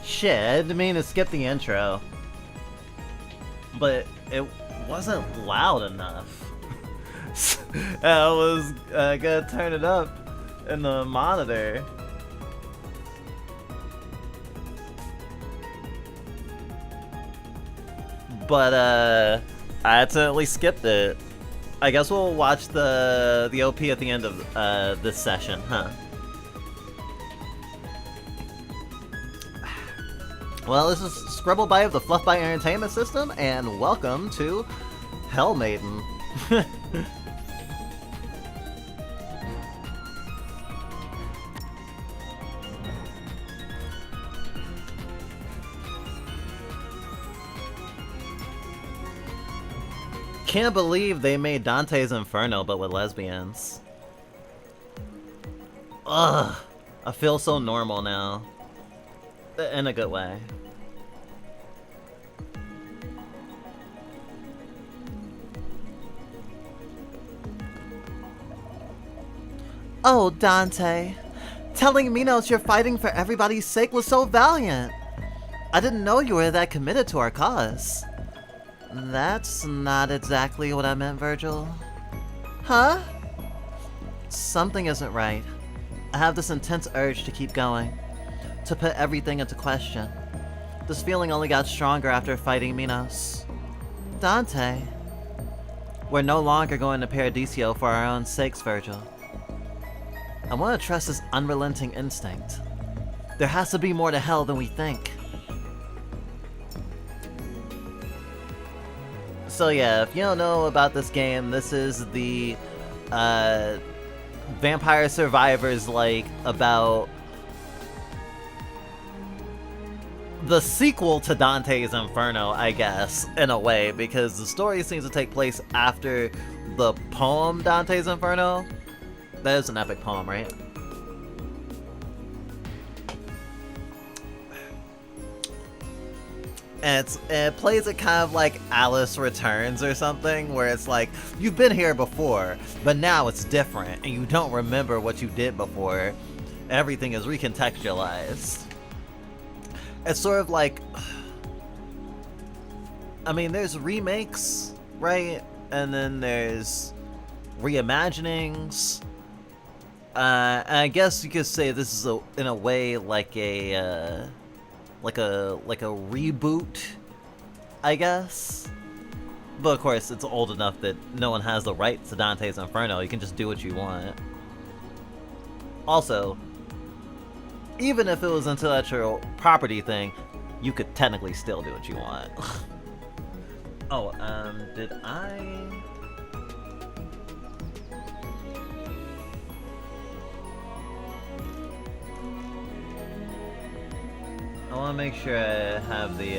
Shit, I didn't mean to skip the intro. But it wasn't loud enough. I was gonna turn it up in the monitor. But I accidentally skipped it. I guess we'll watch the OP at the end of this session, huh? Well, this is Scribblebite of the Fluffbite Entertainment System, and welcome to Hell Maiden. Can't believe they made Dante's Inferno, but with lesbians. Ugh, I feel so normal now. In a good way. Oh, Dante. Telling Minos you're fighting for everybody's sake was so valiant. I didn't know you were that committed to our cause. That's not exactly what I meant, Virgil. Huh? Something isn't right. I have this intense urge to keep going. To put everything into question. This feeling only got stronger after fighting Minos. Dante. We're no longer going to Paradiso for our own sakes, Virgil. I want to trust this unrelenting instinct. There has to be more to hell than we think. So yeah, if you don't know about this game, this is the Vampire Survivors, like, about the sequel to Dante's Inferno, I guess, in a way, because the story seems to take place after the poem Dante's Inferno. That is an epic poem, right? And it plays it kind of like Alice Returns or something, where it's like, you've been here before, but now it's different, and you don't remember what you did before. Everything is recontextualized. It's sort of like, I mean, there's remakes, right? And then there's reimaginings. And I guess you could say this is in a way like a reboot, I guess. But of course, it's old enough that no one has the rights to Dante's Inferno. You can just do what you want. Also, even if it was an intellectual property thing, you could technically still do what you want. Oh, did I want to make sure I have the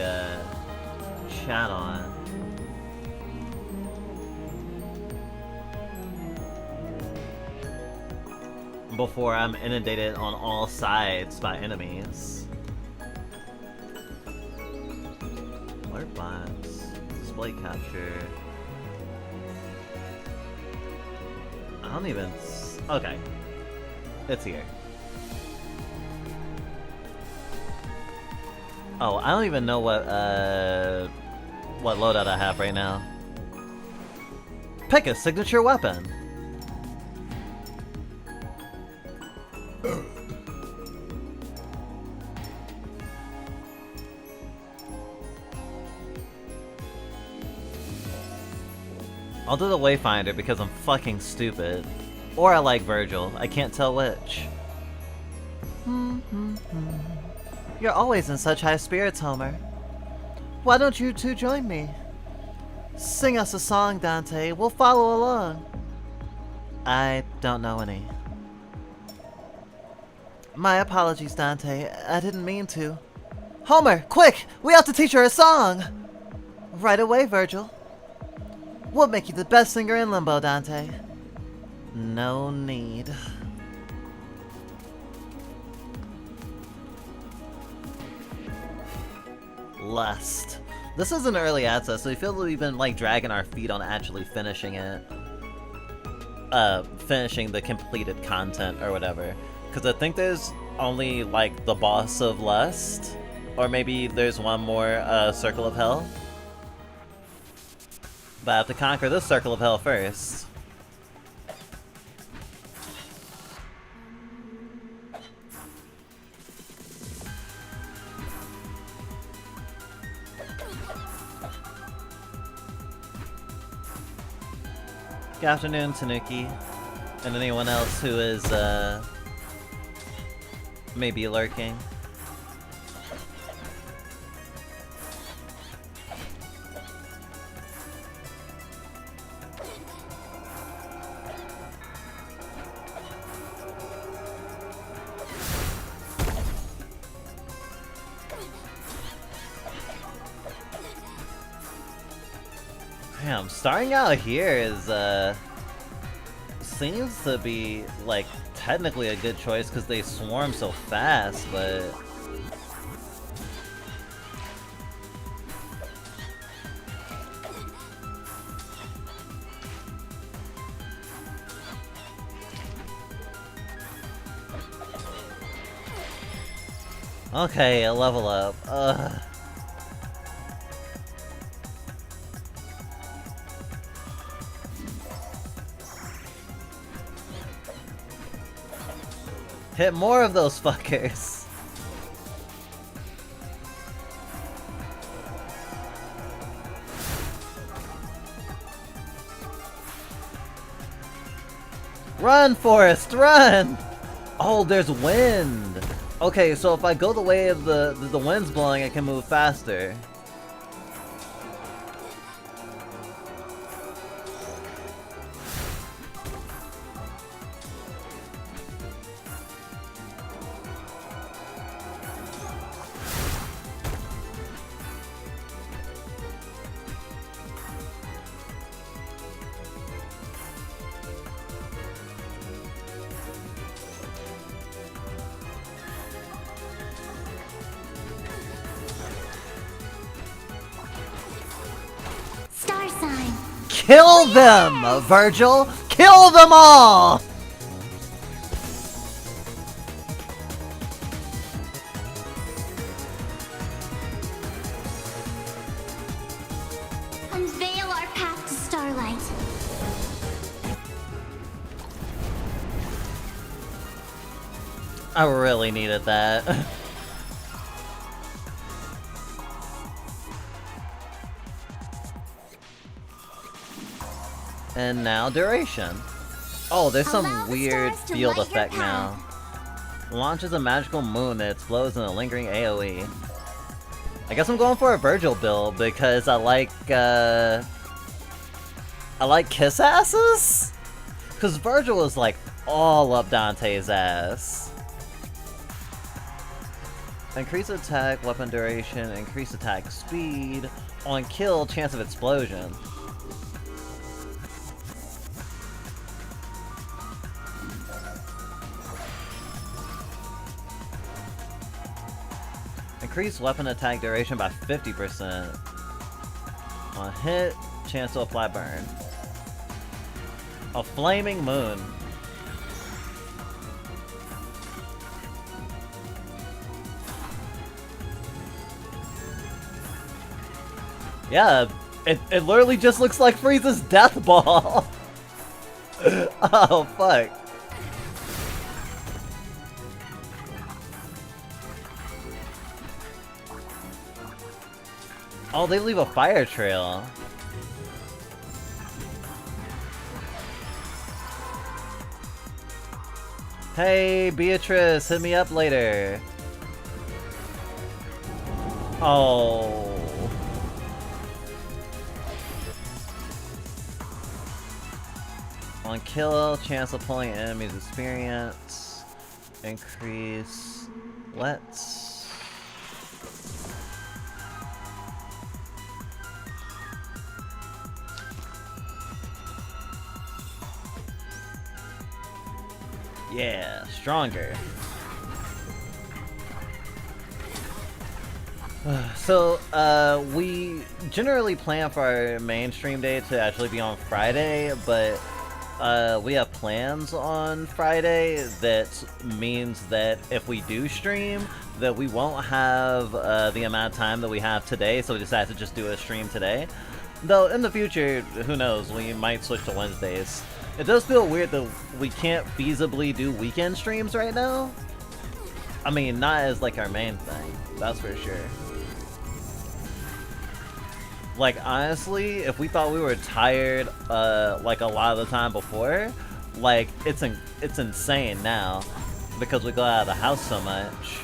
chat on. Before I'm inundated on all sides by enemies. Alert box, display capture. I don't even. Okay, it's here. Oh, I don't even know what loadout I have right now. Pick a signature weapon. I'll do the Wayfinder because I'm fucking stupid. Or I like Virgil. I can't tell which. You're always in such high spirits, Homer. Why don't you two join me? Sing us a song, Dante. We'll follow along. I don't know any. My apologies, Dante. I didn't mean to. Homer, quick! We have to teach her a song! Right away, Virgil. We'll make you the best singer in Limbo, Dante. No need. Lust. This is an early access, so we feel that we've been like dragging our feet on actually finishing it. Finishing the completed content or whatever. Because I think there's only like the boss of Lust, or maybe there's one more Circle of Hell. But I have to conquer this Circle of Hell first. Good afternoon, Tanuki, and anyone else who is, maybe lurking. Damn, starting out here is, seems to be, like, technically a good choice because they swarm so fast, but... Okay, a level up. Ugh. Hit more of those fuckers. Run, Forrest, run! Oh, there's wind. Okay, so if I go the way of the wind's blowing, I can move faster. Kill them, Virgil! Kill them all! Unveil our path to starlight. I really needed that. And now duration. Oh, there's some weird field effect now. Launches a magical moon that explodes in a lingering AoE. I guess I'm going for a Virgil build because I like kiss asses? Because Virgil is like all up Dante's ass. Increase attack, weapon duration, increase attack speed. On kill, chance of explosion. Increase weapon attack duration by 50%. On hit, chance to apply burn. A flaming moon. Yeah, it literally just looks like Frieza's death ball. Oh, fuck. Oh, they leave a fire trail. Hey, Beatrice, hit me up later. Oh. On kill, chance of pulling enemies experience. Increase. Let's. Yeah, stronger. So, we generally plan for our mainstream day to actually be on Friday, but we have plans on Friday that means that if we do stream, that we won't have the amount of time that we have today, so we decided to just do a stream today. Though, in the future, who knows, we might switch to Wednesdays. It does feel weird that we can't feasibly do weekend streams right now. I mean, not as like our main thing, that's for sure. Like, honestly, if we thought we were tired, like a lot of the time before, like, it's insane now, because we go out of the house so much.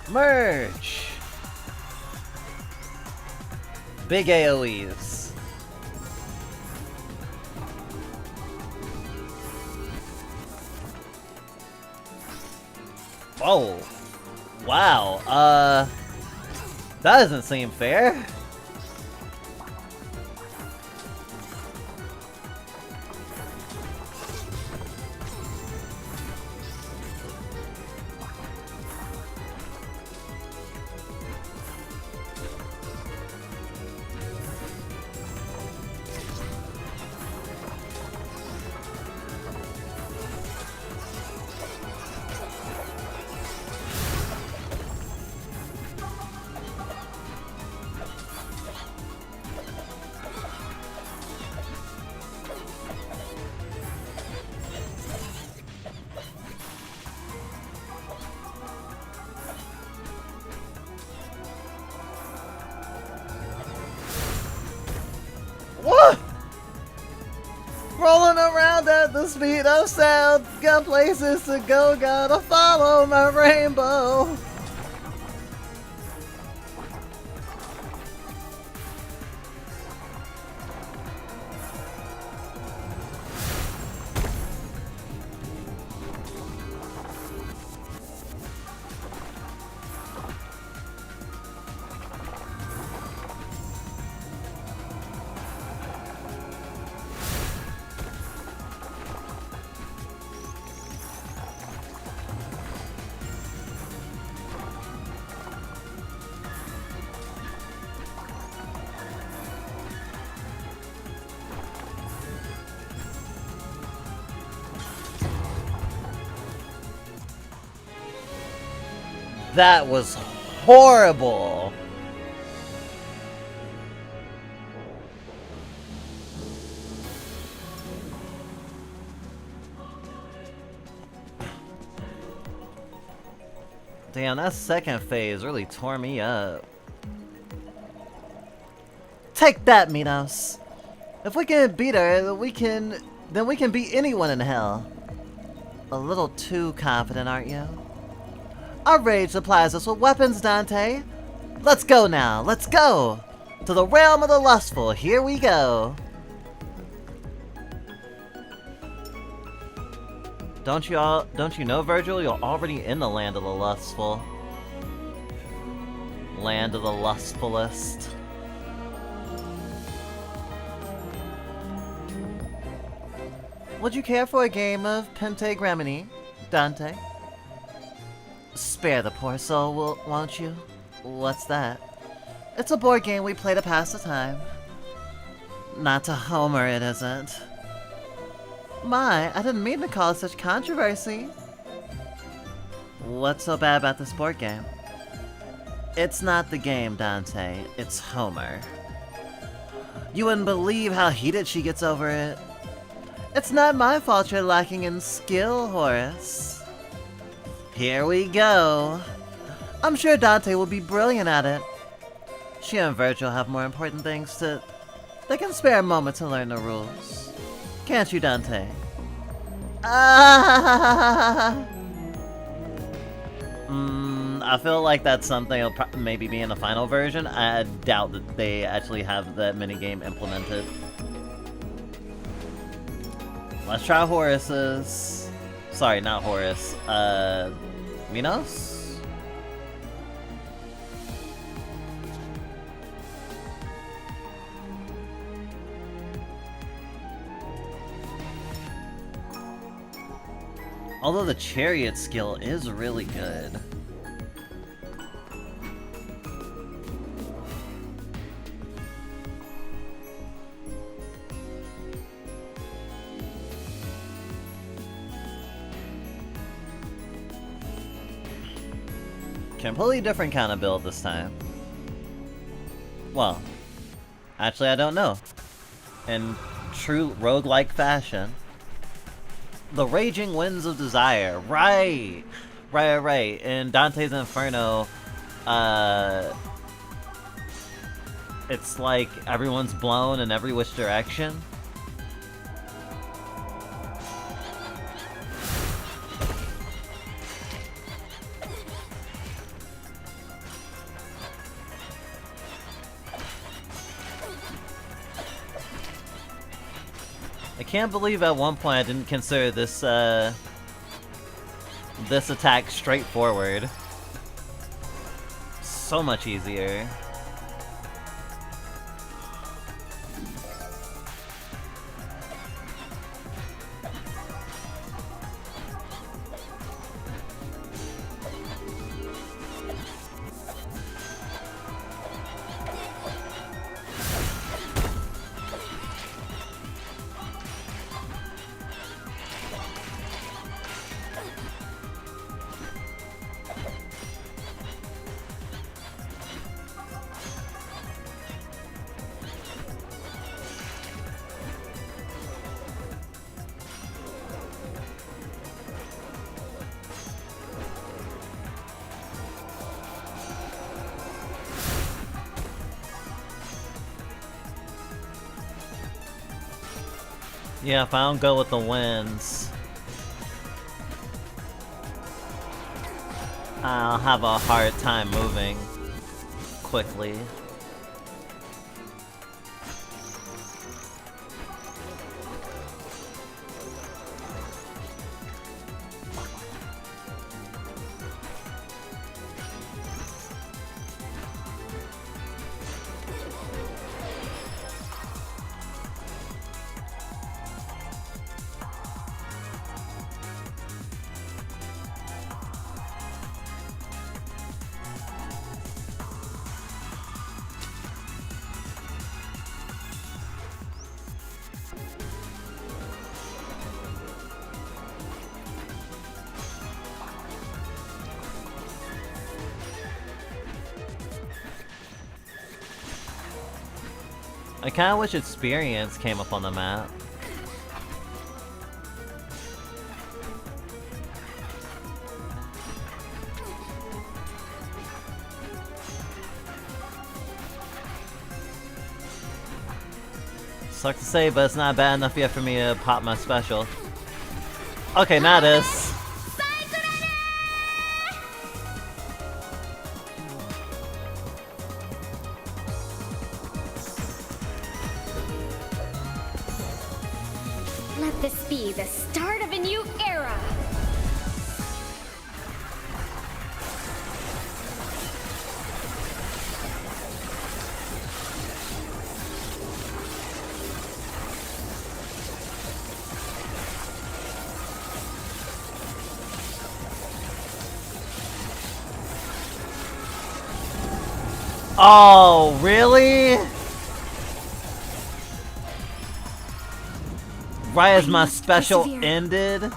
Merch! Big AoEs. Oh. Wow. That doesn't seem fair. What? Rolling around at the speed of sound. Got places to go, gotta follow my rainbow. That was horrible. Damn, that second phase really tore me up. Take that, Minos. If we can beat her, then we can beat anyone in hell. A little too confident, aren't you? Our rage supplies us with weapons, Dante. Let's go now, let's go! To the realm of the lustful, here we go! Don't you know, Virgil, you're already in the land of the lustful. Land of the lustfulest. Would you care for a game of Pentagramini, Dante? Spare the poor soul, won't you? What's that? It's a board game we play to pass the time. Not to Homer, it isn't. My, I didn't mean to cause such controversy. What's so bad about this board game? It's not the game, Dante. It's Homer. You wouldn't believe how heated she gets over it. It's not my fault you're lacking in skill, Horace. Here we go. I'm sure Dante will be brilliant at it. She and Virgil have more important things to... They can spare a moment to learn the rules. Can't you, Dante? I feel like that's something that'll maybe be in the final version. I doubt that they actually have that minigame implemented. Let's try Horace's. Sorry, not Horace. Minos? Although the chariot skill is really good. Completely different kind of build this time. Well, actually I don't know. In true roguelike fashion. The Raging Winds of Desire. Right! Right. In Dante's Inferno, it's like everyone's blown in every which direction. I can't believe at one point I didn't consider this, this attack straightforward. So much easier. Yeah, if I don't go with the winds, I'll have a hard time moving quickly. I kinda wish experience came up on the map. Sucks to say, but it's not bad enough yet for me to pop my special. Okay, now it is. Let this be the start of a new era. Oh, really? Right as my special ended?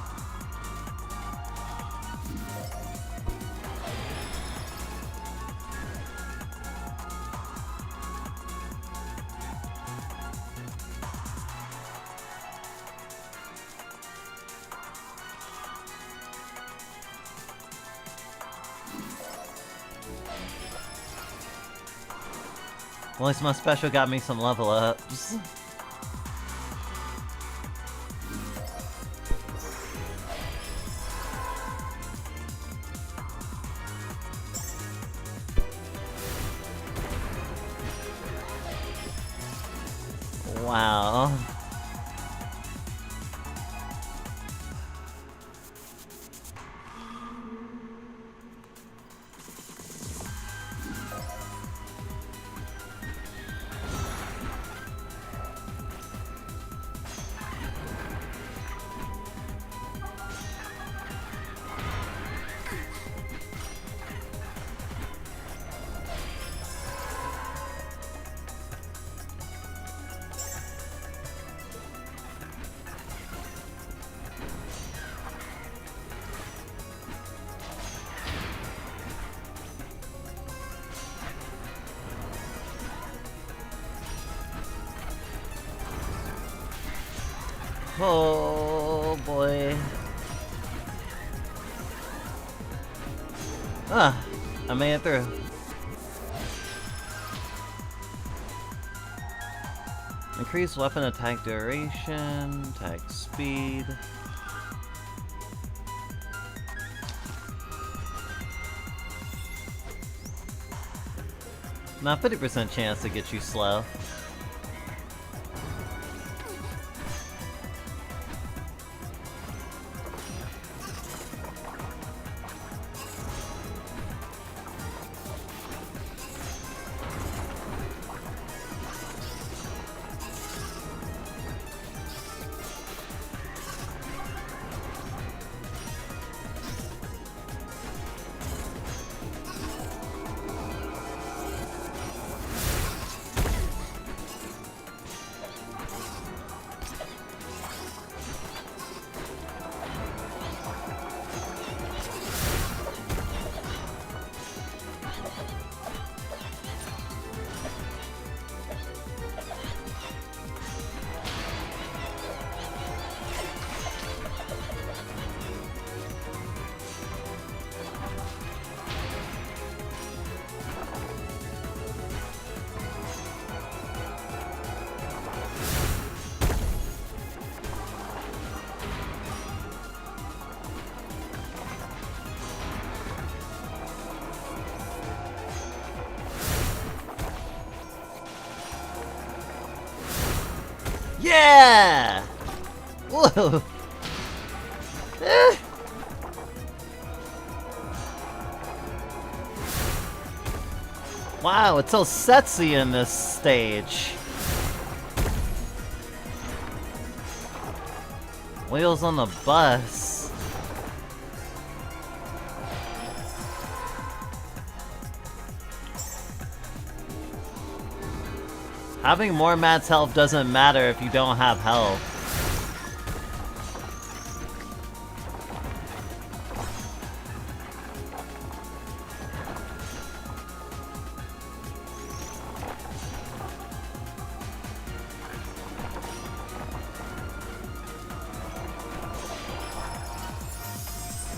At least my special got me some level ups. Wow. Oh boy. Ah, I made it through. Increase weapon attack duration, attack speed. Now 50% chance to get you slow. Yeah! Whoa! Eh. Wow, it's so sexy in this stage. Wheels on the bus. Having more Matt's health doesn't matter if you don't have health.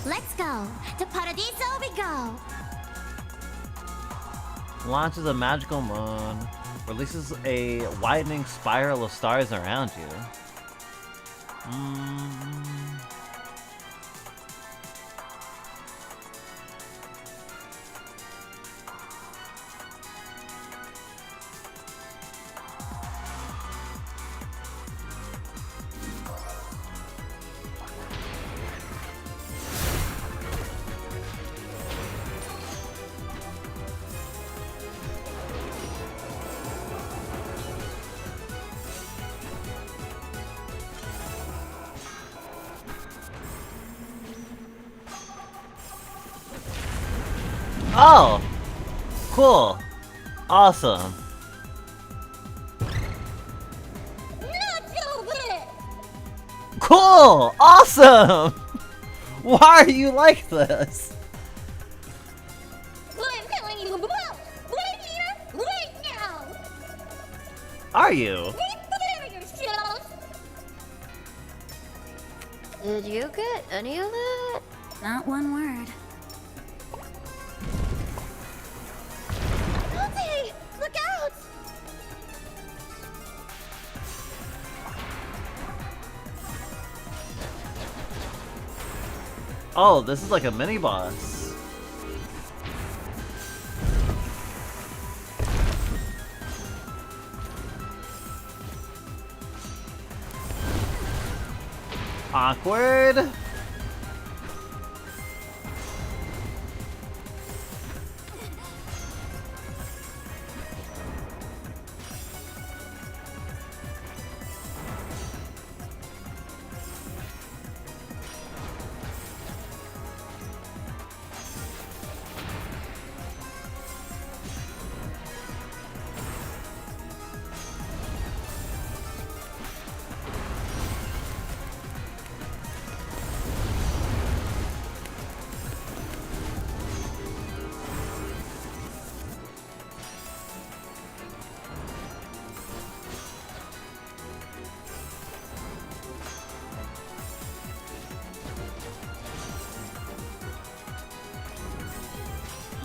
Let's go. To Paradiso we go. Launches a magical moon. Releases a widening spiral of stars around you. Oh! Cool. Awesome. Cool! Awesome! Why are you like this? I'm telling you, right here, right now. Are you? Did you get any of that? Not one word. Guilty! Look out! Oh, this is like a mini boss. Awkward.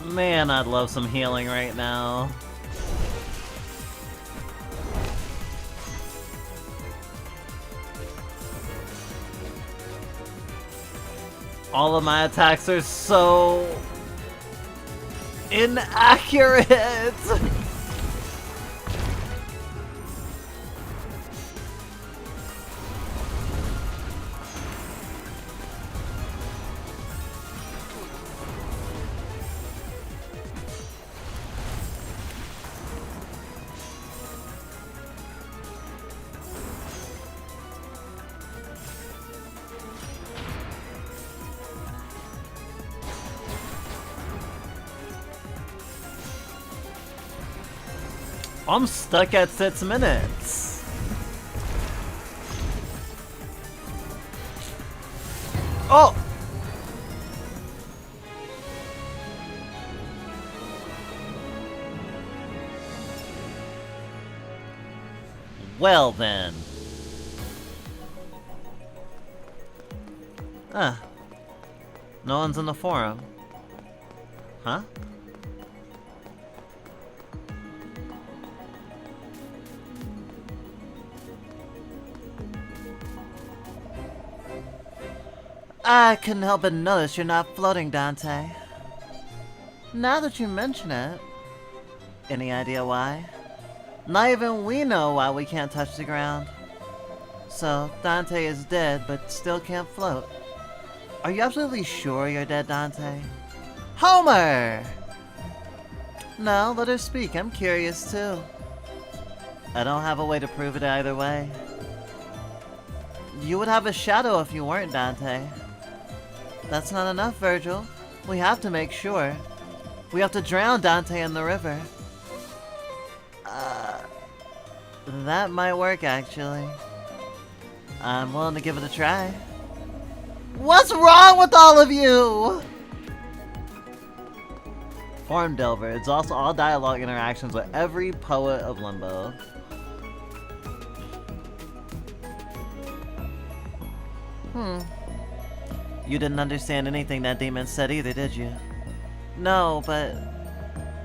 Man, I'd love some healing right now. All of my attacks are so inaccurate. I'm stuck at 6 minutes. Oh! Well then. Ah. No one's in the forum. Huh? I couldn't help but notice you're not floating, Dante. Now that you mention it, any idea why? Not even we know why we can't touch the ground. So, Dante is dead, but still can't float. Are you absolutely sure you're dead, Dante? Homer! No, let her speak. I'm curious too. I don't have a way to prove it either way. You would have a shadow if you weren't, Dante. That's not enough, Virgil. We have to make sure. We have to drown Dante in the river. That might work, actually. I'm willing to give it a try. What's wrong with all of you? Forum Delver. It's also all dialogue interactions with every poet of Limbo. You didn't understand anything that demon said either, did you? No, but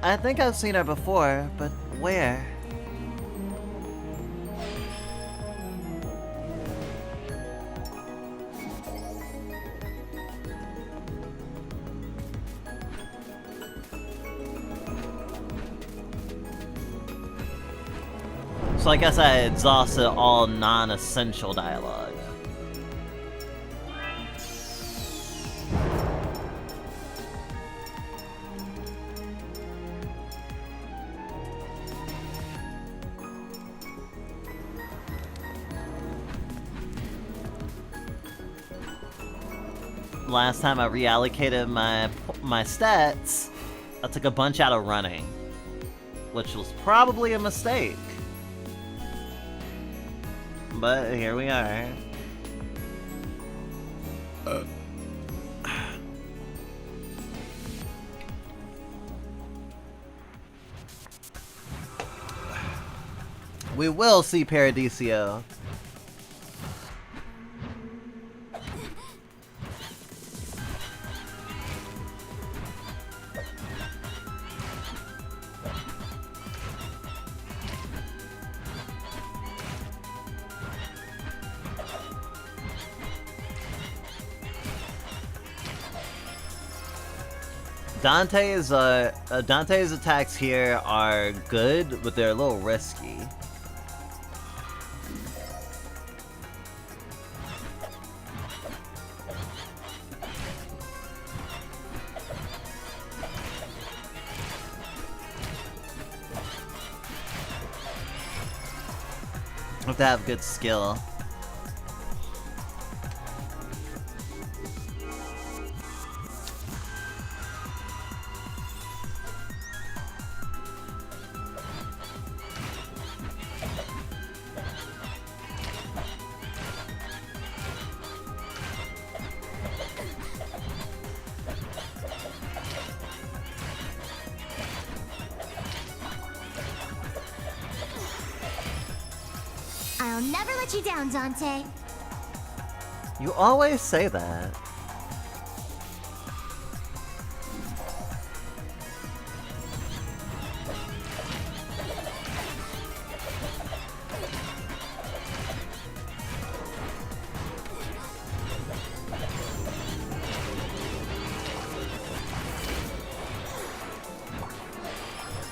I think I've seen her before, but where? So I guess I exhausted all non-essential dialogue. Last time I reallocated my stats, I took a bunch out of running, which was probably a mistake. But here we are. We will see Paradiso. Dante's attacks here are good, but they're a little risky. have to have good skill. I'll never let you down, Dante. You always say that.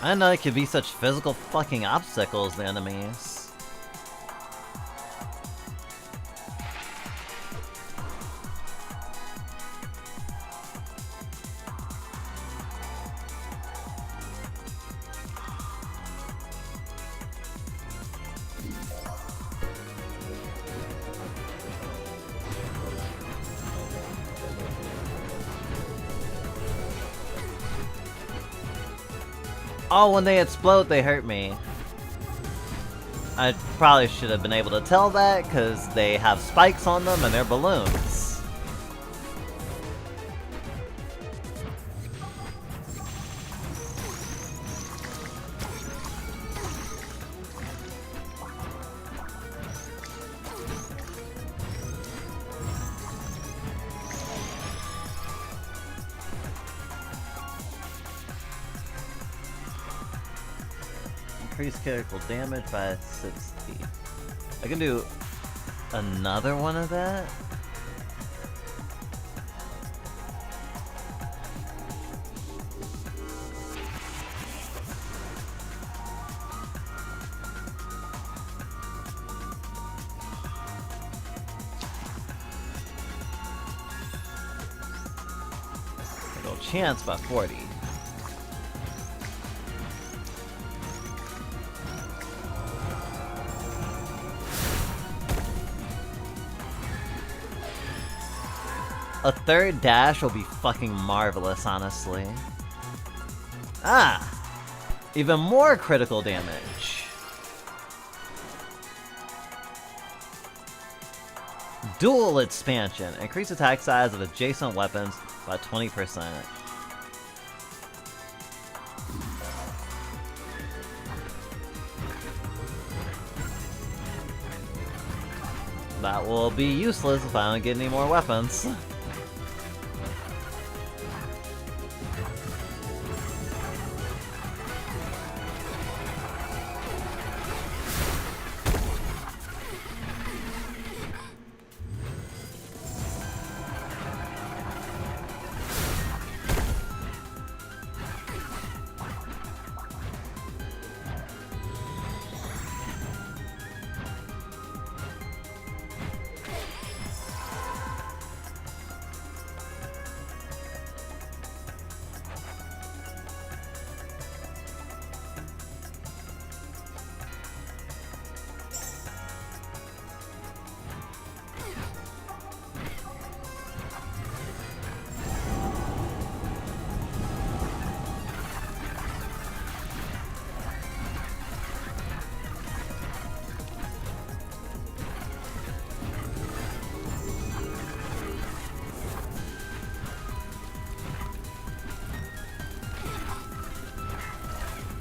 I didn't know it could be such physical fucking obstacles, the enemies. Oh, when they explode, they hurt me. I probably should have been able to tell that, because they have spikes on them and they're balloons. Increase critical damage by 60. I can do another one of that? Critical chance by 40. A third dash will be fucking marvelous, honestly. Ah! Even more critical damage. Dual expansion. Increase attack size of adjacent weapons by 20%. That will be useless if I don't get any more weapons.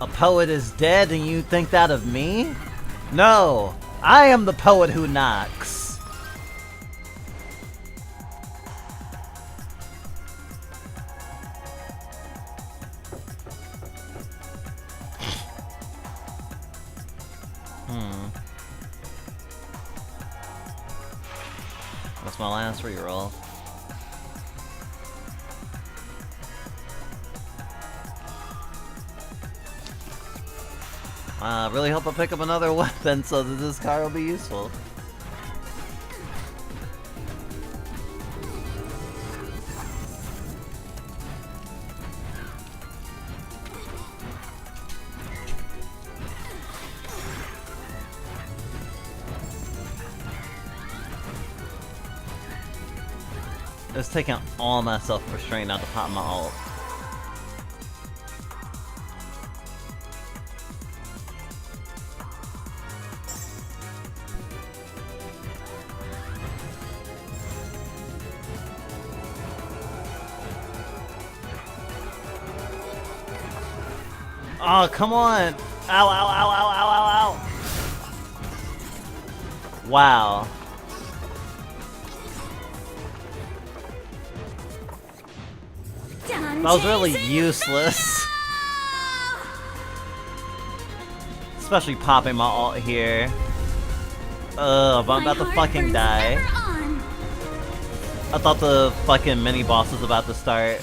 A poet is dead and you think that of me? No! I am the poet who knocks! That's my last reroll. I really hope I pick up another weapon so that this car will be useful. It's taking all my self-restraint not to pop my ult. Oh, come on! Ow, ow, ow, ow, ow, ow, ow! Wow. That was really useless. Especially popping my ult here. Ugh, I'm about to fucking die. I thought the fucking mini boss was about to start.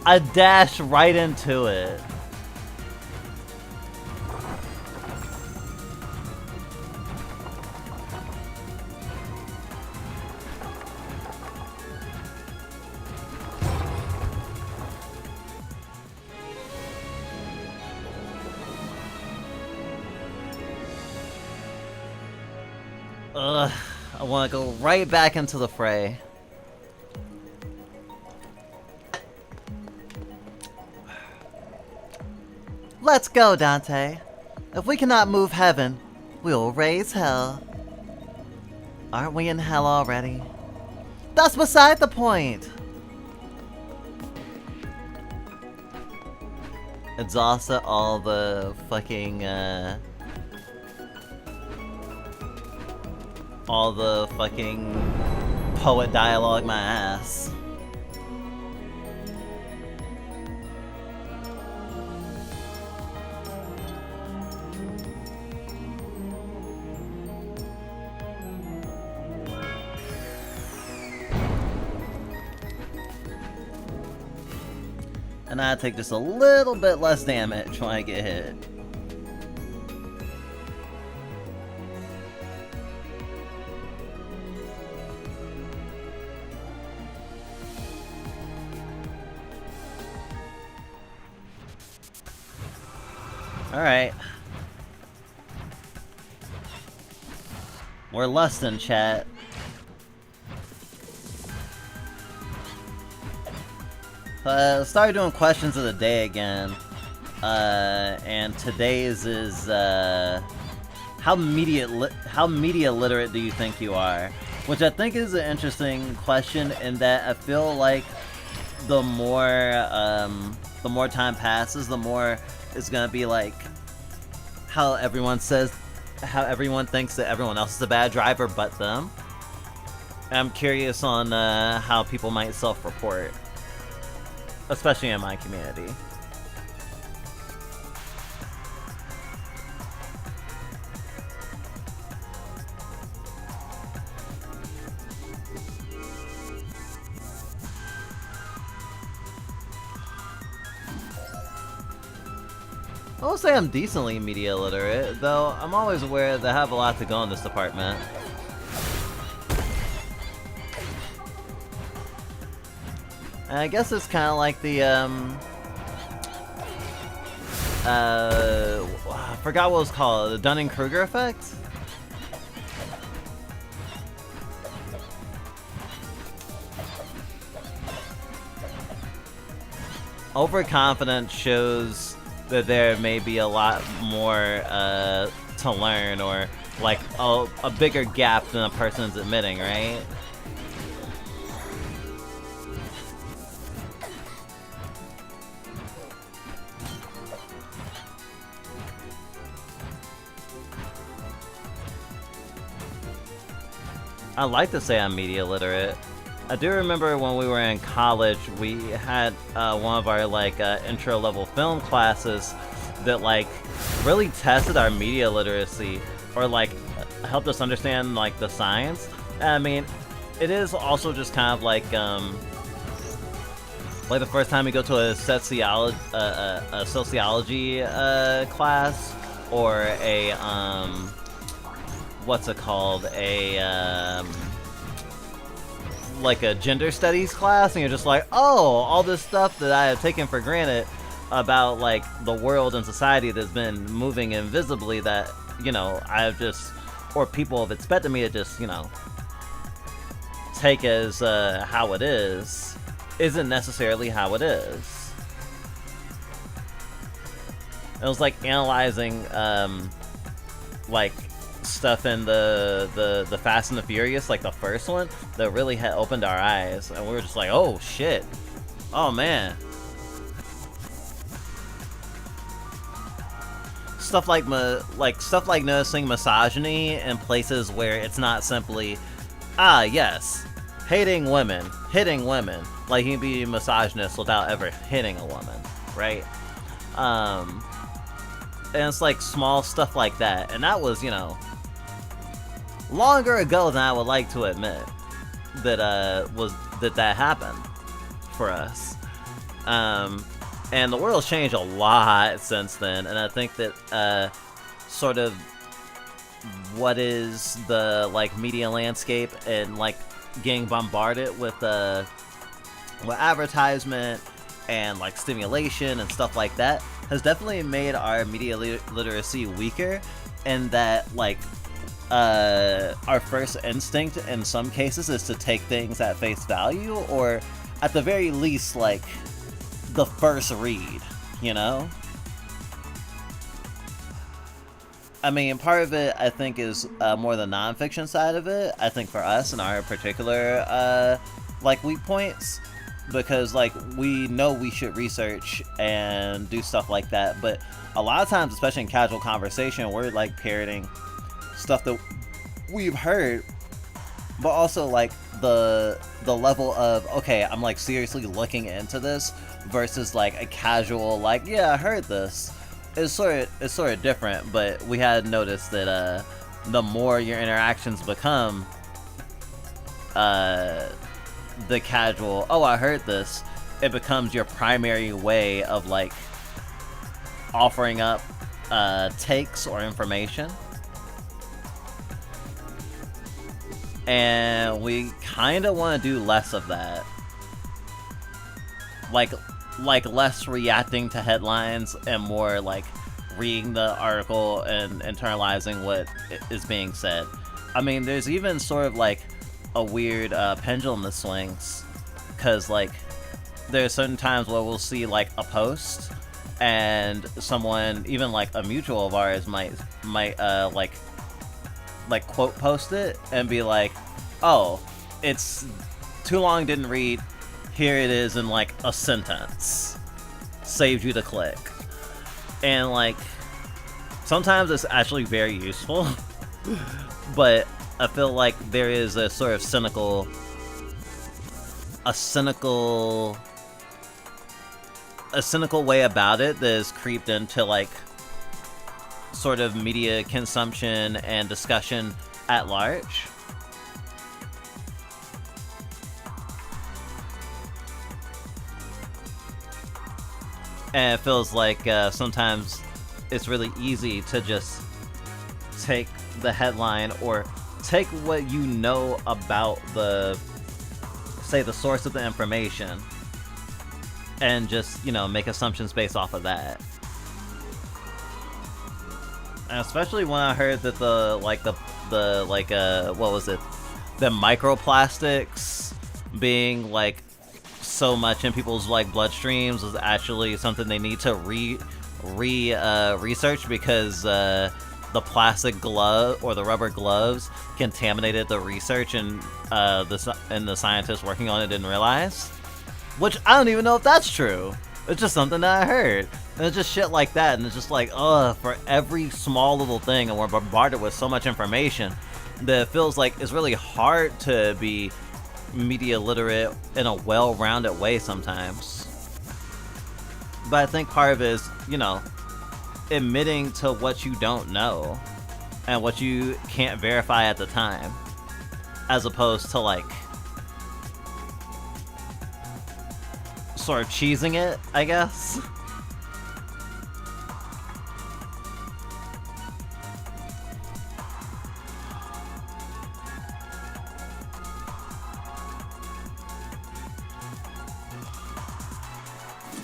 I dashed right into it. Ugh, I want to go right back into the fray. Let's go, Dante. If we cannot move heaven, we will raise hell. Aren't we in hell already? That's beside the point. Exhausted all the fucking, all the fucking poet dialogue my ass. And I take just a little bit less damage when I get hit. Alright. We're lustin', chat. Started doing questions of the day again. And today's is, how media literate do you think you are? Which I think is an interesting question in that I feel like the more time passes, the more it's gonna be like how everyone thinks that everyone else is a bad driver but them. I'm curious on how people might self-report. Especially in my community. I will say I'm decently media literate, though I'm always aware that I have a lot to go in this department. And I guess it's kind of like the, I forgot what it was called, the Dunning-Kruger effect? Overconfidence shows that there may be a lot more, to learn, or, like, a bigger gap than a person's admitting, right? I like to say I'm media literate. I do remember when we were in college, we had one of our like intro level film classes that like really tested our media literacy, or like helped us understand like the science. I mean, it is also just kind of like the first time you go to a sociology class, or a what's it called, a like a gender studies class, and you're just like, oh, all this stuff that I have taken for granted about like the world and society that's been moving invisibly, that, you know, I've just, or people have expected me to just, you know, take as how it is, isn't necessarily how it is. It was like analyzing like stuff in the Fast and the Furious, like the first one, that really had opened our eyes, and we were just like, oh shit, oh man. Stuff like noticing misogyny in places where it's not simply, ah yes, hitting women. Like, you can be misogynist without ever hitting a woman, right? And it's like small stuff like that, and that was, you know, longer ago than I would like to admit that that happened for us. And the world's changed a lot since then, and I think that sort of what is the like media landscape and like getting bombarded with advertisement and like stimulation and stuff like that has definitely made our media literacy weaker, and that like our first instinct in some cases is to take things at face value, or at the very least like the first read, you know? I mean, part of it I think is more the nonfiction side of it, I think, for us and our particular like weak points, because like we know we should research and do stuff like that, but a lot of times, especially in casual conversation, we're like parroting stuff that we've heard, but also like the level of, okay, I'm like seriously looking into this, versus like a casual like, yeah, I heard this. It's sort of different. But we had noticed that the more your interactions become the casual, oh, I heard this, it becomes your primary way of like offering up takes or information. And we kind of want to do less of that. Like less reacting to headlines and more like reading the article and internalizing what is being said. I mean, there's even sort of like a weird pendulum that swings, because like there's certain times where we'll see like a post, and someone, even like a mutual of ours, might like quote post it and be like, oh, it's too long, didn't read, here it is in like a sentence, saved you to click. And like sometimes it's actually very useful but I feel like there is a sort of cynical way about it that has creeped into like sort of media consumption and discussion at large. And it feels like sometimes it's really easy to just take the headline or take what you know about the source of the information and just, you know, make assumptions based off of that. And especially when I heard that the microplastics being like so much in people's like bloodstreams was actually something they need to research, because the plastic glove or the rubber gloves contaminated the research, and the scientists working on it didn't realize. Which I don't even know if that's true. It's just something that I heard. And it's just shit like that, and it's just like, for every small little thing, and we're bombarded with so much information that it feels like it's really hard to be media literate in a well-rounded way sometimes. But I think part of it is, you know, admitting to what you don't know and what you can't verify at the time, as opposed to like sort of cheesing it, I guess.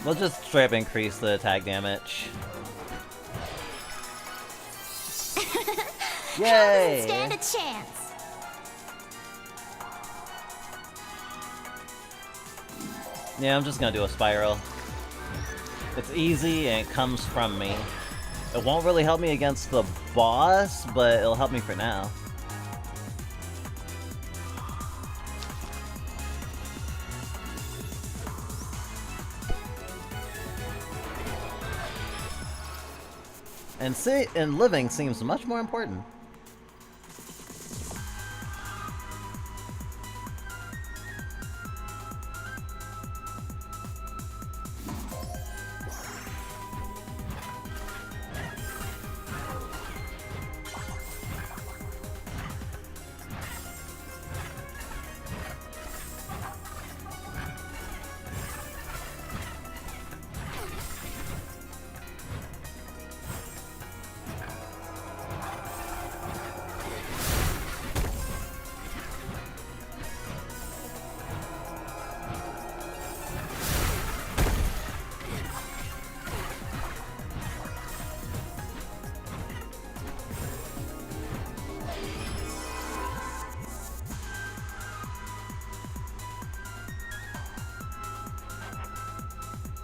We'll just straight up increase the attack damage. Yay! Stand a chance. Yeah, I'm just gonna do a spiral. It's easy and it comes from me. It won't really help me against the boss, but it'll help me for now. And living seems much more important.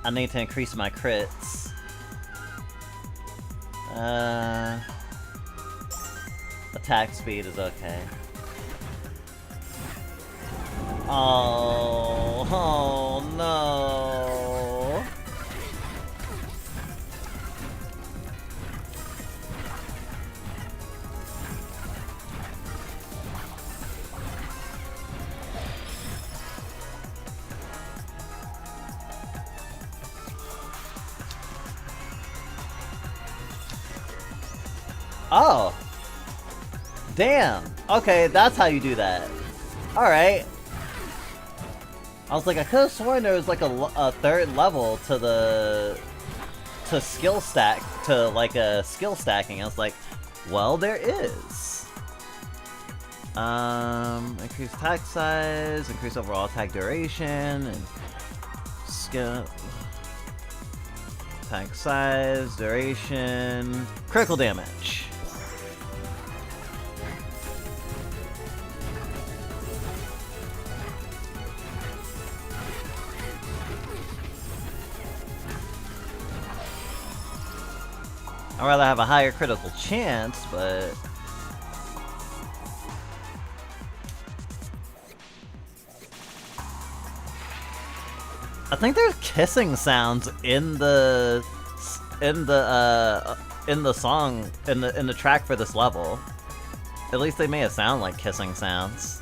I need to increase my crits. Attack speed is okay. Oh no. Oh. Damn. Okay, that's how you do that. Alright. I was like, I could have sworn there was like a third level to the... to skill stack, to like a skill stacking. I was like, well, there is. Increase attack size, increase overall attack duration, and skill... attack size, duration, critical damage. I'd rather have a higher critical chance, but... I think there's kissing sounds in the song, in the track for this level. At least they made it sound like kissing sounds.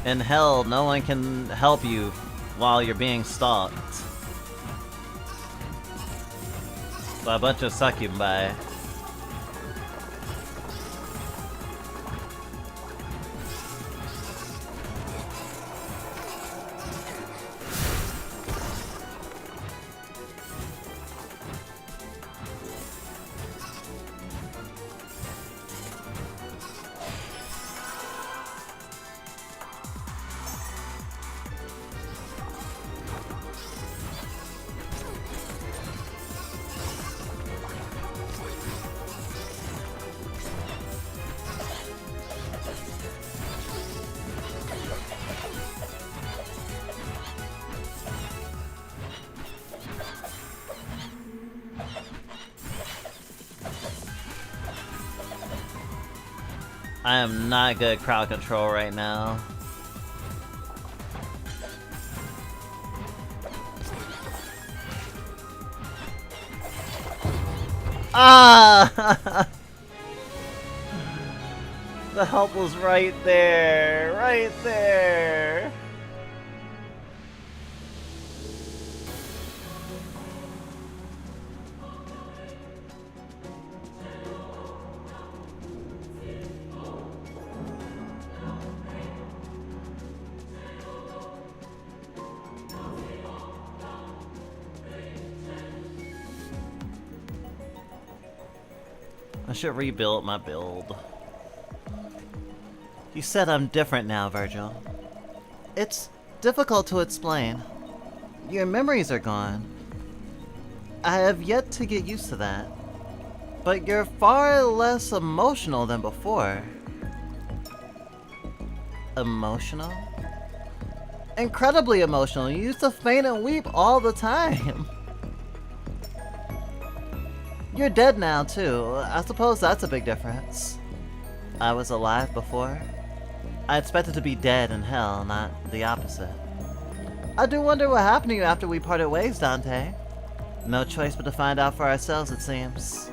In hell, no one can help you while you're being stalked by a bunch of succubi. I am not good at crowd control right now. Ah! The help was right there, right there. I should rebuild my build. You said I'm different now, Virgil. It's difficult to explain. Your memories are gone. I have yet to get used to that. But you're far less emotional than before. Emotional? Incredibly emotional. You used to faint and weep all the time. You're dead now, too. I suppose that's a big difference. I was alive before. I expected to be dead in hell, not the opposite. I do wonder what happened to you after we parted ways, Dante. No choice but to find out for ourselves, it seems.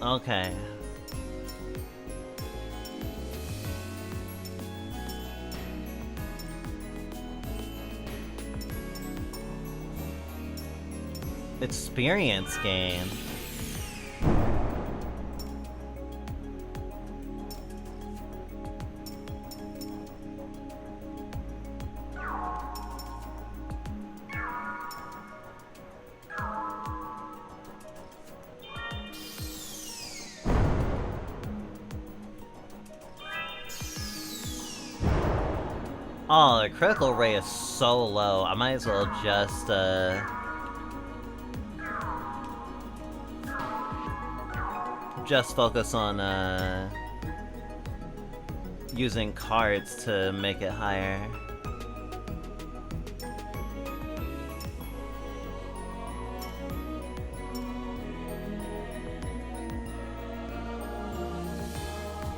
Okay. Experience game. Oh, the critical rate is so low. I might as well just focus on using cards to make it higher.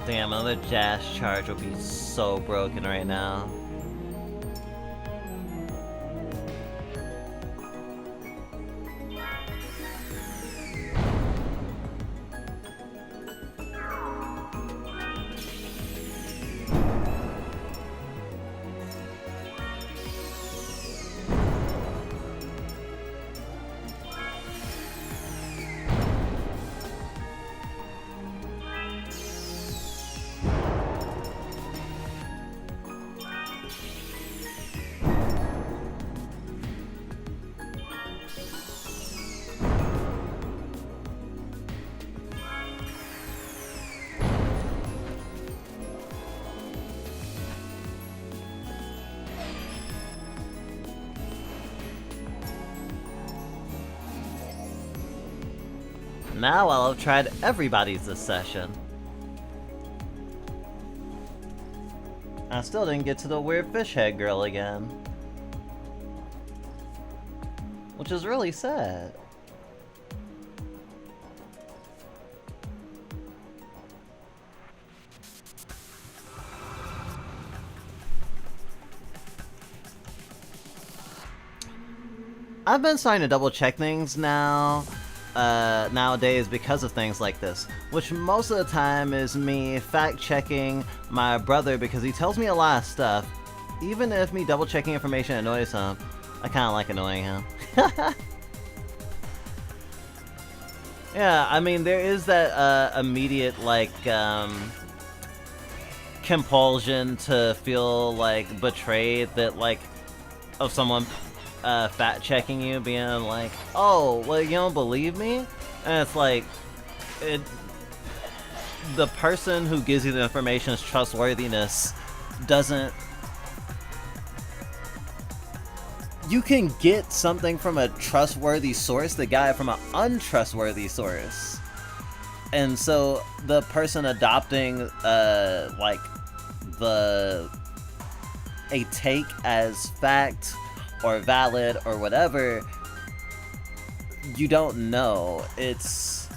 Damn, another jazz charge would be so broken right now. Now I'll have tried everybody's this session. I still didn't get to the weird fish head girl again. Which is really sad. I've been starting to double check things nowadays because of things like this, which most of the time is me fact checking my brother because he tells me a lot of stuff. Even if me double checking information annoys him, I kind of like annoying him. Yeah, I mean, there is that immediate like compulsion to feel like betrayed, that like of someone fact checking you, being like, "Oh, well, you don't believe me?" And it's like, the person who gives you the information's trustworthiness doesn't. You can get something from a trustworthy source that got it from an untrustworthy source. And so the person adopting like a take as fact or valid or whatever, you don't know. It's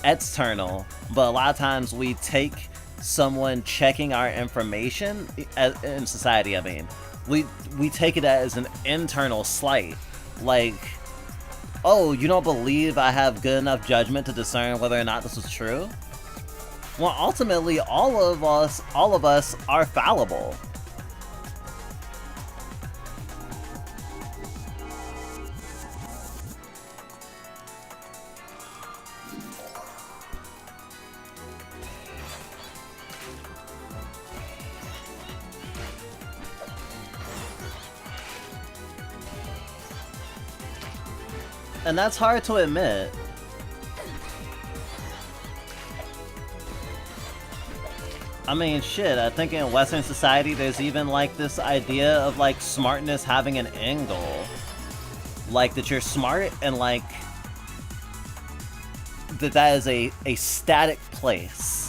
external, but a lot of times we take someone checking our information in society. I mean, we take it as an internal slight, like, oh, you don't believe I have good enough judgment to discern whether or not this is true? Well, ultimately, all of us are fallible. And that's hard to admit. I mean, shit, I think in Western society there's even like this idea of like smartness having an end goal. Like that you're smart and like that is a static place.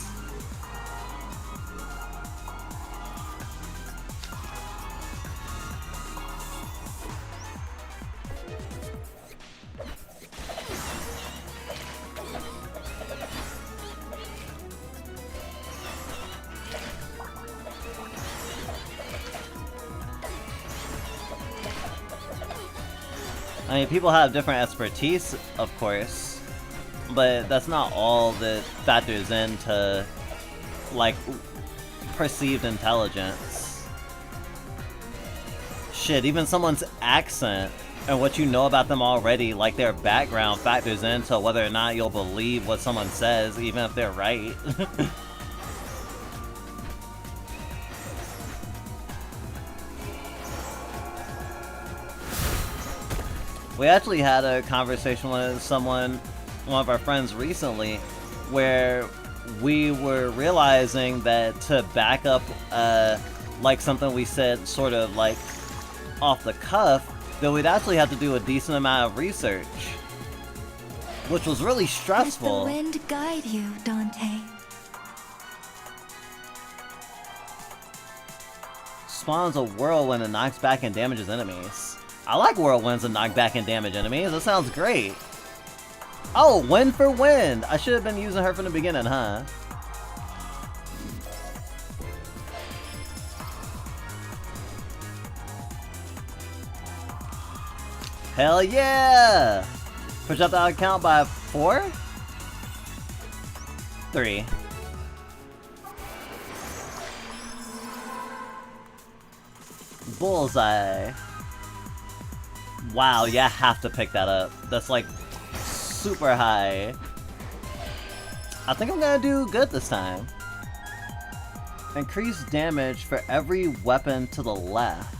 I mean, people have different expertise, of course, but that's not all that factors into, like, perceived intelligence. Shit, even someone's accent and what you know about them already, like their background, factors into whether or not you'll believe what someone says, even if they're right. We actually had a conversation with someone, one of our friends recently, where we were realizing that to back up, like something we said sort of like off the cuff, that we'd actually have to do a decent amount of research, which was really stressful. Let the wind guide you, Dante. Spawns a whirlwind and knocks back and damages enemies. I like whirlwinds and knock back and damage enemies. That sounds great. Oh, wind for wind. I should have been using her from the beginning, huh? Hell yeah! Projectile count by 4? 3. Bullseye. Wow, yeah, I have to pick that up. That's like super high. I think I'm gonna do good this time. Increase damage for every weapon to the left.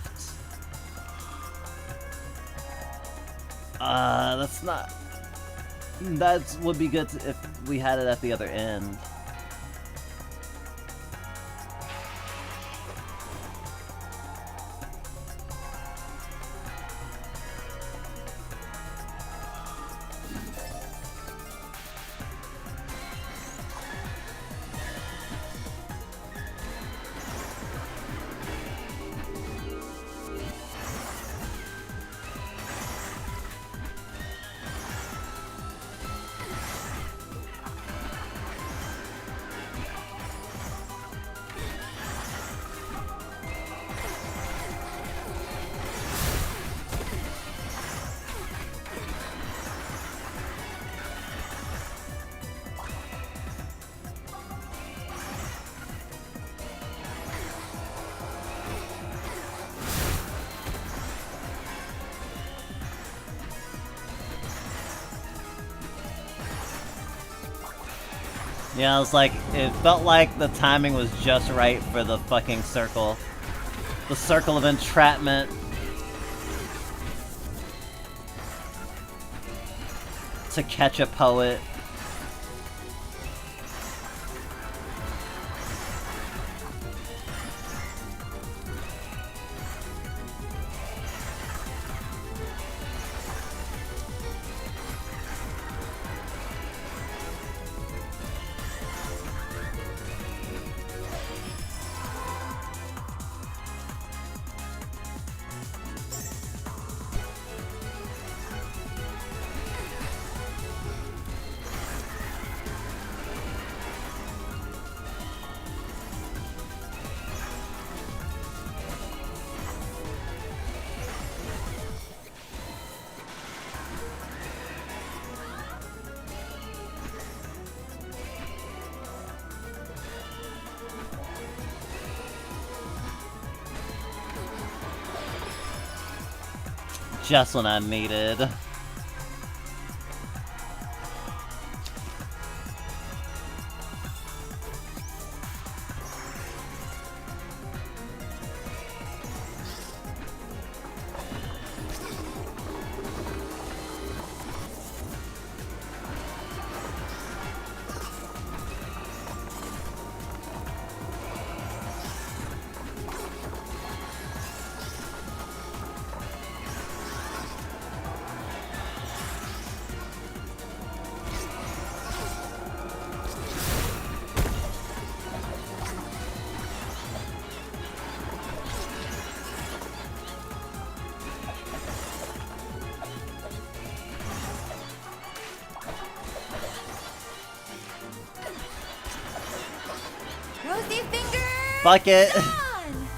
That's not... That would be good if we had it at the other end. Yeah, I was like, it felt like the timing was just right for the fucking circle. The circle of entrapment. To catch a poet. Just when I needed. Rosy finger! Bucket! Done!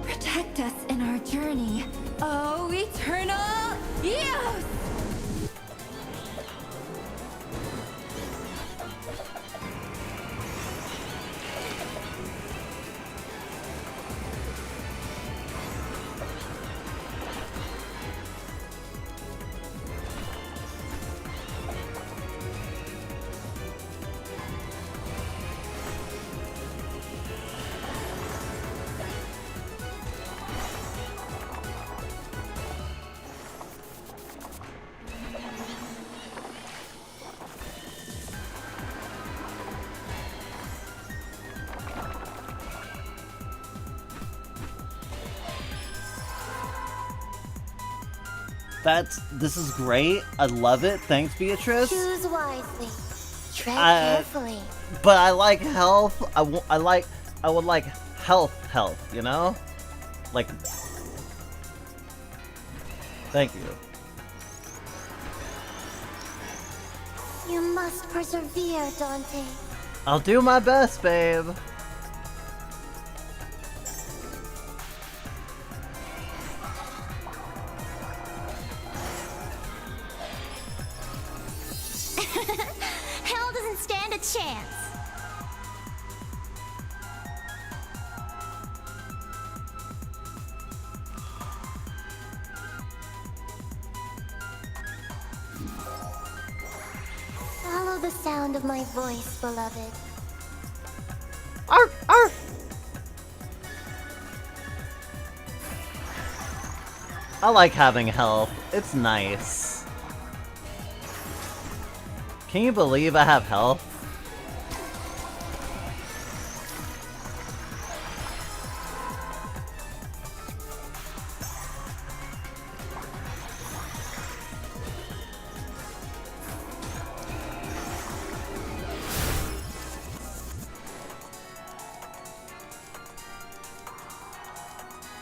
Protect us in our journey, oh eternal youth! This is great. I love it. Thanks, Beatrice. Choose wisely. Tread Uh, carefully. But I like health. I would like health, you know? Like... Thank you. You must persevere, Dante. I'll do my best, babe. Hell doesn't stand a chance. Follow the sound of my voice, beloved. Arf, arf. I like having health. It's nice. Can you believe I have health?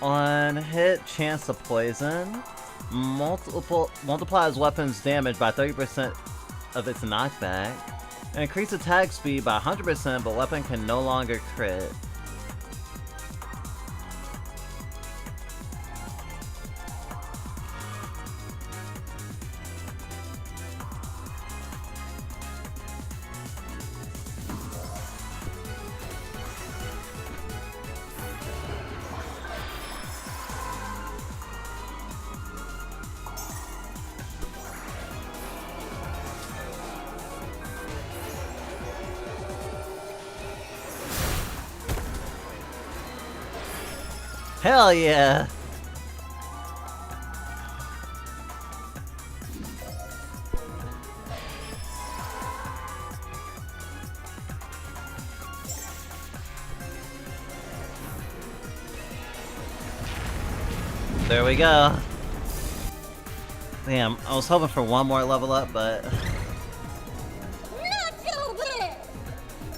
On hit, chance to poison. Multiplies weapons damage by 30% of its knockback. And increase attack speed by 100%, but weapon can no longer crit. Hell yeah! There we go. Damn, I was hoping for one more level up, but... Not so bad!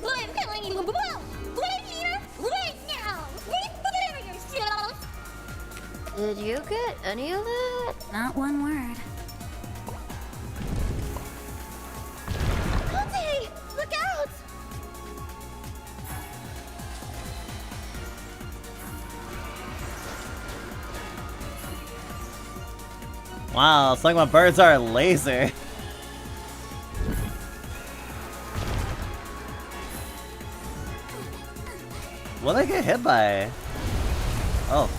I'm telling you about right here, right now! Prepare yourself! Did you get any of it? Not one word. Dante! Look out! Wow, it's like my birds are a laser. What did I get hit by? Oh.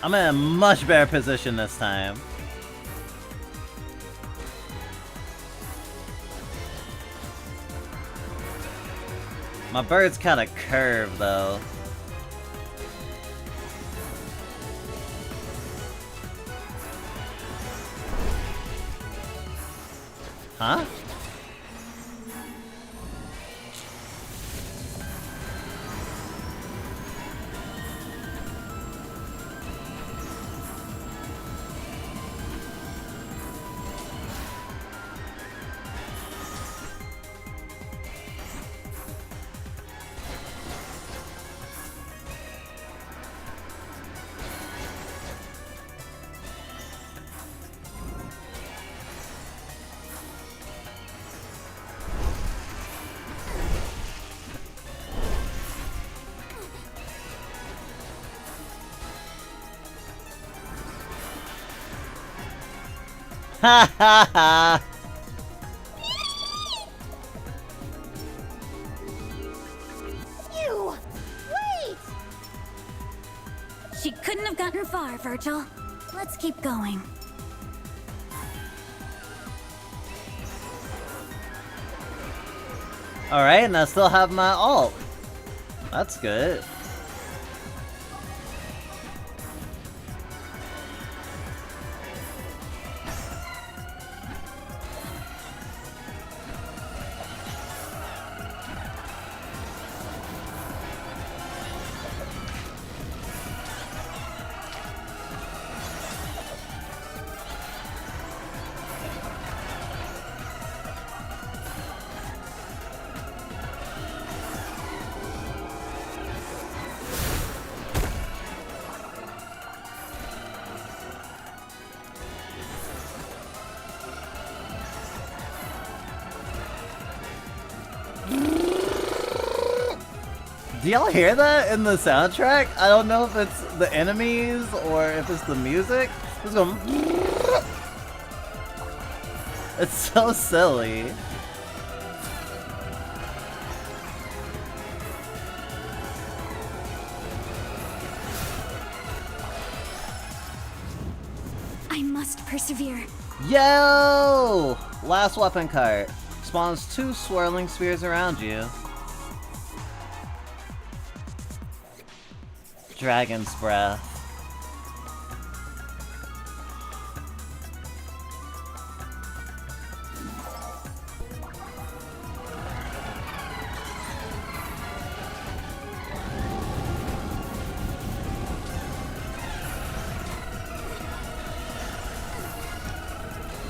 I'm in a much better position this time. My bird's kind of curved, though. Huh? Ha ha ha! You! Wait! She couldn't have gotten far, Virgil. Let's keep going. Alright, and I still have my ult. That's good. Do y'all hear that in the soundtrack? I don't know if it's the enemies or if it's the music. It's going. It's so silly. I must persevere. Yo! Last weapon cart. Spawns 2 swirling spheres around you. Dragon's Breath.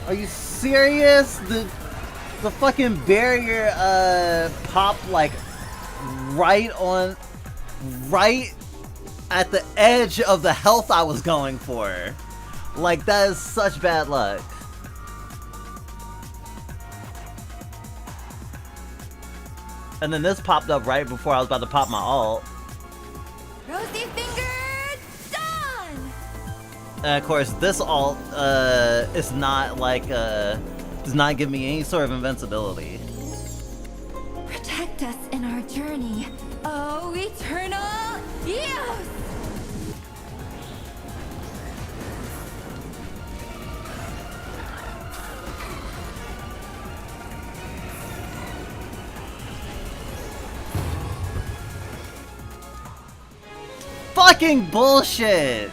Are you serious? The fucking barrier popped like right at the edge of the health I was going for. Like, that is such bad luck. And then this popped up right before I was about to pop my ult. Rosy finger done! And of course, this ult is not like does not give me any sort of invincibility. Protect us in our journey. Oh, eternal youth! fucking bullshit!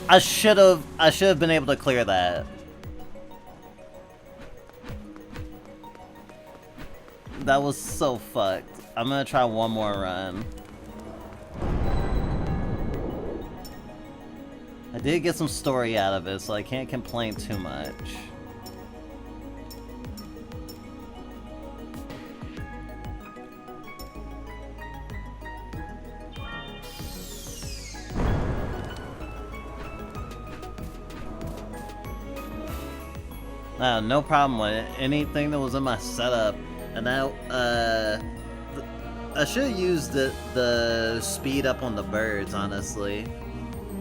I should have been able to clear that. That was so fucked. I'm gonna try one more run. I did get some story out of it, so I can't complain too much. No problem with it. Anything that was in my setup, and that I should have used the speed up on the birds, honestly,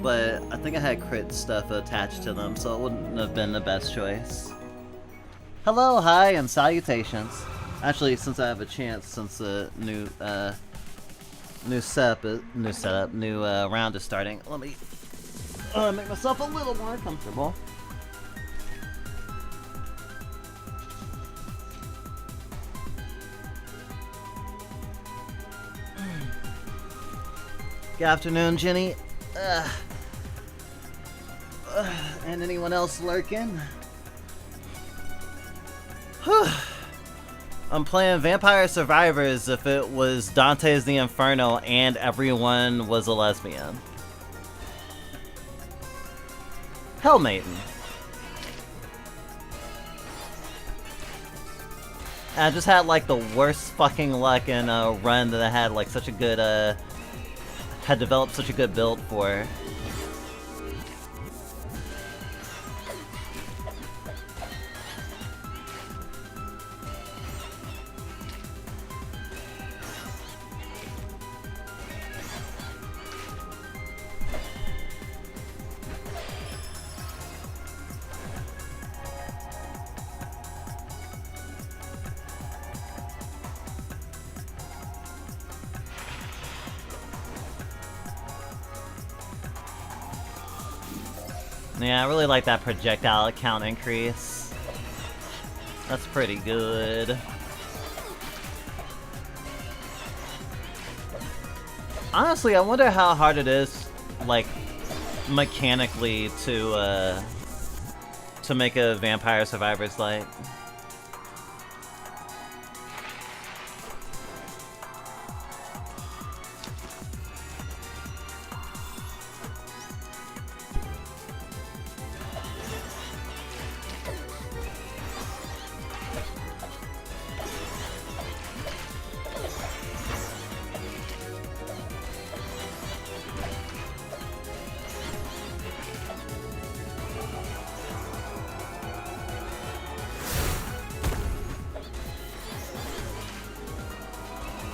but I think I had crit stuff attached to them, so it wouldn't have been the best choice. Hello, hi, and salutations. Actually, since I have a chance, since the new round is starting, let me make myself a little more comfortable. Good afternoon, Jenny. And anyone else lurking? I'm playing Vampire Survivors if it was Dante's the Inferno and everyone was a lesbian. Hell Maiden. And I just had like the worst fucking luck in a run that I had like such a good had developed such a good build for. Yeah, I really like that projectile count increase. That's pretty good. Honestly, I wonder how hard it is, like, mechanically to make a Vampire Survivors light.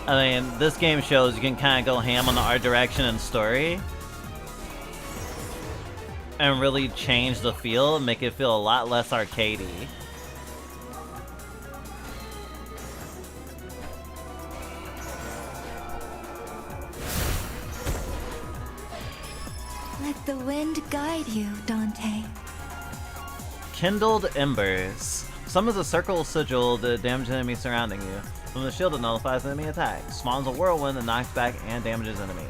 I mean, this game shows you can kind of go ham on the art direction and story and really change the feel and make it feel a lot less arcadey. Let the wind guide you, Dante. Kindled Embers. Summons a circle sigil to damage enemies surrounding you. From the shield that nullifies enemy attacks. Spawns a whirlwind that knocks back and damages enemies.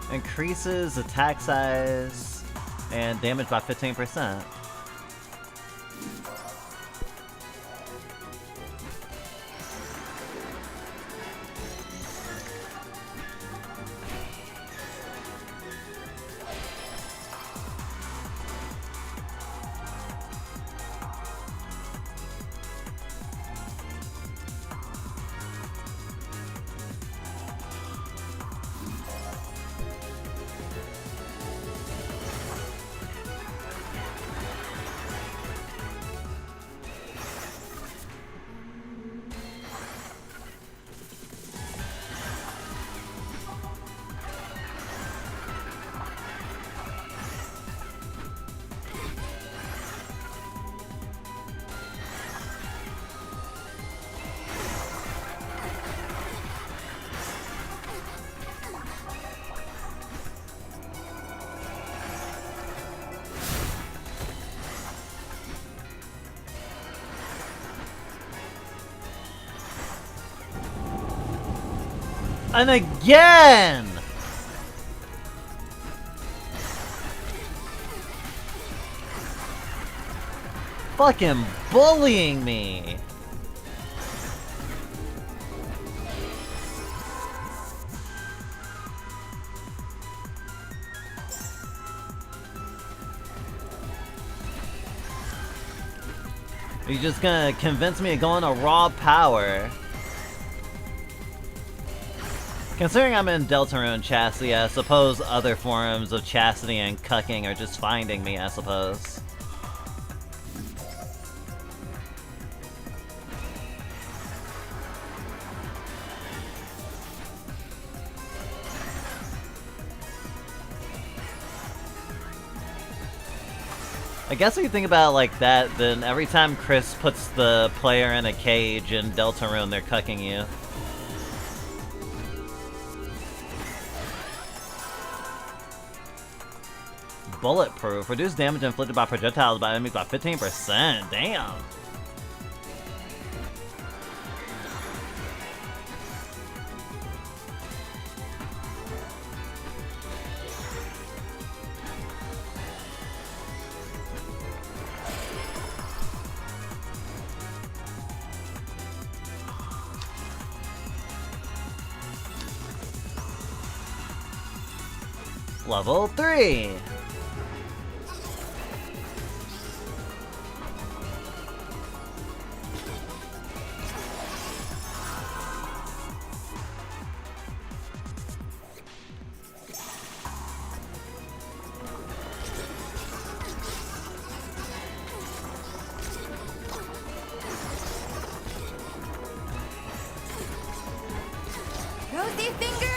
Increases attack size and damage by 15%. And again! Fucking bullying me! Are you just gonna convince me to go into raw power? Considering I'm in Deltarune Chastity, I suppose other forms of chastity and cucking are just finding me, I suppose. I guess when you think about it like that, then every time Chris puts the player in a cage in Deltarune, they're cucking you. Bulletproof. Reduce damage inflicted by projectiles by enemies by 15%. Damn. Level 3. Rosy finger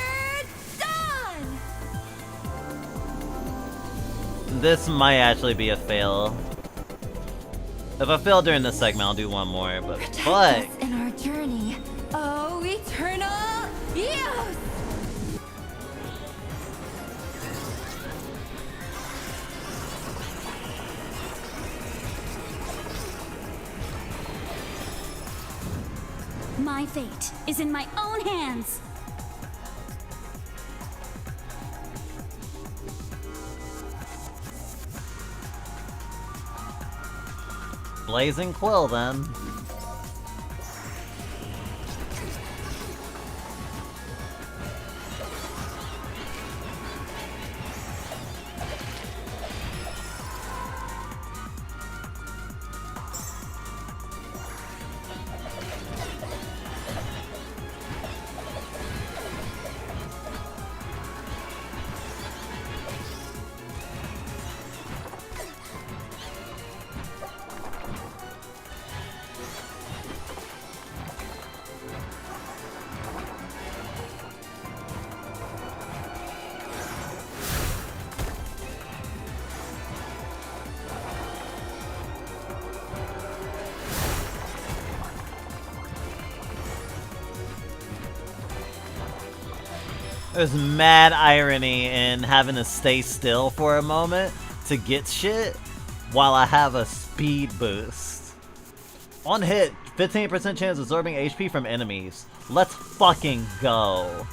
done. This might actually be a fail. If I fail during this segment, I'll do one more, but Protect fuck! us in our journey. Oh, eternal youth. My fate is in my own hands. Blazing Quill, then. There's mad irony in having to stay still for a moment to get shit while I have a speed boost. On hit, 15% chance of absorbing HP from enemies. Let's fucking go.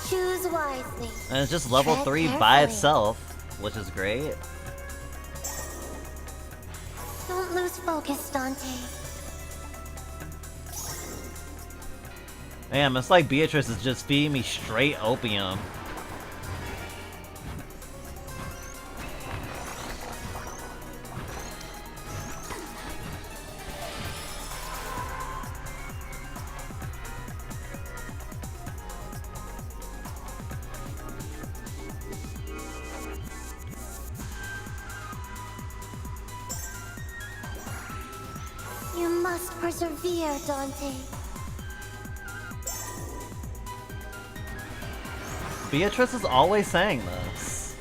Choose wisely. And it's just level Tread 3 by carefully. itself, which is great. Don't lose focus, Dante. Damn, it's like Beatrice is just feeding me straight opium. You must persevere, Dante. Beatrice is always saying this.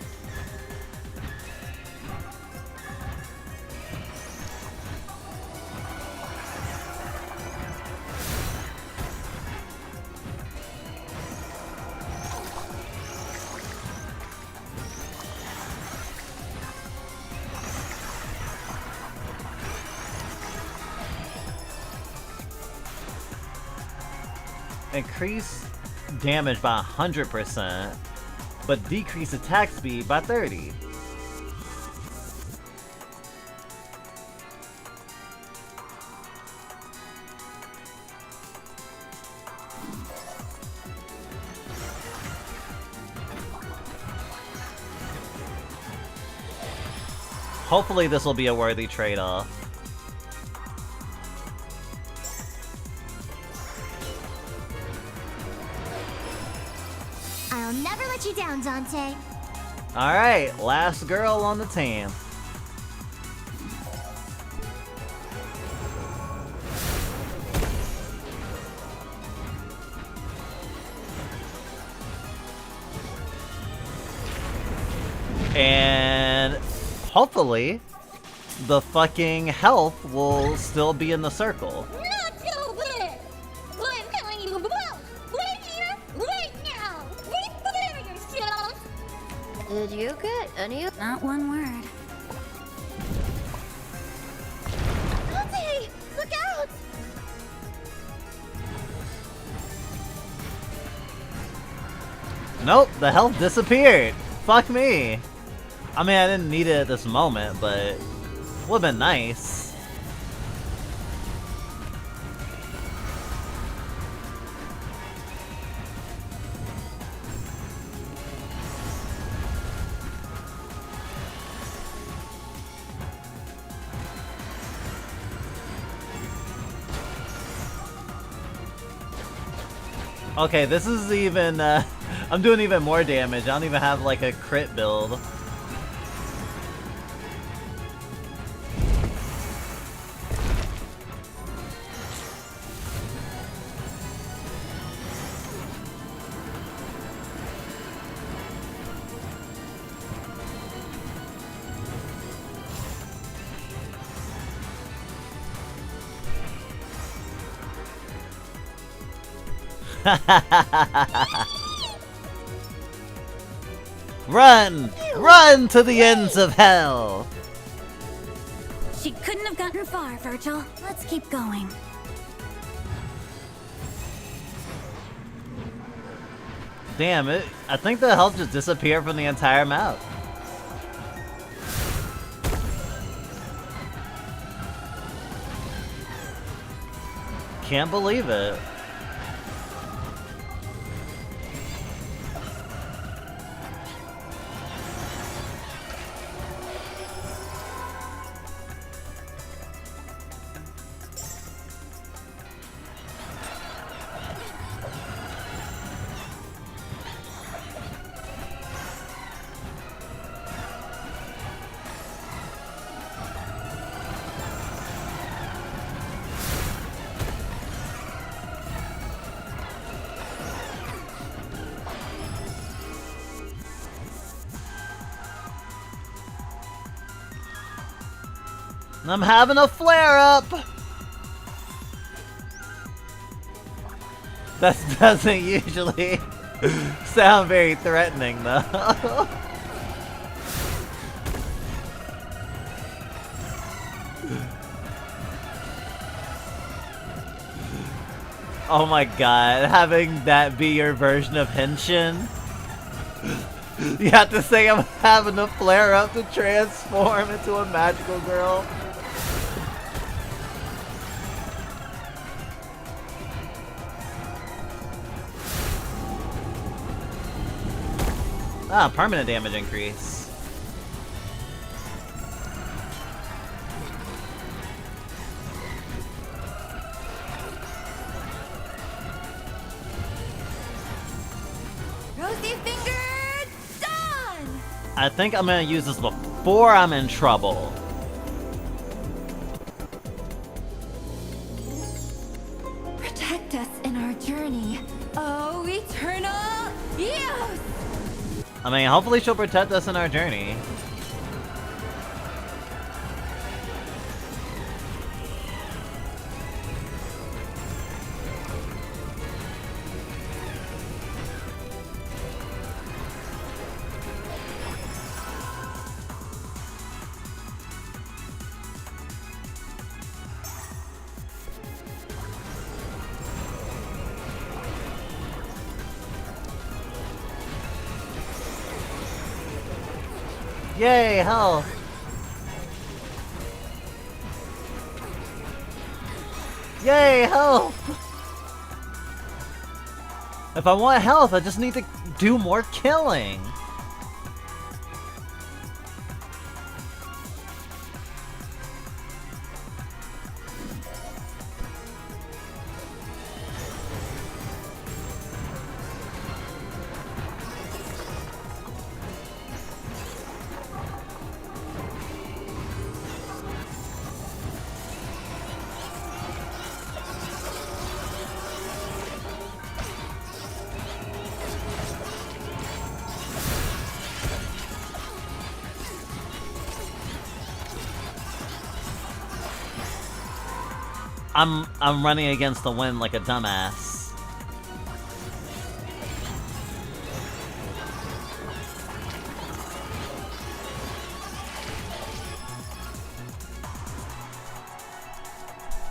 increase damage by 100%, but decrease attack speed by 30. Hopefully this will be a worthy trade-off. I'll never let you down, Dante. Alright, last girl on the team. And hopefully the fucking health will still be in the circle. Not so bad. I'm telling you about right here, right now. Prepare yourself. Did you get any of— Not one word. Dante, look out! Nope, the health disappeared. Fuck me. I mean, I didn't need it at this moment, but would've been nice. Okay, this is even, I'm doing even more damage. I don't even have, like, a crit build. Run! Run to the ends of hell! She couldn't have gotten far, Virgil. Let's keep going. Damn it. I think the health just disappeared from the entire map. Can't believe it. I'm having a flare-up! That doesn't usually sound very threatening, though. Oh my god, having that be your version of Henshin? You have to say I'm having a flare-up to transform into a magical girl? Ah, permanent damage increase. Rosy finger, done! I think I'm gonna use this before I'm in trouble. Protect us in our journey. Oh, eternal youth! I mean, hopefully she'll protect us in our journey. Yay, health! Yay, health! If I want health, I just need to do more killing. I'm running against the wind like a dumbass.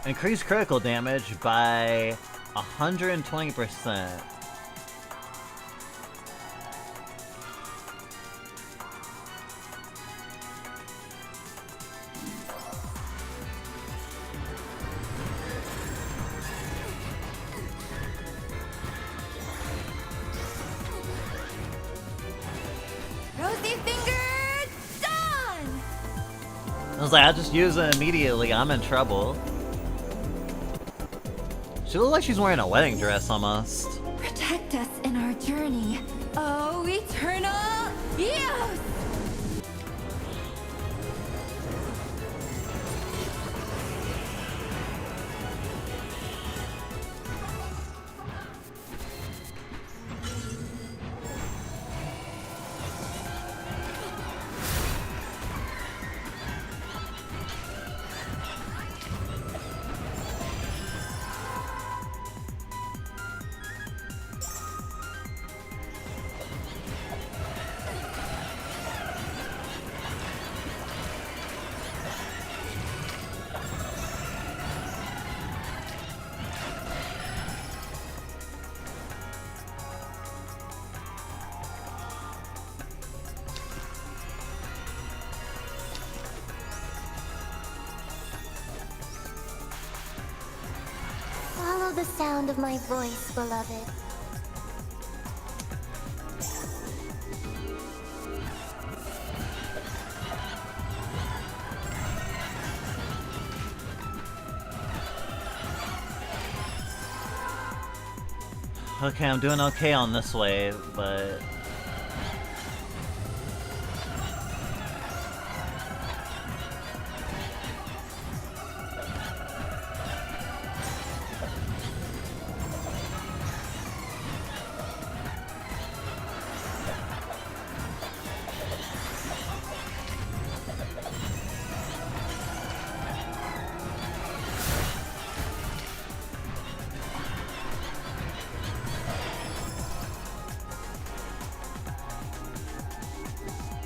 Increase critical damage by 120%. Rosy finger done! I was like, I'll just use it immediately, I'm in trouble. She looks like she's wearing a wedding dress almost. Protect us in our journey, oh eternal youth! Follow the sound of my voice, beloved. Okay, I'm doing okay on this wave, but...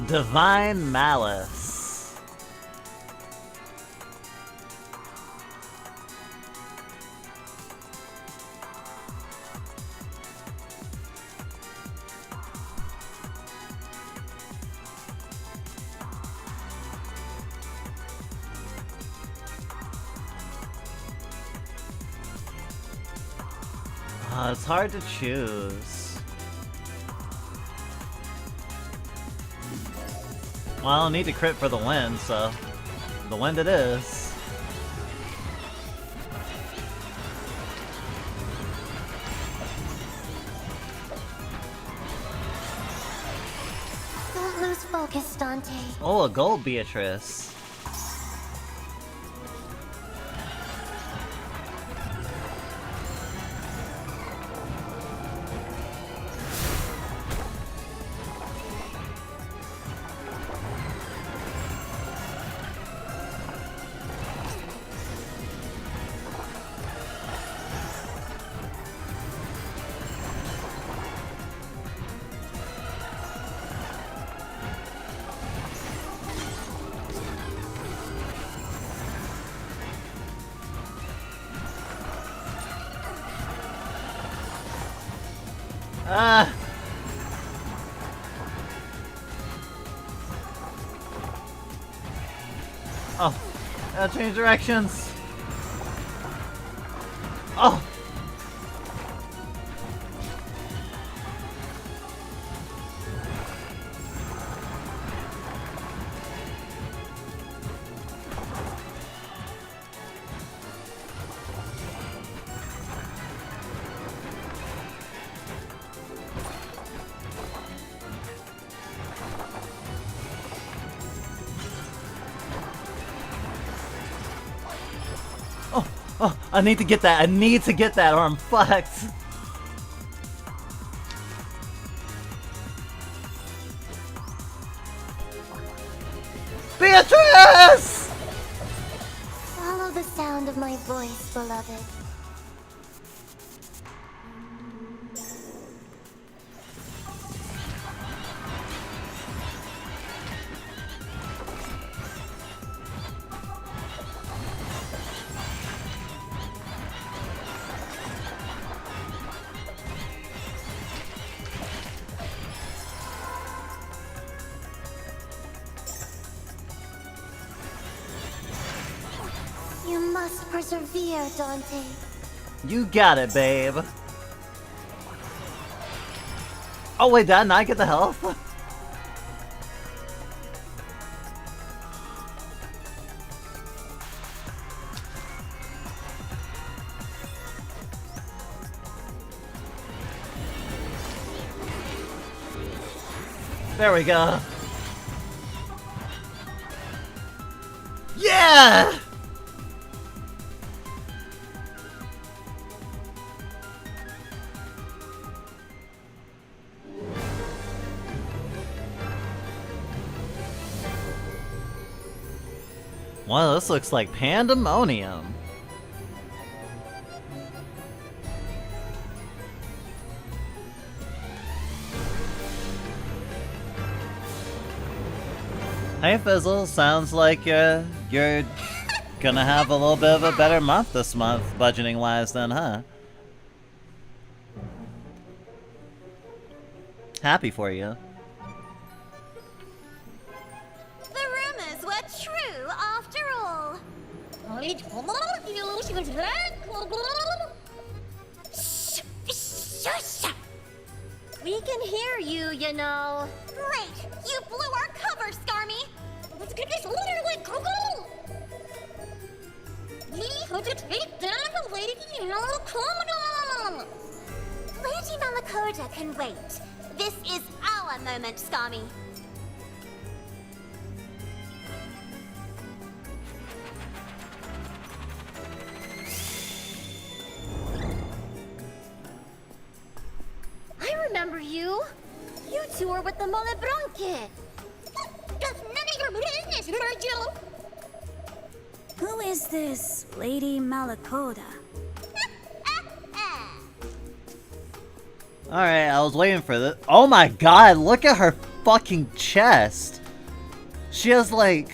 Divine Malice. It's hard to choose. Well, I don't need to crit for the wind, so the wind it is. Don't lose focus, Dante. Oh, a gold Beatrice. Oh, change directions. Oh. Oh, I need to get that. I need to get that or I'm fucked. Beatrice! Follow the sound of my voice, beloved. You must persevere, Dante. You got it, babe. Oh wait, did I not get the health? There we go. Yeah! Wow, this looks like pandemonium. Hey Fizzle, sounds like you're gonna have a little bit of a better month this month, budgeting wise then, huh? Happy for you. The rumors were true after all. Shh! Shush! We can hear you, you know. Great! You blew our cover, Skarmy! Let's get this literally Google! We have to take down the Lady Malacoda! Lady Malacoda can wait. This is our moment, Skarmy. I remember you. You two were with the Malebranche. That's none of your business, Virgil. Who is this Lady Malacoda? Alright, I was waiting for this. Oh my god, look at her fucking chest. She has like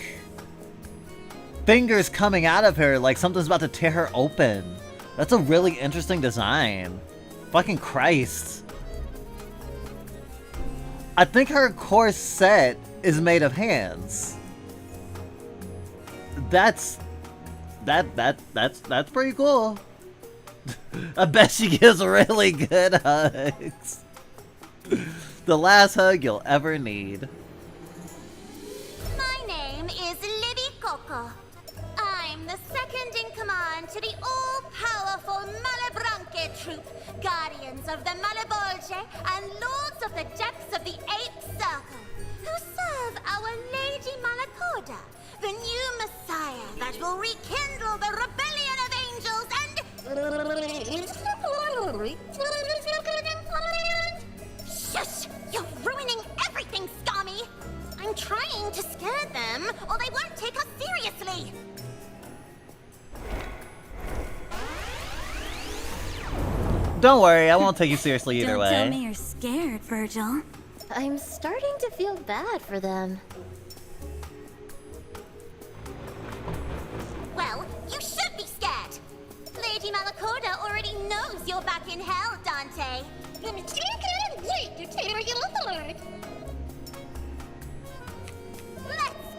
fingers coming out of her like something's about to tear her open. That's a really interesting design. Fucking Christ. I think her corset is made of hands. That's pretty cool. I bet she gives really good hugs. The last hug you'll ever need. My name is Libby Coco. I'm the second in command to the all-powerful Malebranche troop, guardians of the Malebolge and lords of the depths of the Eighth Circle, who serve our Lady Malacoda, the new messiah that will rekindle the rebellion of angels and... Shush! You're ruining everything, Skarmy! I'm trying to scare them, or they won't take us seriously! Don't worry, I won't take you seriously either Don't way. tell me you're scared, Virgil. I'm starting to feel bad for them. Well, you should be scared! Lady Malacoda already knows you're back in hell, Dante. Let's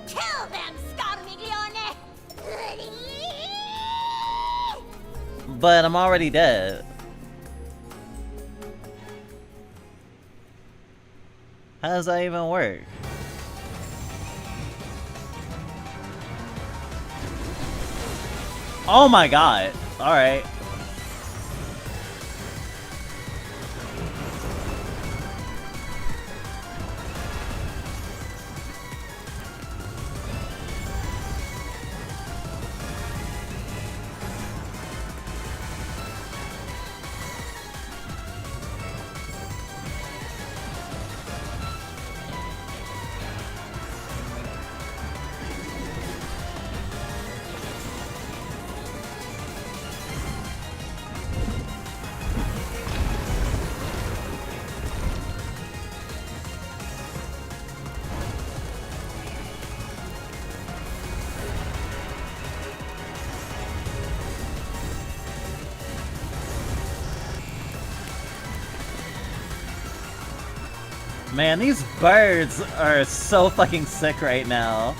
kill them, Scarmiglione! But I'm already dead. How does that even work? Oh my god. Alright. Man, these birds are so fucking sick right now.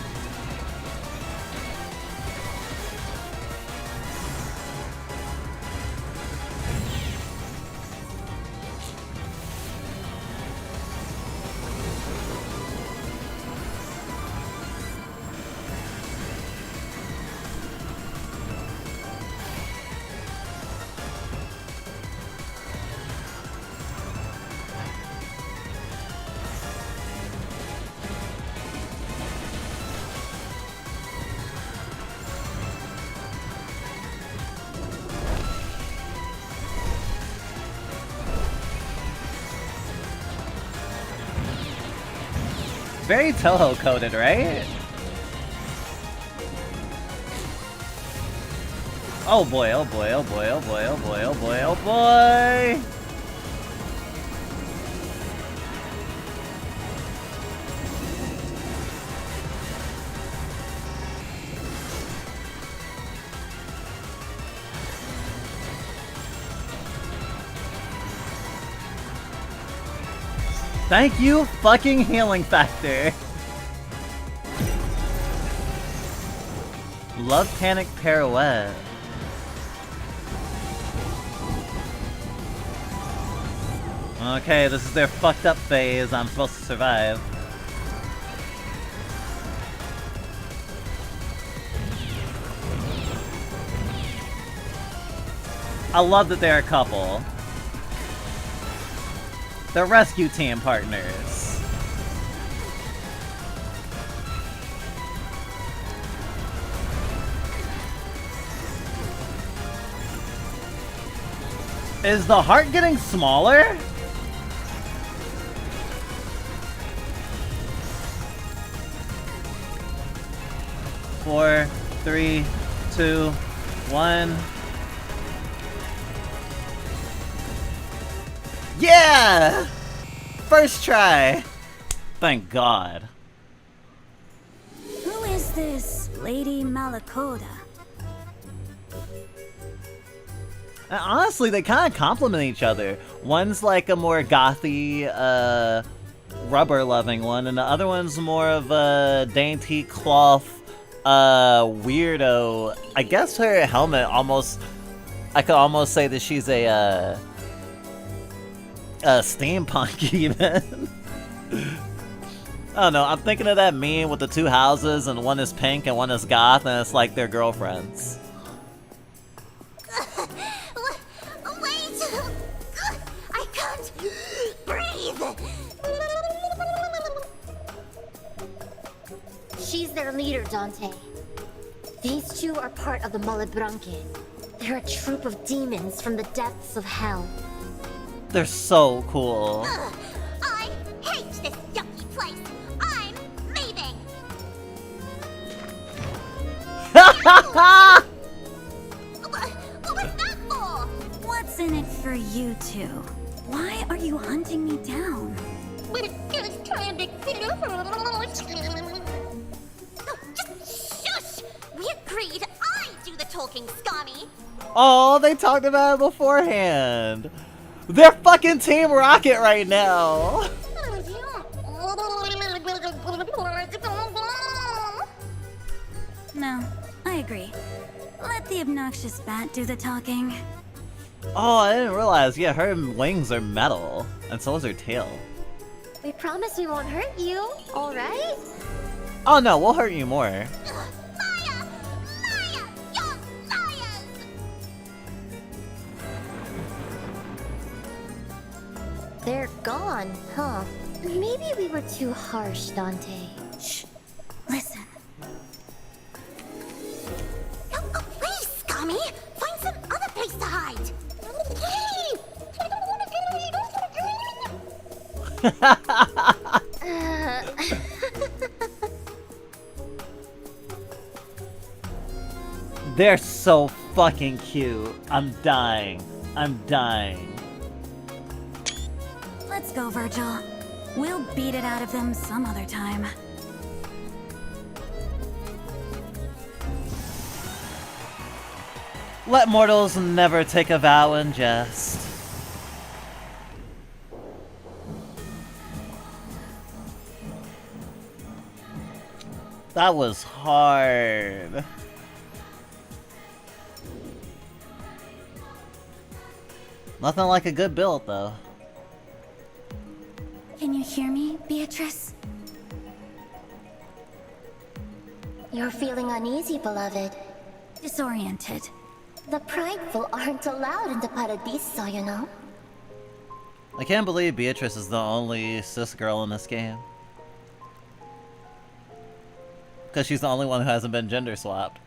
Very Toho coded, right? Oh boy, oh boy, oh boy, oh boy, oh boy, oh boy, oh boy! Thank you, fucking healing factor. Love Panic Pirouette. Okay, this is their fucked up phase. I'm supposed to survive. I love that they're a couple. They're rescue team partners. Is the heart getting smaller? Four, three, two, one. Yeah! First try! Thank God. Who is this Lady Malacoda? And honestly, they kind of complement each other. One's like a more gothy, rubber-loving one, and the other one's more of a dainty cloth, weirdo. I guess her helmet almost... I could almost say that she's a steampunk even. I don't know, I'm thinking of that meme with the two houses and one is pink and one is goth and it's like they're girlfriends. Wait! I can't breathe! She's their leader, Dante. These two are part of the Malebranche. They're a troop of demons from the depths of hell. They're so cool. I hate this yucky place! I'm leaving! What was that for? What's in it for you two? Why are you hunting me down? Just shush! We agreed I do the talking, Scummy! Oh, they talked about it beforehand. They're fucking Team Rocket right now. No, I agree. Let the obnoxious bat do the talking. Oh, I didn't realize. Yeah, her wings are metal, and so is her tail. We promise we won't hurt you, alright? Oh no, we'll hurt you more. Liar! Liar! You're liars! They're gone, huh? Maybe we were too harsh, Dante. Shh. Listen. Oh, please, Scummy! Find some other place to hide! Hey! They're so fucking cute. I'm dying. I'm dying. Let's go, Virgil. We'll beat it out of them some other time. Let mortals never take a vow in jest. That was hard. Nothing like a good build, though. Can you hear me, Beatrice? You're feeling uneasy, beloved. Disoriented. The prideful aren't allowed into Paradiso, you know? I can't believe Beatrice is the only cis girl in this game. Because she's the only one who hasn't been gender swapped.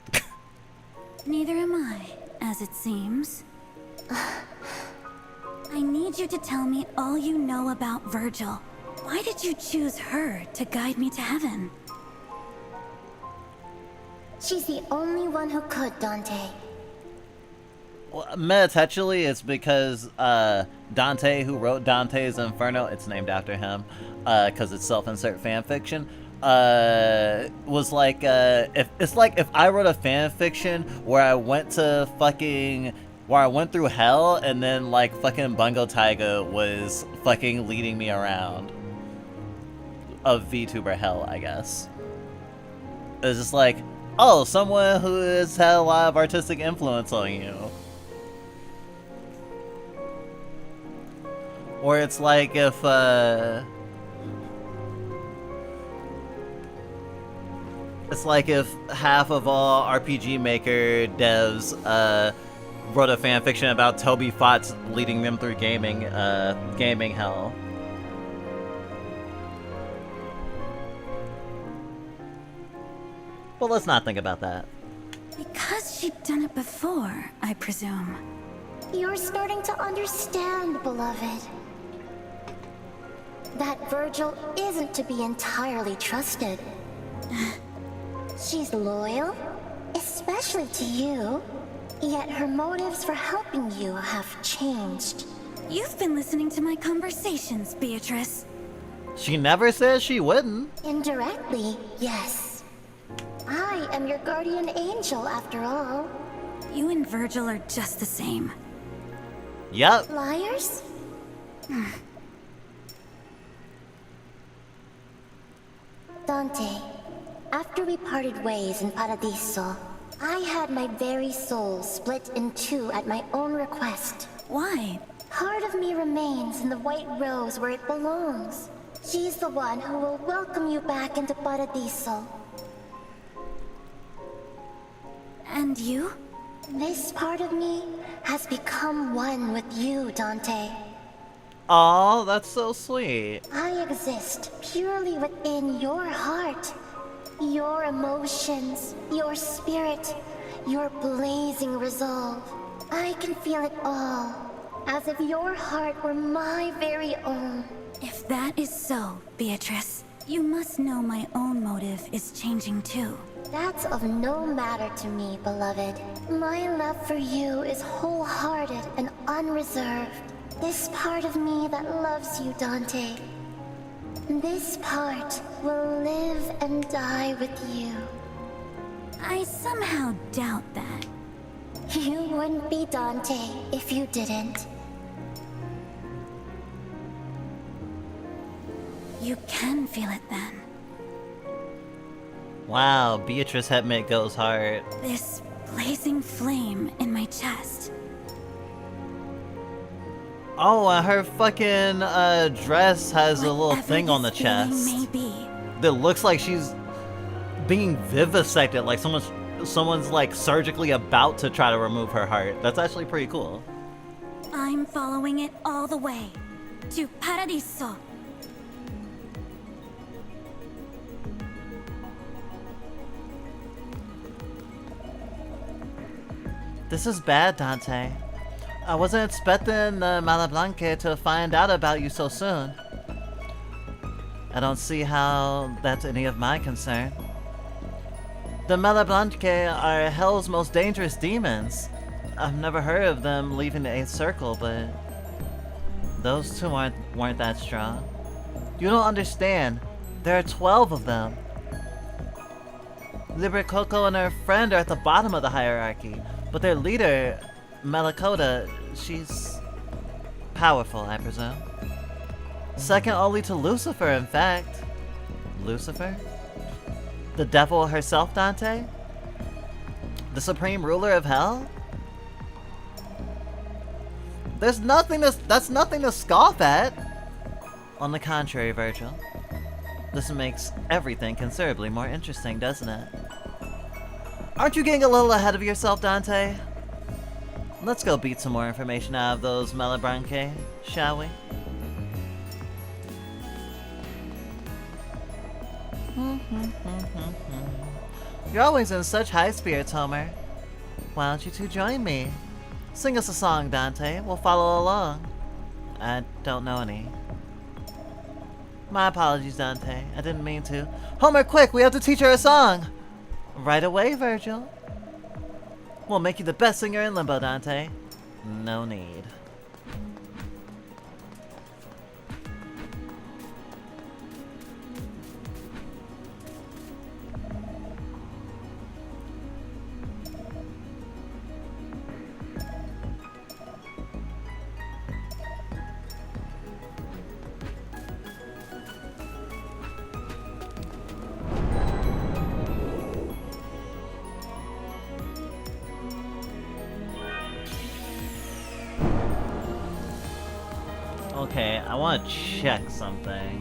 Neither am I, as it seems. I need you to tell me all you know about Virgil. Why did you choose her to guide me to heaven? She's the only one who could, Dante. Well, metatextually, it's because Dante, who wrote Dante's Inferno, it's named after him, because it's self-insert fanfiction, was like, if I wrote a fanfiction where I went through hell, and then like fucking Bungo Taiga was fucking leading me around of VTuber hell, I guess. It's just like, oh, someone who has had a lot of artistic influence on you. Or it's like if, it's like if half of all RPG Maker devs, wrote a fanfiction about Toby Fox leading them through gaming hell. Well, let's not think about that. Because she'd done it before, I presume. You're starting to understand, beloved. That Virgil isn't to be entirely trusted. She's loyal, especially to you. Yet her motives for helping you have changed. You've been listening to my conversations, Beatrice. She never says she wouldn't. Indirectly, yes. I am your guardian angel, after all. You and Virgil are just the same. Yep. Liars? Dante, after we parted ways in Paradiso, I had my very soul split in two at my own request. Why? Part of me remains in the white rose where it belongs. She's the one who will welcome you back into Paradiso. And you? This part of me has become one with you, Dante. Aw, that's so sweet. I exist purely within your heart. Your emotions, your spirit, your blazing resolve. I can feel it all, as if your heart were my very own. If that is so, Beatrice, you must know my own motive is changing too. That's of no matter to me, beloved. My love for you is wholehearted and unreserved. This part of me that loves you, Dante. This part will live and die with you. I somehow doubt that. You wouldn't be Dante if you didn't. You can feel it then. Wow, Beatrice Headmate goes hard. This blazing flame in my chest. Oh, her fucking dress has a little Whatever thing on the this feeling chest may be, that looks like she's being vivisected, like someone's like surgically about to try to remove her heart. That's actually pretty cool. I'm following it all the way to Paradiso. This is bad, Dante. I wasn't expecting the Malablanque to find out about you so soon. I don't see how that's any of my concern. The Malablanque are Hell's most dangerous demons. I've never heard of them leaving the 8th Circle, but those two weren't that strong. You don't understand. There are 12 of them. Libre Coco and her friend are at the bottom of the hierarchy, but their leader, Melakota, she's powerful, I presume. Second only to Lucifer, in fact. Lucifer? The devil herself, Dante? The supreme ruler of hell? That's nothing to scoff at. On the contrary, Virgil. This makes everything considerably more interesting, doesn't it? Aren't you getting a little ahead of yourself, Dante? Let's go beat some more information out of those Malabranque, shall we? You're always in such high spirits, Homer. Why don't you two join me? Sing us a song, Dante. We'll follow along. I don't know any. My apologies, Dante. I didn't mean to. Homer, quick! We have to teach her a song! Right away, Virgil. We'll make you the best singer in Limbo, Dante. No need. Okay, I want to check something.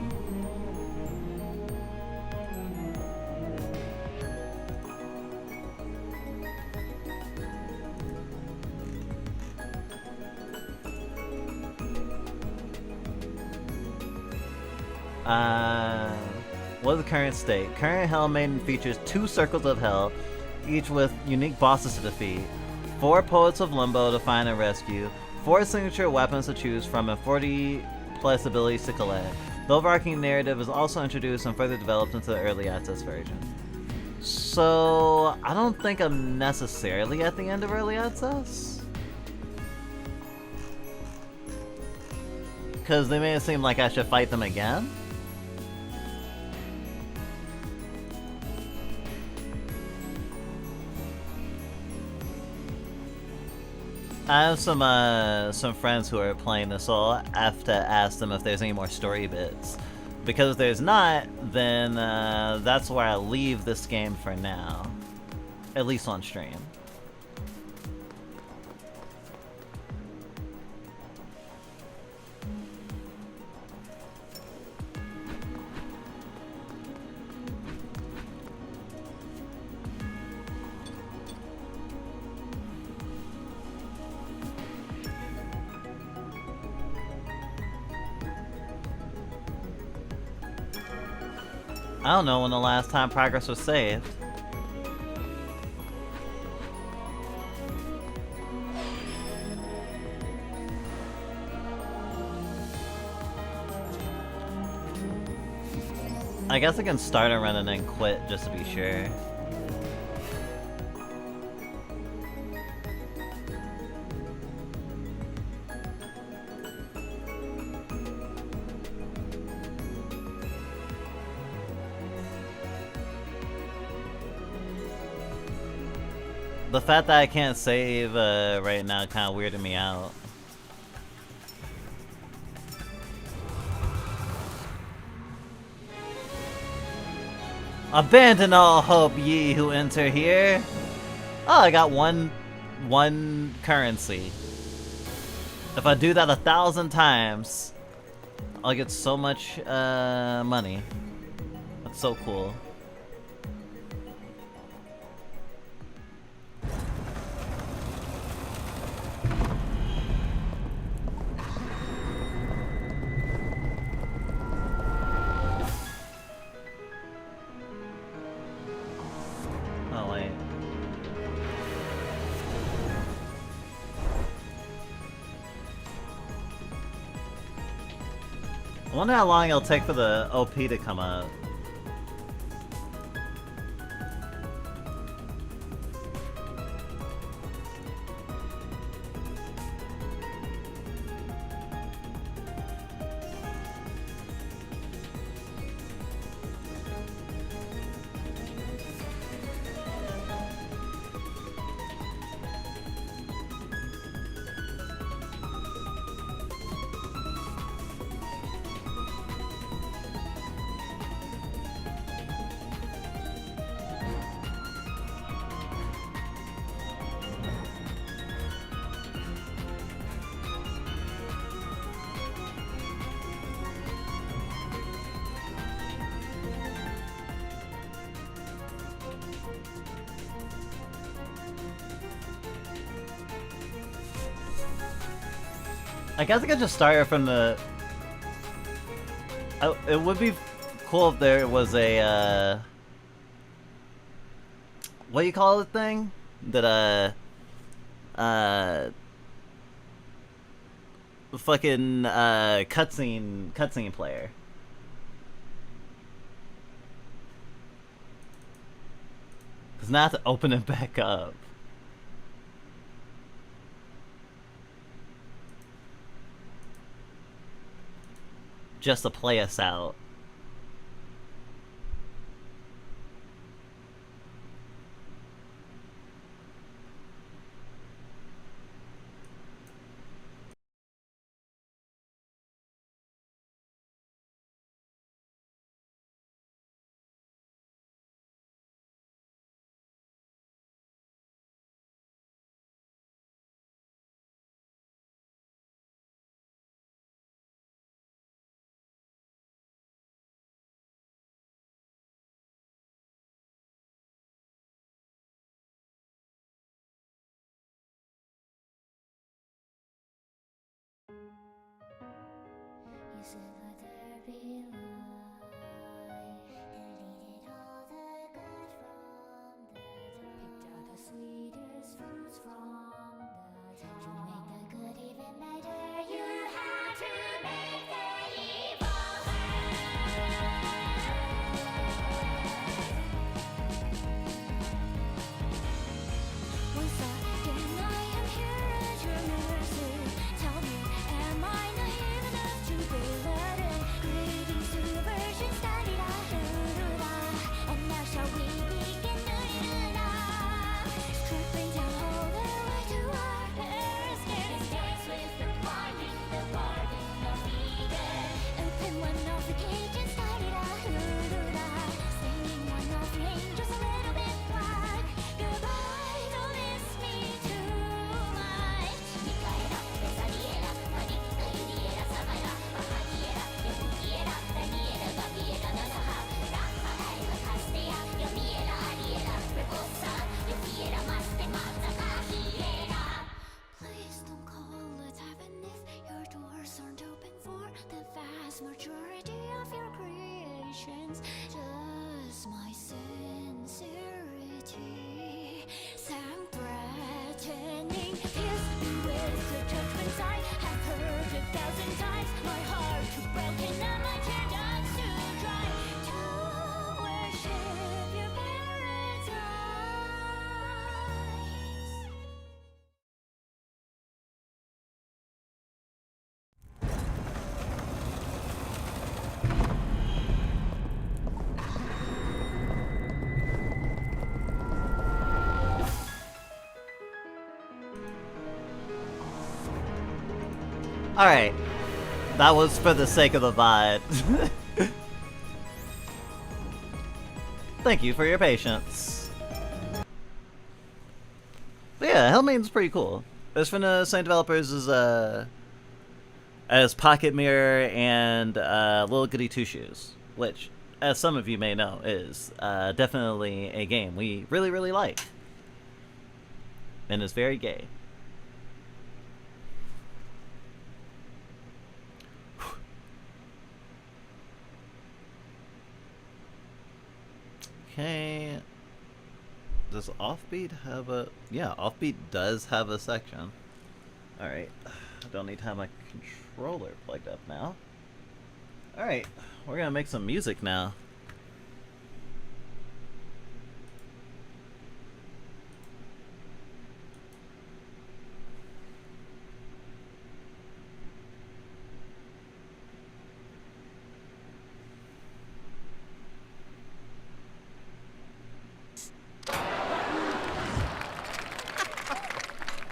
What is the current state? Current Hell Maiden features 2 circles of hell, each with unique bosses to defeat, 4 poets of limbo to find and rescue, 4 signature weapons to choose from, and 40 plus abilities to collect. The overarching narrative is also introduced and further developed into the early access version. So, I don't think I'm necessarily at the end of early access. Because they made it seem like I should fight them again. I have some friends who are playing this, so I'll have to ask them if there's any more story bits. Because if there's not, then that's where I leave this game for now. At least on stream. I don't know when the last time progress was saved. I guess I can start a run and then quit just to be sure. The fact that I can't save right now kind of weirded me out. Abandon all hope, ye who enter here. Oh, I got one currency. If I do that 1,000 times, I'll get so much money. That's so cool. Oh wait. I wonder how long it'll take for the OP to come up. I guess I could just start from the... it would be cool if there was a, what do you call the thing? That, fucking, cutscene player. Cause now I have to open it back up. Just to play us out. You said let there be light, deleted all the good from the dark, picked out the sweetest fruits from the dark. To make the good even better, you had to make the evil hurt. Once again I am here at your mercy. Tell me, am I naive enough to be led in? Greetings to the virgin, starira, hurura. And now shall we begin, nurira. Stripping down all the way to our parents' skin. It starts with the garden of Eden. Open one of the cages, starira, hurura. Singing one of the angels a little bit wide. Goodbye, don't miss me too much. Mikaela, Besaliela, Manika, Yuliela, Samara, Mahaniela, Yehukiela, Daniela, Gabriela, Nanaha, Rafaela, Castea, Yomiela, Ariela, Reposa, Yukiela, Maste, Mazaka, Hiela. Please don't call it heaven if your doors aren't open for the vast majority of your creations. Just my sincerity. Sam threatening, pierce me with the judgments I have heard 1,000 times. My heart too broken and my teardrops too dry to worship your paradise. Alright. That was for the sake of the VOD. Thank you for your patience. But yeah, Hellmaiden's pretty cool. It's from the same developers as Pocket Mirror and Little Goody Two Shoes, which, as some of you may know, is definitely a game we really, really like. And is very gay. Okay. Does Offbeat have a... Yeah, Offbeat does have a section. Alright. I don't need to have my controller plugged up now. Alright. We're gonna make some music now.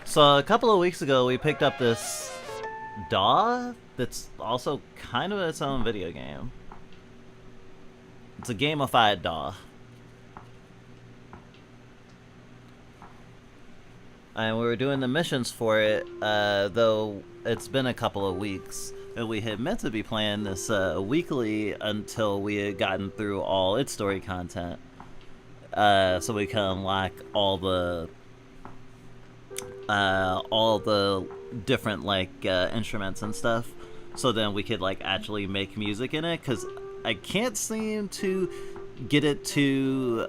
So a couple of weeks ago, we picked up this DAW that's also kind of its own video game. It's a gamified DAW. And we were doing the missions for it, though it's been a couple of weeks. And we had meant to be playing this weekly until we had gotten through all its story content. So we can unlock all the different like instruments and stuff, so then we could like actually make music in it, because I can't seem to get it to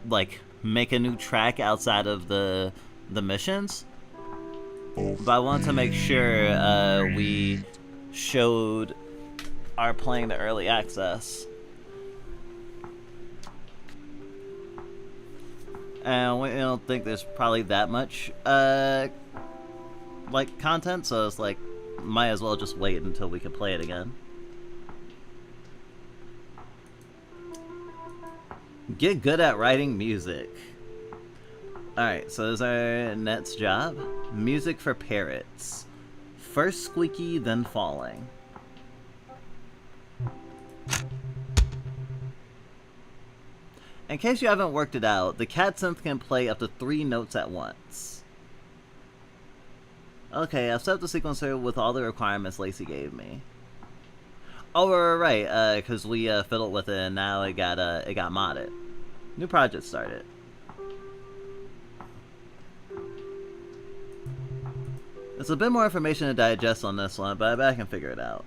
like make a new track outside of the missions. But I want to make sure we showed our playing the early access. And we don't think there's probably that much, like, content, so it's like, might as well just wait until we can play it again. Get good at writing music. Alright, so this is our next job. Music for parrots. First squeaky, then falling. In case you haven't worked it out, the cat synth can play up to 3 notes at once. Okay, I've set up the sequencer with all the requirements Lacey gave me. Oh, right, because we fiddled with it and now it got modded. New project started. There's a bit more information to digest on this one, but I bet I can figure it out.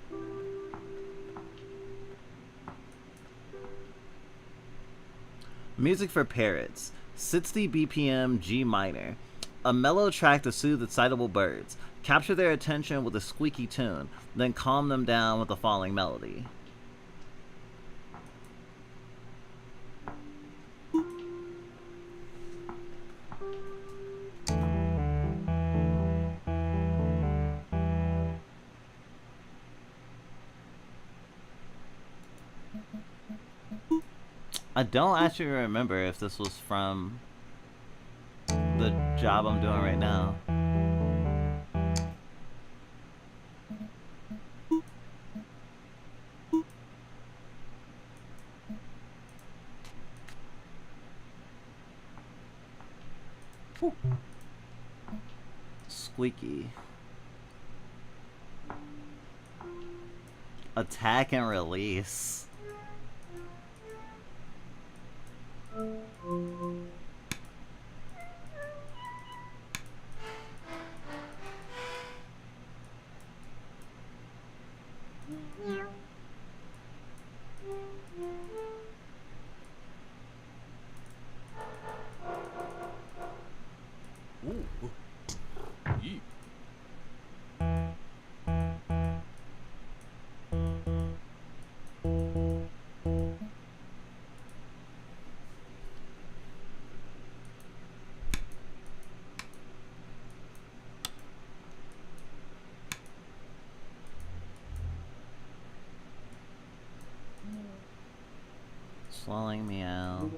Music for parrots. 60 BPM G minor. A mellow track to soothe excitable birds. Capture their attention with a squeaky tune, then calm them down with a falling melody. I don't actually remember if this was from the job I'm doing right now. Whew. Squeaky. Attack and release. Swallowing meow.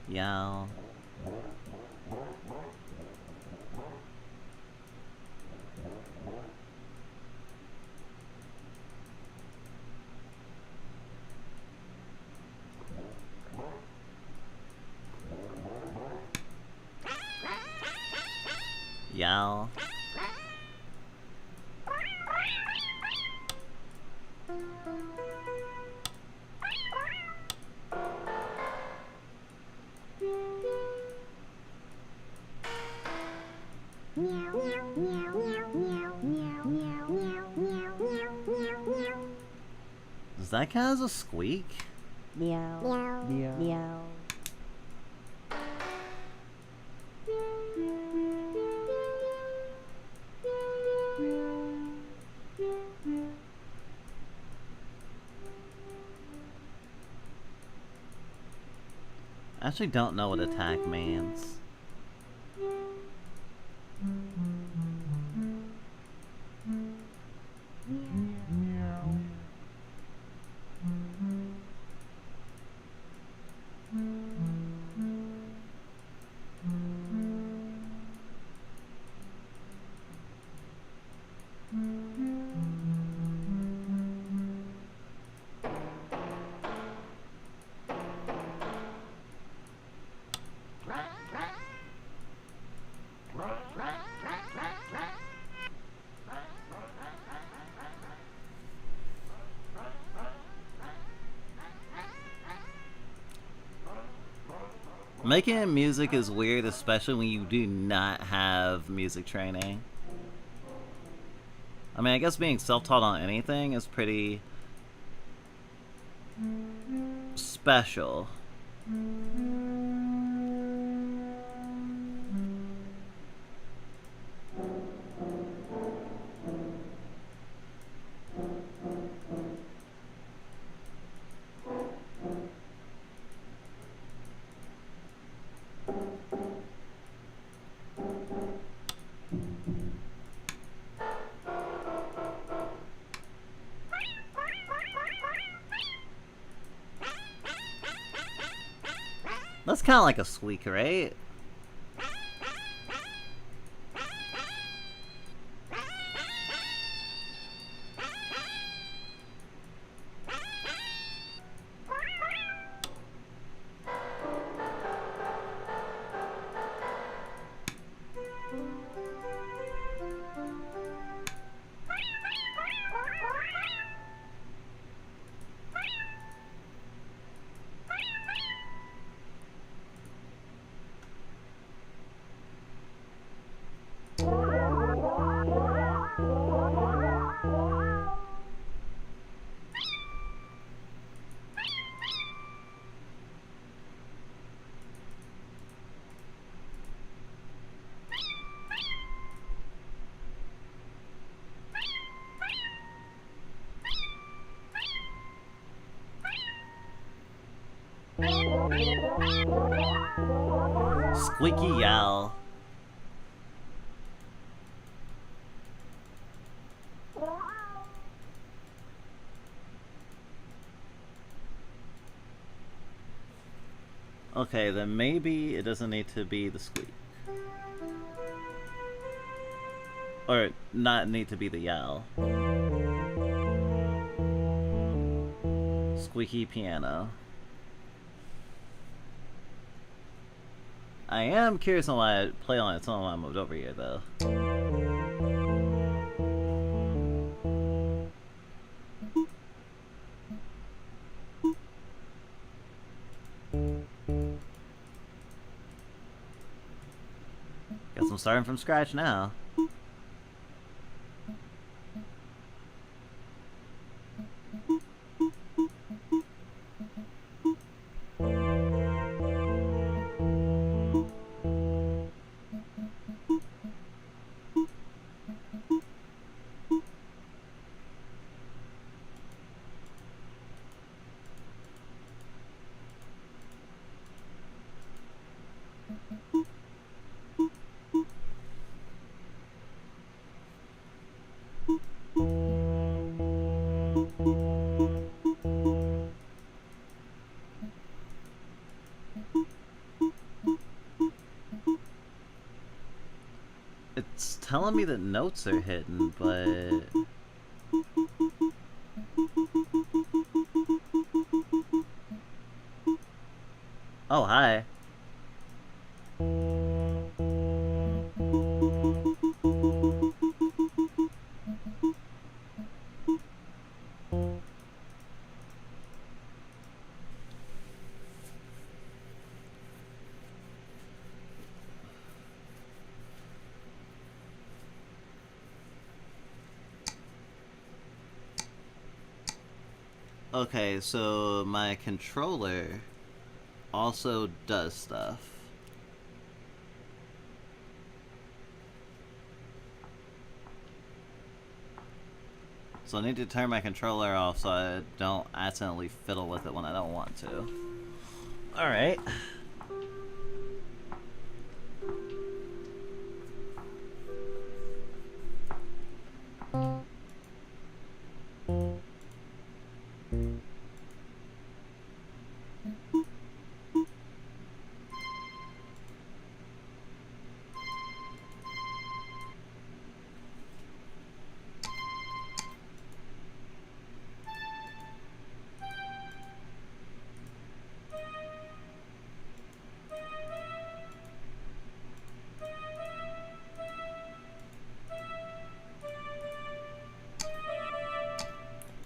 Yow. Yal. Does that count as a squeak? Meow. Meow. Meow. I actually don't know what attack means. Making music is weird, especially when you do not have music training. I mean, I guess being self-taught on anything is pretty special. That's kind of like a squeak, right? Squeaky yowl. Okay, then maybe it doesn't need to be the squeak. Or not need to be the yowl. Squeaky piano. I am curious on why I play on its own when I moved over here, though. Guess I'm starting from scratch now. It's telling me that notes are hidden, but... Oh, hi. Okay, so my controller also does stuff. So I need to turn my controller off so I don't accidentally fiddle with it when I don't want to. Alright.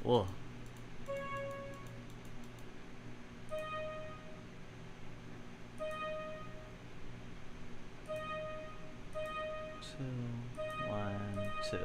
Whoa. Two, 1, 2.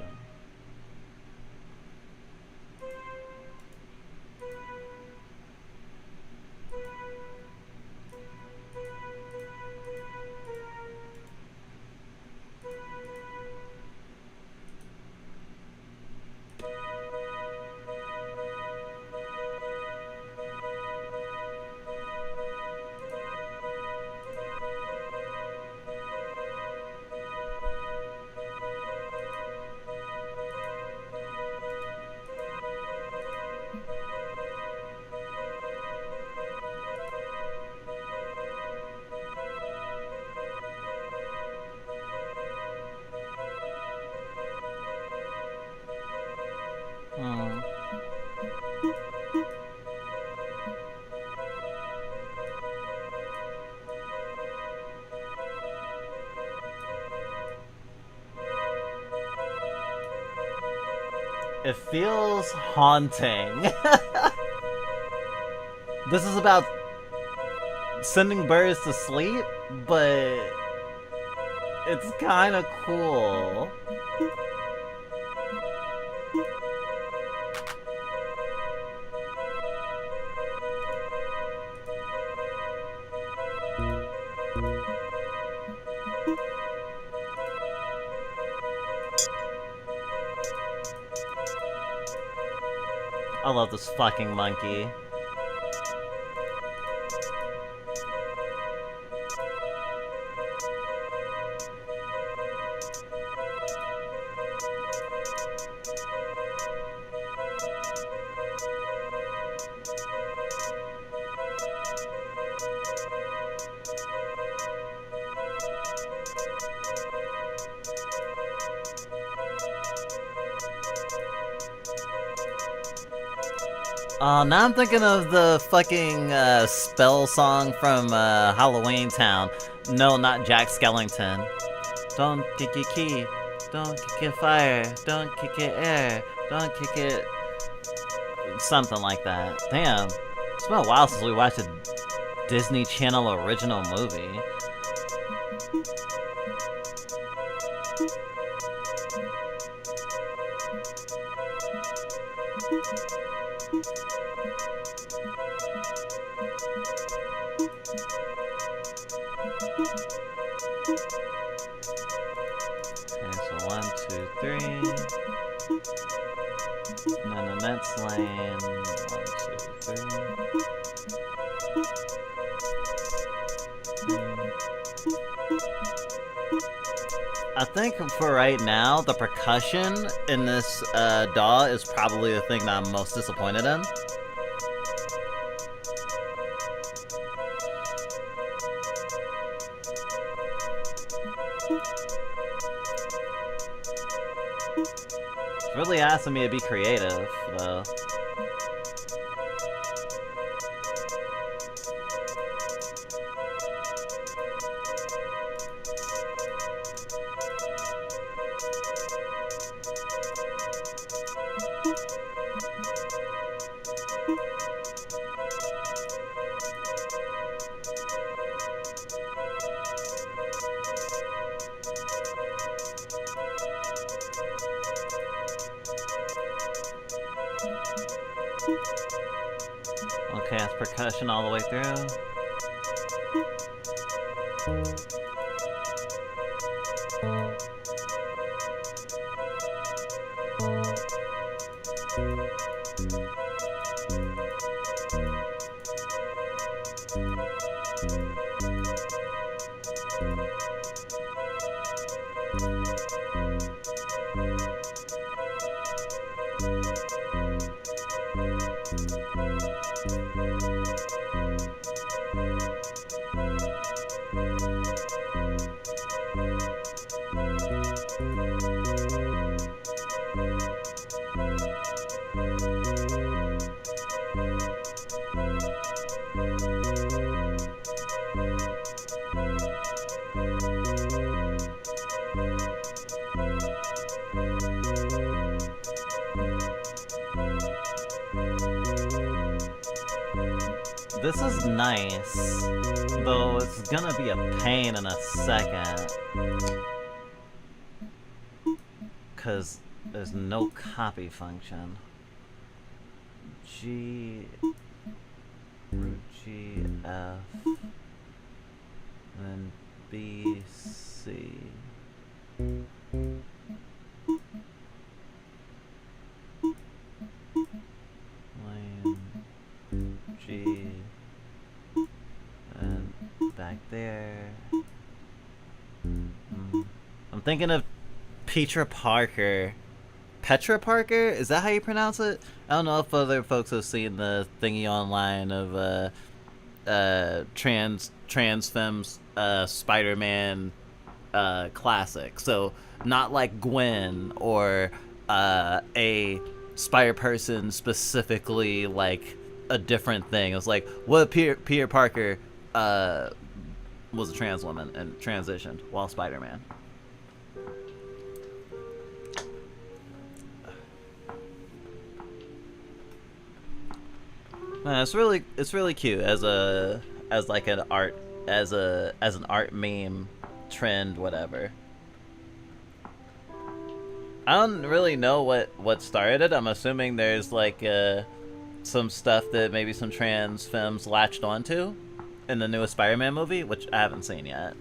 It feels haunting. This is about sending birds to sleep, but it's kind of cool. I love this fucking monkey. Now I'm thinking of the fucking spell song from Halloween Town. No, not Jack Skellington. Don't kick your key, don't kick your fire, don't kick your air, don't kick it... Something like that. Damn, it's been a while since we watched a Disney Channel original movie. Okay, so 1, 2, 3. And then the next lane. 1, 2, 3. I think for right now, the percussion in this DAW is probably the thing that I'm most disappointed in. It's really asking me to be creative, though. Okay, that's percussion all the way through. This is nice, though it's gonna be a pain in a second. Because there's no copy function. G, root G, F, then B, C. Line, G, and back there. I'm thinking of Petra Parker. Petra Parker? Is that how you pronounce it? I don't know if other folks have seen the thingy online of trans femmes Spider-Man classic. So not like Gwen or a Spider-Person specifically, like a different thing. It was like, what if Peter Parker was a trans woman and transitioned while Spider-Man? It's really cute as like an art as an art meme trend, whatever. I don't really know what started it. I'm assuming there's like some stuff that maybe some trans femmes latched onto in the newest Spider-Man movie, which I haven't seen yet.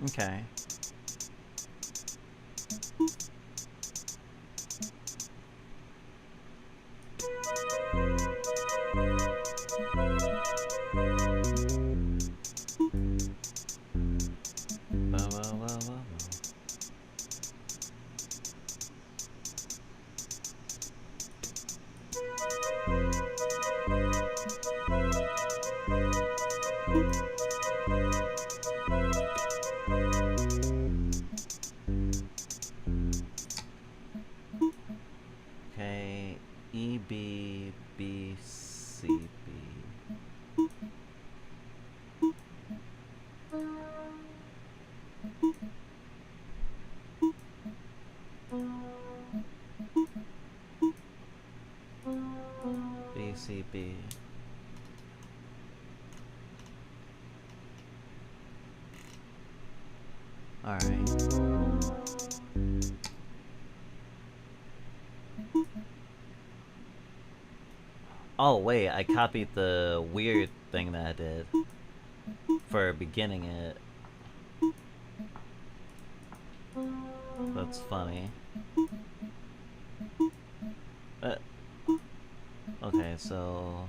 Okay. BCB. BCB. Alright. Oh wait, I copied the weird thing that I did for beginning it. That's funny. Okay, so...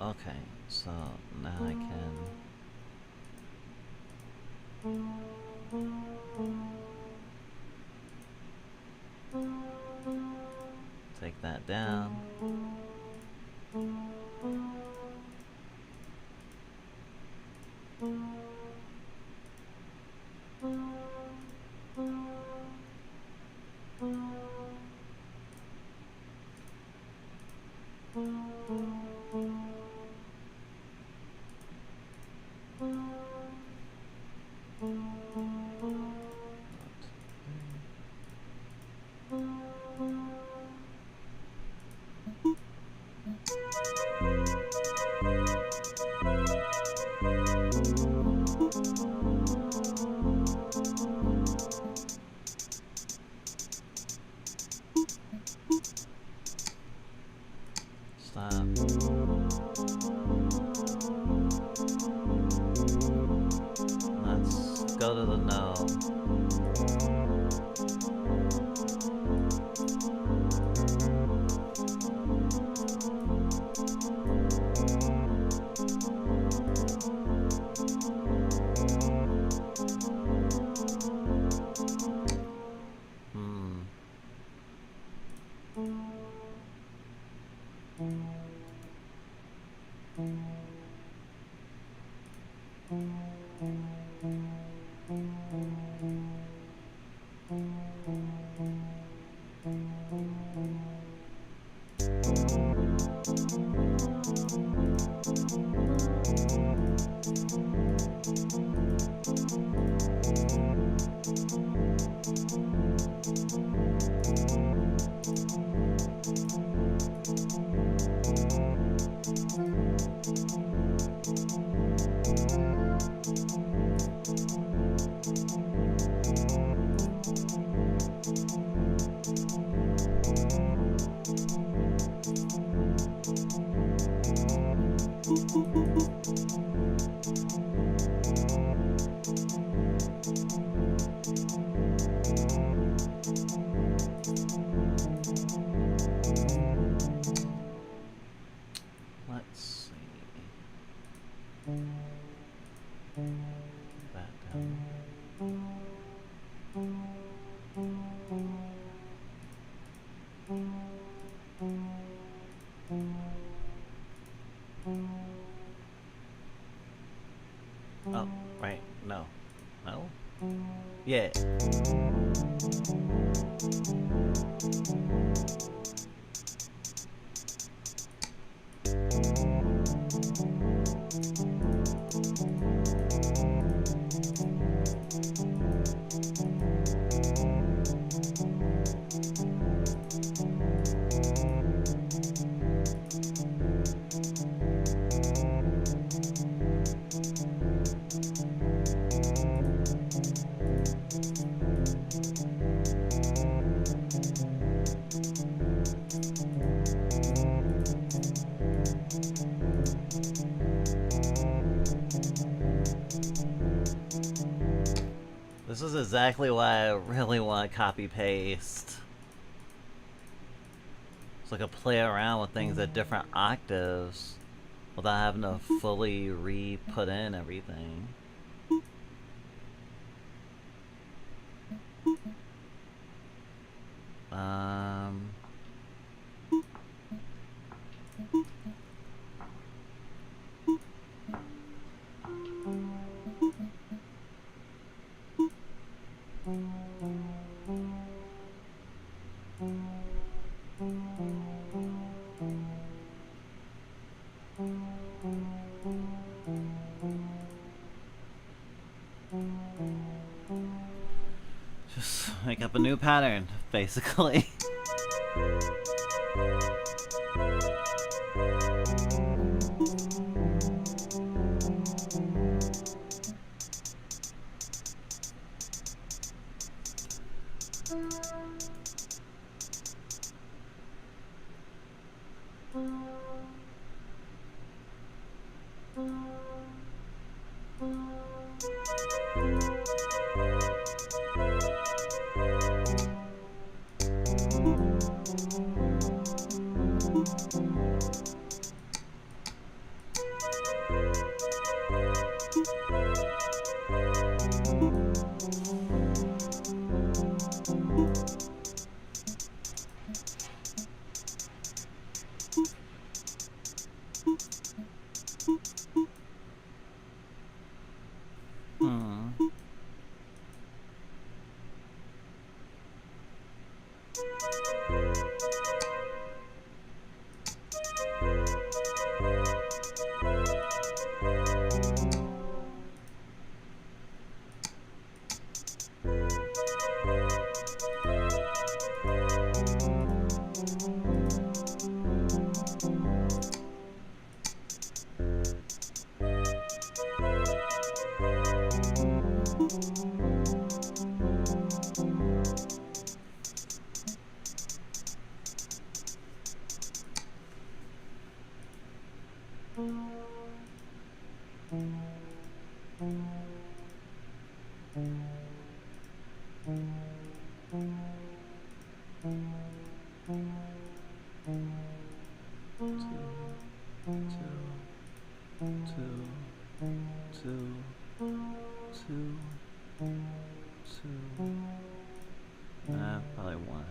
Okay, so now I can... take that down. Stop. Let's go to the no. Let's see. That down. Oh, right. No. No? Yeah. exactly why I really want to copy-paste. So I could play around with things at different octaves without having to fully re-put in everything. Just make up a new pattern, basically. Probably one.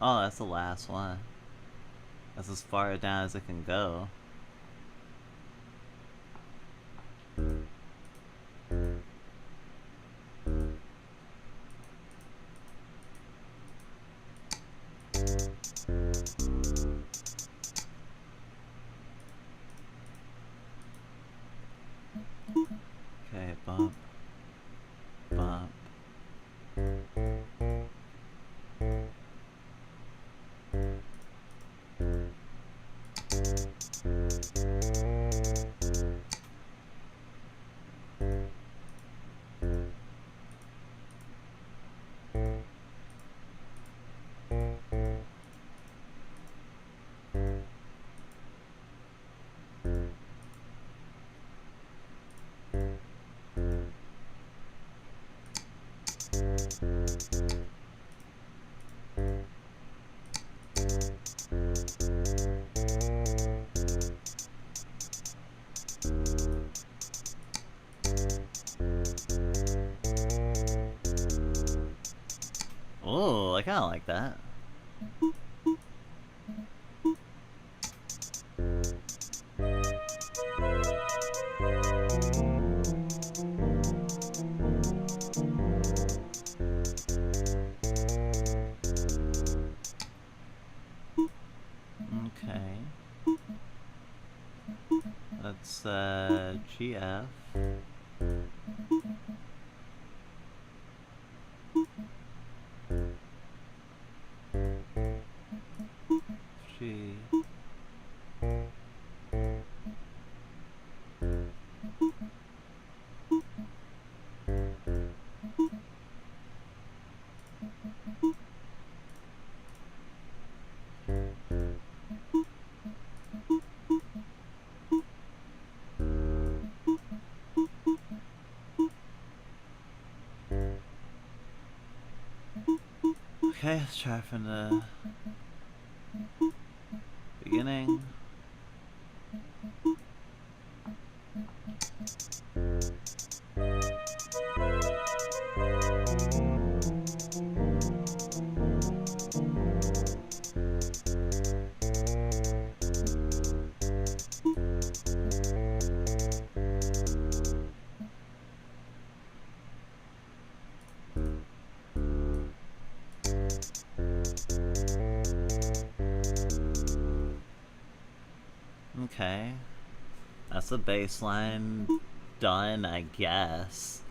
Oh, that's the last one. That's as far down as it can go. bump, bump. Oh, I kinda like that. Okay. That's GF. G. Okay, let's try from the beginning. Okay. That's the bass line done, I guess.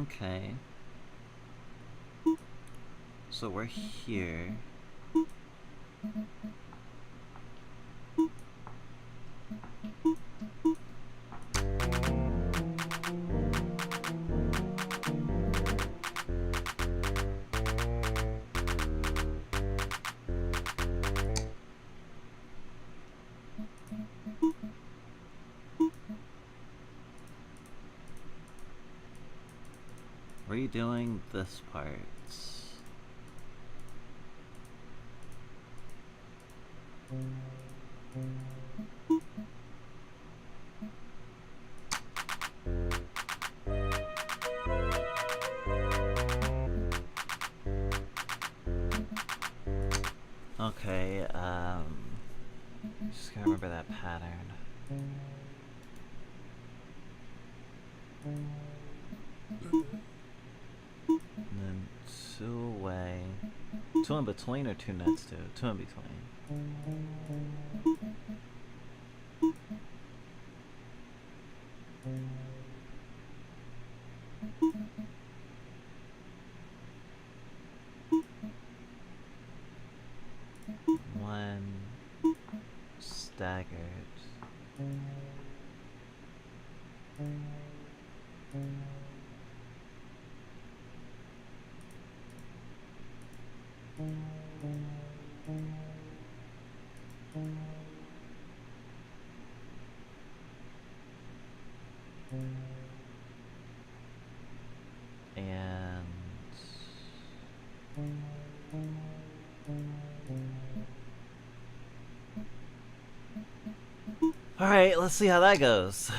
Okay. So we're here. Redoing this part. Okay, just gotta remember that pattern. And then two away. Two in between or two next to? Two in between. One staggered. Alright, let's see how that goes.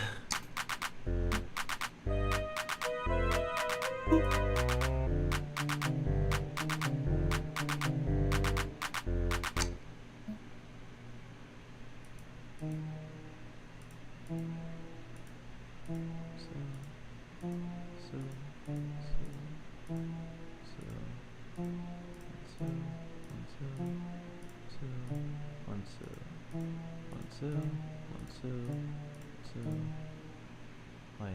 Wait.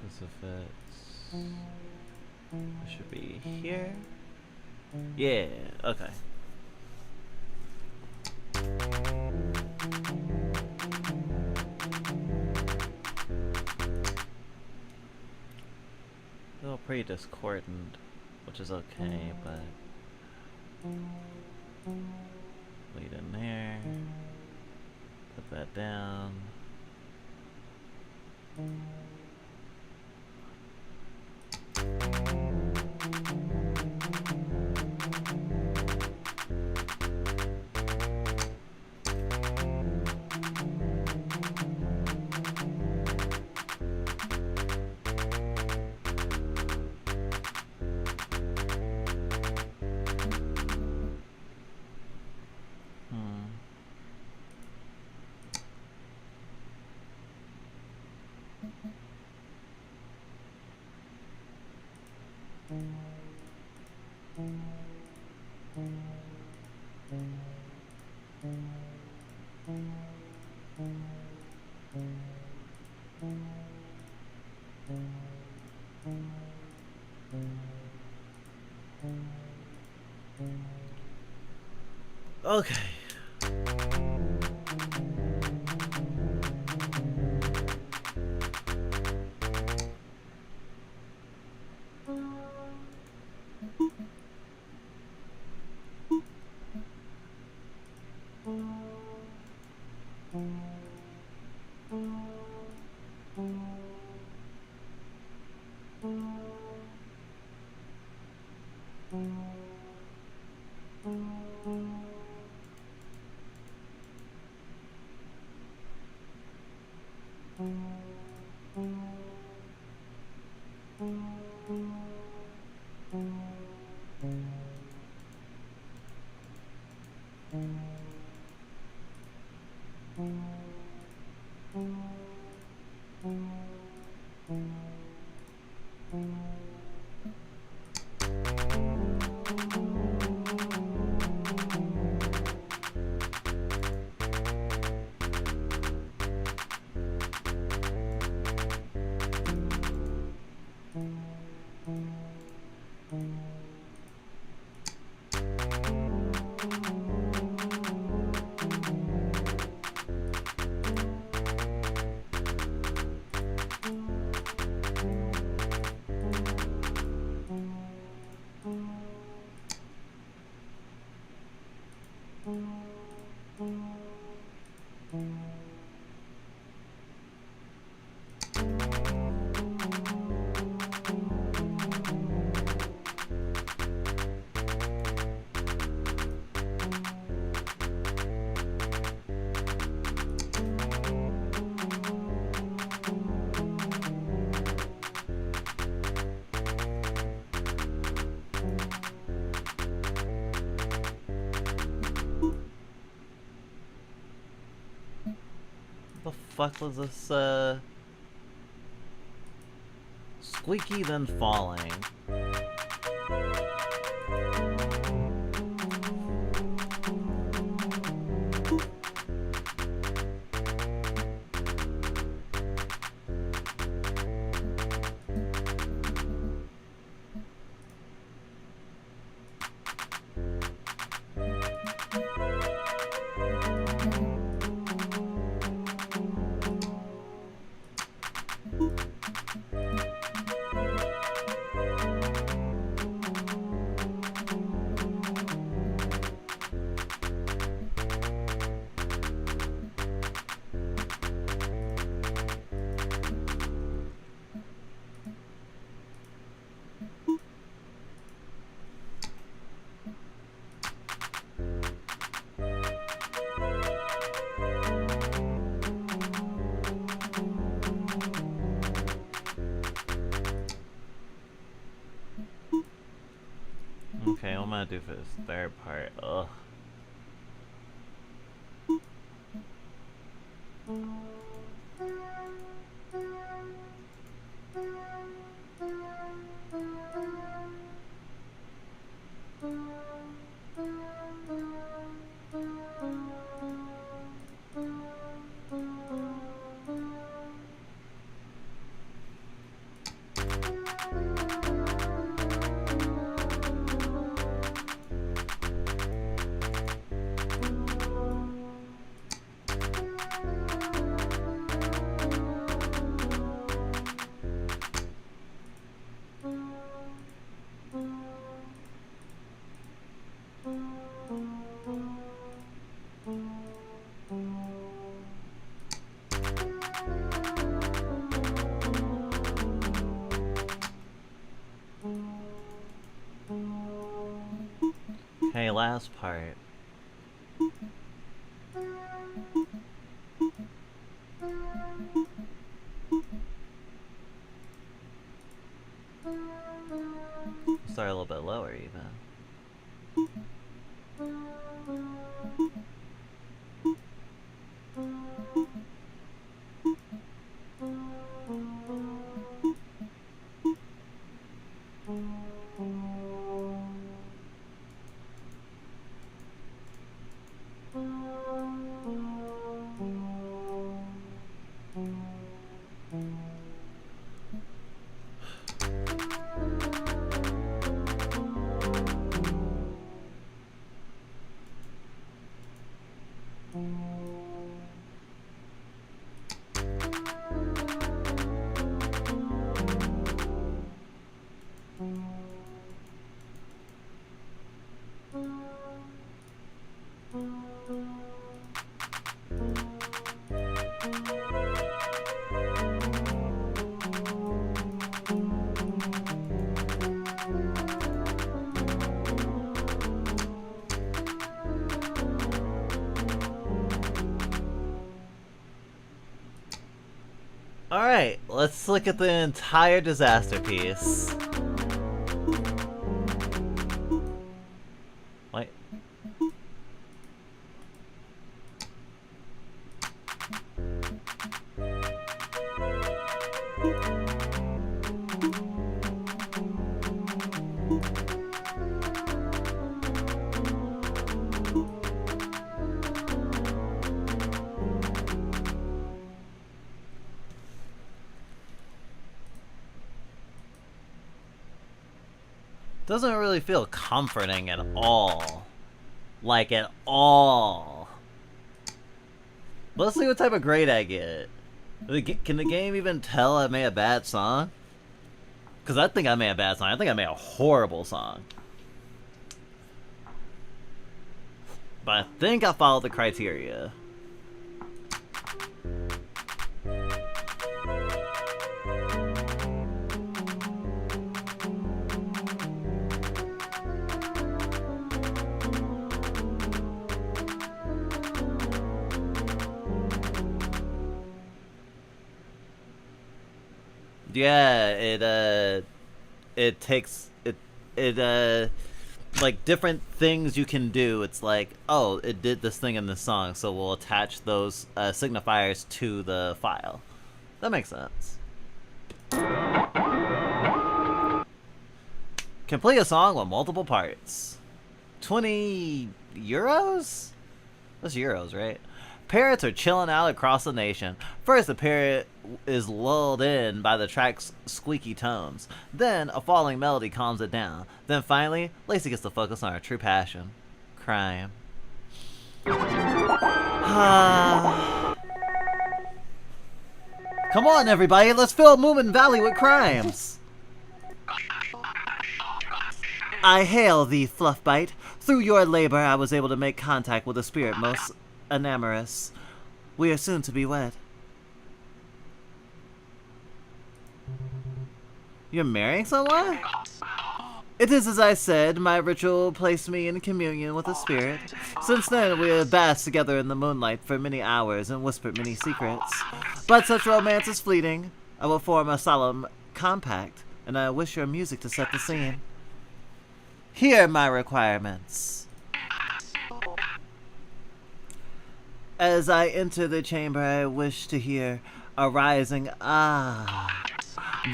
Because if it should be here. Yeah, okay. Still pretty discordant, which is okay, but lead in there, put that down. Okay. The fuck was this, squeaky then falling? want to do for this third part? Ugh. Okay, last part. Start a little bit lower even. Alright, let's look at the entire disaster piece. Wait. Doesn't really feel comforting at all. Like, at all. Let's see what type of grade I get. Can the game even tell I made a bad song? Because I think I made a bad song. I think I made a horrible song. But I think I followed the criteria. Yeah, it takes like different things you can do. It's like, oh, it did this thing in the song, so we'll attach those signifiers to the file. That makes sense. Complete a song with multiple parts. 20 euros? That's euros, right? Parrots are chilling out across the nation. First, the parrot is lulled in by the track's squeaky tones. Then, a falling melody calms it down. Then finally, Lacey gets to focus on her true passion. Crime. Come on, everybody, let's fill Moomin Valley with crimes! I hail thee, Fluffbite. Through your labor, I was able to make contact with a spirit most enamorous. We are soon to be wed. You're marrying someone? It is as I said, my ritual placed me in communion with a spirit. Since then, we have basked together in the moonlight for many hours and whispered many secrets. But such romance is fleeting. I will form a solemn compact, and I wish your music to set the scene. Here are my requirements. As I enter the chamber, I wish to hear a rising ah.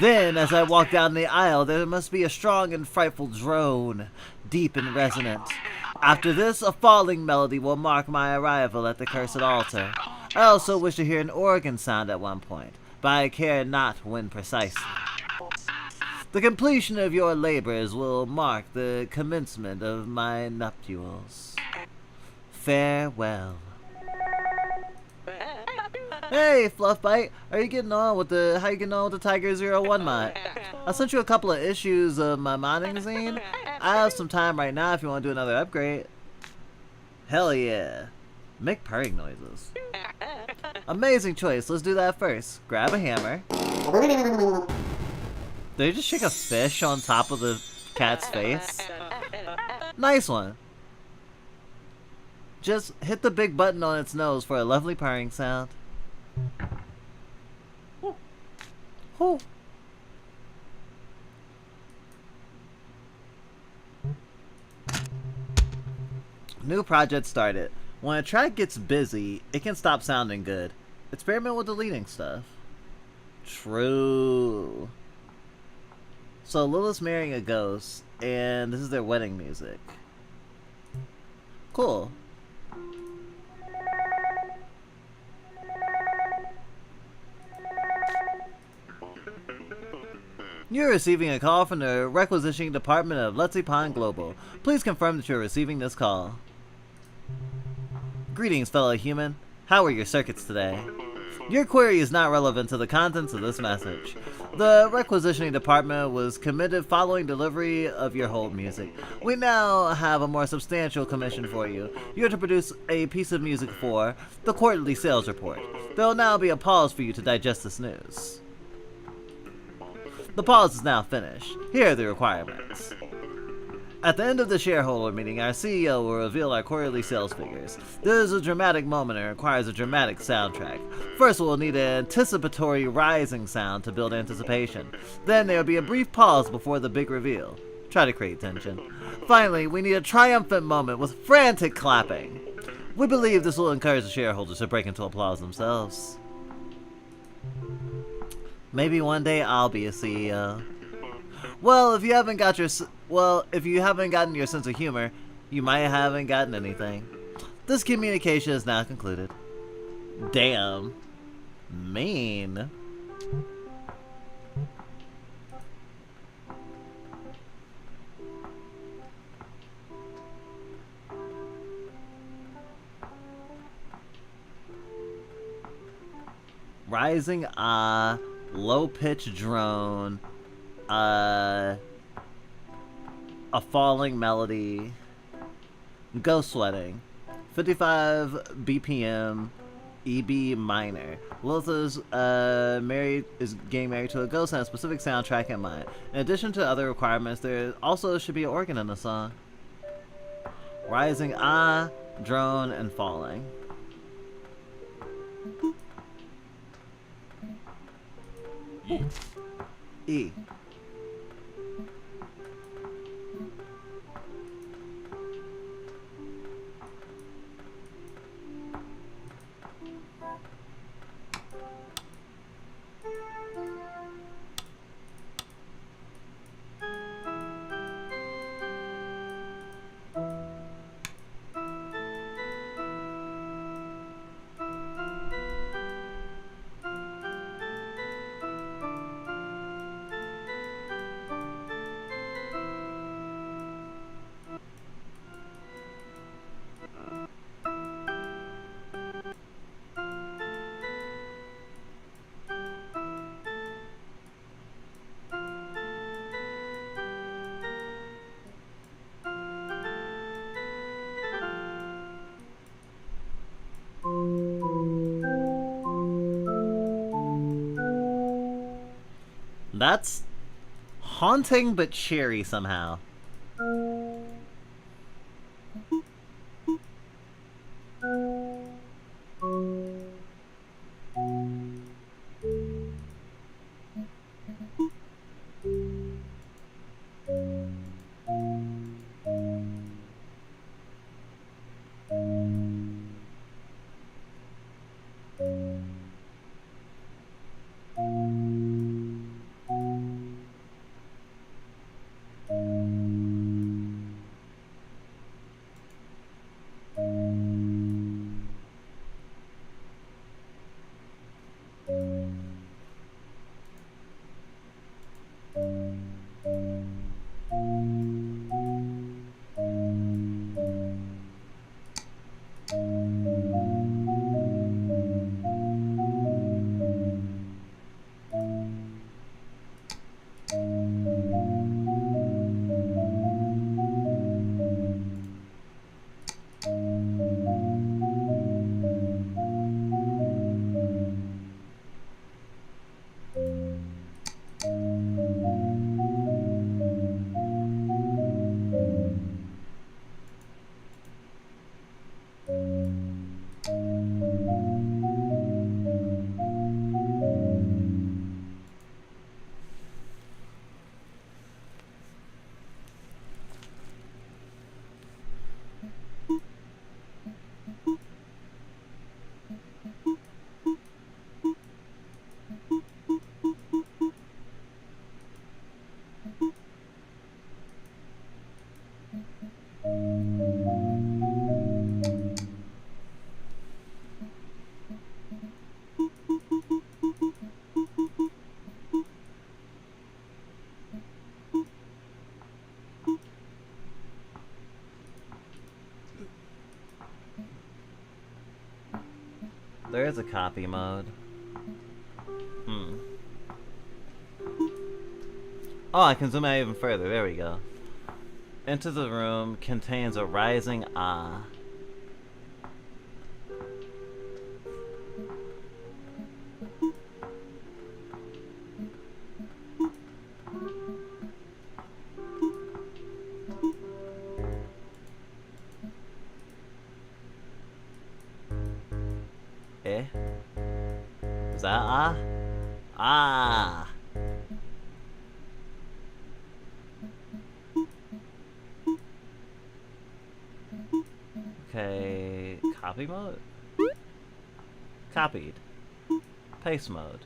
Then, as I walk down the aisle, there must be a strong and frightful drone, deep and resonant. After this, a falling melody will mark my arrival at the cursed altar. I also wish to hear an organ sound at one point, but I care not when precisely. The completion of your labors will mark the commencement of my nuptials. Farewell. Hey, Fluffbite, how you getting on with the Tiger 01 mod? I sent you a couple of issues of my modding zine. I have some time right now if you want to do another upgrade. Hell yeah. Make purring noises. Amazing choice. Let's do that first. Grab a hammer. Did you just shake a fish on top of the cat's face? Nice one. Just hit the big button on its nose for a lovely purring sound. Ooh. New project started. When a track gets busy, it can stop sounding good. Experiment with deleting stuff. True. So Lilith's marrying a ghost, and this is their wedding music. Cool. You're receiving a call from the requisitioning department of Lexipon Global. Please confirm that you're receiving this call. Greetings, fellow human. How are your circuits today? Your query is not relevant to the contents of this message. The requisitioning department was committed following delivery of your hold music. We now have a more substantial commission for you. You are to produce a piece of music for the quarterly sales report. There will now be a pause for you to digest this news. The pause is now finished. Here are the requirements. At the end of the shareholder meeting, our CEO will reveal our quarterly sales figures. This is a dramatic moment and requires a dramatic soundtrack. First, we'll need an anticipatory rising sound to build anticipation. Then there will be a brief pause before the big reveal. Try to create tension. Finally, we need a triumphant moment with frantic clapping. We believe this will encourage the shareholders to break into applause themselves. Maybe one day I'll be a CEO. Well, if you haven't gotten your sense of humor, you might haven't gotten anything. This communication is now concluded. Damn. Mean. Rising low pitch drone, a falling melody, ghost sweating, 55 BPM, EB minor. Lilith is getting married to a ghost and a specific soundtrack in mind. In addition to other requirements, there also should be an organ in the song. Rising drone, and falling. E. That's haunting but cheery somehow. There is a copy mode. Oh, I can zoom out even further. There we go. Into the room contains a rising ah. Eh? Is that ah? Ah! Okay, copy mode? Copied. Paste mode.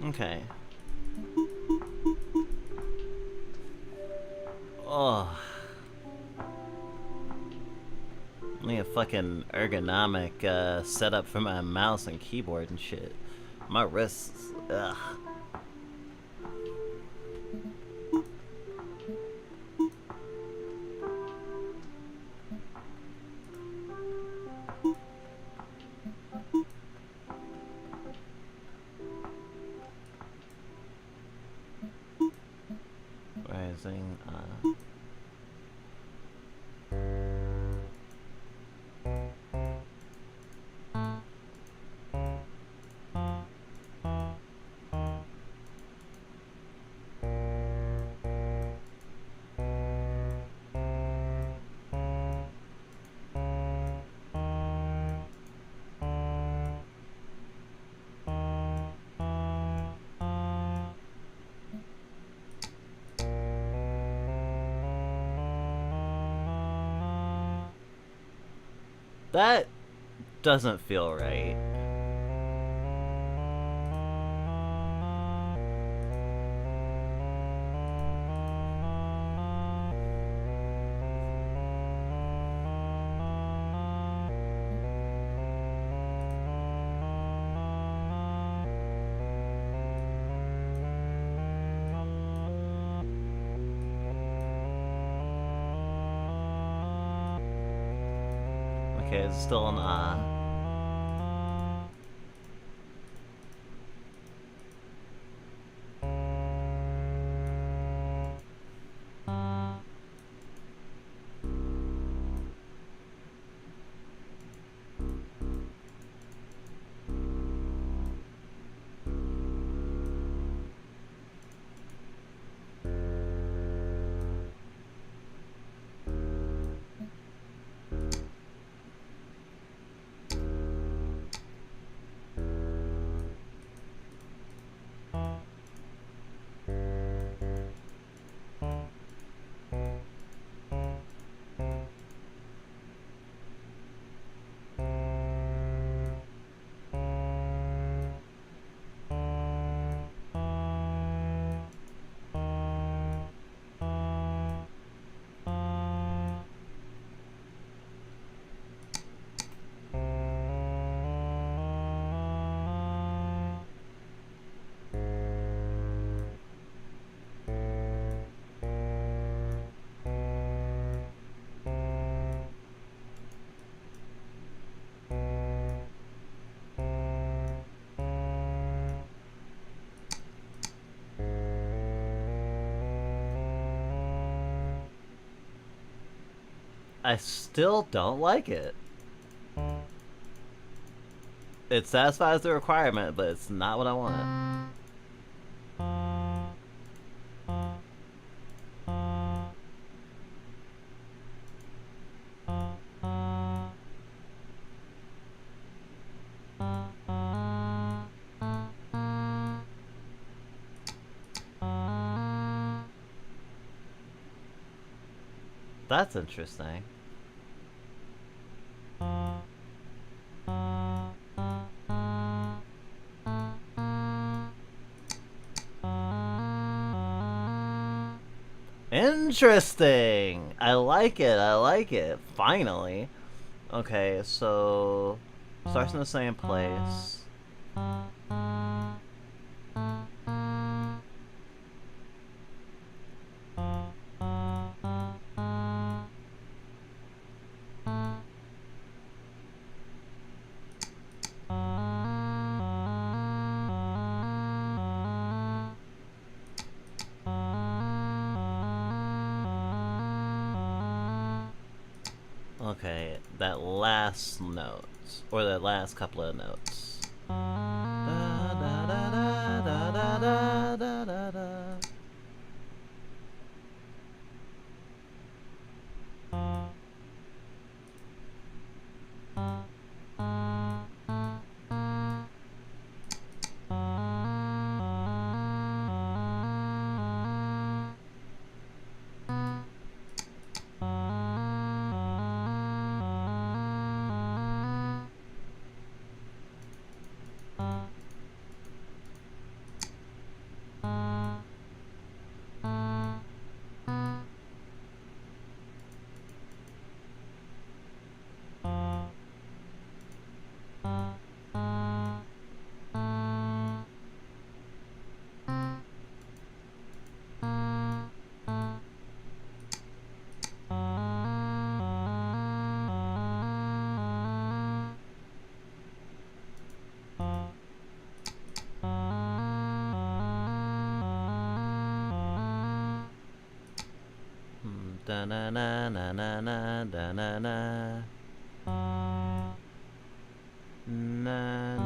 Okay. Oh. I need a fucking ergonomic setup for my mouse and keyboard and shit. My wrists, ugh. Rising, That doesn't feel right. Okay, it's still an ah. I still don't like it. It satisfies the requirement, but it's not what I want. That's interesting. Interesting! I like it, I like it. Finally. Okay, so... starts in the same place. Okay, that last note, or that last couple of notes. Da, da, da, da, da, da, da, da, da. Da na na na na na da na na na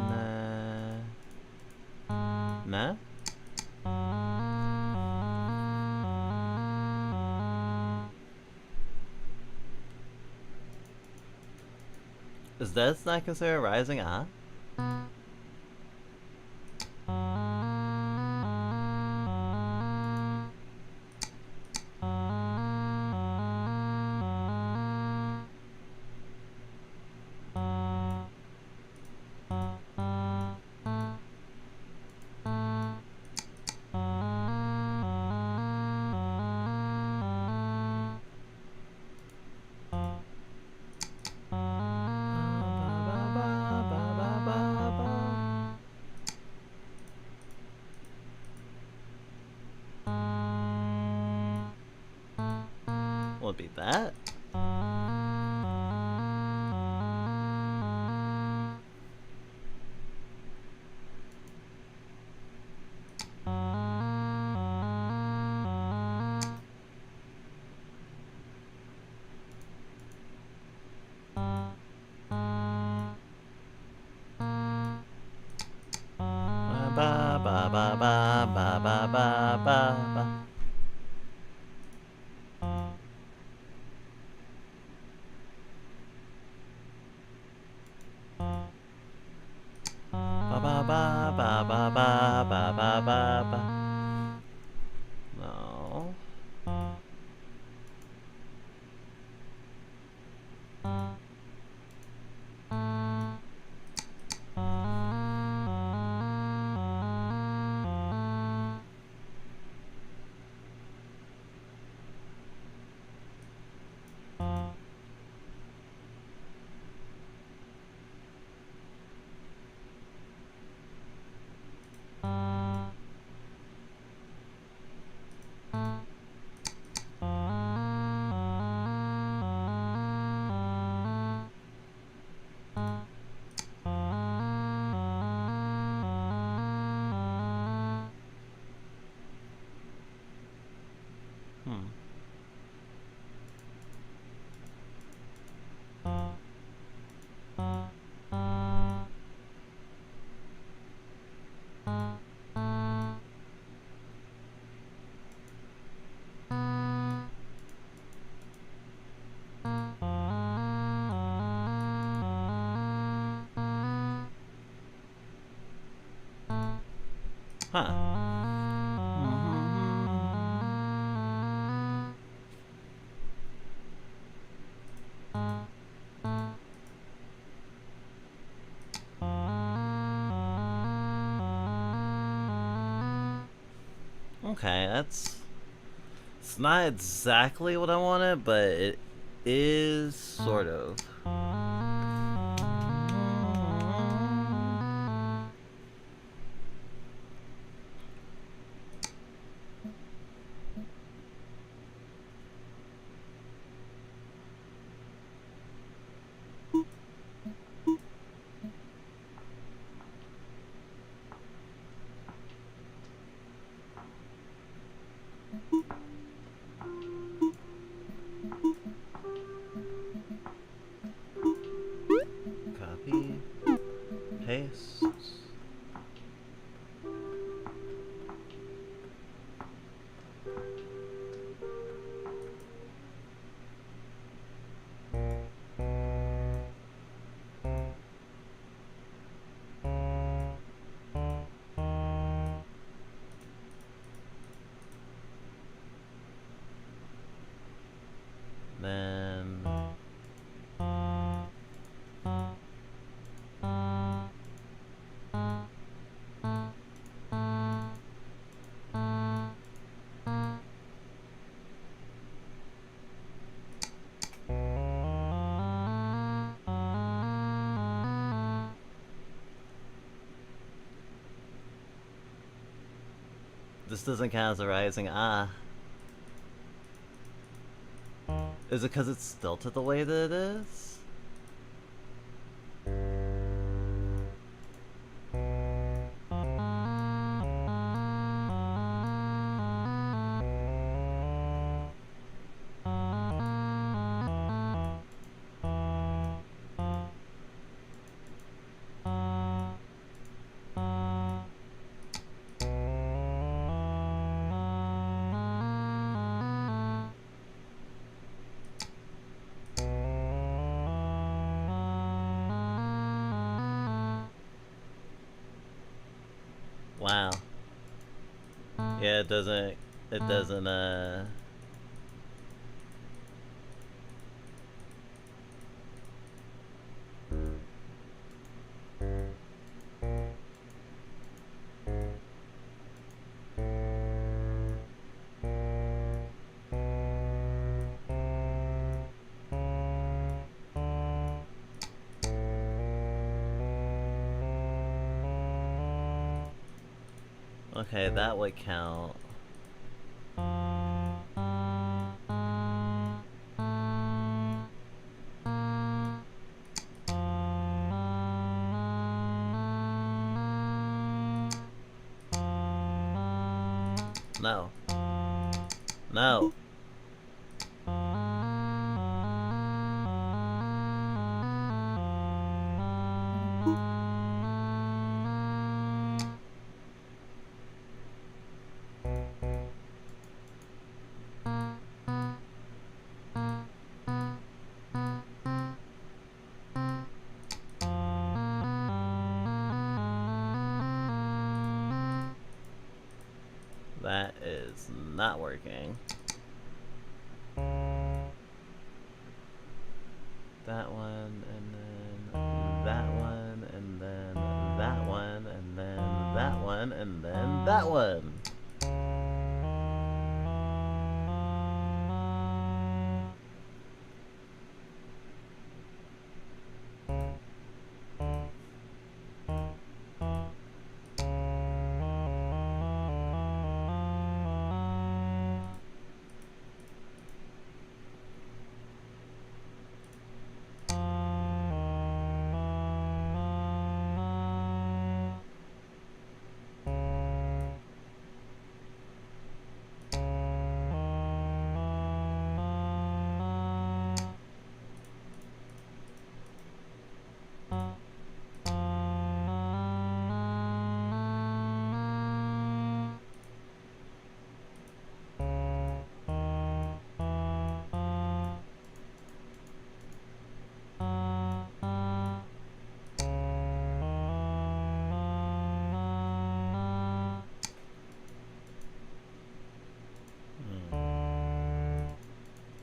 na Is this not considered rising? Will it be that? Ba ba ba ba ba ba ba ba ba. Ba ba ba ba ba ba ba ba ba ba. No. Huh. Okay, it's not exactly what I wanted, but it is sort of. Copy, paste. Then this doesn't count as a rising. Ah. Is it because it's stilted the way that it is? Wow. Yeah, it doesn't, okay, that would count. No. No. That is not working. That one, and then that one, and then that one, and then that one, and then that one.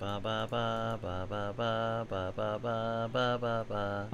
Ba ba ba ba ba ba ba ba ba ba ba ba.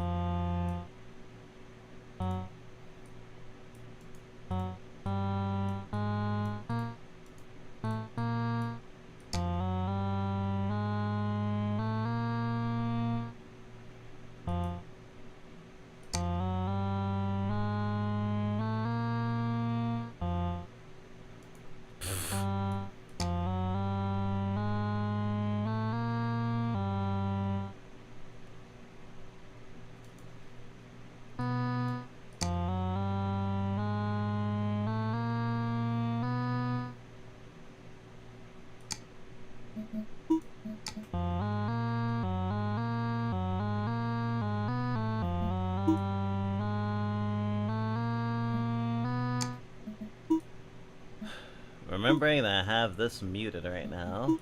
Remembering that I have this muted right now.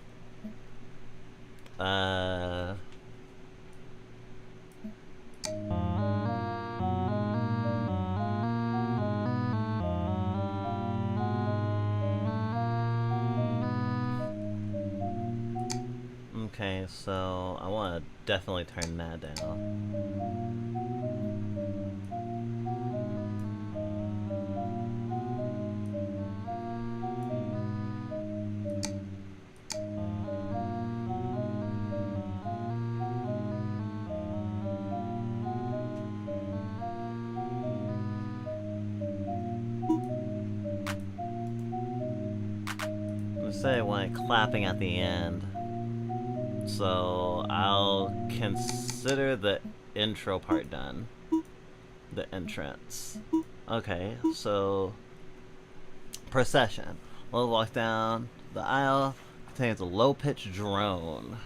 Okay, so I want to definitely turn that down. Let's say I want clapping at the end. So I'll consider the intro part done. The entrance. Okay, so procession. We'll walk down the aisle. Contains a low-pitched drone.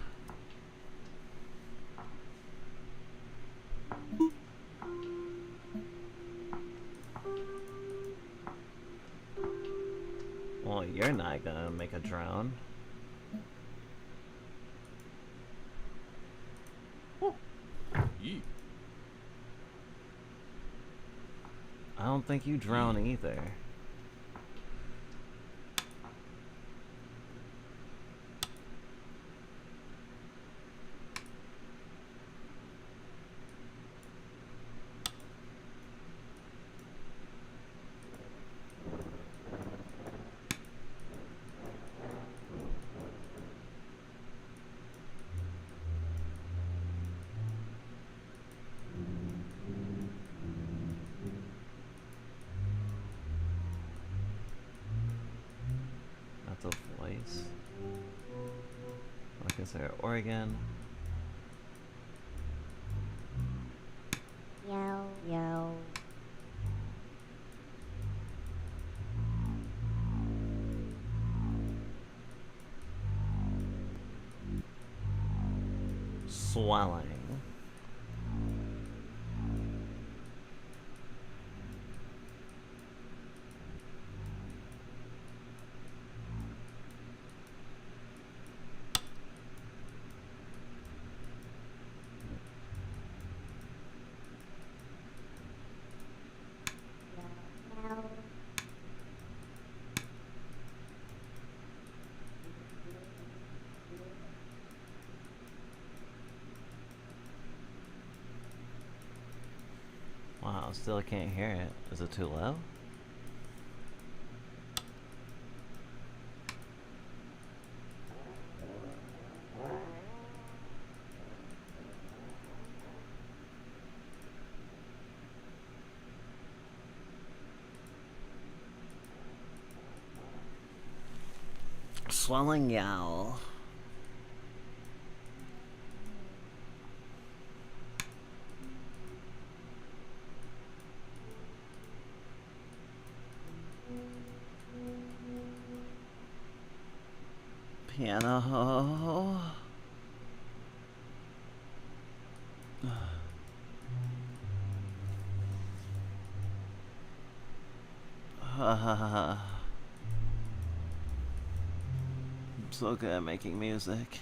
Well, you're not gonna make a drone. I don't think you drone either. That's a voice. I consider Oregon. Meow, meow. Swelling. Wow, still can't hear it. Is it too low? Swelling yowl. Piano. I'm so good at making music.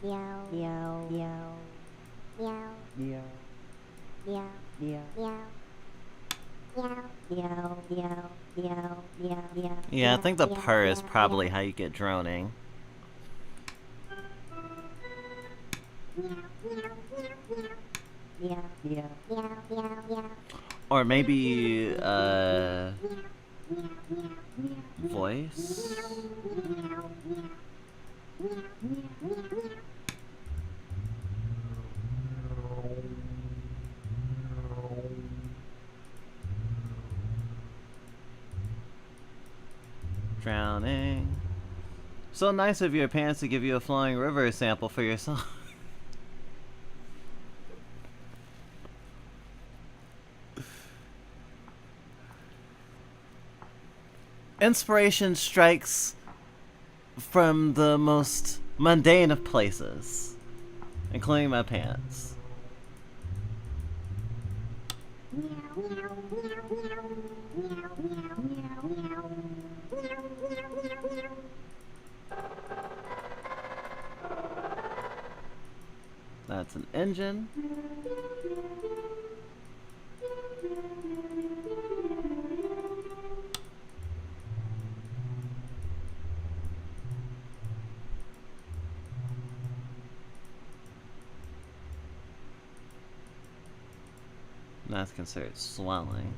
Meow, meow, meow. Meow, meow. Meow, meow. Meow. Meow, meow, meow, meow, meow. Yeah, I think the purr is probably how you get droning. Or maybe, voice? Drowning. So nice of your parents to give you a flowing river sample for your song. Inspiration strikes from the most mundane of places, including my pants. That's an engine. That's considered swelling.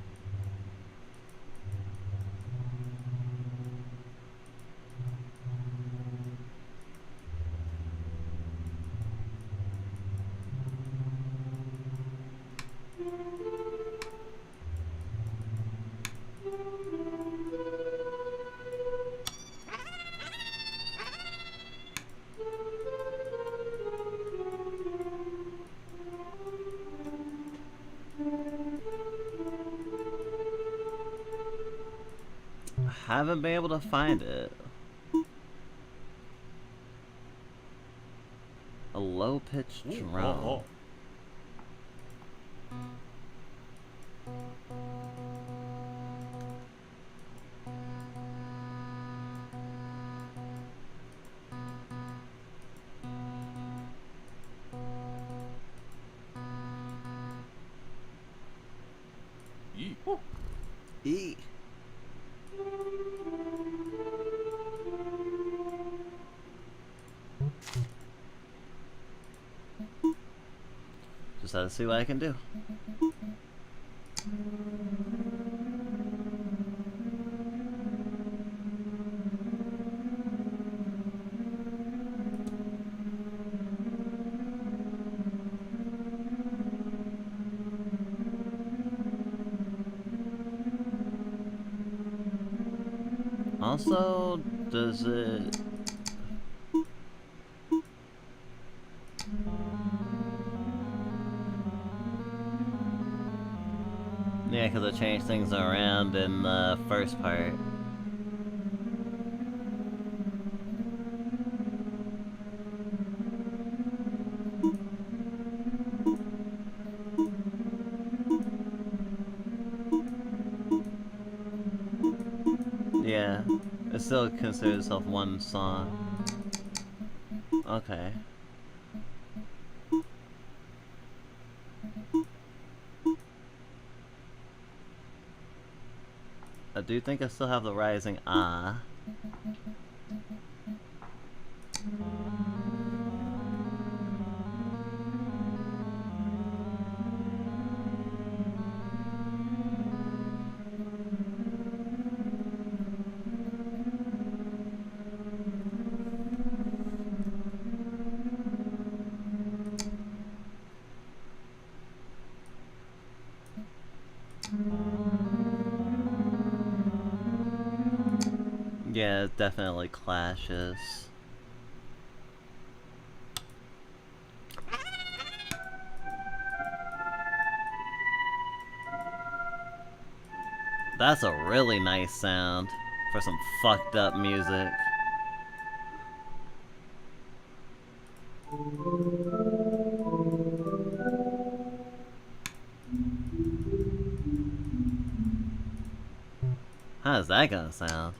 Haven't been able to find it. A low-pitched drone. E. Just had to see what I can do. Also, does it... Yeah, because I changed things around in the first part. Yeah, it still considers itself one song. Okay. I do think I still have the rising ah. Yeah, it definitely clashes. That's a really nice sound for some fucked up music. How's that gonna sound?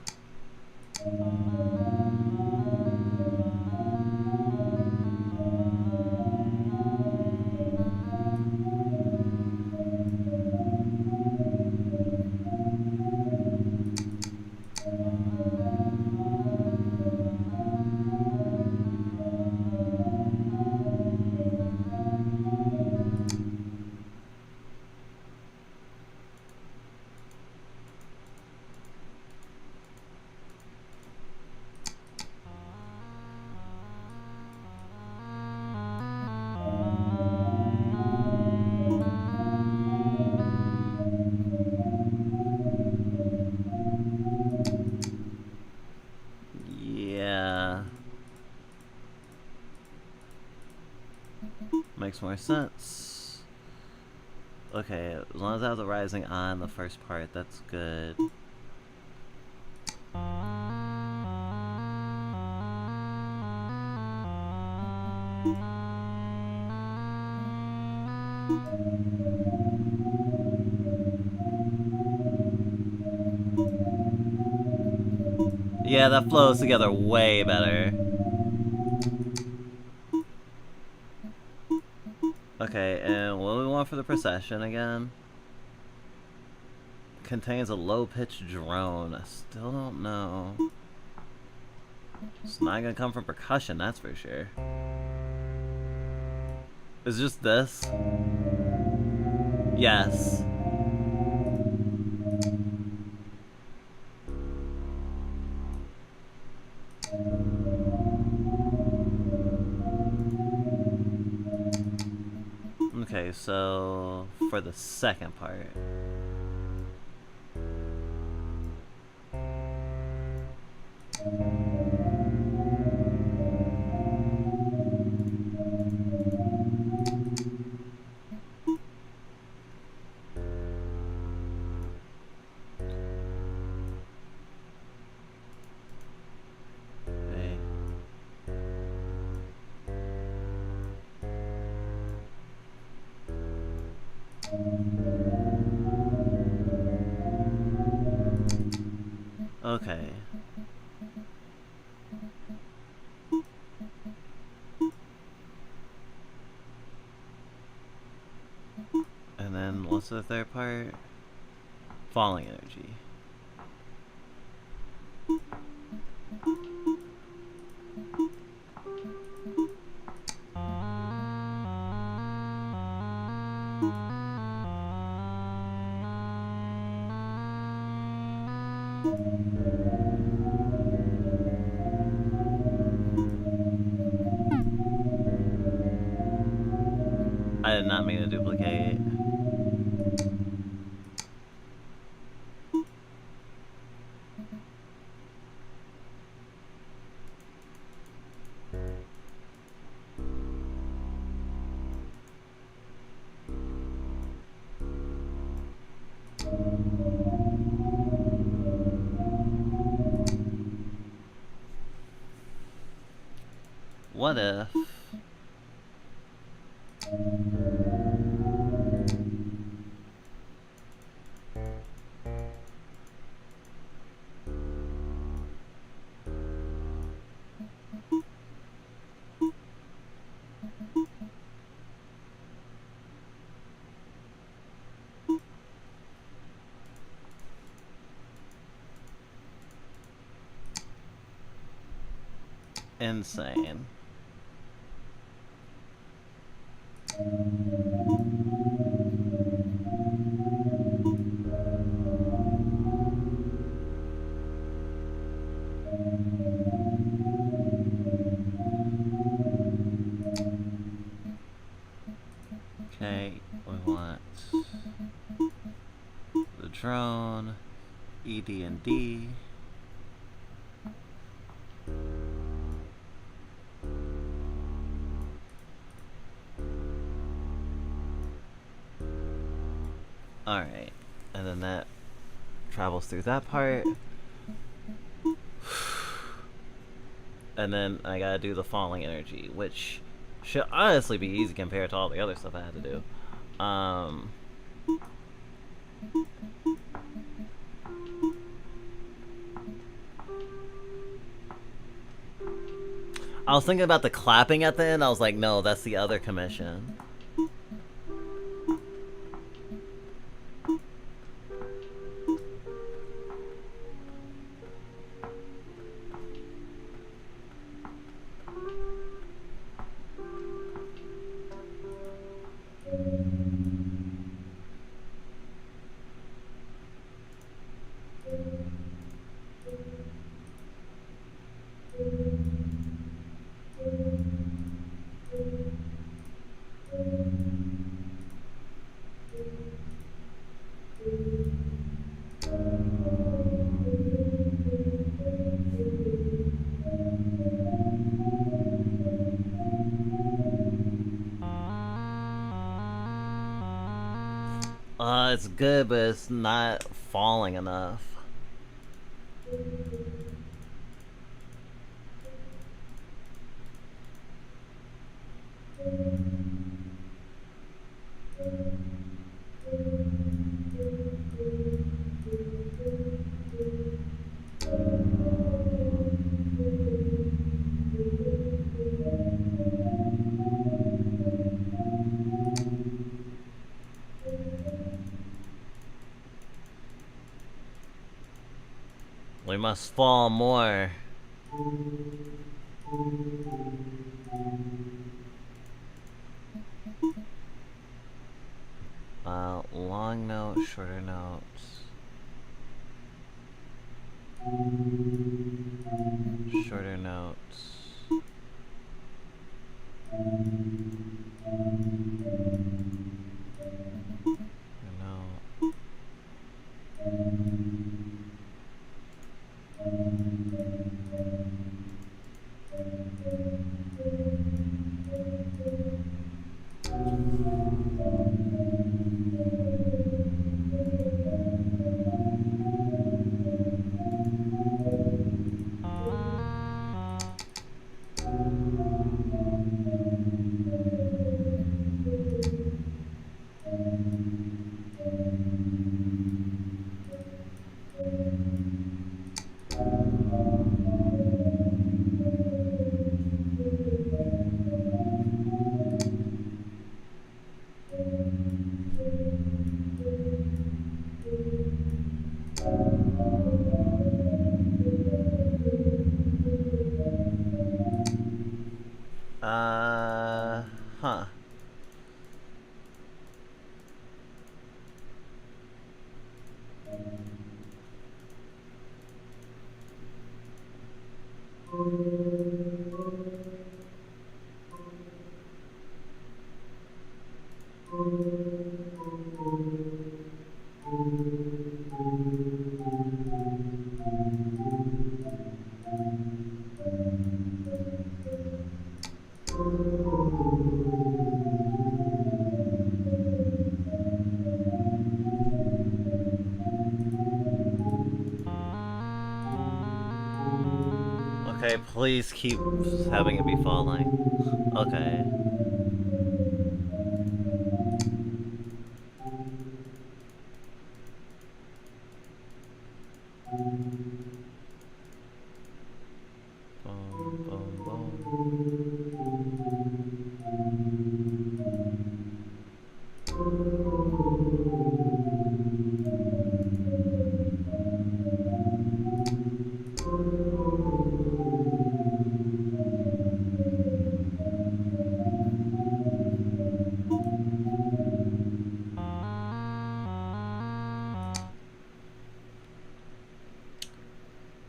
Makes more sense. Okay, as long as I have the rising on the first part, that's good. Yeah, that flows together way better. Okay, and what do we want for the procession again? Contains a low-pitched drone. I still don't know. It's not gonna come from percussion, that's for sure. Is just this? Yes. Okay, so for the second part. Okay. Okay. And then what's the third part? Falling energy. I did not mean to duplicate. What if... Insane. Okay, we want the drone, ED and D. Alright, and then that travels through that part. And then I gotta do the falling energy, which should honestly be easy compared to all the other stuff I had to do. I was thinking about the clapping at the end. I was like, no, that's the other commission. It's good, but it's not falling enough. We must fall more. Long note, shorter notes. Shorter notes. Note. Huh. Okay, please keep having it be falling. Okay. Boom, boom, boom.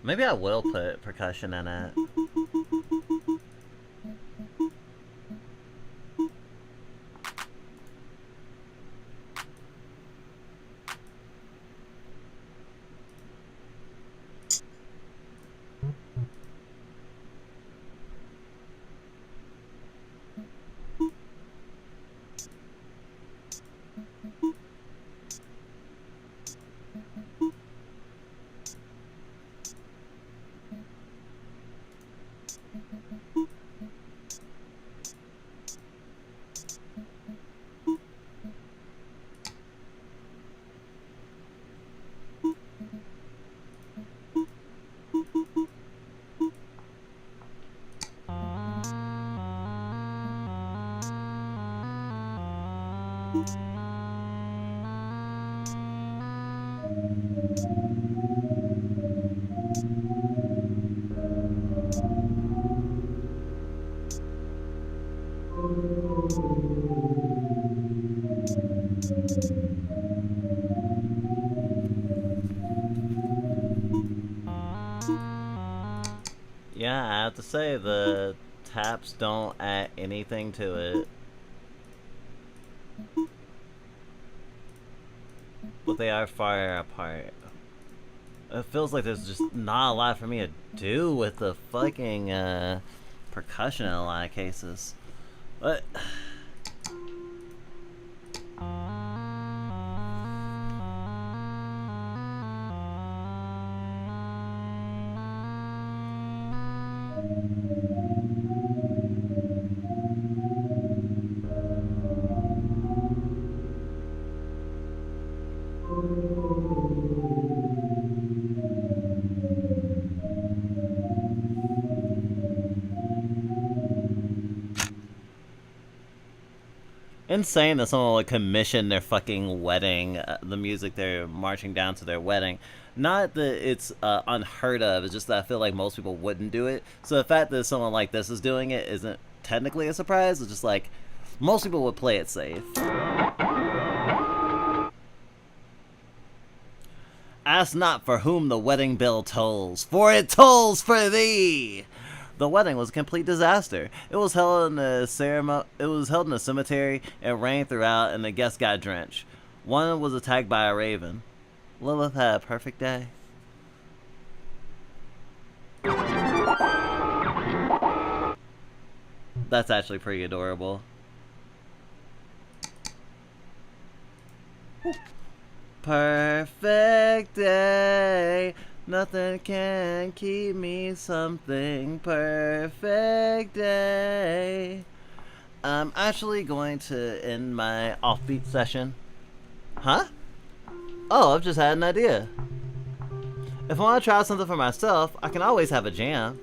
Maybe I will put percussion in it. Yeah, I have to say, the taps don't add anything to it. But they are far apart. It feels like there's just not a lot for me to do with the fucking percussion in a lot of cases. But Insane that someone would commission their fucking wedding, the music they're marching down to their wedding. Not that it's unheard of, it's just that I feel like most people wouldn't do it. So the fact that someone like this is doing it isn't technically a surprise. It's just like most people would play it safe. Ask not for whom the wedding bell tolls, for it tolls for thee. The wedding was a complete disaster. It was held in a cemetery. It rained throughout, and the guests got drenched. One was attacked by a raven. Lilith had a perfect day. That's actually pretty adorable. Perfect day. Nothing can keep me something. Perfect day. I'm actually going to end my offbeat session. Huh? Oh, I've just had an idea. If I want to try something for myself, I can always have a jam.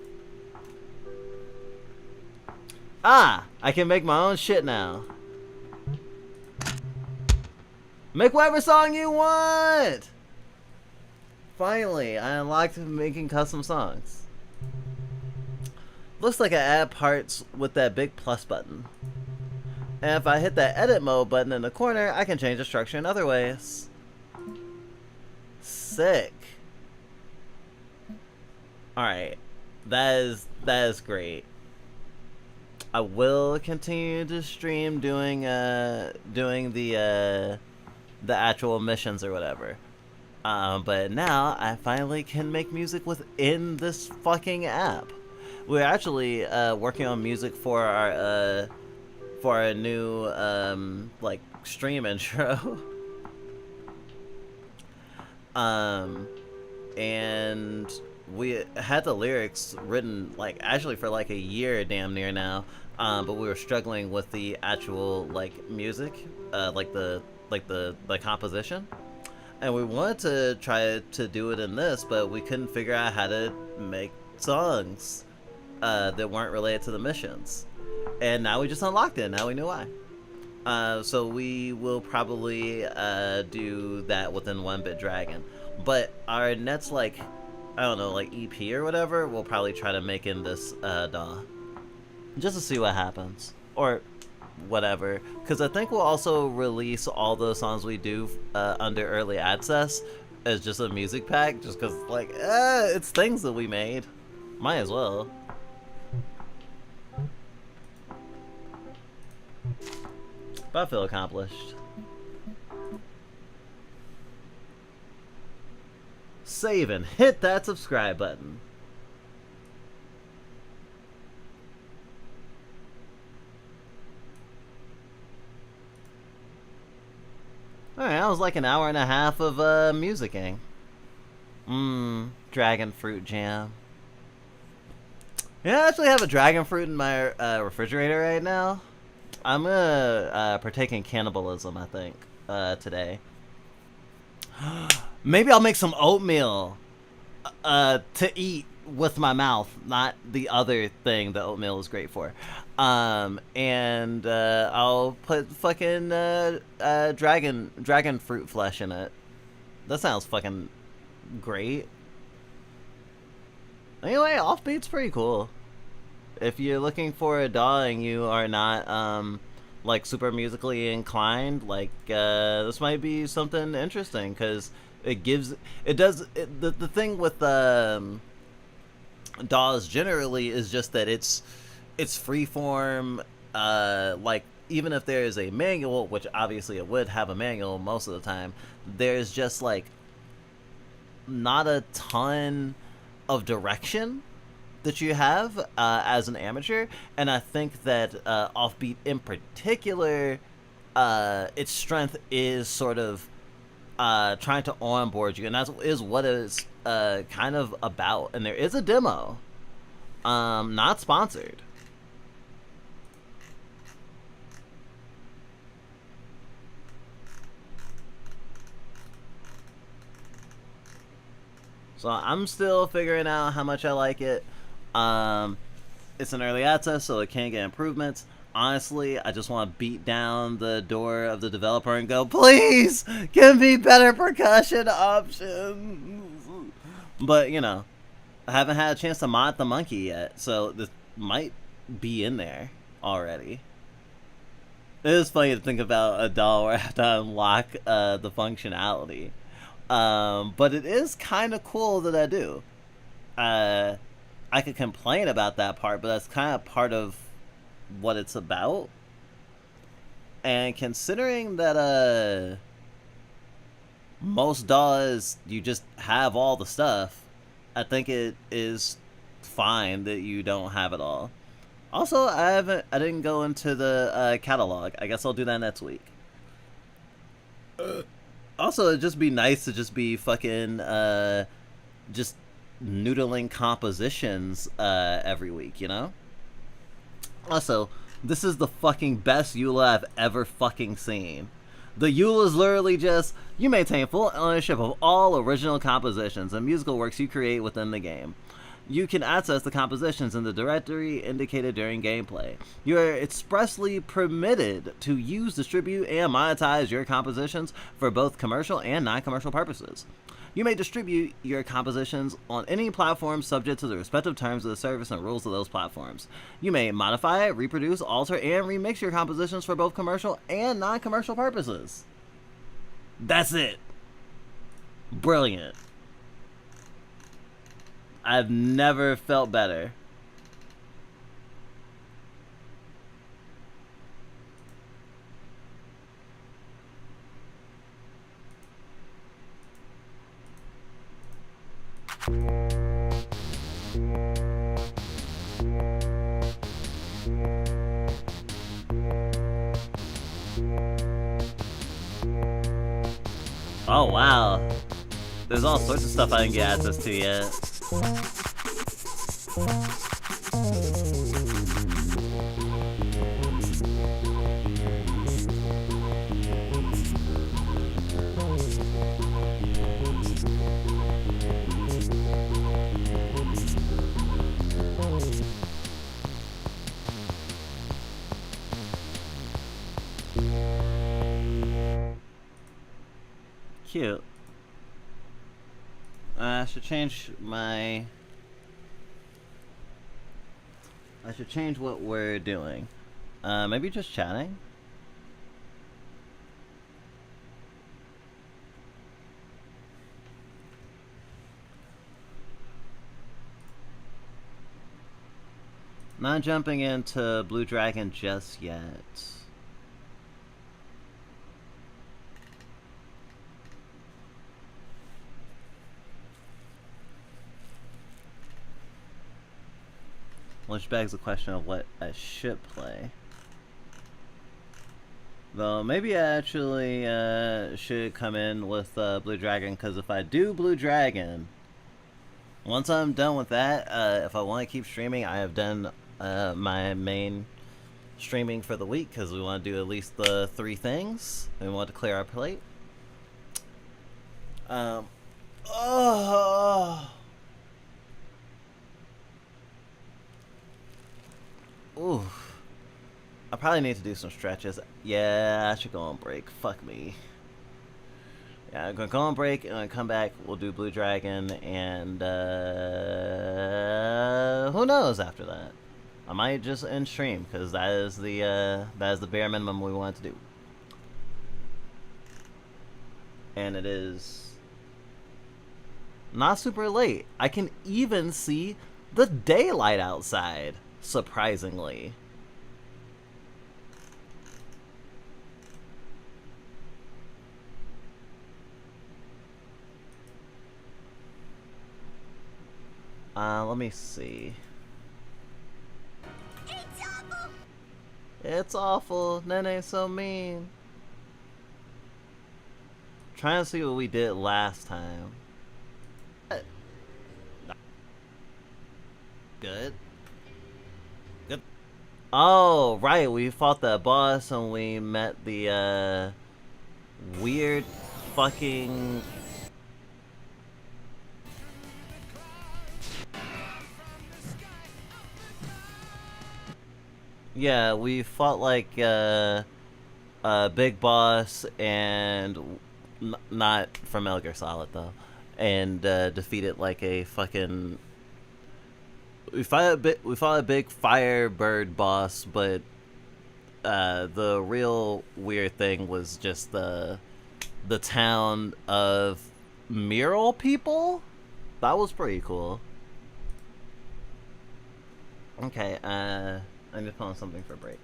Ah, I can make my own shit now. Make whatever song you want! Finally, I unlocked making custom songs. Looks like I add parts with that big plus button. And if I hit that edit mode button in the corner, I can change the structure in other ways. Sick. Alright. That is great. I will continue to stream doing the actual missions or whatever. But now I finally can make music within this fucking app. We're actually working on music for our new like stream intro. And we had the lyrics written like actually for like a year damn near now. But we were struggling with the actual like music, like the composition. And we wanted to try to do it in this, but we couldn't figure out how to make songs that weren't related to the missions. And now we just unlocked it. Now we know why. So we will probably do that within One Bit Dragon. But our next, like, I don't know, like EP or whatever, we'll probably try to make in this DAW. Just to see what happens. Or whatever, because I think we'll also release all the songs we do under early access as just a music pack, just because like it's things that we made, might as well. But I feel accomplished. Save and hit that subscribe button. Alright, that was like an hour and a half of musicking. Dragon fruit jam. Yeah, I actually have a dragon fruit in my refrigerator right now. I'm gonna partake in cannibalism, I think, today. Maybe I'll make some oatmeal to eat with my mouth, not the other thing that oatmeal is great for. And I'll put fucking dragon fruit flesh in it. That sounds fucking great. Anyway, Offbeat's pretty cool. If you're looking for a DAW and you are not like super musically inclined, like this might be something interesting, because the thing with DAWs generally is just that it's freeform. Like, even if there is a manual, which obviously it would have a manual most of the time, there's just like not a ton of direction that you have as an amateur. And I think that Offbeat in particular, its strength is sort of trying to onboard you, and that is what it's kind of about. And there is a demo, not sponsored. So I'm still figuring out how much I like it. It's an early access, so it can get improvements. Honestly, I just want to beat down the door of the developer and go, please, give me better percussion options. But, you know, I haven't had a chance to mod the monkey yet, so this might be in there already. It is funny to think about a doll where I have to unlock the functionality. But it is kind of cool that I do. I could complain about that part, but that's kind of part of what it's about. And considering that most dolls, you just have all the stuff, I think it is fine that you don't have it all. Also, I didn't go into the catalog. I guess I'll do that next week. Also, it'd just be nice to just be fucking just noodling compositions every week, you know? Also, this is the fucking best EULA I've ever fucking seen. The EULA is literally just, you maintain full ownership of all original compositions and musical works you create within the game. You can access the compositions in the directory indicated during gameplay. You are expressly permitted to use, distribute, and monetize your compositions for both commercial and non-commercial purposes. You may distribute your compositions on any platform subject to the respective terms of the service and rules of those platforms. You may modify, reproduce, alter, and remix your compositions for both commercial and non-commercial purposes. That's it. Brilliant. I've never felt better. Oh wow. There's all sorts of stuff I didn't get access to yet. Cute. I should change what we're doing. Maybe just chatting? Not jumping into Blue Dragon just yet. Which begs the question of what I should play. Though maybe I actually should come in with Blue Dragon, because if I do Blue Dragon, once I'm done with that, if I want to keep streaming, I have done my main streaming for the week, because we want to do at least the 3 things. We want to clear our plate. Ooh. I probably need to do some stretches. Yeah, I should go on break. Fuck me. Yeah, I'm gonna go on break and then come back. We'll do Blue Dragon and who knows after that. I might just end stream because that is the bare minimum we want to do. And it is not super late. I can even see the daylight outside. Surprisingly. Let me see. It's awful! It's awful. Nene's so mean. Trying to see what we did last time. Good. Good. Oh, right. We fought the boss and we met the, weird fucking... Yeah, we fought like Big Boss and not from Metal Gear Solid though, and defeated like a fucking. We fought a big Firebird boss, but the real weird thing was just the town of mural people. That was pretty cool. Okay, I'm just pulling something for break.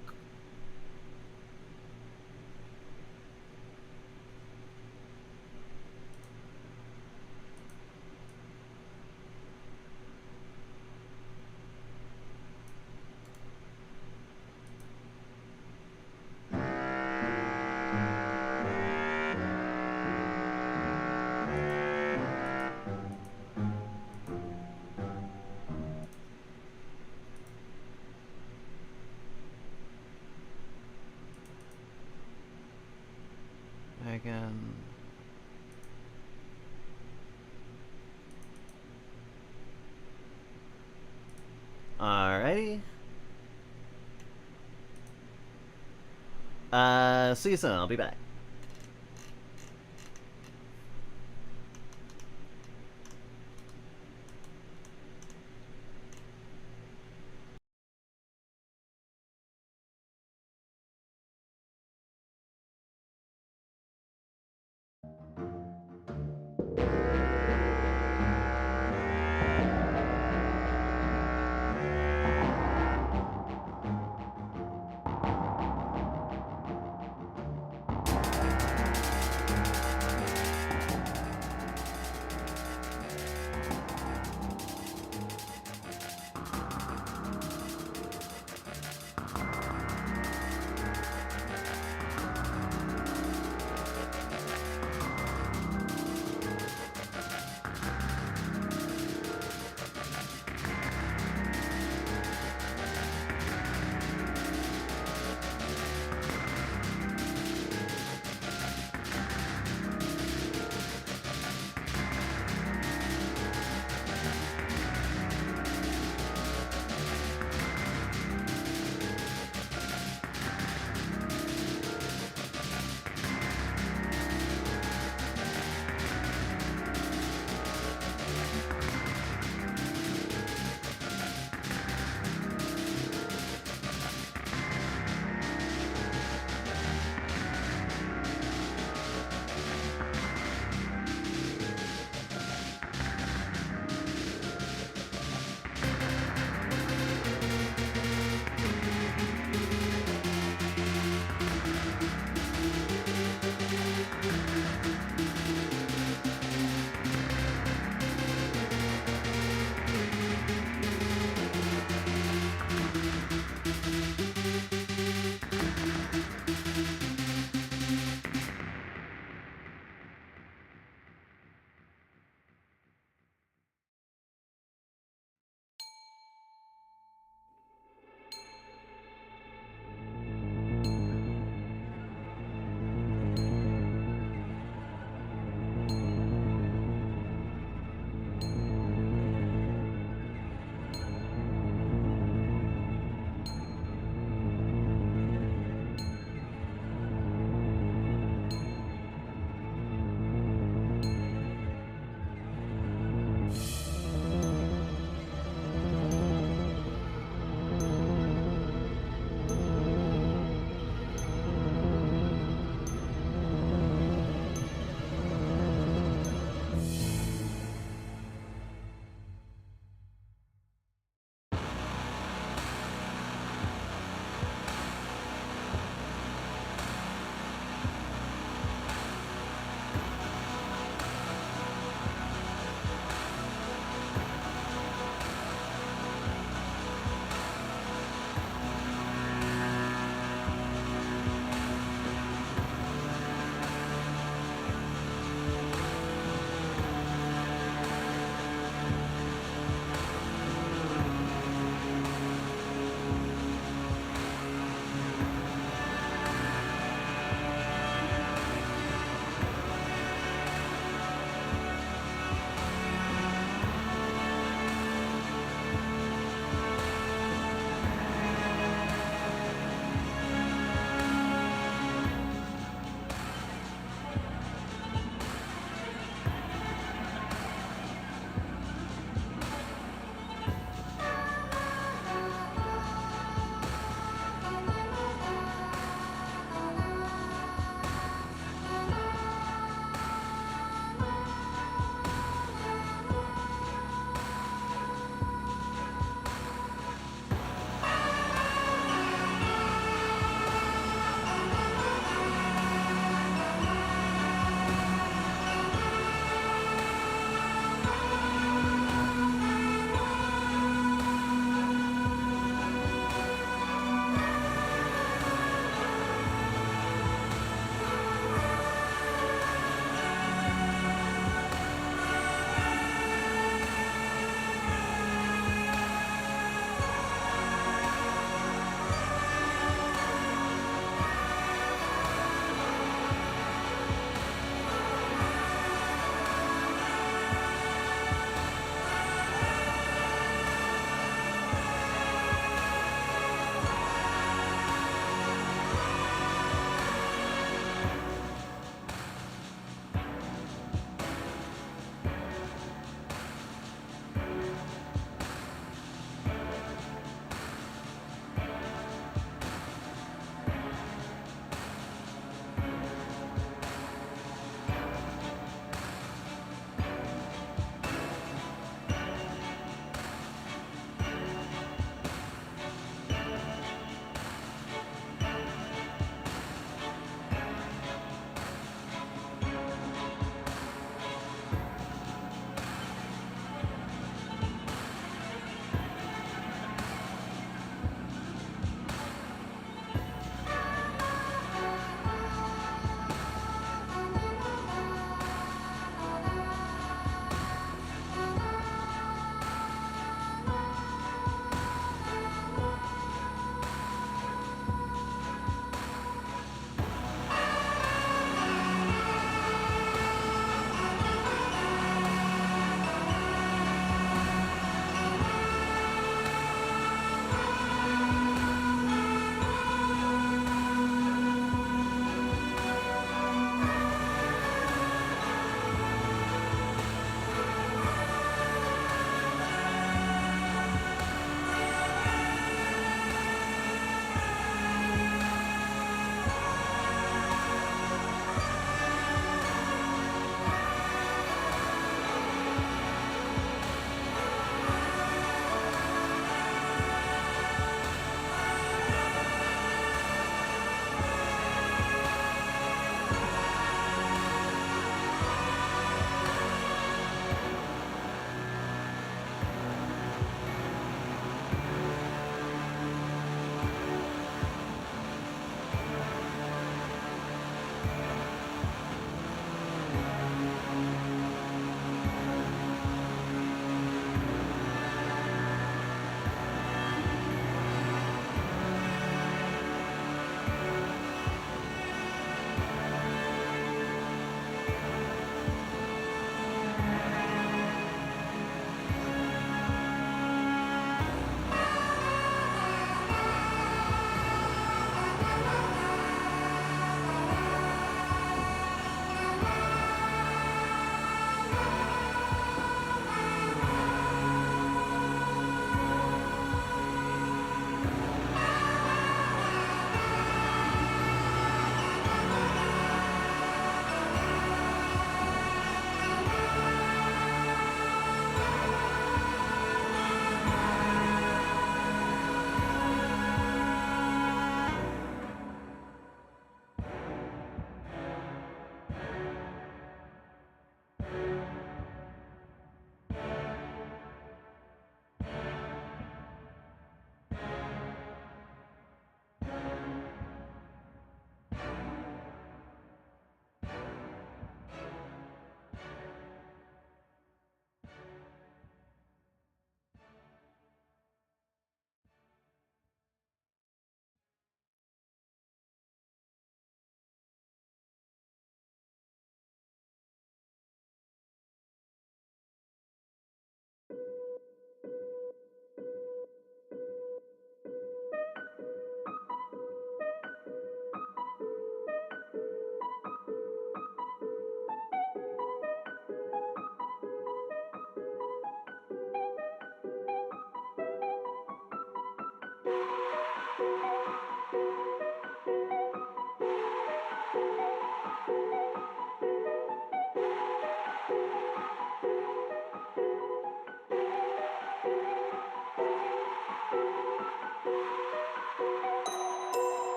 Again. Alrighty. See you soon. I'll be back.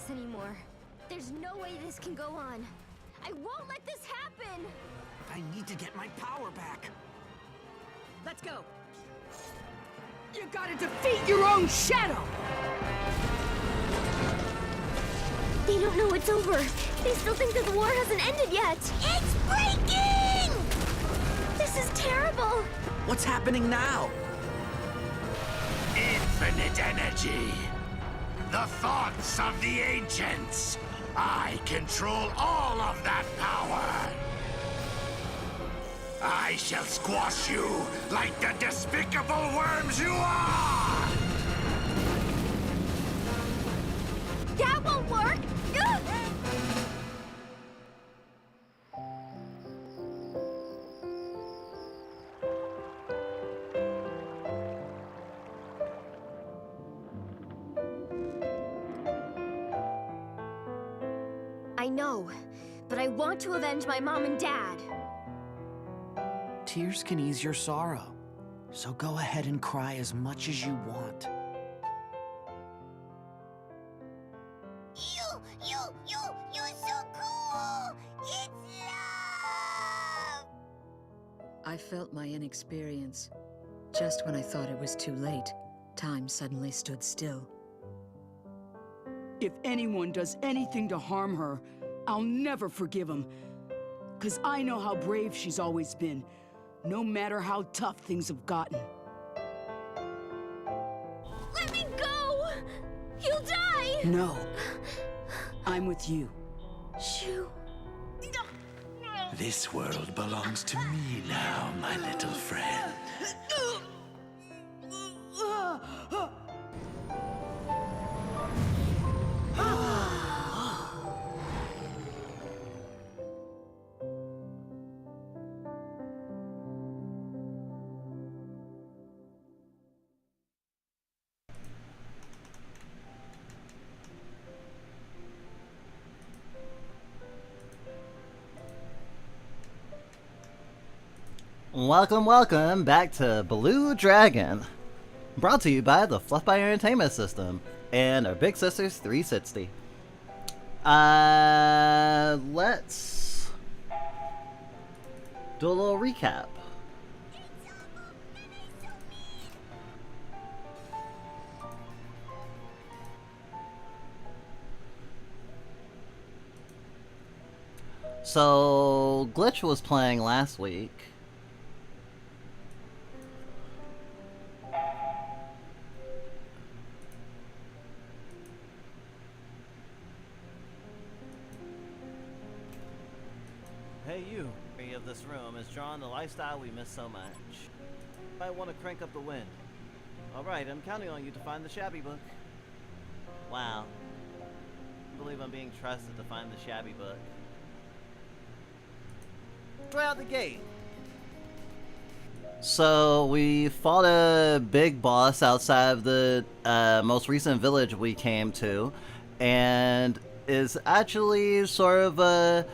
this anymore. There's no way this can go on. I won't let this happen! I need to get my power back. Let's go. You gotta defeat your own shadow! They don't know it's over. They still think that the war hasn't ended yet. It's breaking! This is terrible. What's happening now? Infinite energy. The thoughts of the ancients. I control all of that power. I shall squash you like the despicable worms you are! That won't work. Ugh! I know, but I want to avenge my mom and dad. Tears can ease your sorrow. So go ahead and cry as much as you want. You're so cool! It's love! I felt my inexperience. Just when I thought it was too late, time suddenly stood still. If anyone does anything to harm her, I'll never forgive him. 'Cause I know how brave she's always been, no matter how tough things have gotten. Let me go! You'll die! No. I'm with you. Shoo. This world belongs to me now, my little friend. Welcome back to Blue Dragon. Brought to you by the Fluff by Entertainment System and our Big Sisters 360. Let's do a little recap. So, Glitch was playing last week. Hey you, of this room is drawing the lifestyle we miss so much. Might want to crank up the wind. Alright, I'm counting on you to find the shabby book. Wow. I believe I'm being trusted to find the shabby book. Right out the gate. So we fought a big boss outside of the most recent village we came to, and is actually sort of a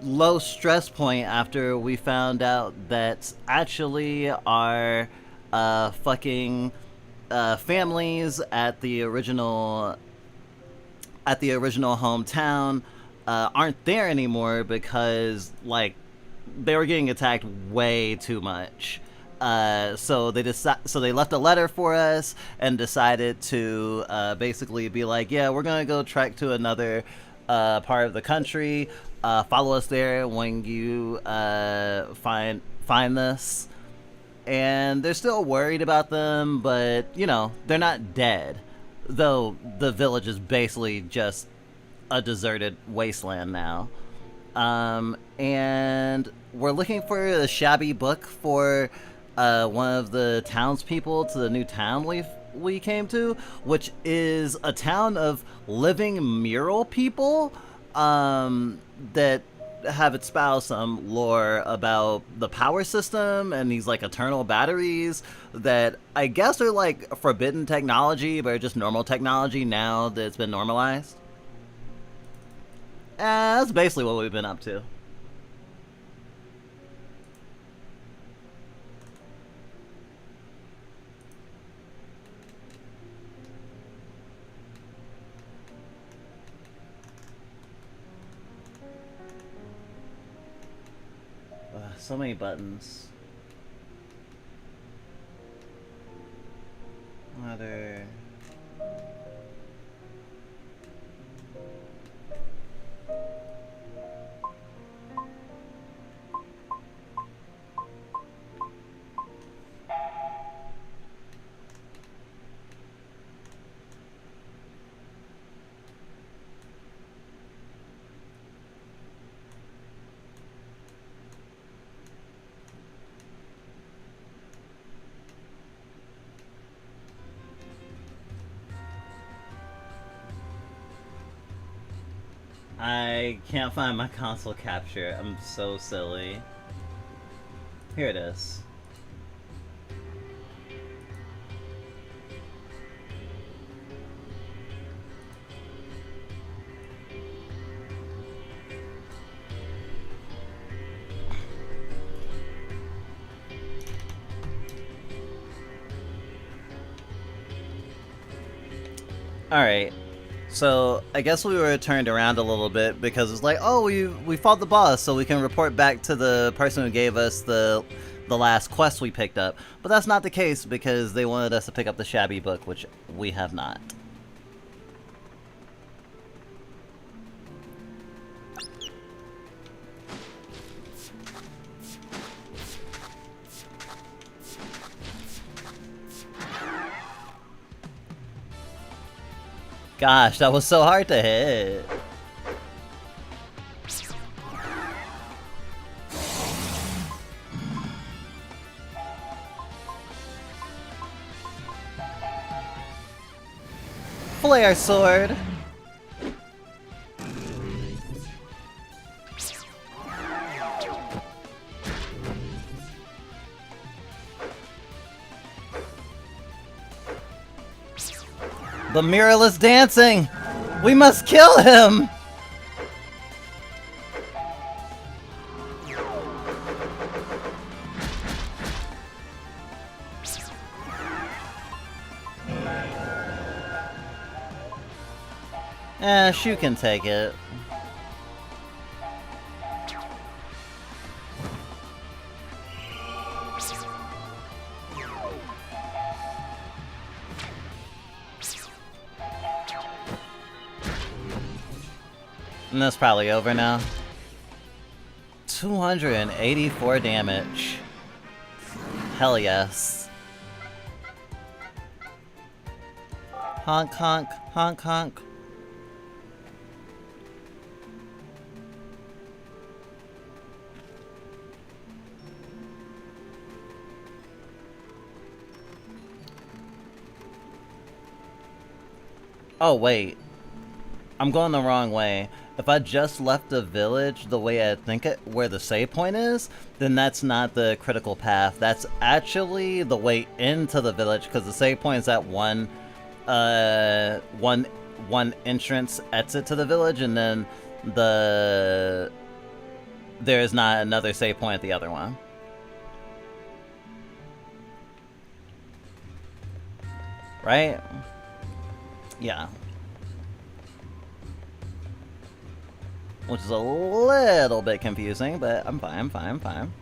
low stress point after we found out that actually our fucking families at the original hometown aren't there anymore because like they were getting attacked way too much. So they left a letter for us and decided to basically be like, yeah, we're gonna go trek to another part of the country. Follow us there when you find this. And they're still worried about them, but you know they're not dead. Though the village is basically just a deserted wasteland now. And we're looking for a shabby book for one of the townspeople to the new town we came to, which is a town of living mural people that have espoused some lore about the power system and these like eternal batteries that I guess are like forbidden technology, but are just normal technology now that it's been normalized. That's basically what we've been up to. So many buttons. Ladder. I can't find my console capture. I'm so silly. Here it is. Alright. So I guess we were turned around a little bit because it's like, oh, we fought the boss, so we can report back to the person who gave us the last quest we picked up. But that's not the case because they wanted us to pick up the shabby book, which we have not. Gosh, that was so hard to hit. Flare sword. The mirrorless dancing! We must kill him! Shu can take it. And that's probably over now. 284 damage. Hell yes. Honk honk, honk honk. Oh wait. I'm going the wrong way. If I just left the village the way I think it, where the save point is, then that's not the critical path. That's actually the way into the village, because the save point is at one entrance exit to the village, and then there is not another save point at the other one. Right? Yeah. Which is a little bit confusing, but I'm fine, I'm fine, I'm fine.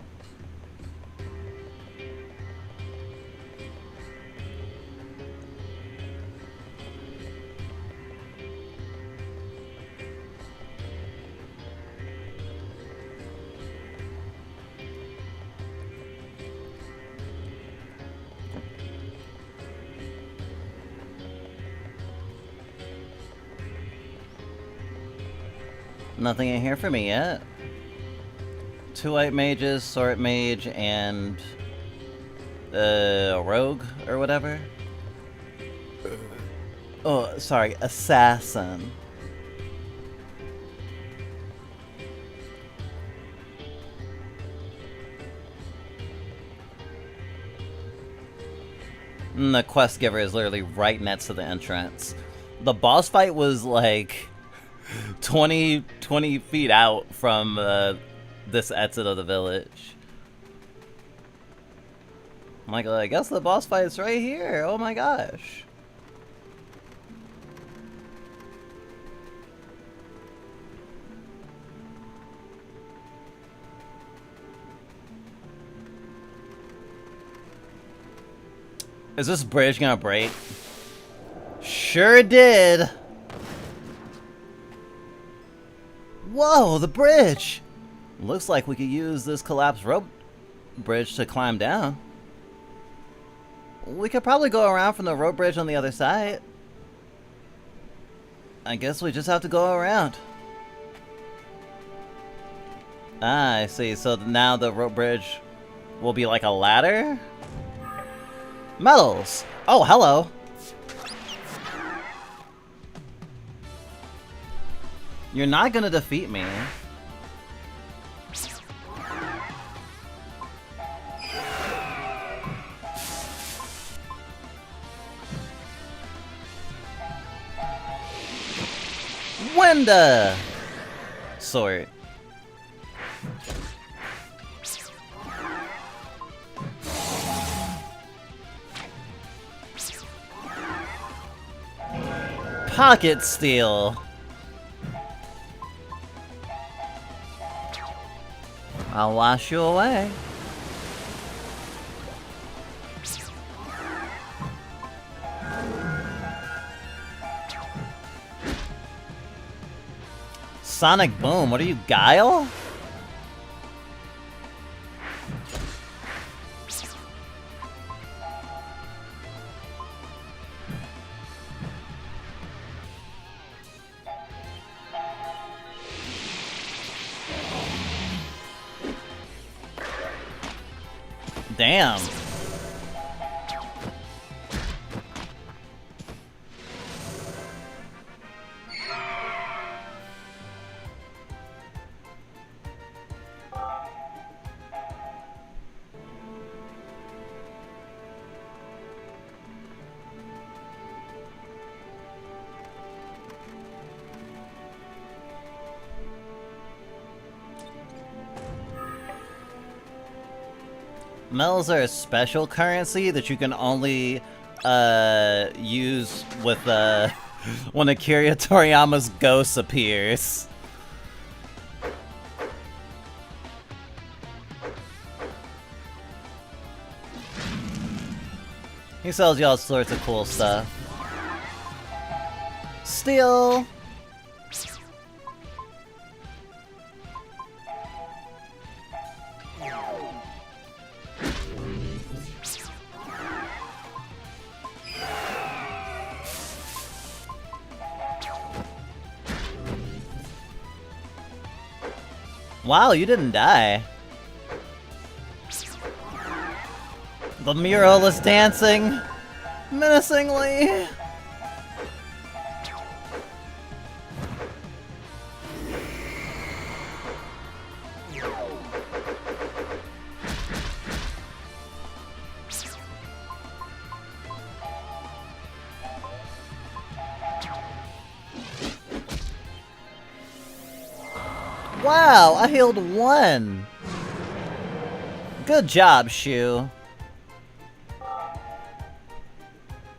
Nothing in here for me yet. 2 white mages, sword mage, and a rogue or whatever. Oh, sorry, assassin. And the quest giver is literally right next to the entrance. The boss fight was like 20 feet out from this exit of the village. I'm like, I guess the boss fight is right here. Oh my gosh. Is this bridge gonna break? Sure did! Whoa, the bridge! Looks like we could use this collapsed rope bridge to climb down. We could probably go around from the rope bridge on the other side. I guess we just have to go around. Ah, I see. So now the rope bridge will be like a ladder? Medals! Oh, hello! You're not gonna defeat me. Wenda! Sword. Pocket steal. I'll wash you away. Sonic Boom, what are you, Guile? Damn. Medals are a special currency that you can only use with when Akira Toriyama's ghost appears. He sells you all sorts of cool stuff. Steal! Wow, you didn't die. The mural is dancing menacingly. Wow, I healed 1. Good job, Shu.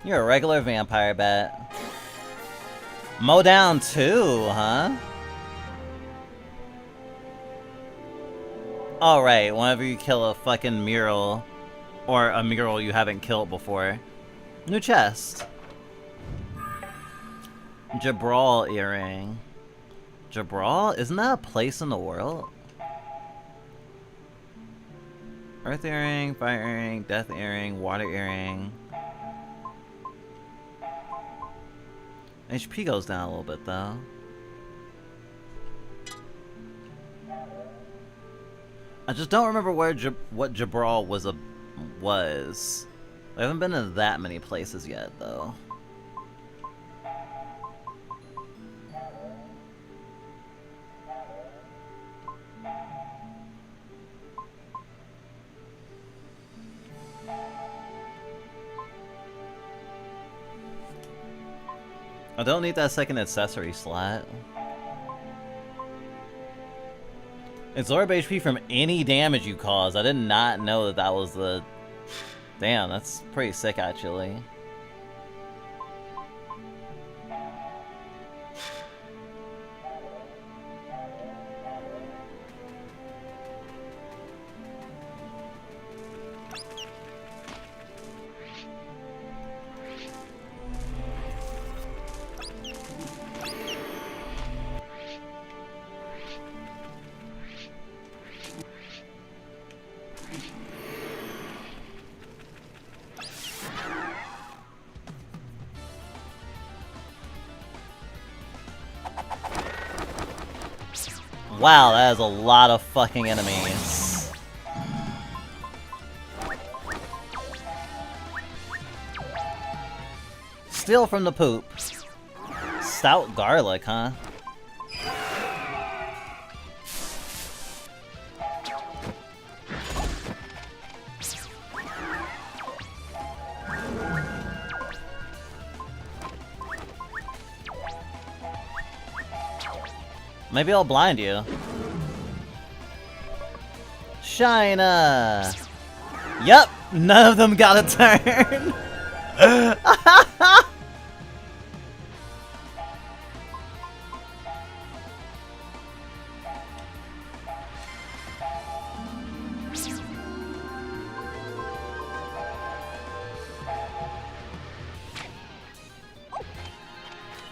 You're a regular vampire bat. Mow down 2, huh? Alright, whenever you kill a fucking mural, or a mural you haven't killed before. New chest. Jabral earring. Jabral? Isn't that a place in the world? Earth earring, fire earring, death earring, water earring. HP goes down a little bit though. I just don't remember where what Jabral was. I haven't been in that many places yet though. I don't need that second accessory slot. Absorb HP from any damage you cause. I did not know that that was the... Damn, that's pretty sick actually. Wow, that is a lot of fucking enemies. Steal from the poop. Stout garlic, huh? Maybe I'll blind you. Shina! Yup, none of them got a turn.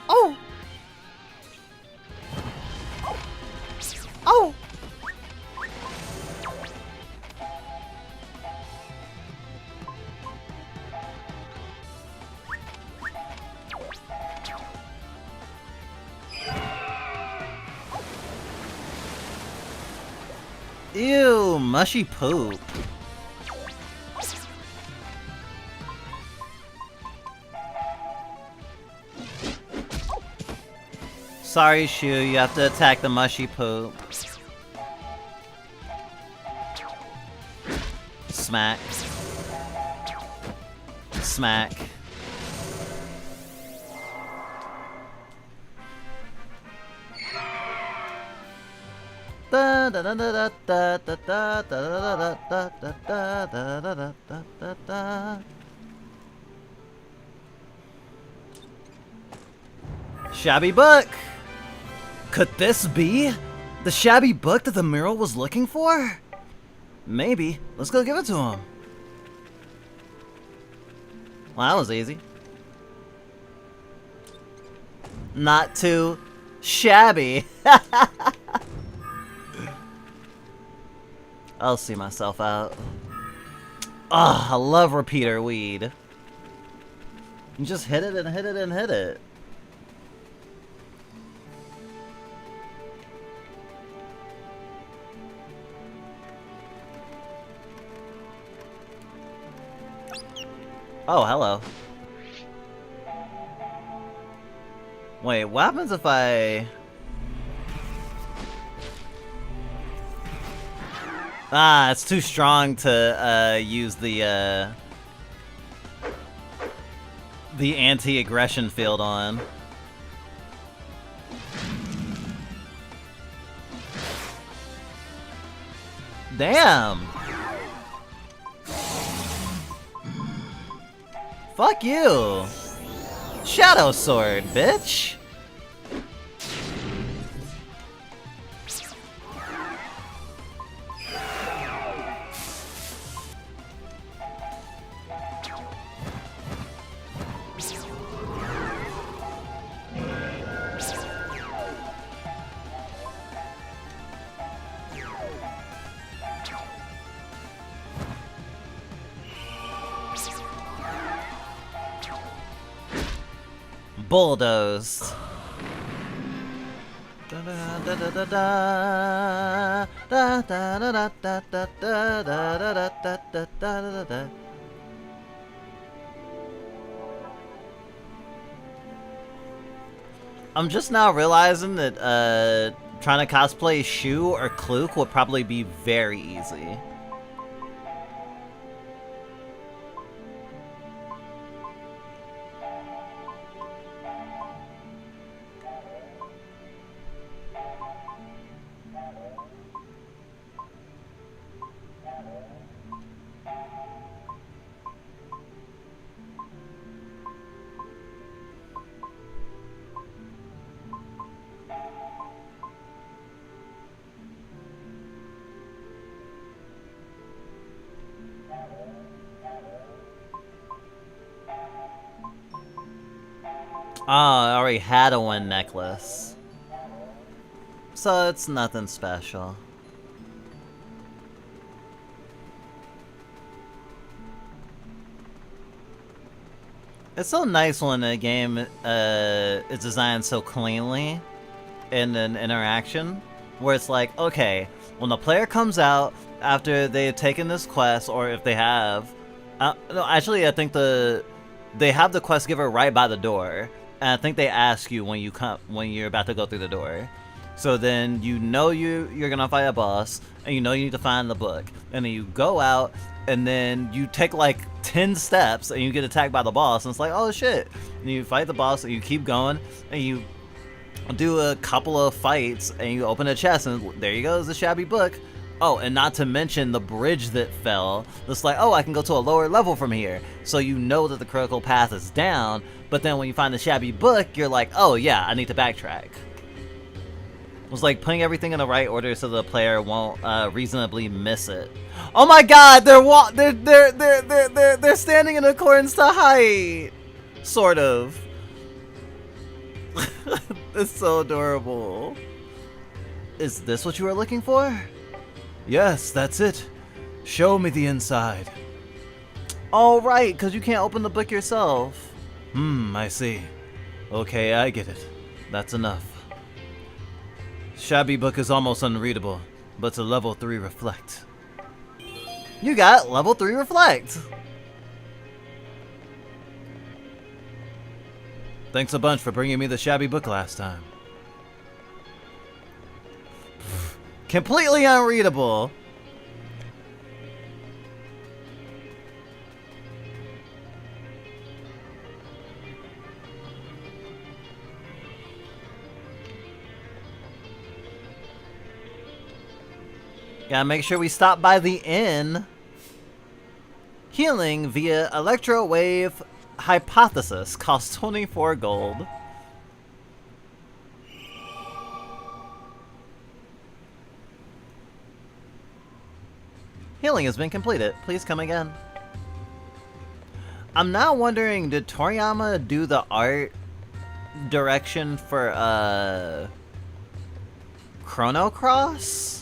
Oh! Oh! Ew, mushy poop. Sorry, Shu, you have to attack the mushy poop. Smack. Smack. Da da da da da da da da da da da da da da. Shabby book! Could this be the shabby book that the mural was looking for? Maybe. Let's go give it to him. Well, that was easy. Not too shabby. I'll see myself out. Ah, I love repeater weed. You just hit it and hit it and hit it. Oh, hello. Wait, what happens if I... Ah, it's too strong to use the anti-aggression field on. Damn! Fuck you! Shadow Sword, bitch! Bulldozed. I'm just now realizing that trying to cosplay Shu or Kluk would probably be very easy. Oh, I already had a one necklace. So it's nothing special. It's so nice when a game is designed so cleanly in an interaction. where it's like, okay, when the player comes out after they've taken this quest, or if they have, no, actually, I think they have the quest giver right by the door, and I think they ask you when you're about to go through the door. So then you know you're gonna fight a boss, and you know you need to find the book, and then you go out, and then you take like 10 steps, and you get attacked by the boss, and it's like, oh shit! And you fight the boss, and you keep going, and you do a couple of fights, and you open a chest, and there you go, is the shabby book. Oh, and not to mention the bridge that fell. It's like, oh, I can go to a lower level from here. So you know that the critical path is down, but then when you find the shabby book, you're like, oh yeah, I need to backtrack. It was like putting everything in the right order so the player won't reasonably miss it. Oh my god, they're standing in accordance to height. Sort of. It's so adorable. Is this what you were looking for? Yes, that's it. Show me the inside. Oh right, because you can't open the book yourself. I see. Okay, I get it. That's enough. Shabby book is almost unreadable, but it's a level 3 reflect. You got level 3 reflect! Thanks a bunch for bringing me the shabby book last time. Completely unreadable! Gotta make sure we stop by the inn. Healing via electrowave hypothesis costs 24 gold. Healing has been completed. Please come again. I'm now wondering, did Toriyama do the art direction for Chrono Cross?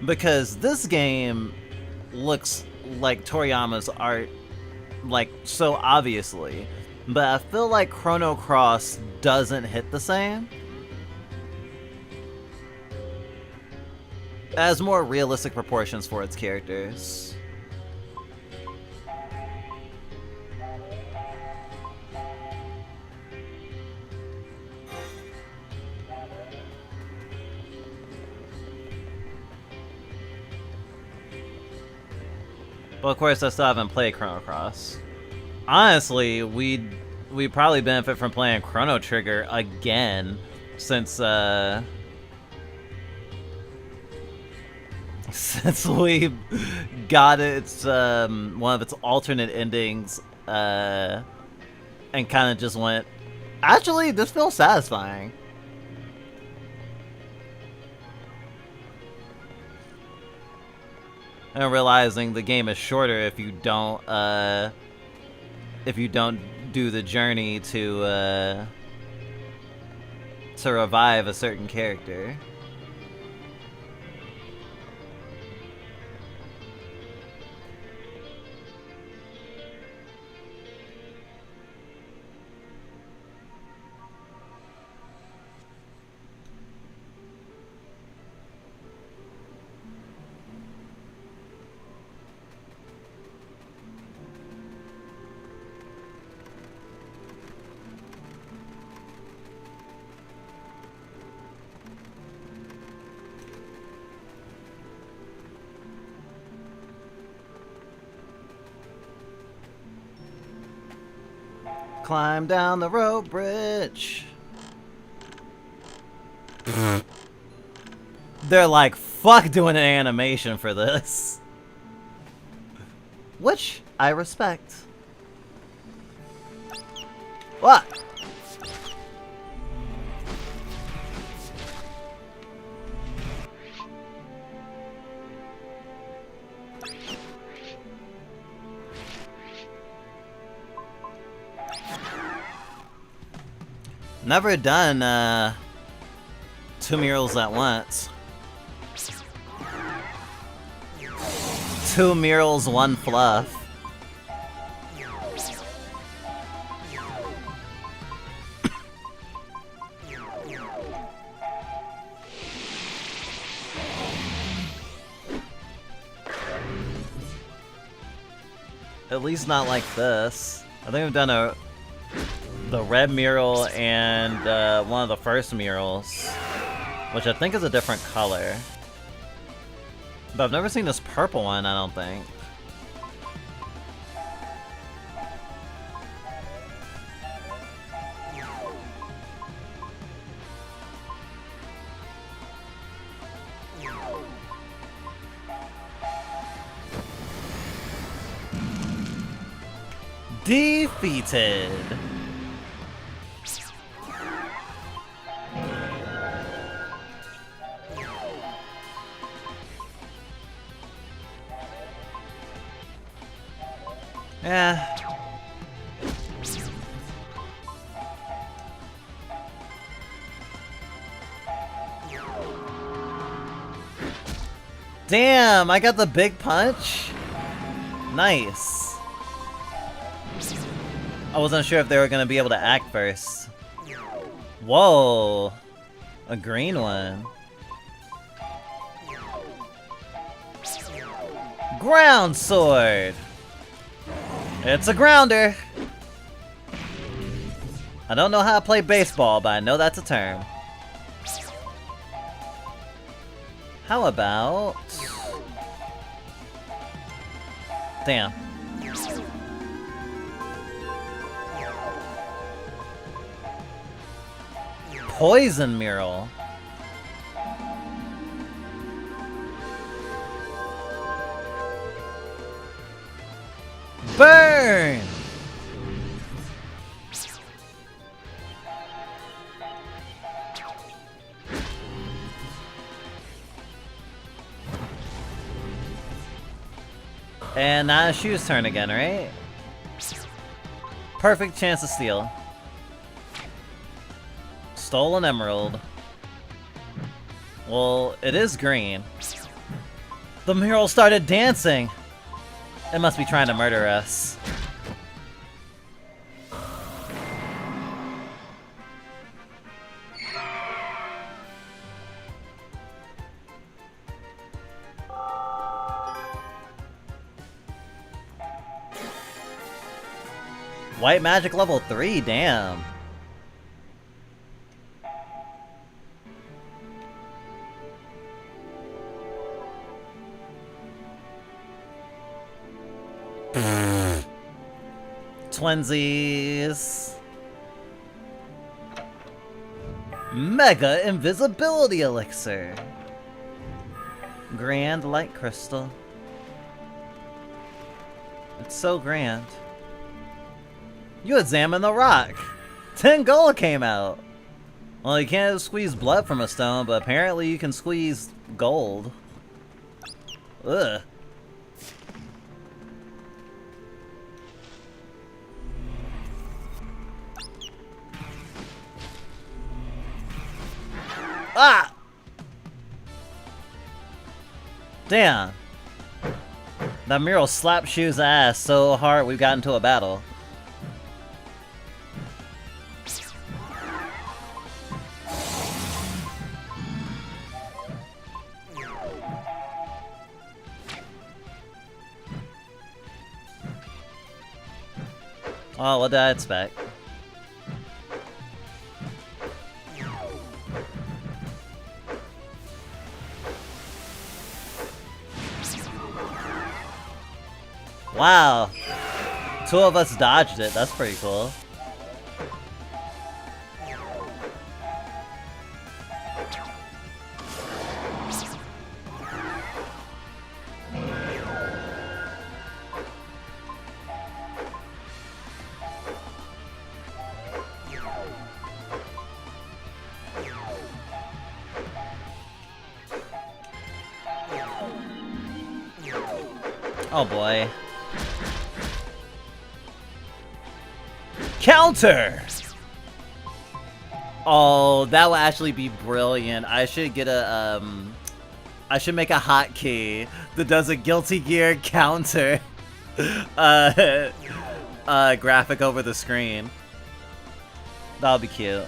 Because this game looks like Toriyama's art, like, so obviously. But I feel like Chrono Cross doesn't hit the same. It has more realistic proportions for its characters. Well, of course, I still haven't played Chrono Cross. Honestly, we'd probably benefit from playing Chrono Trigger again, since we got its one of its alternate endings, and kind of just went, actually, this feels satisfying. And realizing the game is shorter if you don't do the journey to revive a certain character. Climb down the rope bridge. They're like, fuck doing an animation for this. Which I respect. What? Never done two murals at once. Two murals, one fluff. At least not like this. I think I've done the red mural and one of the first murals, which I think is a different color. But I've never seen this purple one, I don't think. Defeated. Yeah. Damn, I got the big punch. Nice. I wasn't sure if they were gonna be able to act first. Whoa, a green one. Ground sword. It's a grounder. I don't know how to play baseball, but I know that's a term. How about... Damn. Poison mural. Burn! And now it's Shu's turn again, right? Perfect chance to steal. Stole an emerald. Well, it is green. The mural started dancing. It must be trying to murder us. White magic level 3, damn. Twinsies. Mega invisibility elixir. Grand light crystal. It's so grand. You examine the rock. 10 gold came out. Well, you can't squeeze blood from a stone, but apparently you can squeeze gold. Ugh. Ah! Damn. That mural slapped Shu's ass so hard we got into a battle. Oh, what did I expect? Wow. 2 of us dodged it. That's pretty cool. Oh boy. Counter! Oh, that would actually be brilliant. I should get a, I should make a hotkey that does a Guilty Gear counter graphic over the screen. That would be cute.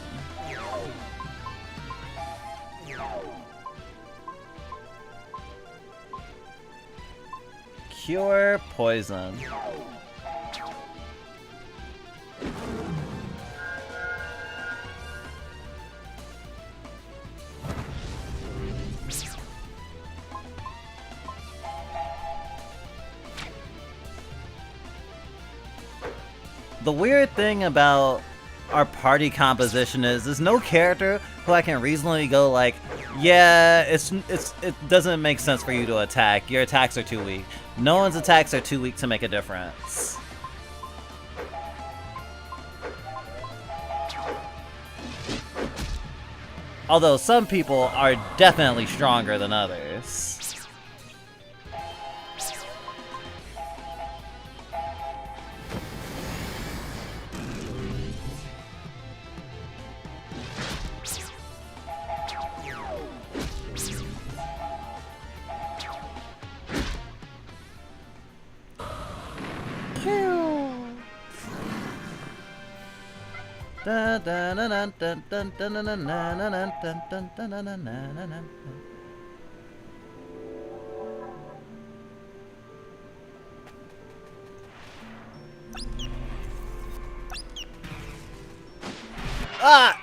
Cure poison. The weird thing about our party composition is there's no character who I can reasonably go like, yeah, it doesn't make sense for you to attack. Your attacks are too weak. No one's attacks are too weak to make a difference. Although some people are definitely stronger than others. Ah!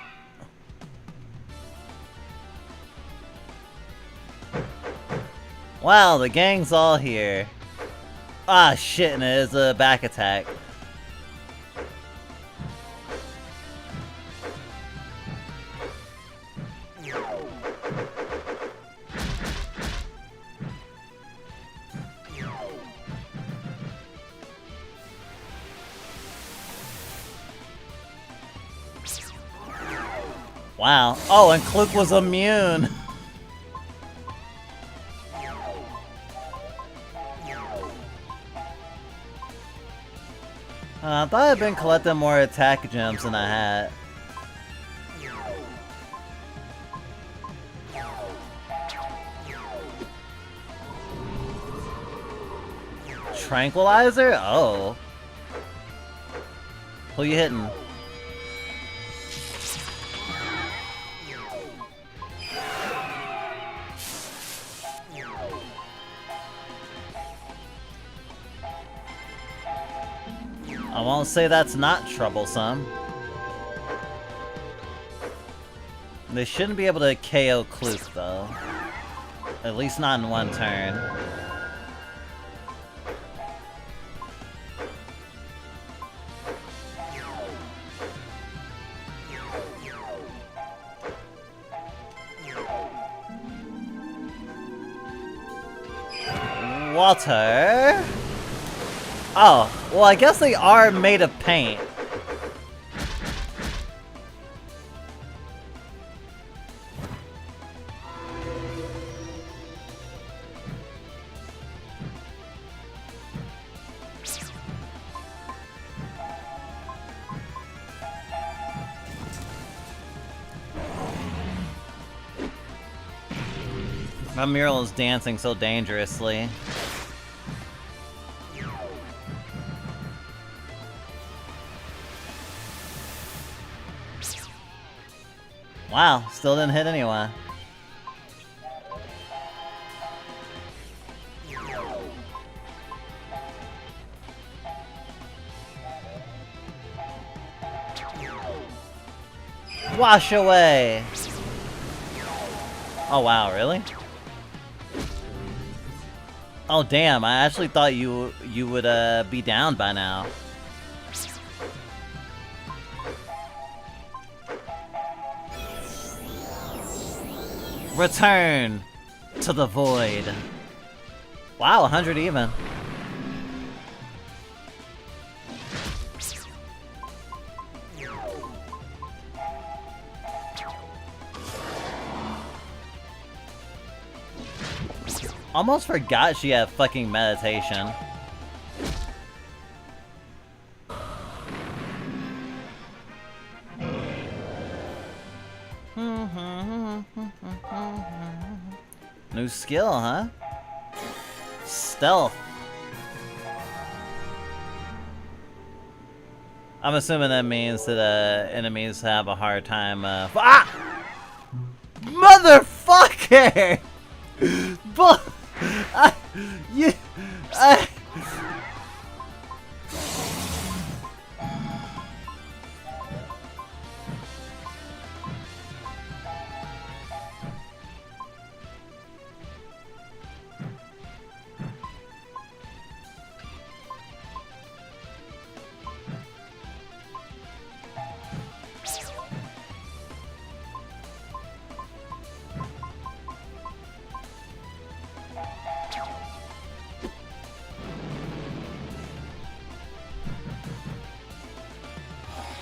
Wow, the gang's all here. Ah, shit, and it is a back attack. Wow. Oh, and Kluk was immune. I thought I'd been collecting more attack gems than I had. Tranquilizer? Oh. Who you hitting? I won't say that's not troublesome. They shouldn't be able to KO Kluk, though. At least not in one turn. Water? Oh, well, I guess they are made of paint. My mural is dancing so dangerously. Wow, still didn't hit anyone. Wash away! Oh wow, really? Oh damn, I actually thought you would be down by now. Return to the void. Wow, 100 even. Almost forgot she had fucking meditation. New skill, huh? Stealth. I'm assuming that means that enemies have a hard time. Ah! Motherfucker! You.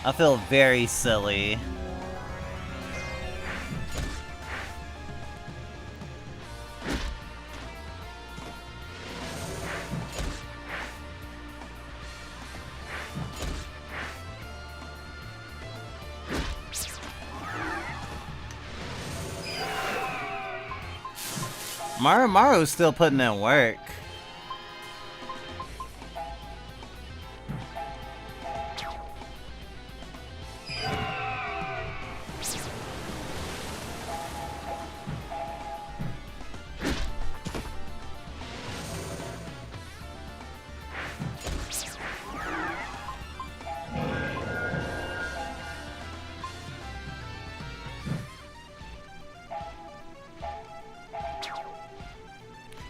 I feel very silly. Maru's still putting in work.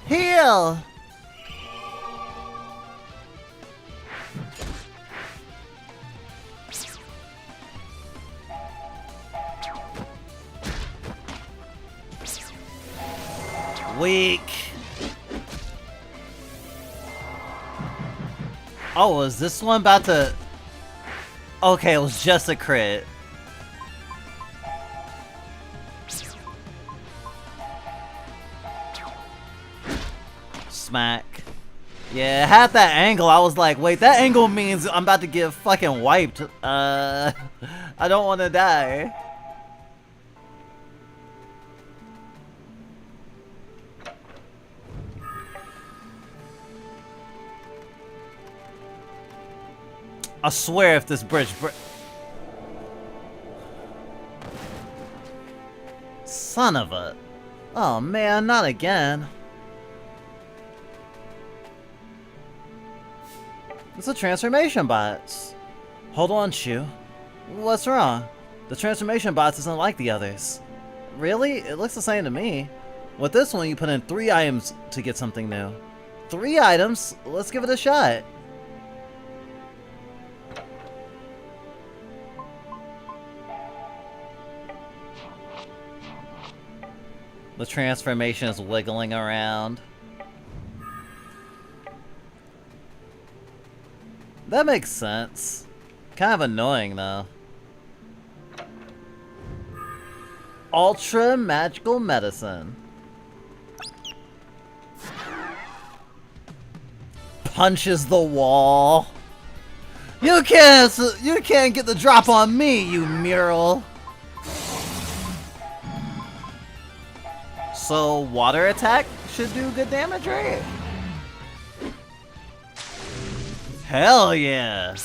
Heal! Weak. Oh, is this one about to... Okay, it was just a crit. Smack. Yeah, it had that angle. I was like, wait, that angle means I'm about to get fucking wiped. I don't want to die. I swear if this bridge son of a... Oh man, not again. It's a transformation bots. Hold on, Shu. What's wrong? The transformation bots isn't like the others. Really? It looks the same to me. With this one, you put in 3 items to get something new. 3 items? Let's give it a shot. The transformation is wiggling around. That makes sense. Kind of annoying, though. Ultra magical medicine. Punches the wall. You can't get the drop on me, you mural. So water attack should do good damage, right? Hell yeah!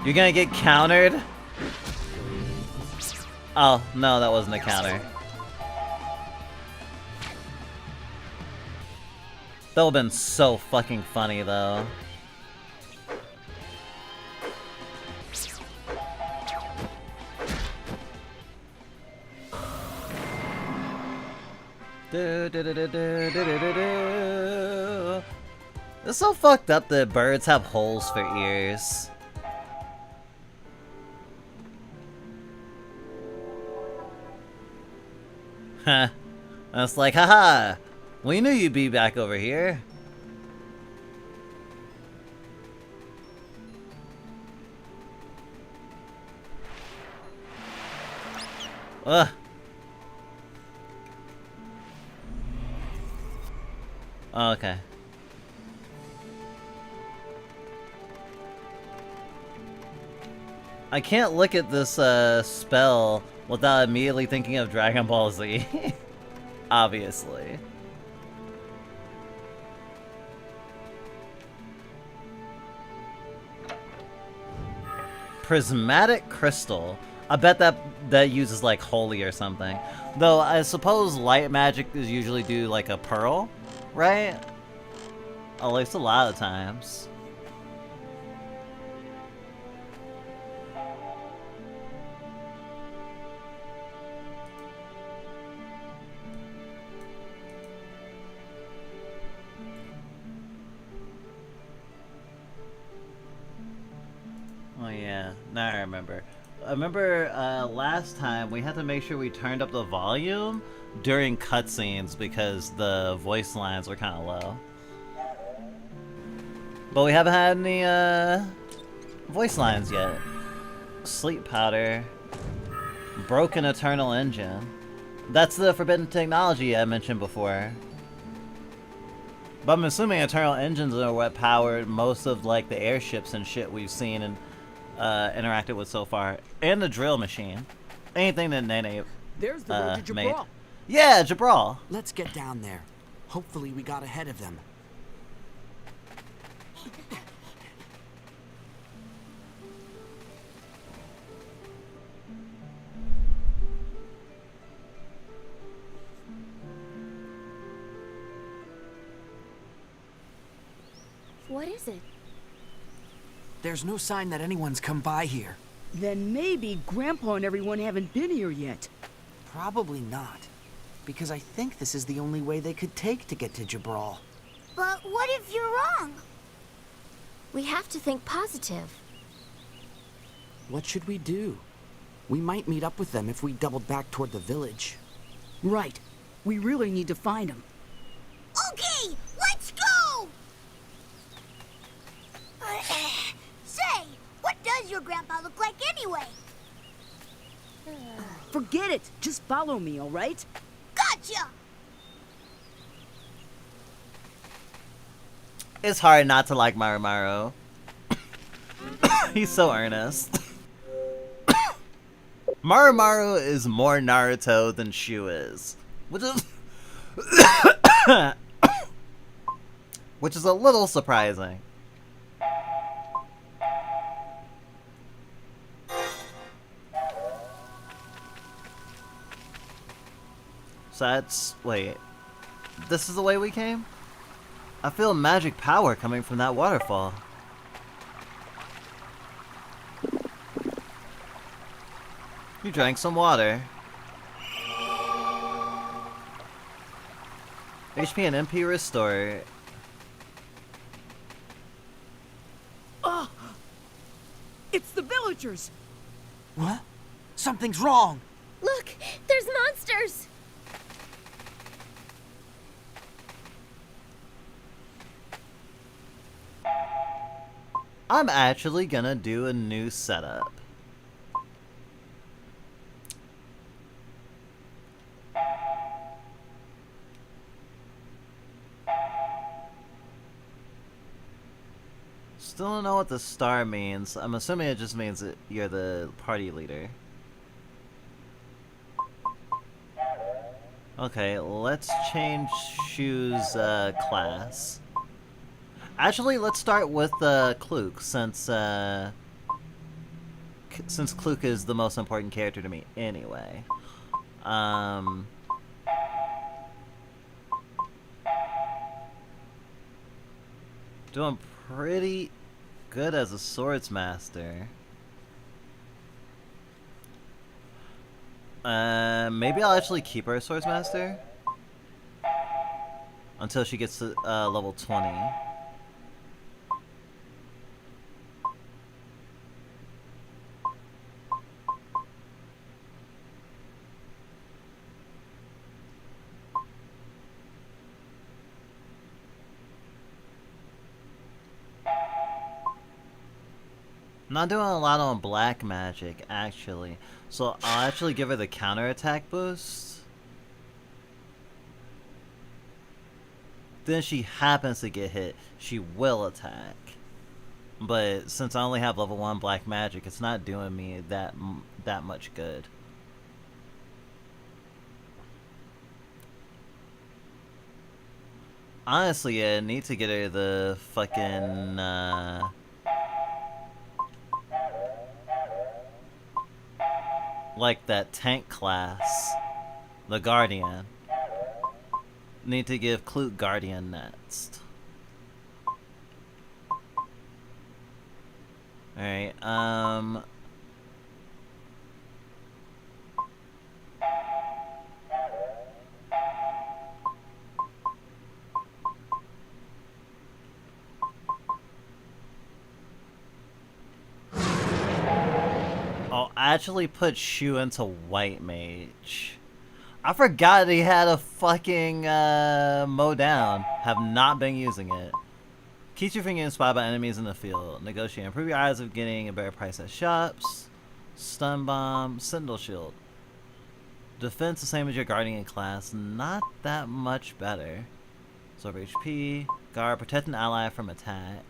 You're gonna get countered? Oh, no, that wasn't a counter. That would've been so fucking funny, though. It's so fucked up that birds have holes for ears. Huh. I was like, haha! We knew you'd be back over here. Ugh. Oh, okay. I can't look at this spell without immediately thinking of Dragon Ball Z. Obviously. Prismatic Crystal. I bet that uses like holy or something. Though I suppose light magic is usually do like a pearl, right? At least a lot of times. Now I remember. I remember last time we had to make sure we turned up the volume during cutscenes because the voice lines were kind of low. But we haven't had any voice lines yet. Sleep powder. Broken eternal engine. That's the forbidden technology I mentioned before. But I'm assuming eternal engines are what powered most of like the airships and shit we've seen and interacted with so far. And the drill machine. Anything that Nene There's the road to made. Jabral. Yeah, Jabral. Let's get down there. Hopefully we got ahead of them. What is it? There's no sign that anyone's come by here. Then maybe Grandpa and everyone haven't been here yet. Probably not. Because I think this is the only way they could take to get to Jabral. But what if you're wrong? We have to think positive. What should we do? We might meet up with them if we doubled back toward the village. Right. We really need to find them. Okay, let's go! Say, what does your grandpa look like anyway? Forget it. Just follow me, all right? Gotcha! It's hard not to like Marumaru. He's so earnest. Marumaru is more Naruto than Shu is. Which is which is a little surprising. So that's... wait. This is the way we came? I feel magic power coming from that waterfall. You drank some water. HP and MP restore. Oh! It's the villagers! What? Something's wrong! Look, there's monsters! I'm actually gonna do a new setup. Still don't know what the star means. I'm assuming it just means that you're the party leader. Okay, let's change Shu's class. Actually, let's start with Kluk, since Kluk is the most important character to me anyway. Doing pretty good as a swords master. Maybe I'll actually keep her a swords master until she gets to level 20. Not doing a lot on black magic, actually. So I'll actually give her the counterattack boost. Then she happens to get hit, she will attack. But since I only have level 1 black magic, it's not doing me that much good. Honestly, yeah, I need to get her the fucking like that tank class, the Guardian. Need to give Kluk Guardian next. Alright, will actually put Shu into White Mage. I forgot he had a fucking mow down. Have not been using it. Keep your finger inspired by enemies in the field. Negotiate. Improve your odds of getting a better price at shops. Stun bomb. Sentinel shield. Defense the same as your guardian class. Not that much better. Absorb HP. Guard. Protect an ally from attack.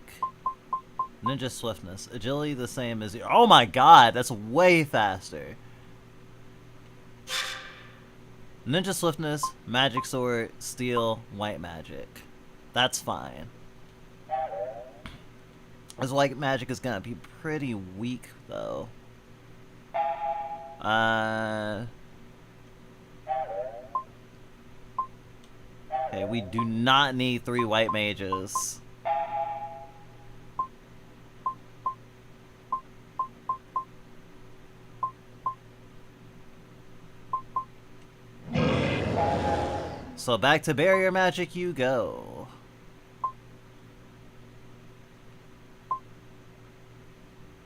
Ninja swiftness. Agility the same as your... Oh my god, that's way faster. Ninja swiftness, magic sword, steel, white magic. That's fine. This white magic is gonna be pretty weak though. Okay, we do not need 3 white mages. So back to barrier magic you go.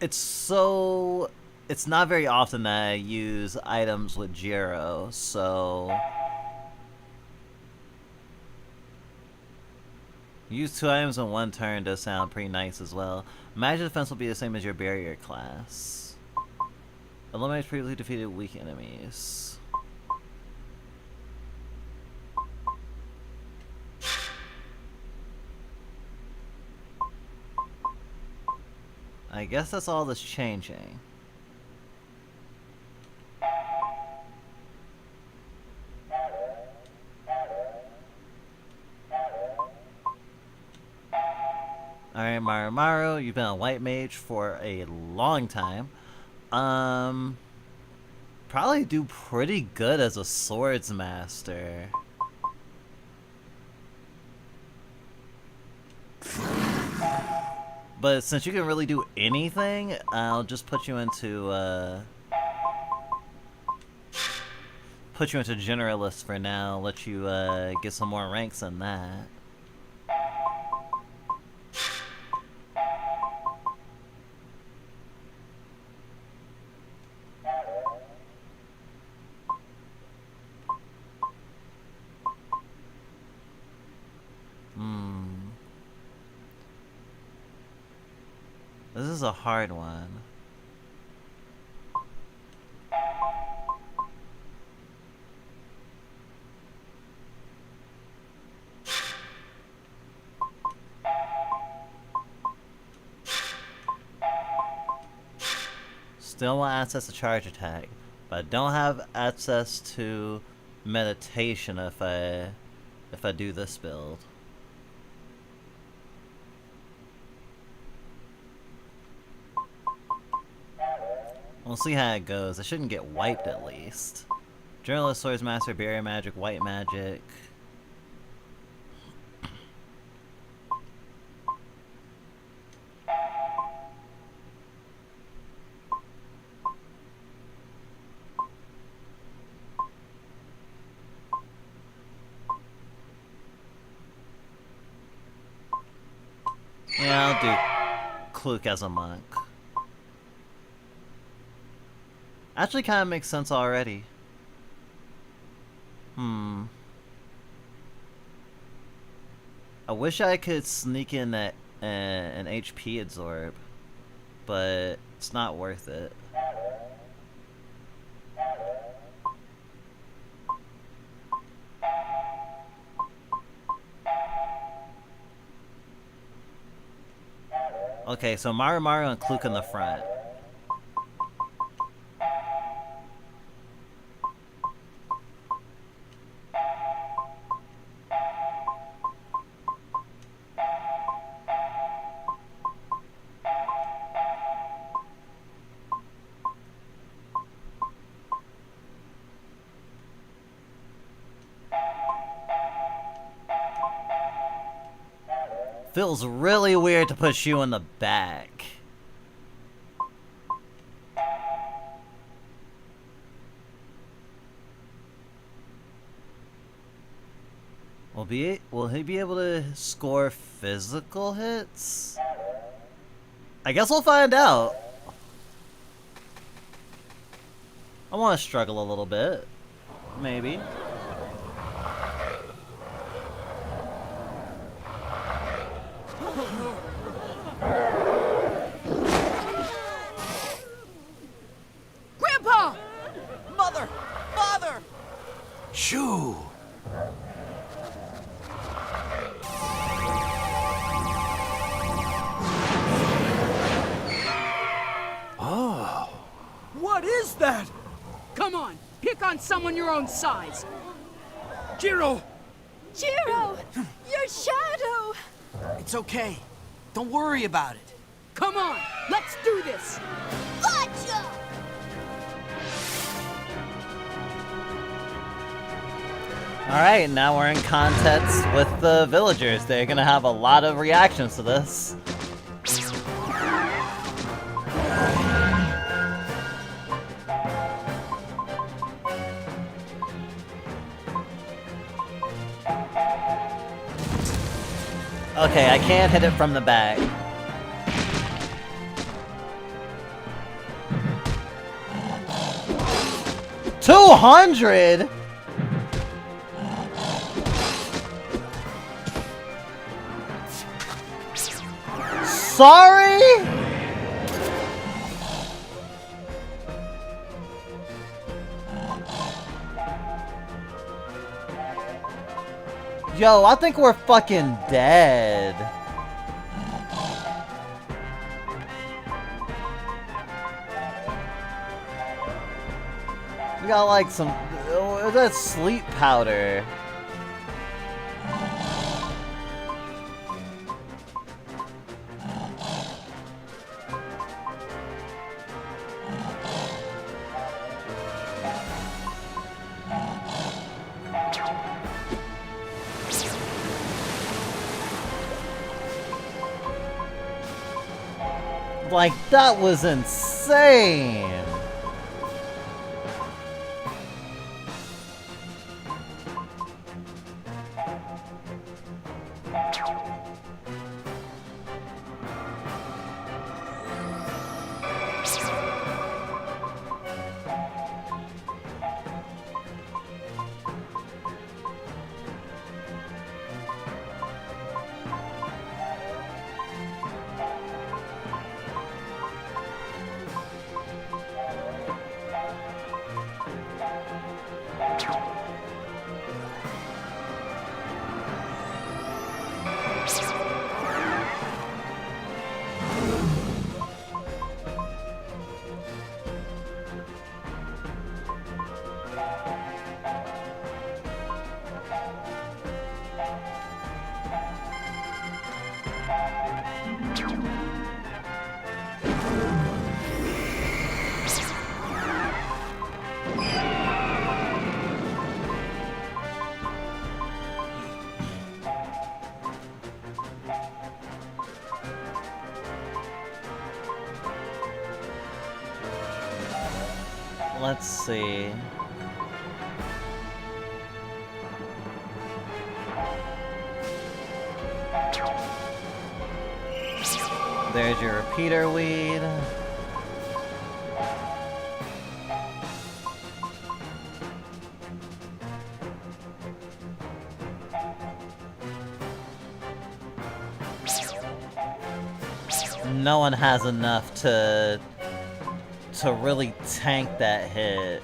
It's not very often that I use items with Jiro, so use 2 items in 1 turn does sound pretty nice as well. Magic defense will be the same as your barrier class. Eliminates previously defeated weak enemies. I guess that's all that's changing. Alright, Maru, you've been a white mage for a long time. Probably do pretty good as a swords master. But since you can really do anything, I'll just put you into generalist for now. Let you get some more ranks in that. This is a hard one. Still want access to charge attack, but I don't have access to meditation if I do this build. We'll see how it goes. I shouldn't get wiped at least. Journalist, Swords Master, Barrier Magic, White Magic. Yeah, I'll do Kluk as a monk. Actually kind of makes sense already. I wish I could sneak in an HP absorb, but it's not worth it. Okay, so Maru and Kluk in the front. Feels really weird to put you in the back. Will he be able to score physical hits? I guess we'll find out. I want to struggle a little bit. Maybe. Grandpa! Mother! Father! Shoo! Oh. What is that? Come on, pick on someone your own size. Jiro! Jiro! Your shadow! It's okay. Don't worry about it. Come on, let's do this! Gotcha! Alright, now we're in contest with the villagers. They're gonna have a lot of reactions to this. Okay, I can't hit it from the back. $200? Sorry? Yo, I think we're fucking dead. We got like some... that's sleep powder. Like, that was insane! Let's see. There's your repeater weed. No one has enough to really tank that hit.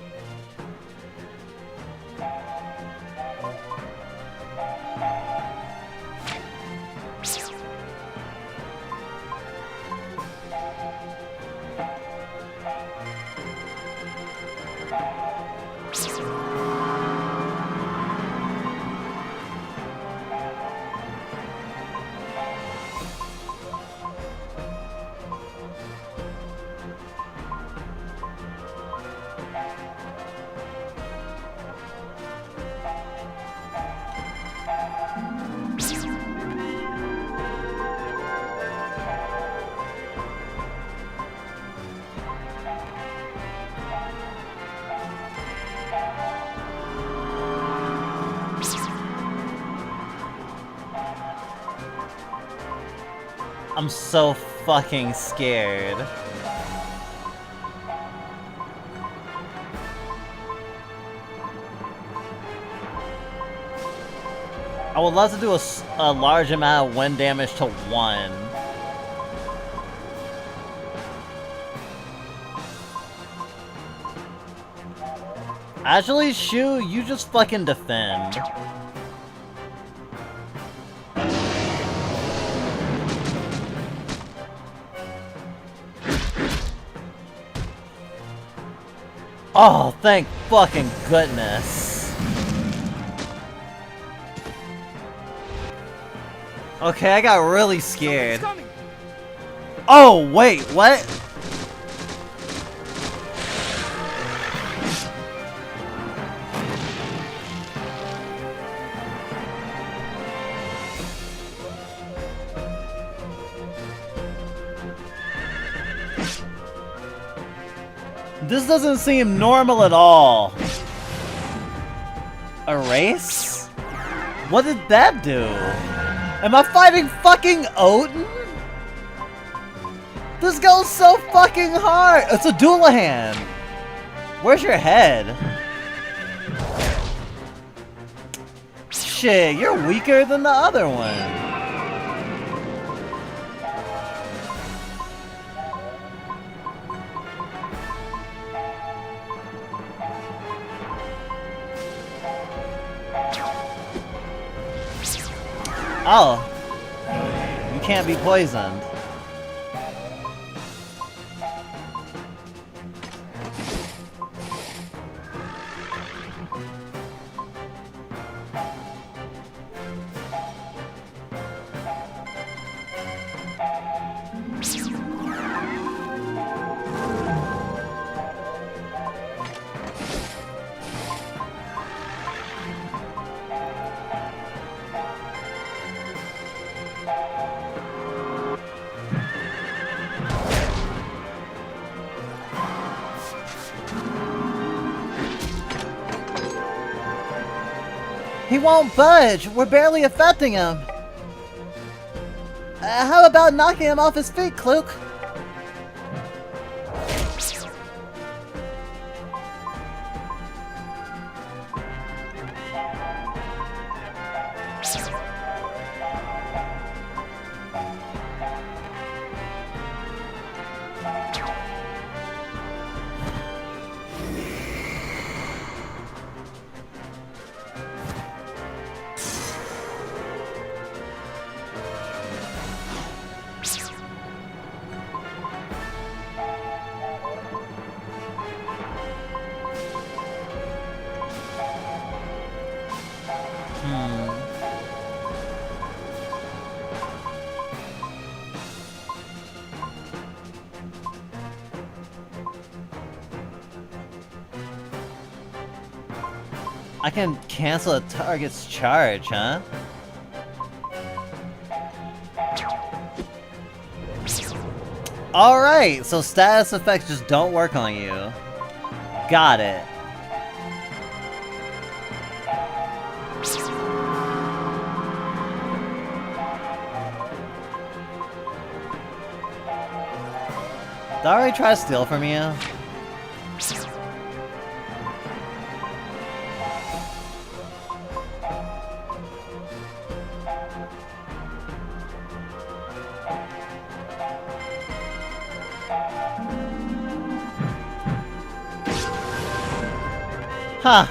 I'm so fucking scared. I would love to do a large amount of wind damage to one. Actually, Shu, you just fucking defend. Oh, thank fucking goodness. Okay, I got really scared. Oh, wait, what? This doesn't seem normal at all. Erase? What did that do? Am I fighting fucking Odin? This goes so fucking hard! It's a Doulahan! Where's your head? Shit, you're weaker than the other one. Oh. You can't be poisoned. He won't budge! We're barely affecting him! How about knocking him off his feet, Kluke? I can cancel a target's charge, huh? Alright, so status effects just don't work on you. Got it. Did I already try to steal from you? Huh.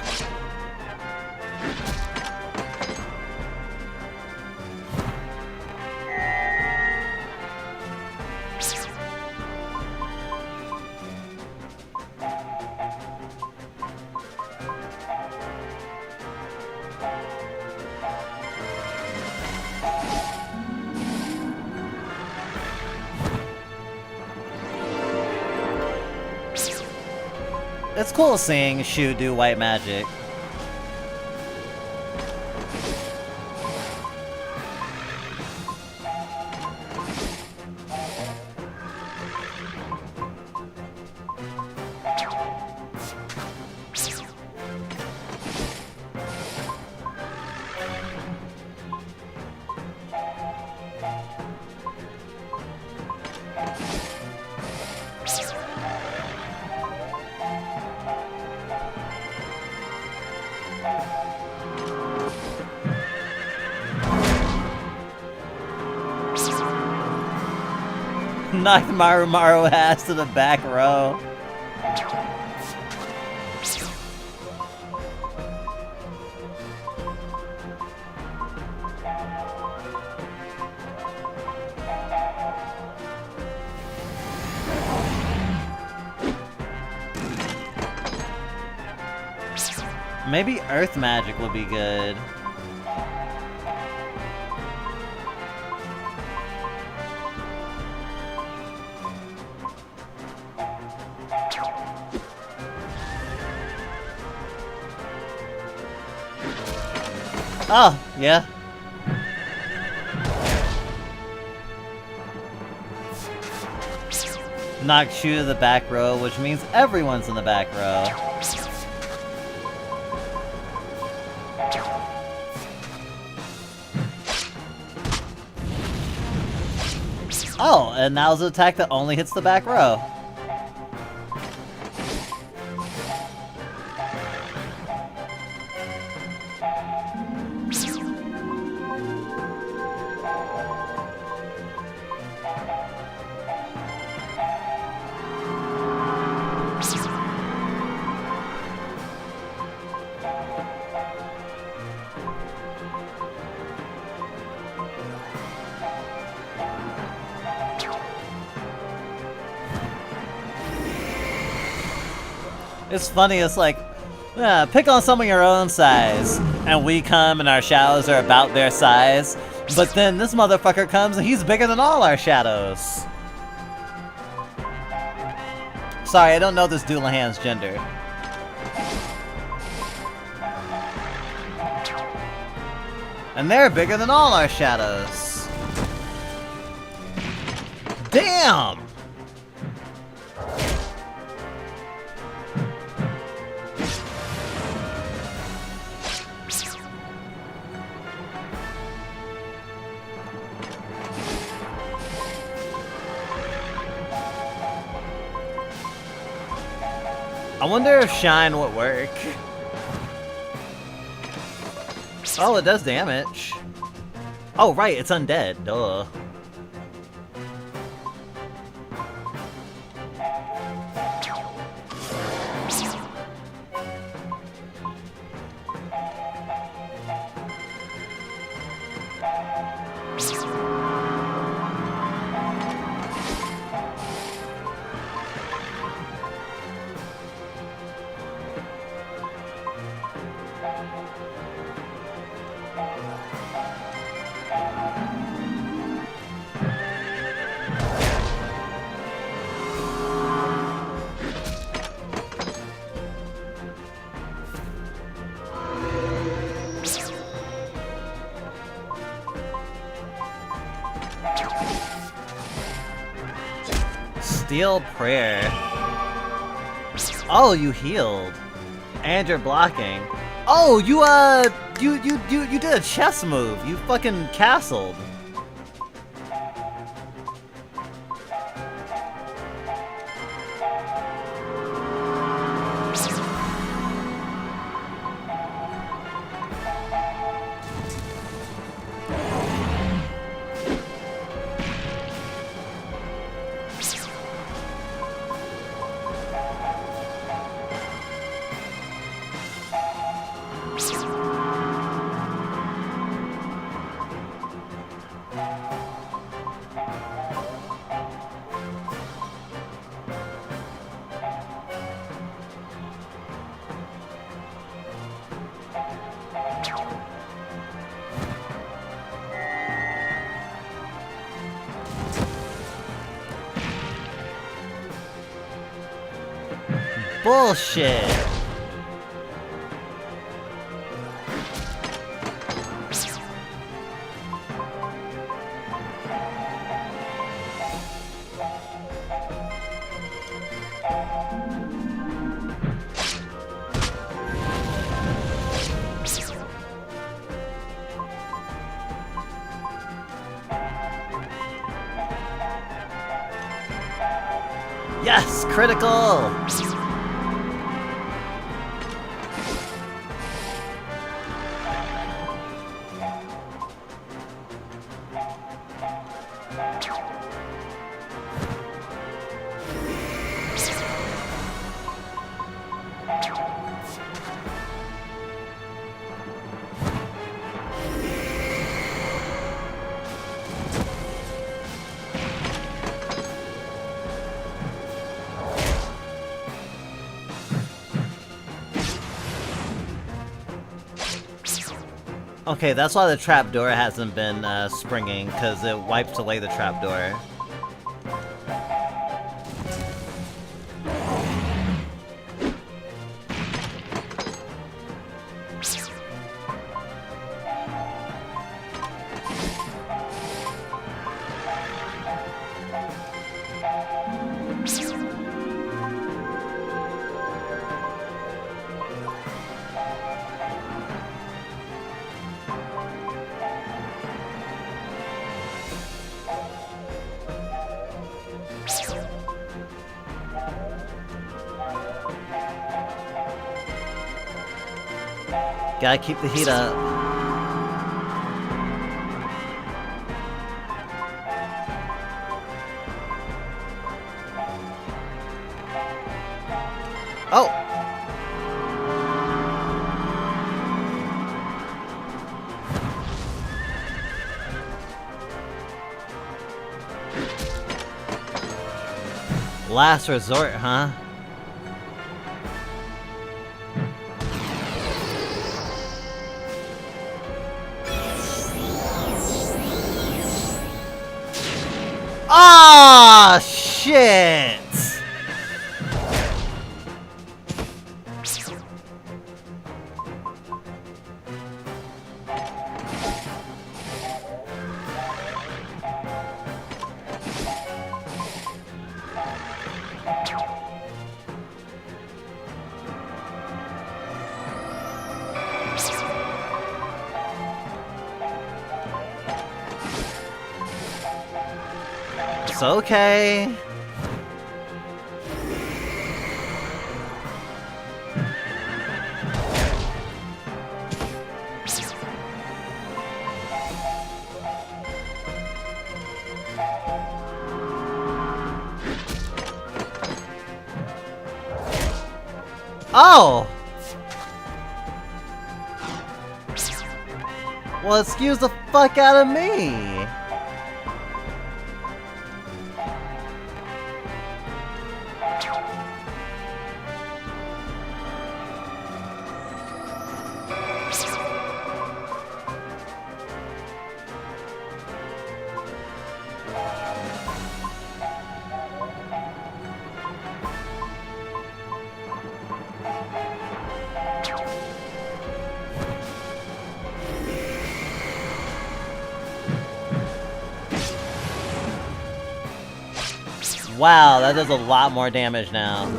It's cool seeing Shu do white magic. Knocked Maru ass to the back row. Maybe earth magic would be good. Oh, yeah. Knocked you to the back row, which means everyone's in the back row. Oh, and now's an attack that only hits the back row. It's funny, it's like, yeah, pick on someone your own size, and we come and our shadows are about their size, but then this motherfucker comes and he's bigger than all our shadows. Sorry, I don't know this Doulahan's gender. And they're bigger than all our shadows. Damn! I wonder if Shine would work. Oh, it does damage. Oh, right, it's undead. Duh. Steel Prayer. Oh, you healed. And you're blocking. Oh, you did a chess move. You fucking castled. Bullshit. Yes, critical. Okay, that's why the trapdoor hasn't been springing, because it wipes away the trapdoor. Gotta keep the heat up. Oh! Last resort, huh? Ah, shit! It's okay. Oh! Well, excuse the fuck out of me! Wow, that does a lot more damage now.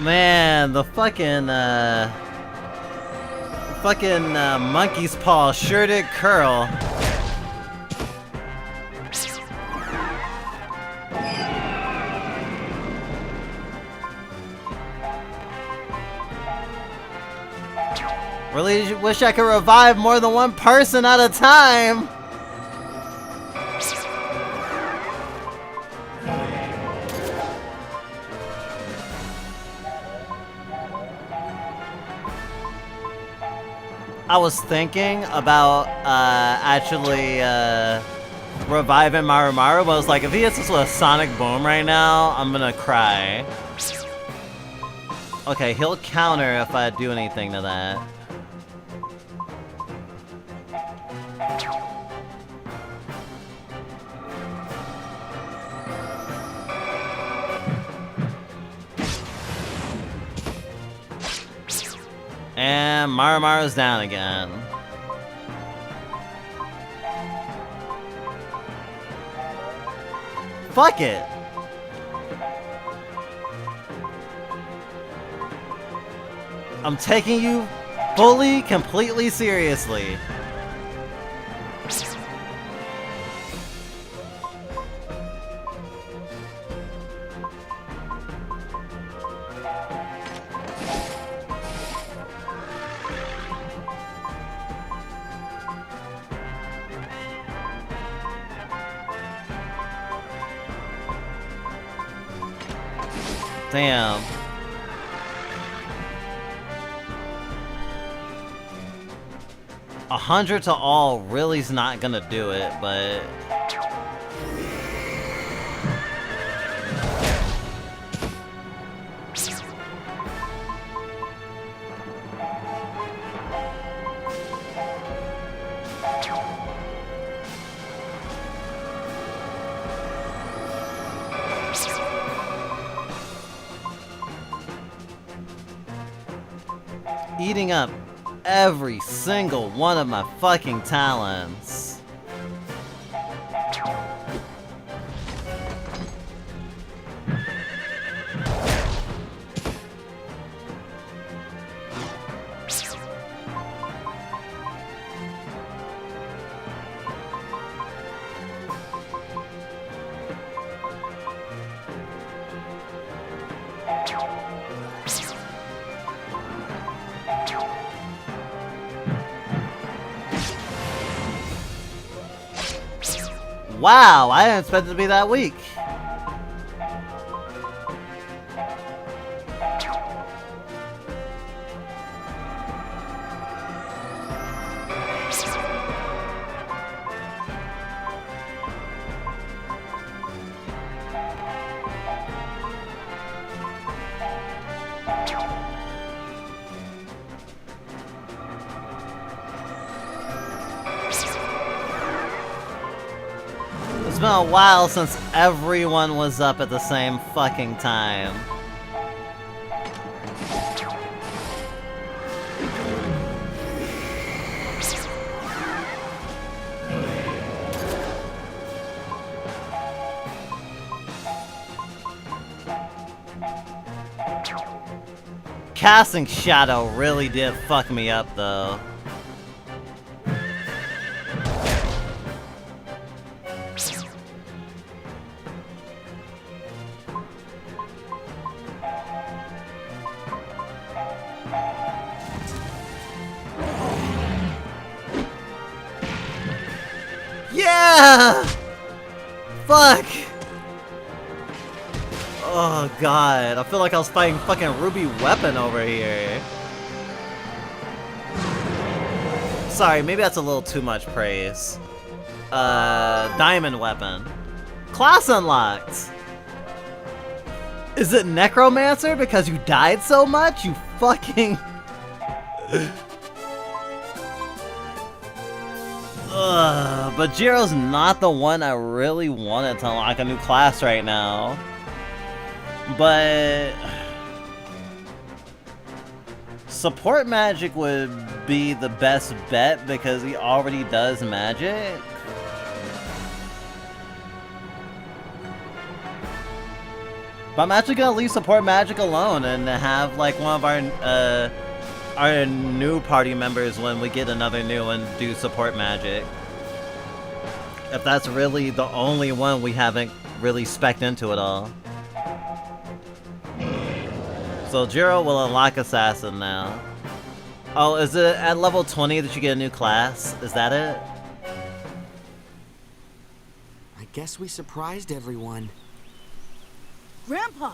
Man, the fucking monkey's paw sure did curl. Really wish I could revive more than one person at a time. I was thinking about actually reviving Maru, but I was like, if he hits us with a sonic boom right now, I'm gonna cry. Okay, he'll counter if I do anything to that. And Maru's down again. Fuck it. I'm taking you fully, completely seriously. Damn. A 100 to all really's not gonna do it, but... eating up every single one of my fucking talents. Wow, I didn't expect it to be that weak. It's been a while since everyone was up at the same fucking time. Casting Shadow really did fuck me up though. Yeah! Fuck! Oh god, I feel like I was fighting fucking Ruby Weapon over here. Sorry, maybe that's a little too much praise. Diamond Weapon. Class unlocked! Is it Necromancer because you died so much? You fucking... but Jiro's not the one I really wanted to unlock a new class right now. But... Support Magic would be the best bet because he already does magic. But I'm actually gonna leave Support Magic alone and have like one of our new party members when we get another new one do Support Magic. If that's really the only one we haven't really spec'd into at all. So Jiro will unlock Assassin now. Oh, is it at level 20 that you get a new class? Is that it? I guess we surprised everyone. Grandpa!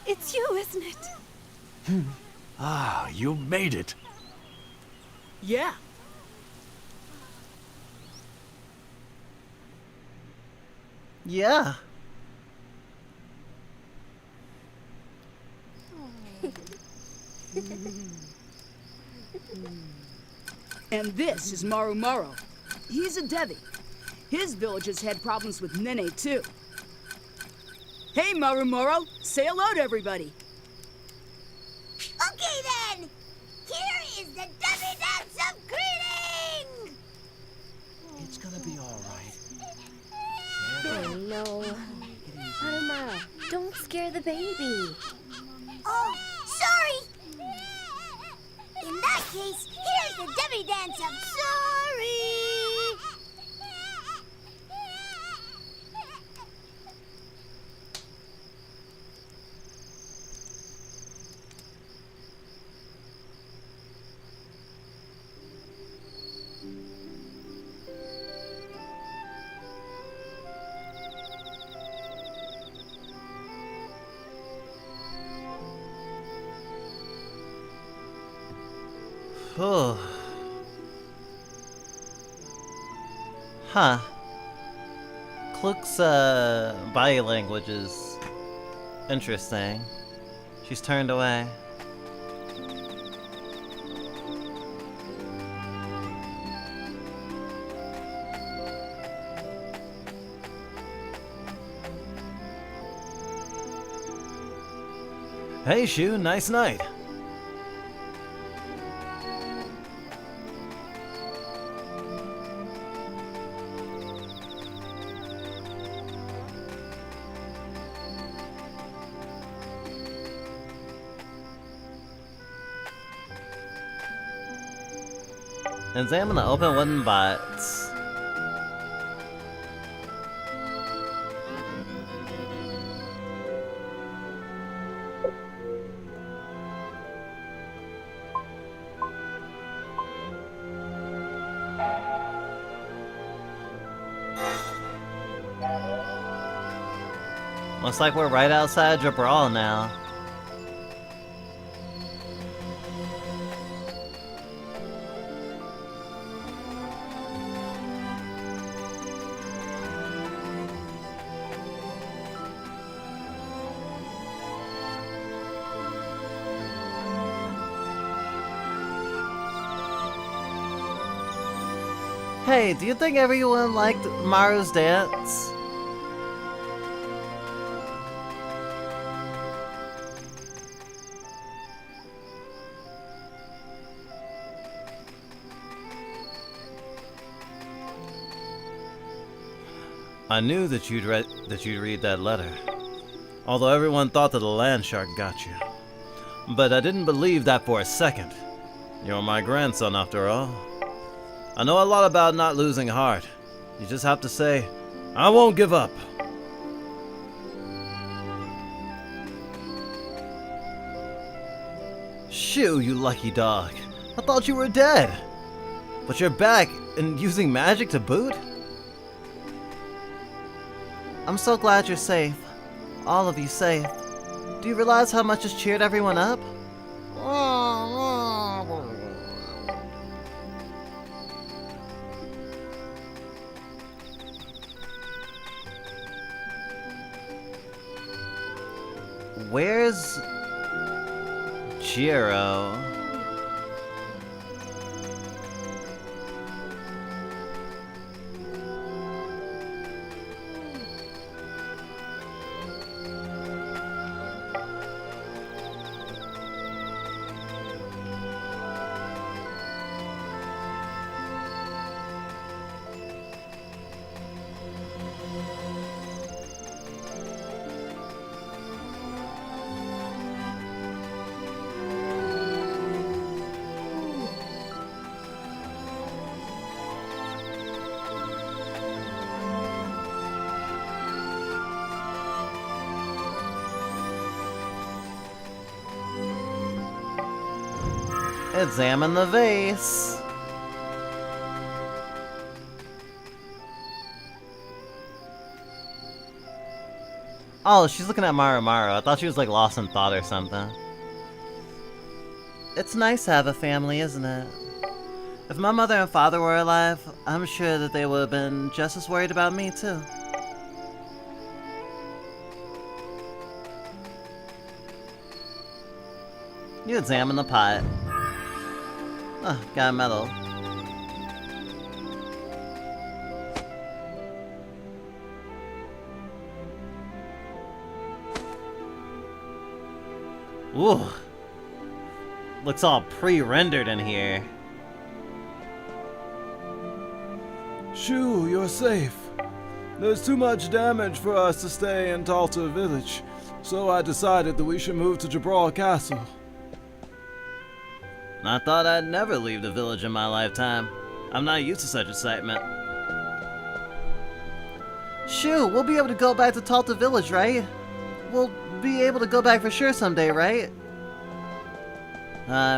It's you, isn't it? Ah, you made it. Yeah. Yeah. And this is Maru Maro. He's a Devi. His village has had problems with Nene, too. Hey, Maru Maro, say hello to everybody. Okay then! Here is the Devi Dance of Greetings! scare the baby. Oh, sorry! In that case, here's the Debbie dance of sorry! Huh. Klook's body language is interesting. She's turned away. Hey, Shu, nice night. Examine the open wooden butts. Looks like we're right outside Jabral now. Hey, do you think everyone liked Maru's dance? I knew that you'd read that letter. Although everyone thought that the land shark got you. But I didn't believe that for a second. You're my grandson after all. I know a lot about not losing heart. You just have to say, I won't give up. Shoo, you lucky dog. I thought you were dead. But you're back and using magic to boot? I'm so glad you're safe. All of you safe. Do you realize how much it's cheered everyone up? Where's Jiro? Examine the vase. Oh, she's looking at Maru. I thought she was like lost in thought or something. It's nice to have a family, isn't it? If my mother and father were alive, I'm sure that they would have been just as worried about me too. You examine the pot. Oh, got a medal. Ooh. Looks all pre-rendered in here. Shoo, you're safe. There's too much damage for us to stay in Talta Village. So I decided that we should move to Jabral Castle. I thought I'd never leave the village in my lifetime. I'm not used to such excitement. Shoo, we'll be able to go back to Talta Village, right? We'll be able to go back for sure someday, right?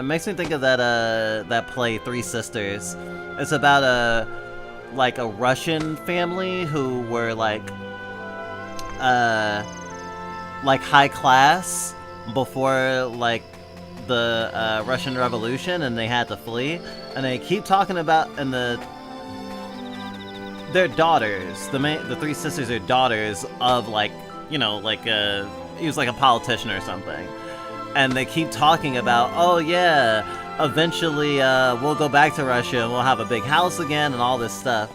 Makes me think of that play, Three Sisters. It's about a Russian family who were like high class before like the Russian Revolution, and they had to flee. And they keep talking about, and their daughters, the three sisters are daughters of he was like a politician or something. And they keep talking about, oh yeah, eventually we'll go back to Russia and we'll have a big house again and all this stuff.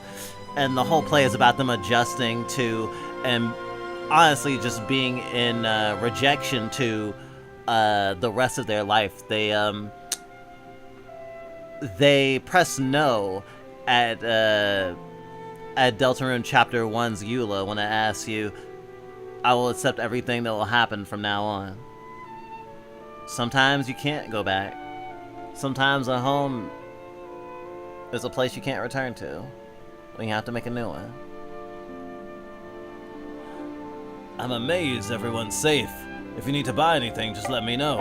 And the whole play is about them adjusting to, and honestly just being in rejection to the rest of their life. They press no at Deltarune Chapter 1's EULA when it asks you, I will accept everything that will happen from now on. Sometimes you can't go back. Sometimes a home is a place you can't return to. You have to make a new one. I'm amazed everyone's safe. If you need to buy anything, just let me know.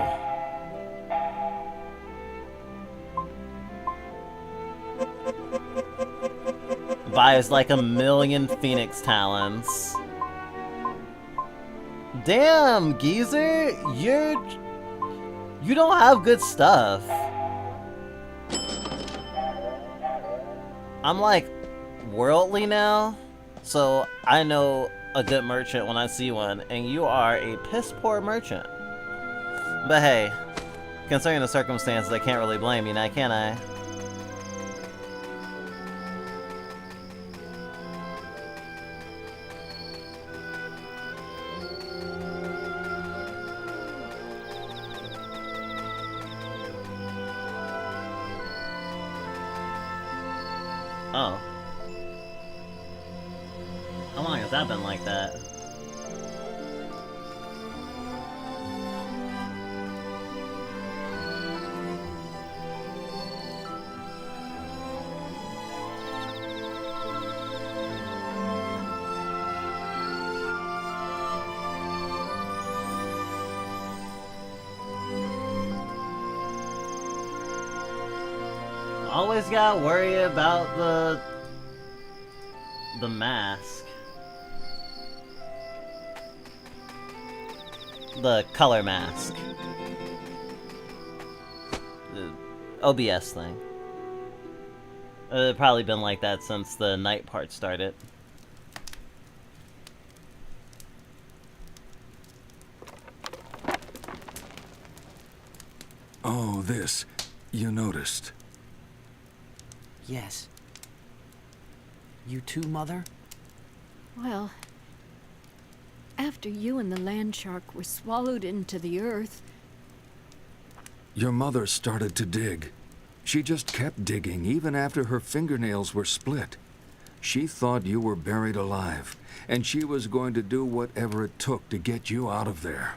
Buys like 1,000,000 Phoenix Talons. Damn, geezer, you don't have good stuff. I'm like worldly now, so I know a good merchant when I see one, and you are a piss poor merchant. But hey, considering the circumstances, I can't really blame you now, can I? Oh. How long has that been like that? Always gotta worry about the mask. The color mask. The OBS thing. It's probably been like that since the night part started. Oh, this. You noticed. Yes. You too, Mother? Well, after you and the land shark were swallowed into the earth... Your mother started to dig. She just kept digging even after her fingernails were split. She thought you were buried alive, and she was going to do whatever it took to get you out of there.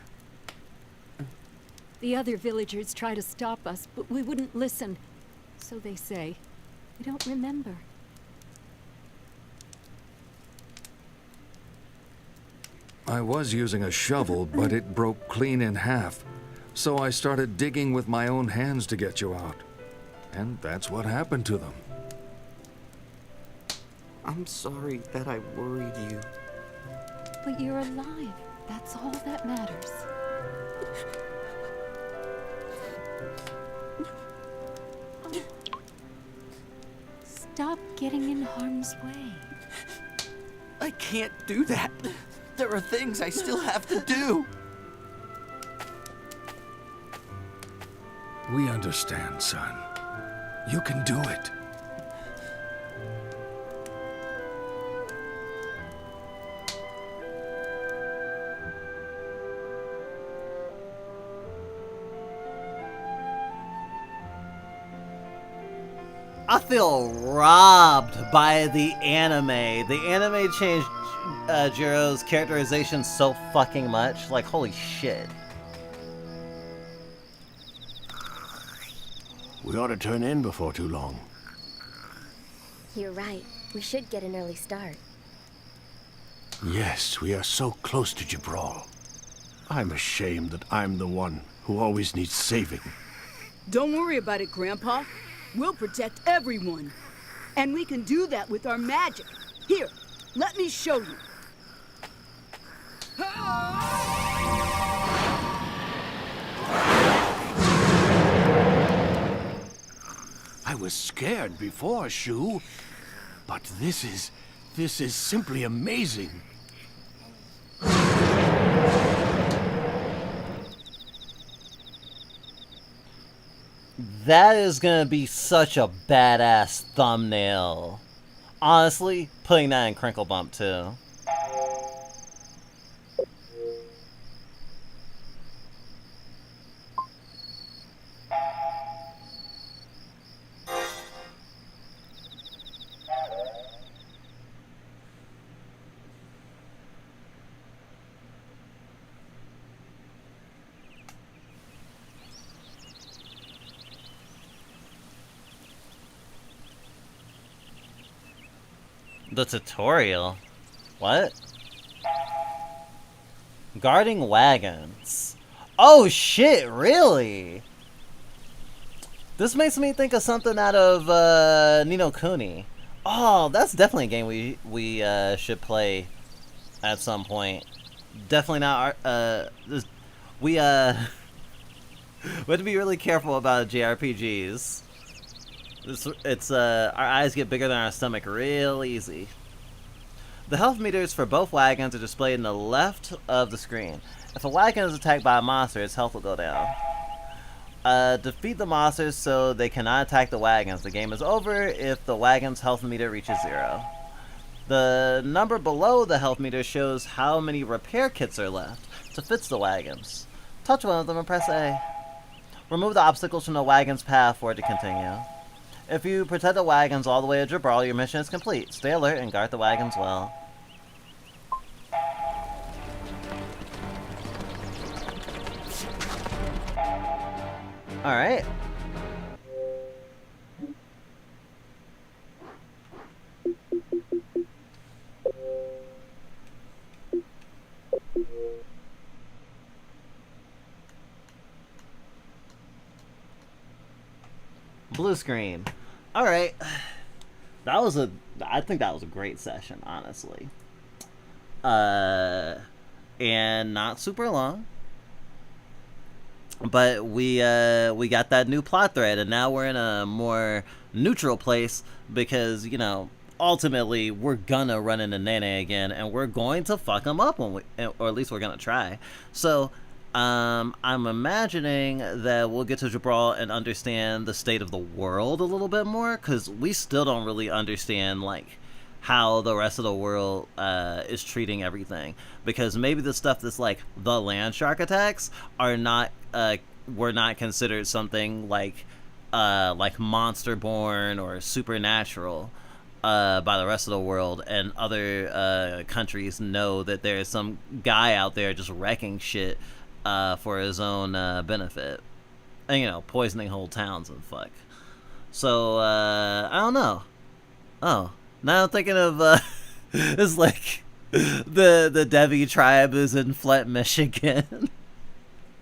The other villagers tried to stop us, but we wouldn't listen. So they say. We don't remember. I was using a shovel, but it broke clean in half. So I started digging with my own hands to get you out. And that's what happened to them. I'm sorry that I worried you. But you're alive. That's all that matters. Stop getting in harm's way. I can't do that. There are things I still have to do. We understand, son. You can do it. I feel robbed by the anime. The anime changed Jiro's characterization so fucking much. Like, holy shit. We ought to turn in before too long. You're right. We should get an early start. Yes, we are so close to Jabral. I'm ashamed that I'm the one who always needs saving. Don't worry about it, Grandpa. We'll protect everyone. And we can do that with our magic. Here, let me show you. I was scared before, Shu. But this is simply amazing. That is gonna be such a badass thumbnail. Honestly, putting that in Crinkle Bump too. The tutorial? What? Guarding wagons. Oh shit, really? This makes me think of something out of Ni no Kuni. Oh, that's definitely a game we should play at some point. Definitely not we have to be really careful about JRPGs. It's our eyes get bigger than our stomach real easy. The health meters for both wagons are displayed in the left of the screen. If a wagon is attacked by a monster, its health will go down. Defeat the monsters so they cannot attack the wagons. The game is over if the wagon's health meter reaches 0. The number below the health meter shows how many repair kits are left to fix the wagons. Touch one of them and press A. Remove the obstacles from the wagon's path for it to continue. If you protect the wagons all the way to Jabral, your mission is complete. Stay alert and guard the wagons well. Alright. Blue screen. Alright. I think that was a great session, honestly. And not super long. But we got that new plot thread, and now we're in a more neutral place because, you know, ultimately we're gonna run into Nene again, and we're going to fuck him up or at least we're gonna try. So I'm imagining that we'll get to Jabral and understand the state of the world a little bit more, because we still don't really understand like how the rest of the world is treating everything, because maybe the stuff that's like the land shark attacks are not were not considered something like monster born or supernatural by the rest of the world, and other countries know that there is some guy out there just wrecking shit for his own benefit, and, you know, poisoning whole towns and fuck. So I don't know. Oh, now I'm thinking of it's like the Devi tribe is in Flint, Michigan,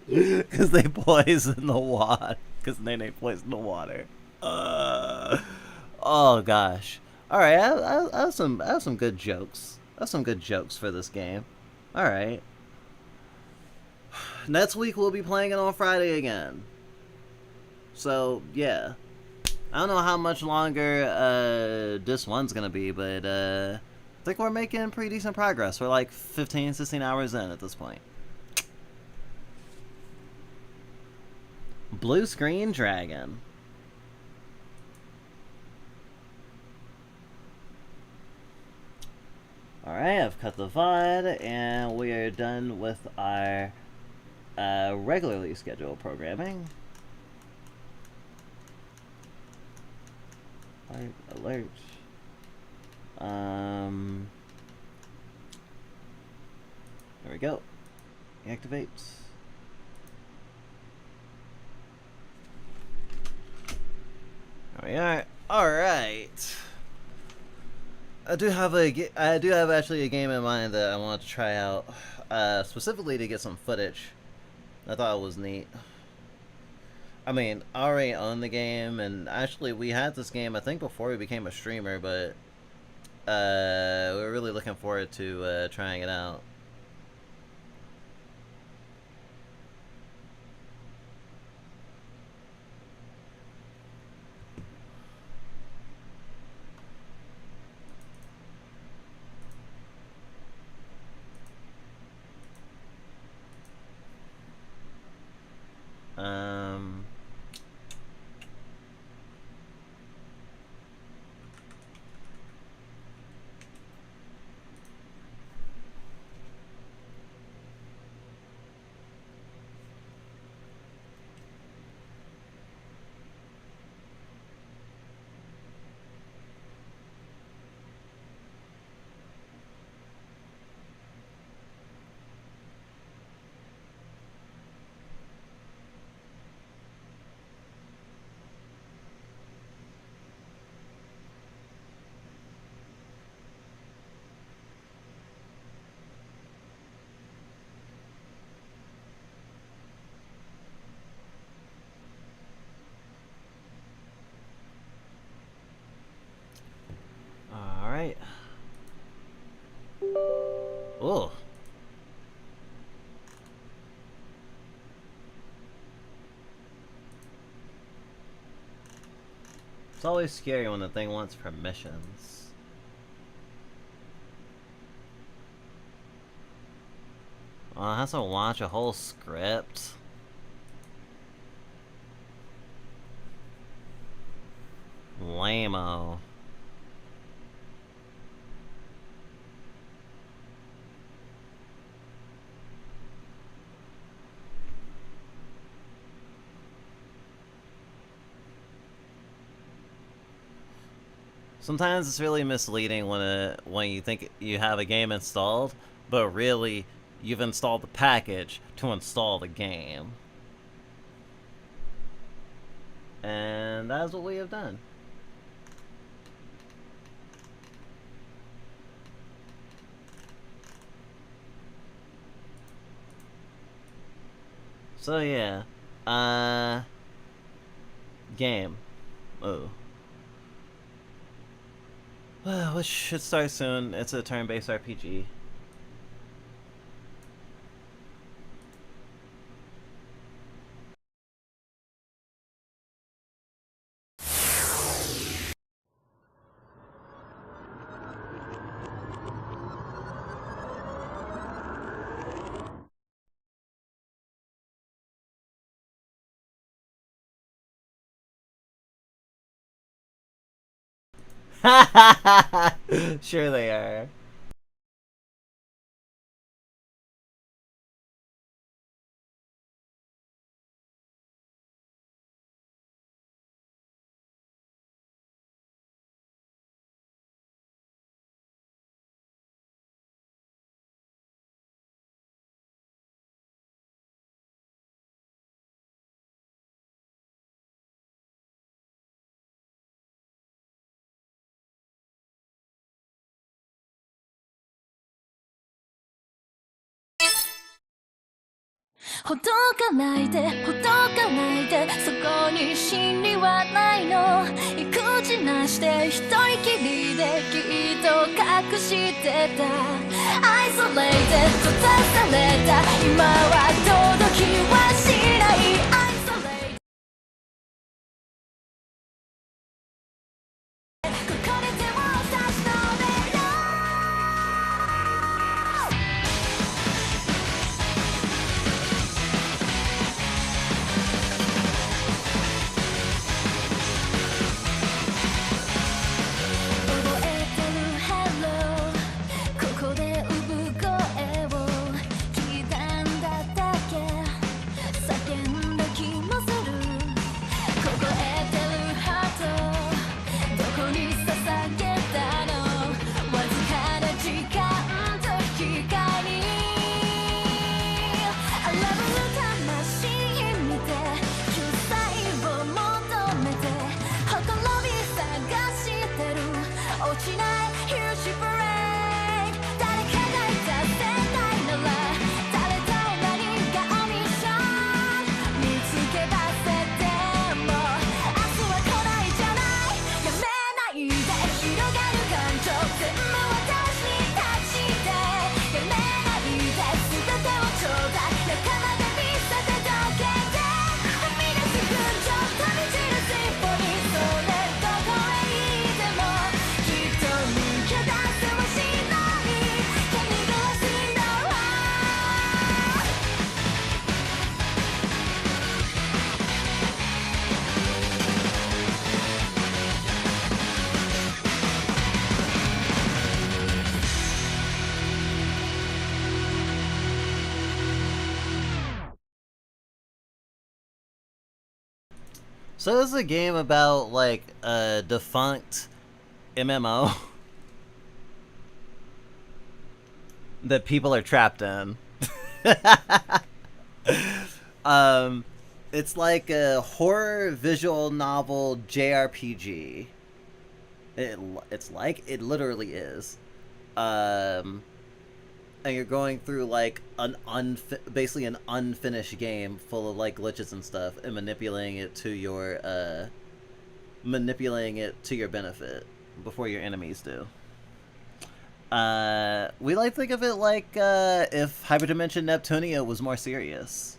because they poison the water. Because they poison the water. Oh gosh. All right, I have some good jokes. I have some good jokes for this game. All right. Next week we'll be playing it on Friday again. So yeah, I don't know how much longer this one's gonna be, but I think we're making pretty decent progress. We're like 15, 16 hours in at this point. Blue screen dragon. Alright, I've cut the VOD, and we are done with our regularly scheduled programming. Alert. we go. Activate. There we are. All right. I do have actually a game in mind that I want to try out, specifically to get some footage. I thought it was neat. I mean, I already own the game, and actually we had this game I think before we became a streamer, but we're really looking forward to trying it out. Alright. Oh. It's always scary when the thing wants permissions. Oh, it has to watch a whole script. Lame-o. Sometimes it's really misleading when you think you have a game installed, but really you've installed the package to install the game. And that's what we have done. So yeah, game. Oh. Which should start soon. It's a turn-based RPG. Sure they are.ほどかないでほどかないでそこに真理はないの育児なしで一人きりできっと隠してた Isolated 閉ざされた今は届きはしない Isolated ここで手を差し伸べよ So it's a game about like a defunct MMO that people are trapped in. It's like a horror visual novel JRPG. It literally is. And you're going through like basically an unfinished game full of like glitches and stuff, and manipulating it to your benefit before your enemies do. We like to think of it like if Hyperdimension Neptunia was more serious.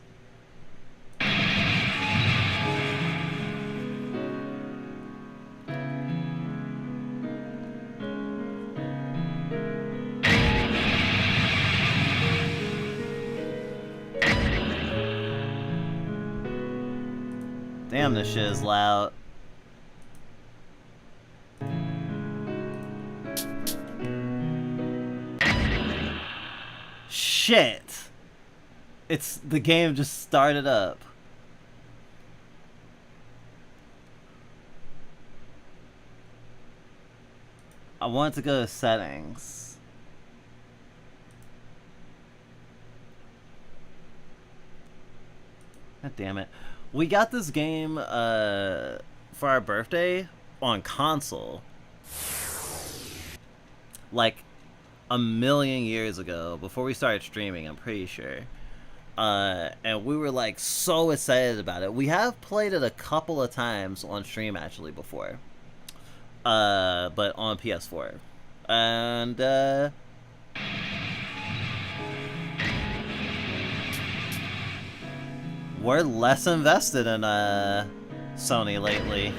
Damn, this shit is loud. Shit! The game just started up. I want to go to settings. God damn it. We got this game for our birthday on console. Like a million years ago, before we started streaming, I'm pretty sure. And we were like so excited about it. We have played it a couple of times on stream actually before. But on PS4. And we're less invested in Sony lately.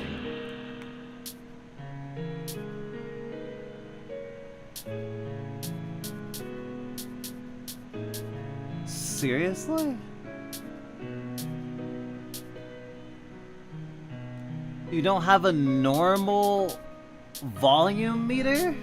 Seriously? You don't have a normal volume meter?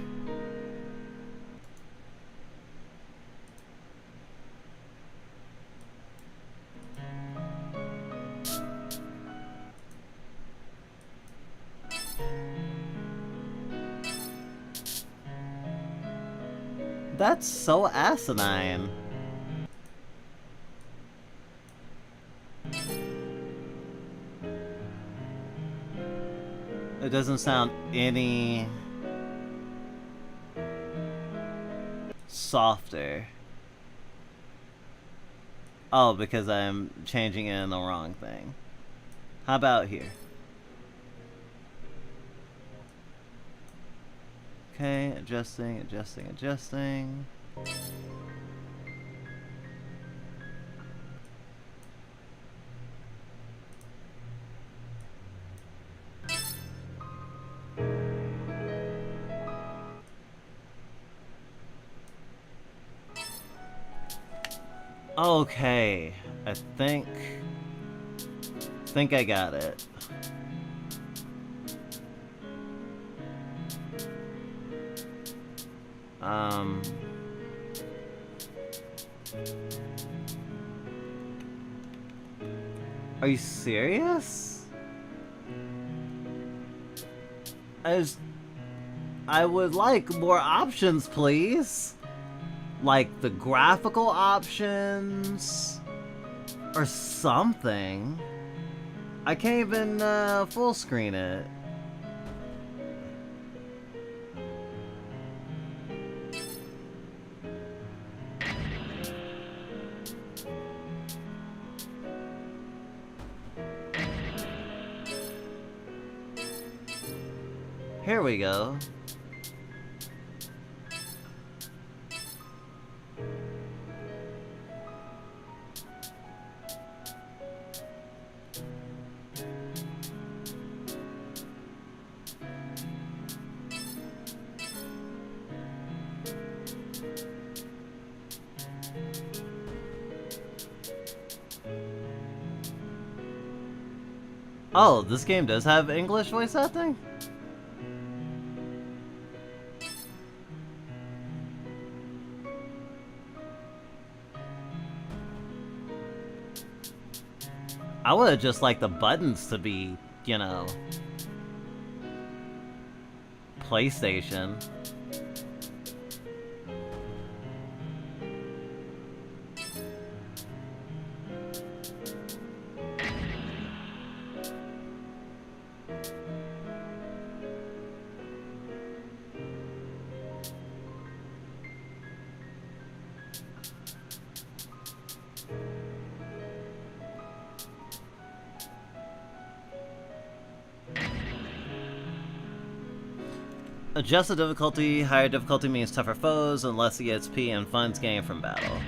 That's so asinine. It doesn't sound any softer. Oh, because I'm changing it in the wrong thing. How about here? Okay, adjusting, adjusting, adjusting. Okay, I think I got it. Are you serious? I would like more options, please. Like the graphical options or something. I can't even full screen it. Here we go. Oh, this game does have English voice acting? I would have just liked the buttons to be you know, PlayStation. Adjust the difficulty. Higher difficulty means tougher foes and less EXP and funds gained from battle.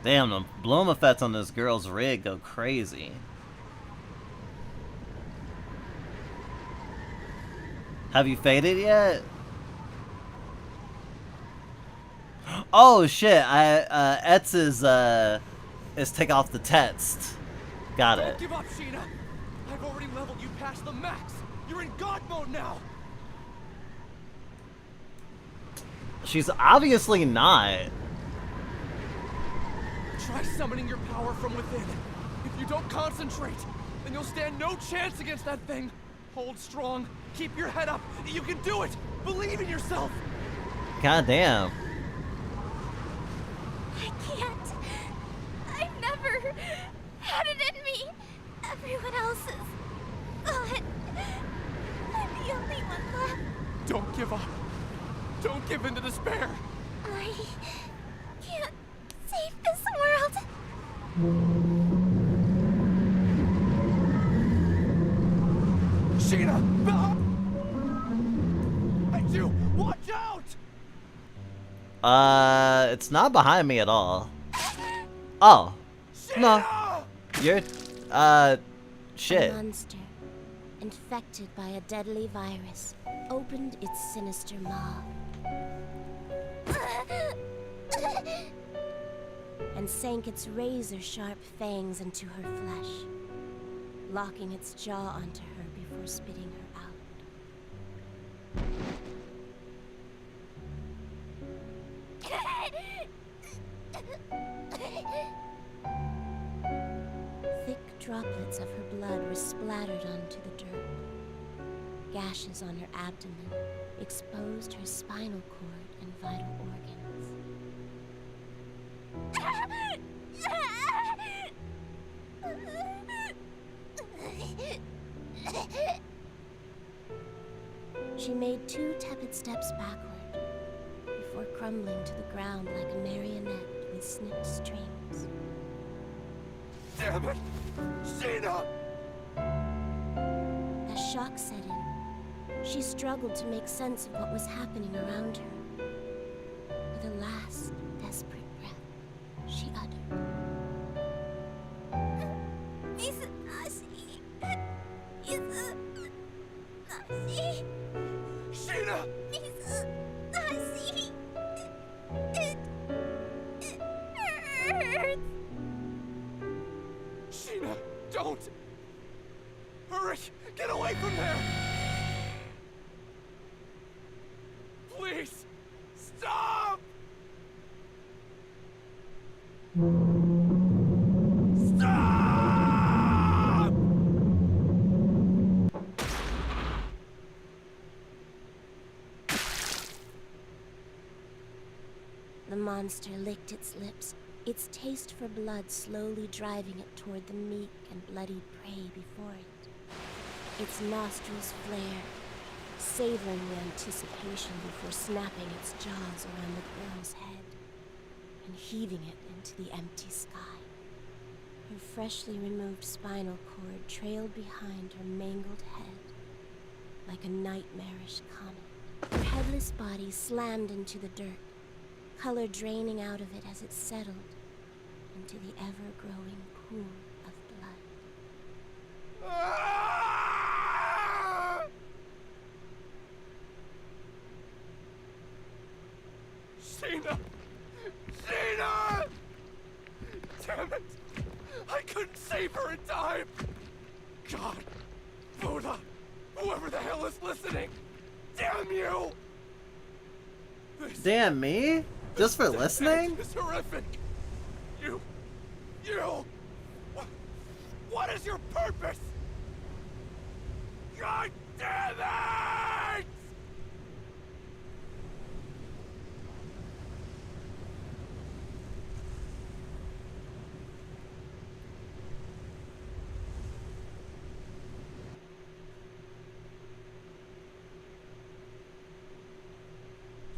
Damn, the bloom effects on this girl's rig go crazy. Have you faded yet? Oh shit! Etz is take off the text. Got it. Don't give up, Sheena. I've already leveled you past the max. You're in God mode now. She's obviously not. Try summoning your power from within. If you don't concentrate, then you'll stand no chance against that thing. Hold strong. Keep your head up. You can do it. Believe in yourself. God damn. I can't. I've never had it in me. Everyone else is gone. I'm the only one left. Don't give up. Don't give in to despair. I can't save this world. Sheena, behind you! Watch out! It's not behind me at all. Oh. No. You're, shit. A monster, infected by a deadly virus, opened its sinister maw and sank its razor-sharp fangs into her flesh, locking its jaw onto her before spitting her out. Thick droplets of her blood were splattered onto the dirt. Gashes on her abdomen exposed her spinal cord and vital organs. She made 2 tepid steps backward before crumbling to the ground like a marionette with snipped strings. Damn it! Sheena! As shock set in, she struggled to make sense of what was happening around her. With a last desperate breath, she uttered, Sheena, don't! Hurry! Get away from there! Please! Stop! Stop! The monster licked its lips, its taste for blood slowly driving it toward the meek and bloody prey before it. Its nostrils flared, savoring the anticipation before snapping its jaws around the girl's head and heaving it into the empty sky. Her freshly removed spinal cord trailed behind her mangled head like a nightmarish comet. Her headless body slammed into the dirt, color draining out of it as it settled into the ever-growing pool of blood. Sheena! Sheena! Damn it! I couldn't save her in time! God! Buddha! Whoever the hell is listening! Damn you! Damn me? Just for listening? It's horrific! You... What is your purpose? God damn it!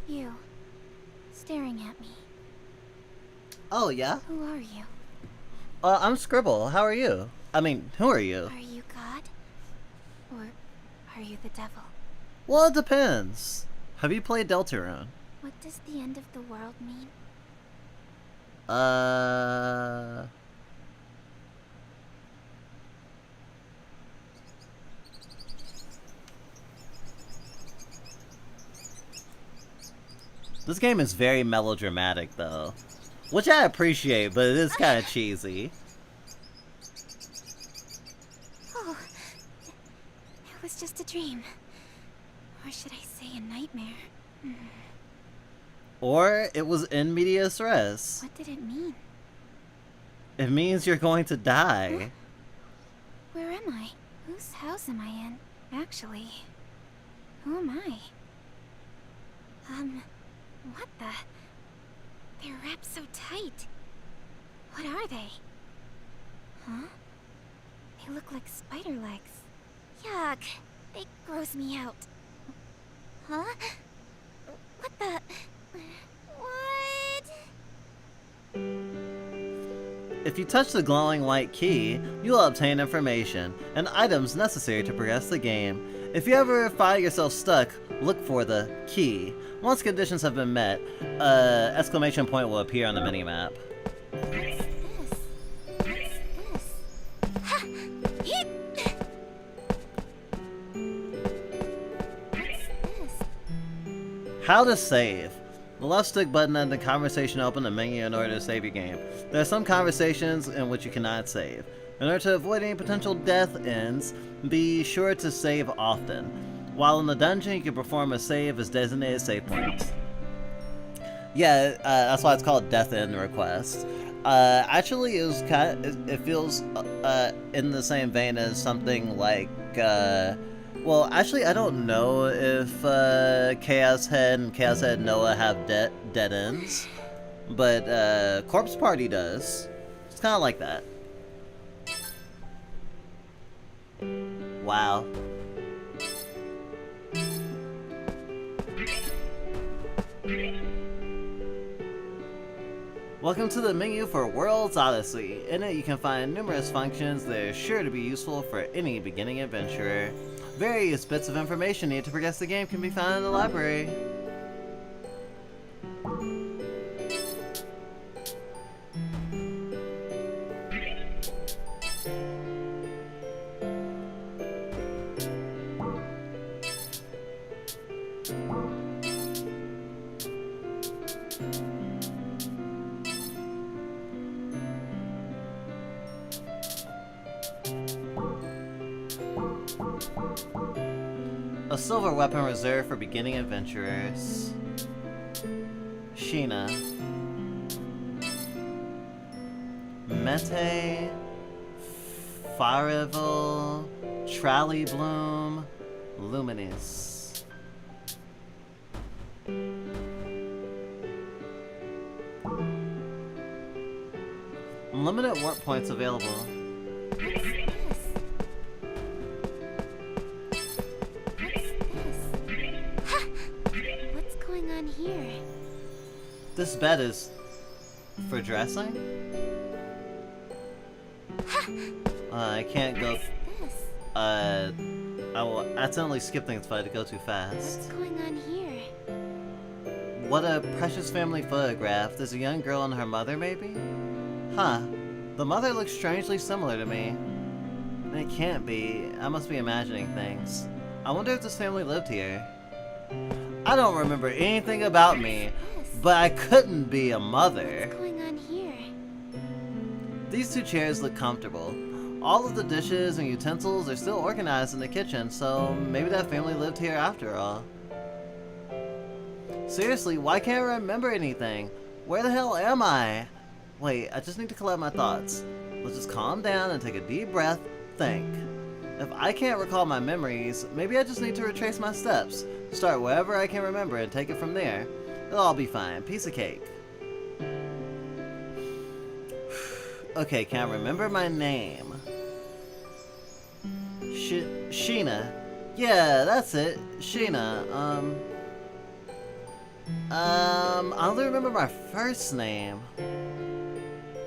You. Staring at me. Oh, yeah? Who are you? I'm Scribble. How are you? I mean, who are you? Are you God? Or are you the devil? Well, it depends. Have you played Deltarune? What does the end of the world mean? This game is very melodramatic, though. Which I appreciate, but it is kind of cheesy. Oh, it was just a dream. Or should I say a nightmare? Or it was in medias res. What did it mean? It means you're going to die. Huh? Where am I? Whose house am I in? Actually, who am I? What the? They're wrapped so tight. What are they? Huh? They look like spider legs. Yuck! They gross me out. Huh? What the? What? If you touch the glowing white key, you'll obtain information and items necessary to progress the game. If you ever find yourself stuck, look for the key. Once conditions have been met, exclamation point will appear on the minimap. What's this? What's this? Ha! Hit! What's this? How to save. The left stick button and the conversation open the menu in order to save your game. There are some conversations in which you cannot save. In order to avoid any potential death ends, be sure to save often. While in the dungeon, you can perform a save as designated save points. Yeah, that's why it's called Death End Request. Actually, it feels in the same vein as something like, well, actually, I don't know if Chaos Head and Chaos Head Noah have dead ends, but Corpse Party does. It's kind of like that. Wow. Welcome to the menu for World's Odyssey. In it you can find numerous functions that are sure to be useful for any beginning adventurer. Various bits of information needed to progress the game can be found in the library. A silver weapon reserved for beginning adventurers. Sheena. Mete. Firevel. Trally Bloom. Luminous. Unlimited warp points available. What's going on here? This bed is for dressing? I can't go. I will accidentally skip things if I go too fast. What's going on here? What a precious family photograph. There's a young girl and her mother, maybe? Huh. The mother looks strangely similar to me. It can't be. I must be imagining things. I wonder if this family lived here. I don't remember anything about me, but I couldn't be a mother. What's going on here? These two chairs look comfortable. All of the dishes and utensils are still organized in the kitchen, so maybe that family lived here after all. Seriously, why can't I remember anything? Where the hell am I? Wait, I just need to collect my thoughts. Let's just calm down and take a deep breath, think. If I can't recall my memories, maybe I just need to retrace my steps. Start wherever I can remember and take it from there. It'll all be fine. Piece of cake. Okay, can I remember my name? Sheena. Yeah, that's it. Sheena. I only remember my first name.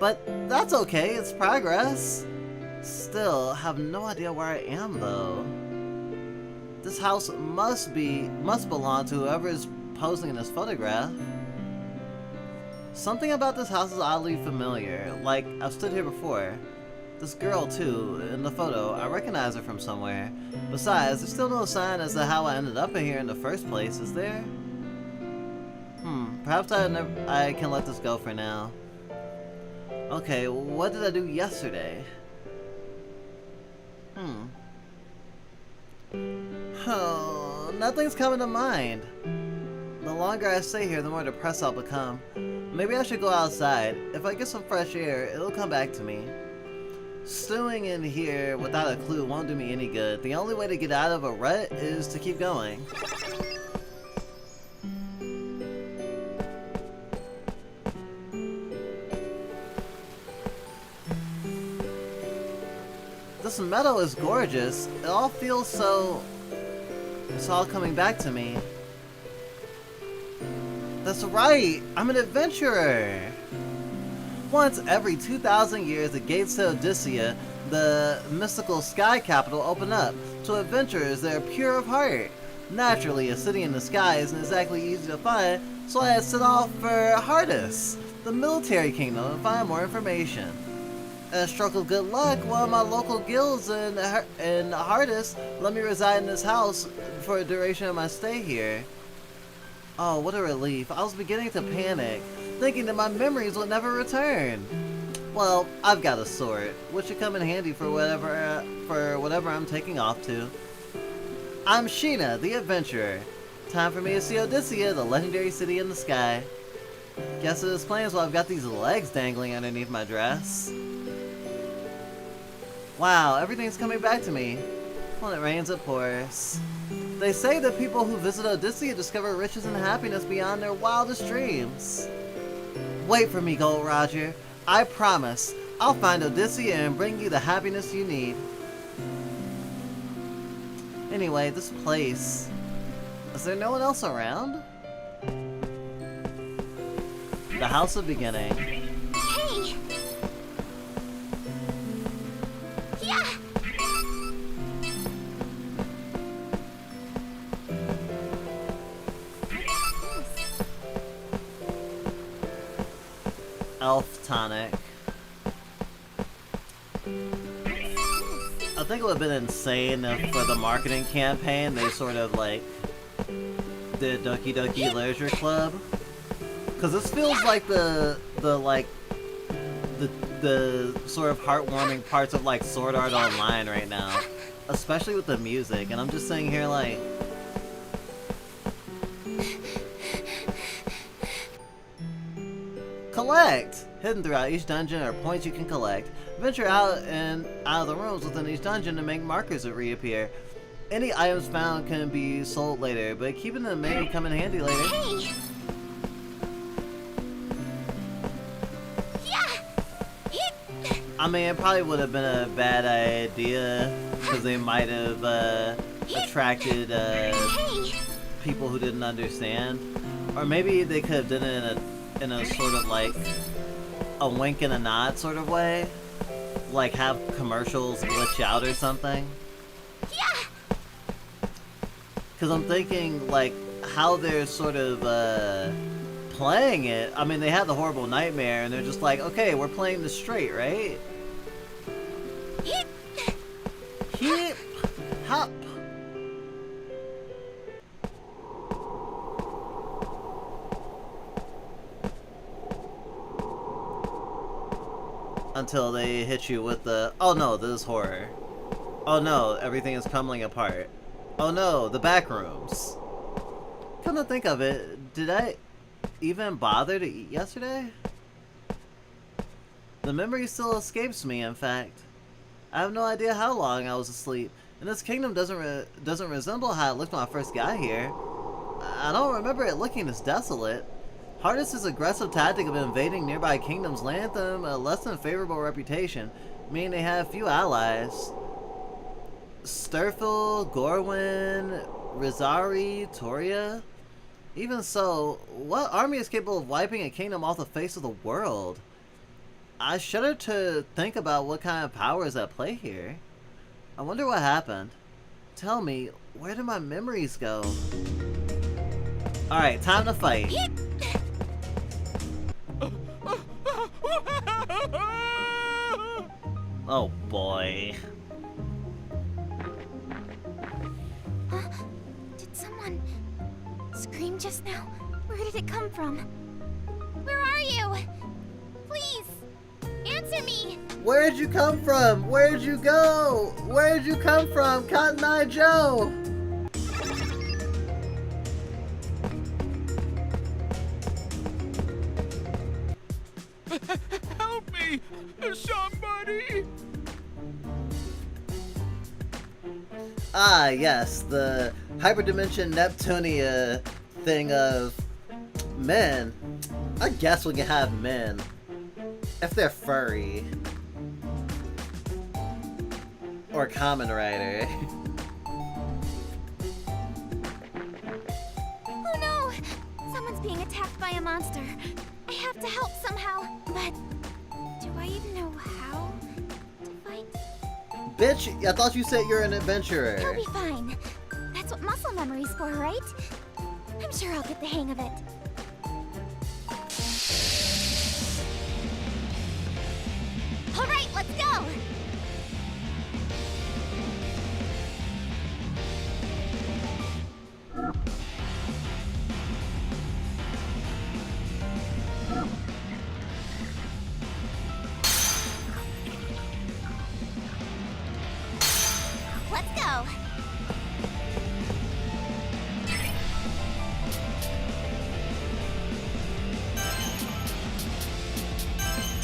But that's okay, it's progress. Still, have no idea where I am though. This house must belong to whoever is posing in this photograph. Something about this house is oddly familiar, like I've stood here before. This girl too, in the photo, I recognize her from somewhere. Besides, there's still no sign as to how I ended up in here in the first place, is there? Perhaps I can let this go for now. Okay, what did I do yesterday? Oh, nothing's coming to mind. The longer I stay here, the more depressed I'll become. Maybe I should go outside. If I get some fresh air, it'll come back to me. Stewing in here without a clue won't do me any good. The only way to get out of a rut is to keep going. This meadow is gorgeous. It all feels so... It's all coming back to me. That's right! I'm an adventurer! Once every 2,000 years, the gates to Odysseia, the mystical sky capital, open up to adventurers that are pure of heart. Naturally, a city in the sky isn't exactly easy to find, so I had set off for Hardis, the military kingdom, to find more information. And a stroke of good luck, one of my local guilds in Hardis let me reside in this house for the duration of my stay here. Oh, what a relief. I was beginning to panic, thinking that my memories would never return. Well, I've got a sword, which should come in handy for whatever I'm taking off to. I'm Sheena, the adventurer. Time for me to see Odysseia, the legendary city in the sky. Guess it explains why I've got these legs dangling underneath my dress. Wow, everything's coming back to me. When it rains, it pours. They say that people who visit Odysseia discover riches and happiness beyond their wildest dreams. Wait for me, Gold Roger. I promise. I'll find Odysseia and bring you the happiness you need. Anyway, this place... Is there no one else around? The House of Beginning. Hey! Yeah! Elf tonic. I think it would have been insane if for the marketing campaign they sort of like did Doki Doki Leisure Club, because this feels like the sort of heartwarming parts of like Sword Art Online right now, especially with the music. And I'm just sitting here like, Collect! Hidden throughout each dungeon are points you can collect. Venture out and out of the rooms within each dungeon to make markers that reappear. Any items found can be sold later, but keeping them may come in handy later. Hey! I mean, it probably would have been a bad idea, because they might have attracted people who didn't understand. Or maybe they could have done it in a sort of like a wink and a nod sort of way. Like have commercials glitch out or something. Because I'm thinking like how they're sort of playing it. I mean, they had the horrible nightmare and they're just like, okay, we're playing this straight, right? Hip hop. Until they hit you with the, oh no, this is horror. Oh no, everything is crumbling apart. Oh no, the back rooms. Come to think of it, did I even bother to eat yesterday? The memory still escapes me, in fact. I have no idea how long I was asleep, and this kingdom doesn't resemble how it looked when I first got here. I don't remember it looking this desolate. Hardest's aggressive tactic of invading nearby kingdoms landed them a less than favorable reputation, meaning they had few allies. Sturfil, Gorwyn, Rizari, Toria? Even so, what army is capable of wiping a kingdom off the face of the world? I shudder to think about what kind of power is at play here. I wonder what happened. Tell me, where did my memories go? Alright, time to fight. Oh boy. Did someone scream just now? Where did it come from? Where are you? Please, answer me! Where'd you come from? Where'd you go? Where'd you come from, Cotton Eye Joe? Help me! Somebody! Ah, yes, the hyperdimension Neptunia thing of men. I guess we can have men. If they're furry. Or Kamen Rider. Oh no! Someone's being attacked by a monster. I have to help somehow, but do I even know how to fight? Bitch, I thought you said you're an adventurer. He'll be fine. That's what muscle memory's for, right? I'm sure I'll get the hang of it. All right, let's go! Let's go!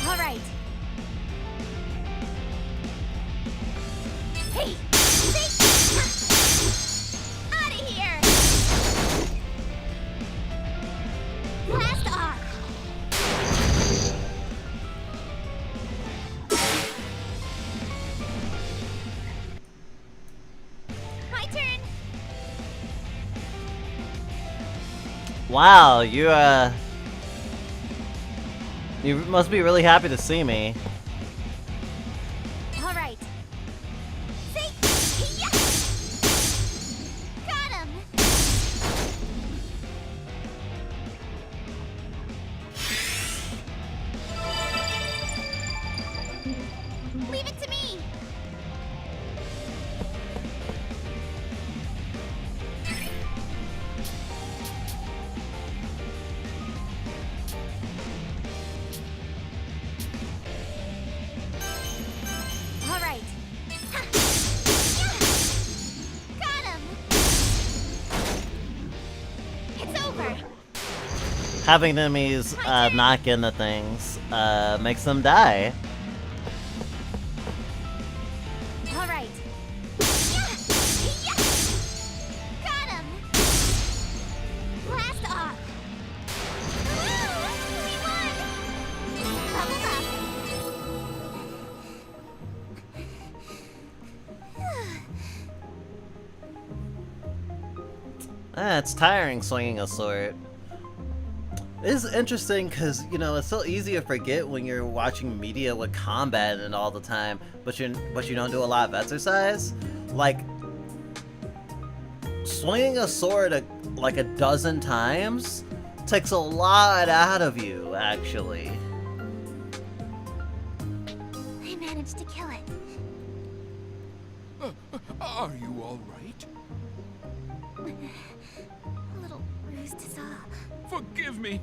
All right. Hey! Out of here! Blast off! My turn! Wow, you must be really happy to see me. All right. Say, yeah! Got him! Leave it to me! having enemies knock into things makes them die. All right. Got him. Blast off. We won. Bubble up. It's tiring swinging a sword. It is interesting because, you know, it's so easy to forget when you're watching media with combat and all the time, but you don't do a lot of exercise. Like, swinging a sword like a dozen times takes a lot out of you, actually. I managed to kill it. Are you all right? A little bruised is all. Forgive me.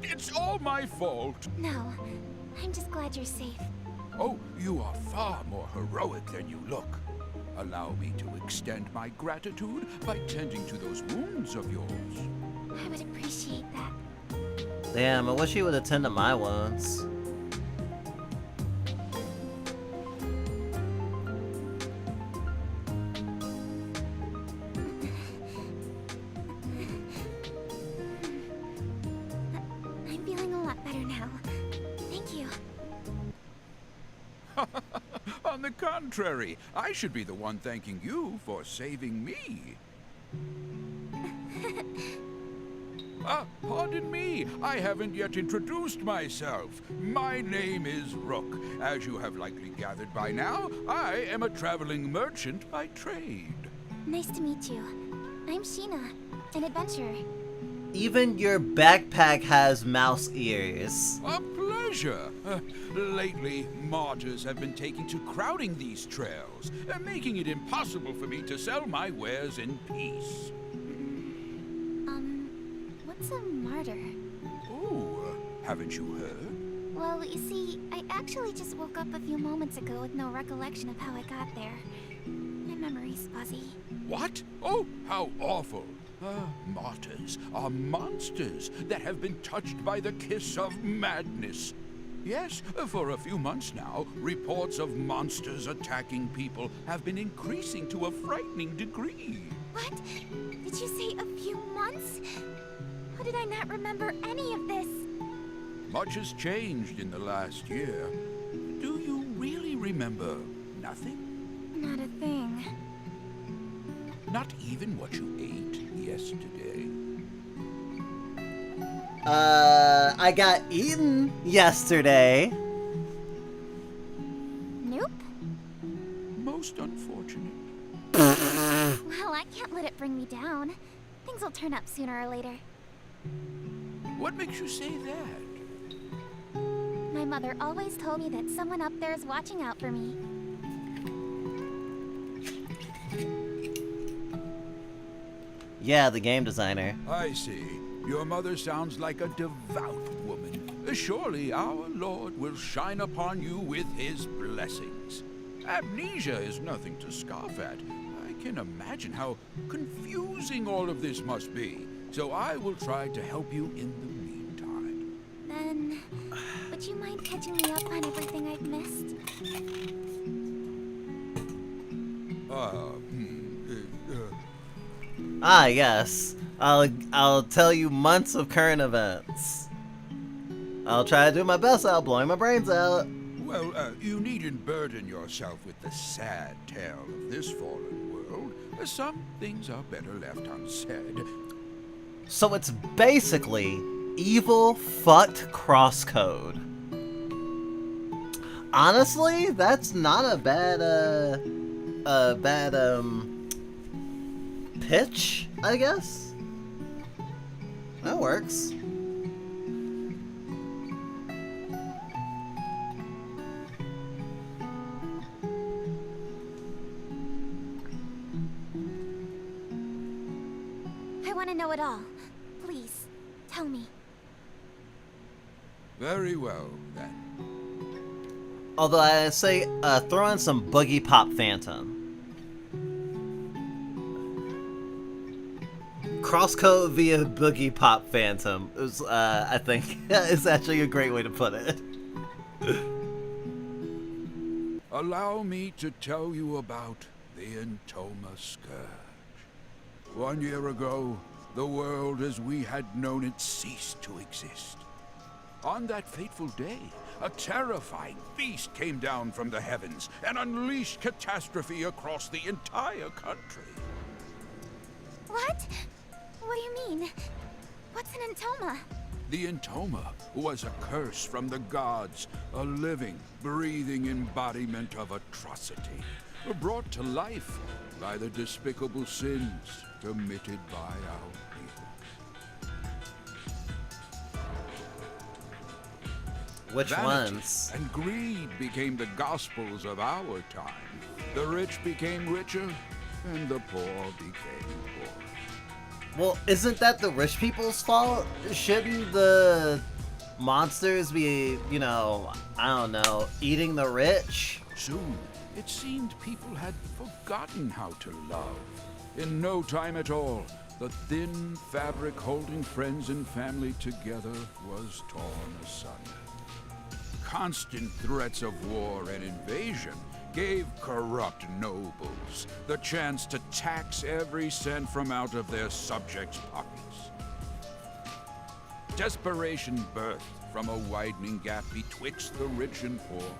It's all my fault. No, I'm just glad you're safe. Oh, you are far more heroic than you look. Allow me to extend my gratitude by tending to those wounds of yours. I would appreciate that. Damn, I wish you would attend to my wounds. I'm feeling a lot better now. Thank you. On the contrary, I should be the one thanking you for saving me. Pardon me, I haven't yet introduced myself. My name is Rook. As you have likely gathered by now, I am a traveling merchant by trade. Nice to meet you. I'm Sheena, an adventurer. Even your backpack has mouse ears. A pleasure. Lately, martyrs have been taking to crowding these trails, making it impossible for me to sell my wares in peace. What's a martyr? Oh, haven't you heard? Well, you see, I actually just woke up a few moments ago with no recollection of how I got there. My memory's fuzzy. What? Oh, how awful. Martyrs are monsters that have been touched by the kiss of madness. Yes, for a few months now, reports of monsters attacking people have been increasing to a frightening degree. What? Did you say a few months? How did I not remember any of this? Much has changed in the last year. Do you really remember nothing? Not a thing. Not even what you ate yesterday? I got eaten yesterday. Nope. Most unfortunate. Well, I can't let it bring me down. Things will turn up sooner or later. What makes you say that? My mother always told me that someone up there is watching out for me. Yeah, the game designer. I see. Your mother sounds like a devout woman. Surely our Lord will shine upon you with his blessings. Amnesia is nothing to scoff at. I can imagine how confusing all of this must be. So I will try to help you in the meantime. Then, would you mind catching me up on everything I've missed? Yes. I'll tell you months of current events. I'll try to do my best without blowing my brains out. Well, you needn't burden yourself with the sad tale of this fallen world. Some things are better left unsaid. So it's basically evil fucked crosscode. Honestly, that's not a bad pitch, I guess. That works. I want to know it all. Please, tell me. Very well, then. Although I say, throw in some Boogie Pop Phantom. Crosscode via Boogie Pop Phantom is, I think, is actually a great way to put it. Allow me to tell you about the Intoma Scourge. 1 year ago, the world as we had known it ceased to exist. On that fateful day, a terrifying beast came down from the heavens and unleashed catastrophe across the entire country. What? What do you mean? What's an Intoma? The Intoma was a curse from the gods, a living, breathing embodiment of atrocity, brought to life by the despicable sins committed by our people. Which Vanity ones? and greed became the gospels of our time. The rich became richer, and the poor became poor. Well, isn't that the rich people's fault? Shouldn't the monsters be, you know, I don't know, eating the rich? Soon, it seemed people had forgotten how to love. In no time at all, the thin fabric holding friends and family together was torn asunder. Constant threats of war and invasion gave corrupt nobles the chance to tax every cent from out of their subjects' pockets. Desperation birthed from a widening gap betwixt the rich and poor.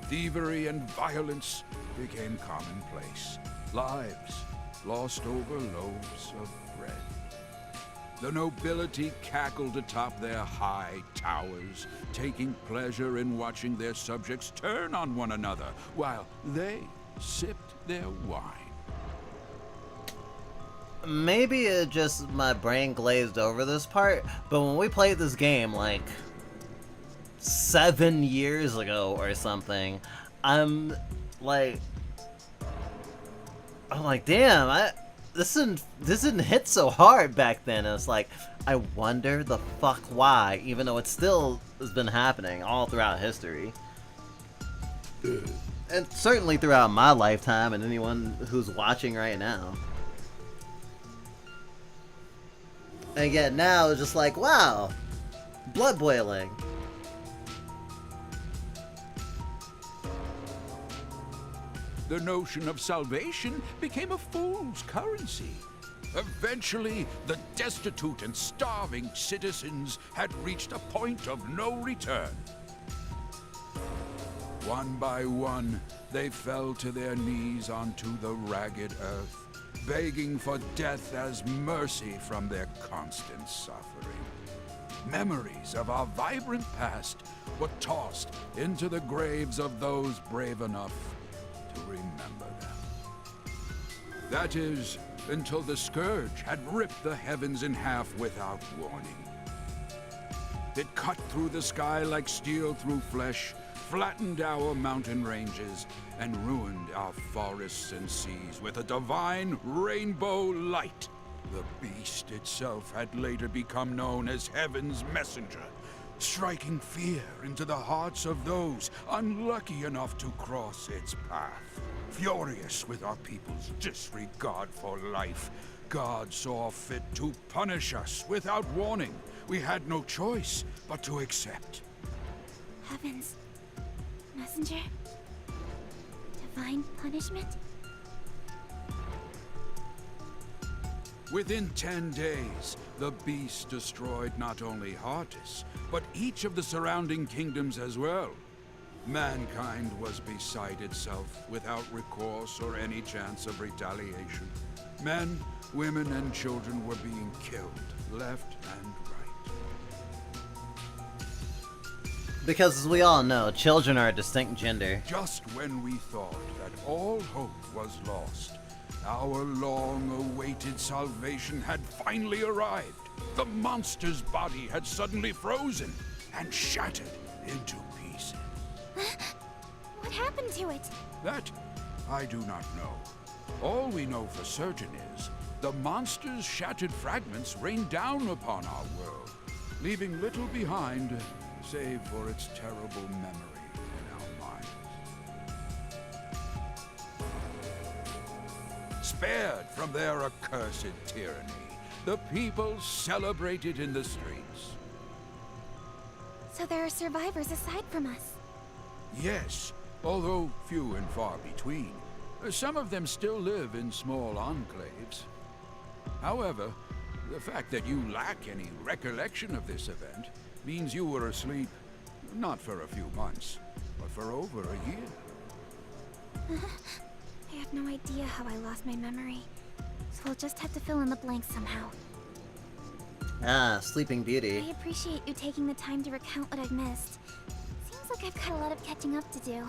Thievery and violence became commonplace. Lives lost over loaves of bread. The nobility cackled atop their high towers, taking pleasure in watching their subjects turn on one another while they sipped their wine. Maybe it just my brain glazed over this part, but when we played this game like 7 years ago or something, I'm like, damn, this didn't hit so hard back then. It's like, I wonder the fuck why, even though it still has been happening all throughout history. And certainly throughout my lifetime and anyone who's watching right now. And yet now it's just like, wow, blood boiling. The notion of salvation became a fool's currency. Eventually, the destitute and starving citizens had reached a point of no return. One by one, they fell to their knees onto the ragged earth, begging for death as mercy from their constant suffering. Memories of our vibrant past were tossed into the graves of those brave enough to remember them. That is, until the Scourge had ripped the heavens in half without warning. It cut through the sky like steel through flesh, flattened our mountain ranges, and ruined our forests and seas with a divine rainbow light. The beast itself had later become known as Heaven's Messenger, striking fear into the hearts of those unlucky enough to cross its path. Furious with our people's disregard for life, God saw fit to punish us without warning. We had no choice but to accept. Heaven's messenger? Divine punishment? Within 10 days, the beast destroyed not only Heartis, but each of the surrounding kingdoms as well. Mankind was beside itself, without recourse or any chance of retaliation. Men, women, and children were being killed, left and right. Because as we all know, children are a distinct gender. Just when we thought that all hope was lost, our long-awaited salvation had finally arrived. The monster's body had suddenly frozen and shattered into pieces. What happened to it? That I do not know. All we know for certain is the monster's shattered fragments rained down upon our world, leaving little behind save for its terrible memory in our minds. Spared from their accursed tyranny, The people celebrated in the streets. So there are survivors aside from us. Yes, although few and far between. Some of them still live in small enclaves. However, the fact that you lack any recollection of this event means you were asleep, not for a few months, but for over a year. I have no idea how I lost my memory, so we'll just have to fill in the blanks somehow. Ah, Sleeping I Beauty. appreciate you taking the time to recount what I've missed. Seems like I've got a lot of catching up to do.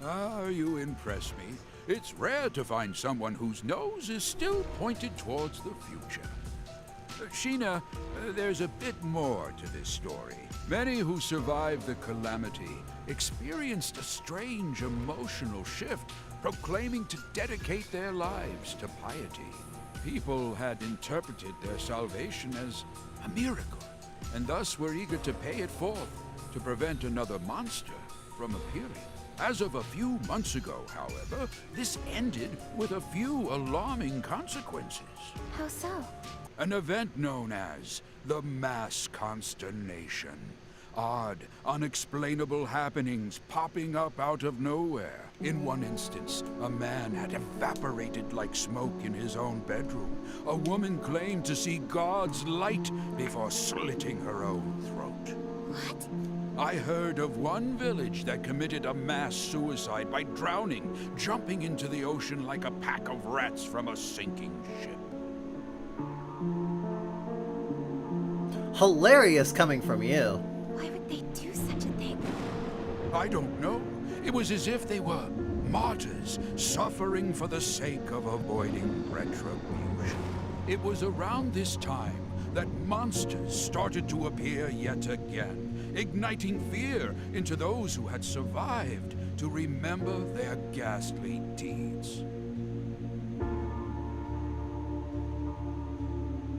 Ah, you impress me. It's rare to find someone whose nose is still pointed towards the future. Sheena, there's a bit more to this story. Many who survived the calamity experienced a strange emotional shift, proclaiming to dedicate their lives to piety. People had interpreted their salvation as a miracle, and thus were eager to pay it forth to prevent another monster from appearing. As of a few months ago, however, this ended with a few alarming consequences. How so? An event known as the Mass Consternation. Odd, unexplainable happenings popping up out of nowhere. In one instance, a man had evaporated like smoke in his own bedroom. A woman claimed to see God's light before slitting her own throat. What? I heard of one village that committed a mass suicide by drowning, jumping into the ocean like a pack of rats from a sinking ship. Hilarious coming from you. Why would they do such a thing? I don't know. It was as if they were martyrs, suffering for the sake of avoiding retribution. It was around this time that monsters started to appear yet again, igniting fear into those who had survived to remember their ghastly deeds.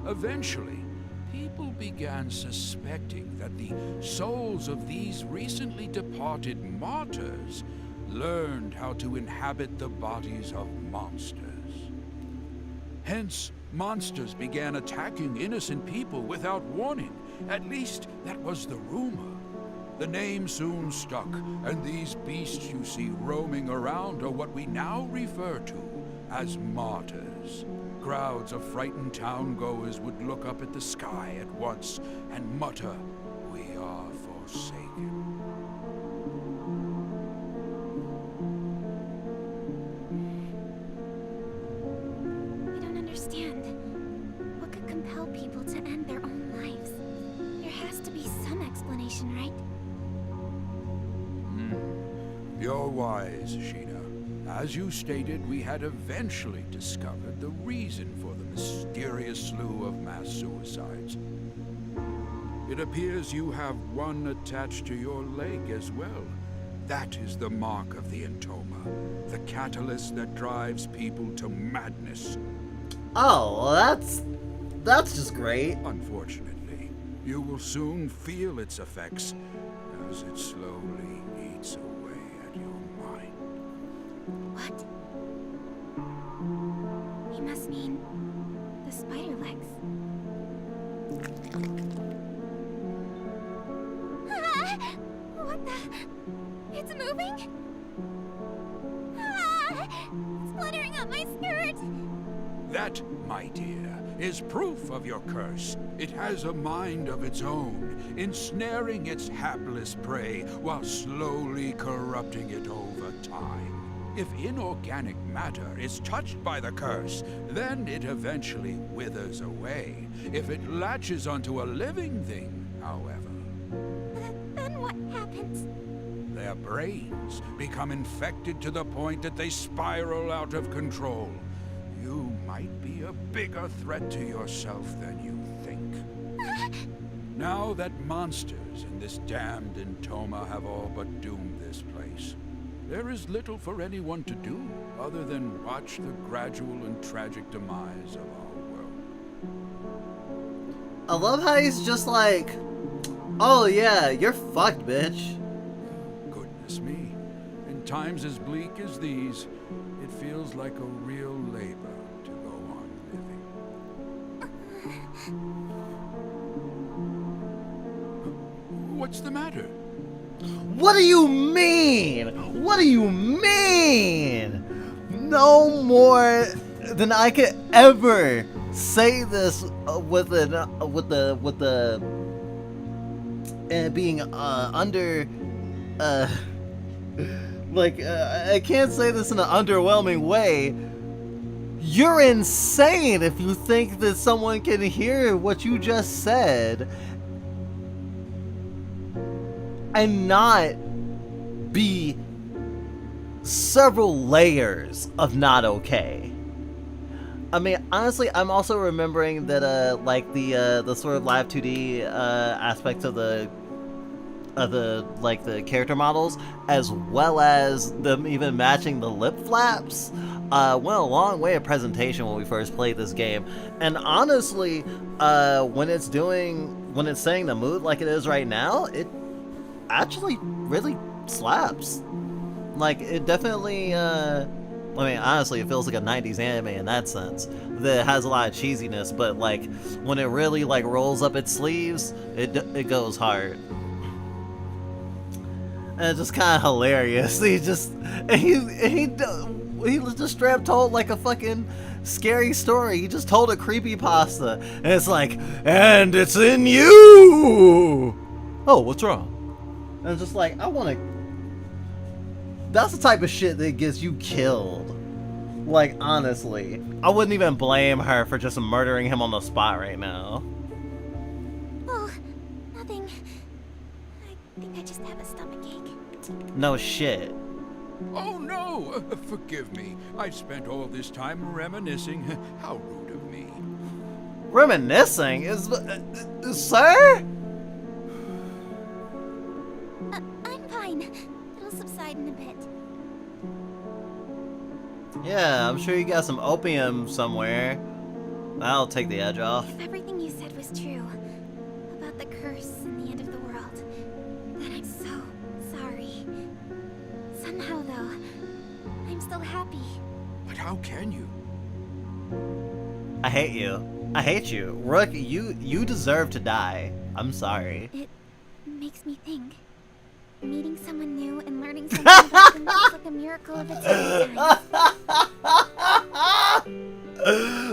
Eventually, people began suspecting that the souls of these recently departed martyrs learned how to inhabit the bodies of monsters. Hence, monsters began attacking innocent people without warning. At least, that was the rumor. The name soon stuck, and these beasts you see roaming around are what we now refer to as martyrs. Crowds of frightened town-goers would look up at the sky at once and mutter, "We are forsaken." I don't understand. What could compel people to end their own lives? There has to be some explanation, right? You're wise, Sheena. As you stated, we had eventually discovered the reason for the mysterious slew of mass suicides. It appears you have one attached to your leg as well. That is the mark of the Entoma, the catalyst that drives people to madness. Oh, well, that's just great. Unfortunately, you will soon feel its effects as it slowly eats away at your mind. What? He must mean the spider legs. Ah! What the? It's moving? Ah! Spluttering up my skirt! That, my dear, is proof of your curse. It has a mind of its own, ensnaring its hapless prey while slowly corrupting it over time. If inorganic matter is touched by the curse, then it eventually withers away. If it latches onto a living thing, however, Then what happens? their brains become infected to the point that they spiral out of control. You might be a bigger threat to yourself than you think. Now that monsters in this damned Entoma have all but doomed this place, there is little for anyone to do other than watch the gradual and tragic demise of our world. I love how he's just like, oh yeah, you're fucked, bitch. Goodness me. In times as bleak as these, it feels like a real labor to go on living. What's the matter? What do you mean? What do you mean? No more than I could ever say this with the being under I can't say this in an underwhelming way. You're insane if you think that someone can hear what you just said and not be several layers of not okay. I mean, honestly, I'm also remembering that the sort of live 2D aspects of the character models, as well as them even matching the lip flaps, went a long way of presentation when we first played this game. And honestly, when it's saying the mood like it is right now, it actually really slaps. Like, it definitely, I mean, honestly, it feels like a 90s anime in that sense. That has a lot of cheesiness, but like, when it really like rolls up its sleeves, it goes hard. And it's just kind of hilarious. He just straight up told like a fucking scary story. He just told a creepypasta, and it's like, and it's in you. Oh, what's wrong? And it's just like, that's the type of shit that gets you killed. Like, honestly, I wouldn't even blame her for just murdering him on the spot right now. Oh, nothing. I think I just have a stomachache. No shit. Oh no! Forgive me. I've spent all this time reminiscing. How rude of me. Reminiscing? Sir? I'm fine. It'll subside in a bit. Yeah, I'm sure you got some opium somewhere. That'll take the edge off. If everything you said was true, about the curse and the end of the world, then I'm so sorry. Somehow, though, I'm still happy. But how can you? I hate you. I hate you. Rook, you deserve to die. I'm sorry. It makes me think. Meeting someone new and learning something about them is like a miracle of its own kind.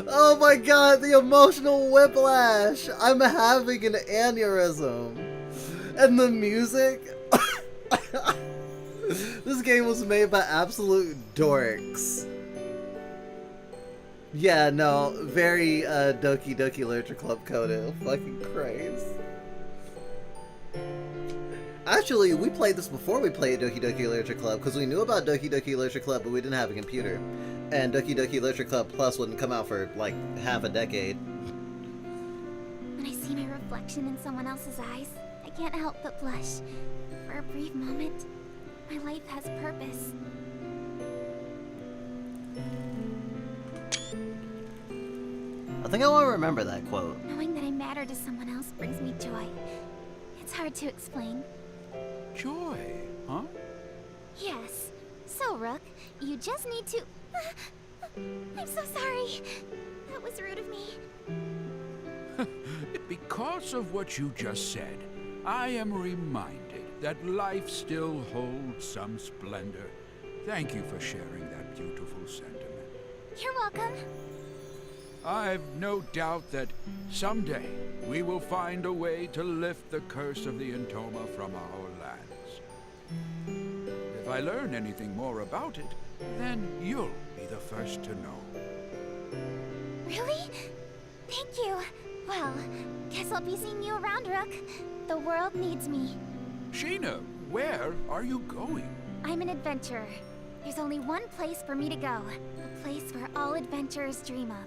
Oh my god, the emotional whiplash! I'm having an aneurysm. And the music? This game was made by absolute dorks. Yeah, no, very Doki Doki Literature Club coded. Fucking Christ. Actually, we played this before we played Doki Doki Literature Club, because we knew about Doki Doki Literature Club, but we didn't have a computer. And Doki Doki Literature Club Plus wouldn't come out for, like, half a decade. When I see my reflection in someone else's eyes, I can't help but blush. For a brief moment, my life has purpose. I think I want to remember that quote. Knowing that I matter to someone else brings me joy. It's hard to explain. Joy, huh? Yes. So, Rook, you just need to... I'm so sorry. That was rude of me. Because of what you just said, I am reminded that life still holds some splendor. Thank you for sharing that beautiful sentiment. You're welcome. I've no doubt that someday we will find a way to lift the curse of the Intoma from our lands. If I learn anything more about it, then you'll be the first to know. Really? Thank you. Well, guess I'll be seeing you around, Rook. The world needs me. Sheena, where are you going? I'm an adventurer. There's only one place for me to go. A place where all adventurers dream of.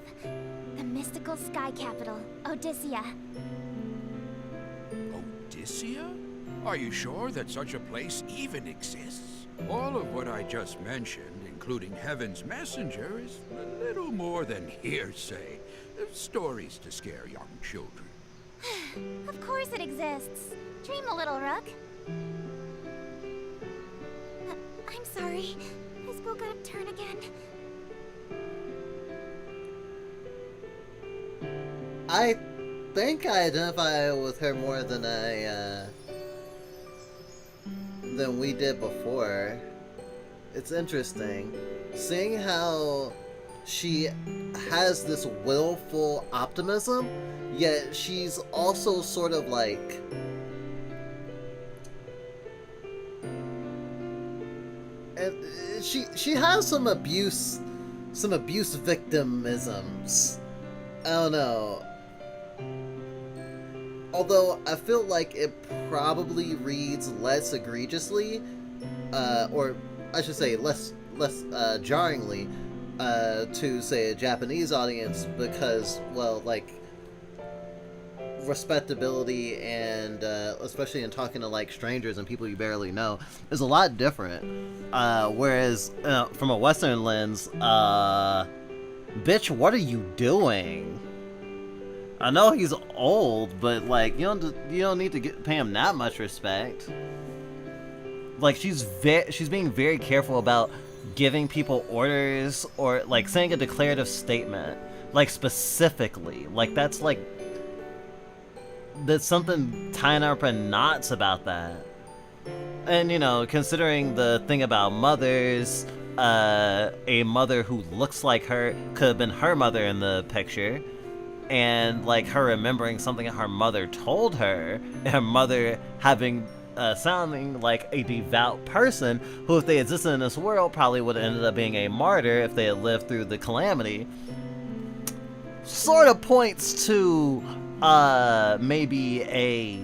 The mystical sky capital, Odyssea. Odyssea? Are you sure that such a place even exists? All of what I just mentioned, including Heaven's Messenger, is a little more than hearsay. Stories to scare young children. Of course it exists. Dream a little, Rook. I'm sorry. I spoke out of turn again. I think I identify with her more than than we did before. It's interesting seeing how she has this willful optimism, yet she's also sort of like and she has some abuse victimisms. I don't know. Although I feel like it probably reads less egregiously, or I should say less jarringly, to say a Japanese audience because, well, like respectability and especially in talking to like strangers and people you barely know is a lot different. Whereas from a Western lens, bitch, what are you doing? I know he's old, but like you don't need to pay him that much respect. Like she's being very careful about giving people orders or like saying a declarative statement, like specifically. Like that's something tying up in knots about that. And you know, considering the thing about mothers, a mother who looks like her could have been her mother in the picture. And like her remembering something her mother told her, and her mother having sounding like a devout person who, if they existed in this world, probably would have ended up being a martyr if they had lived through the calamity, sort of points to maybe a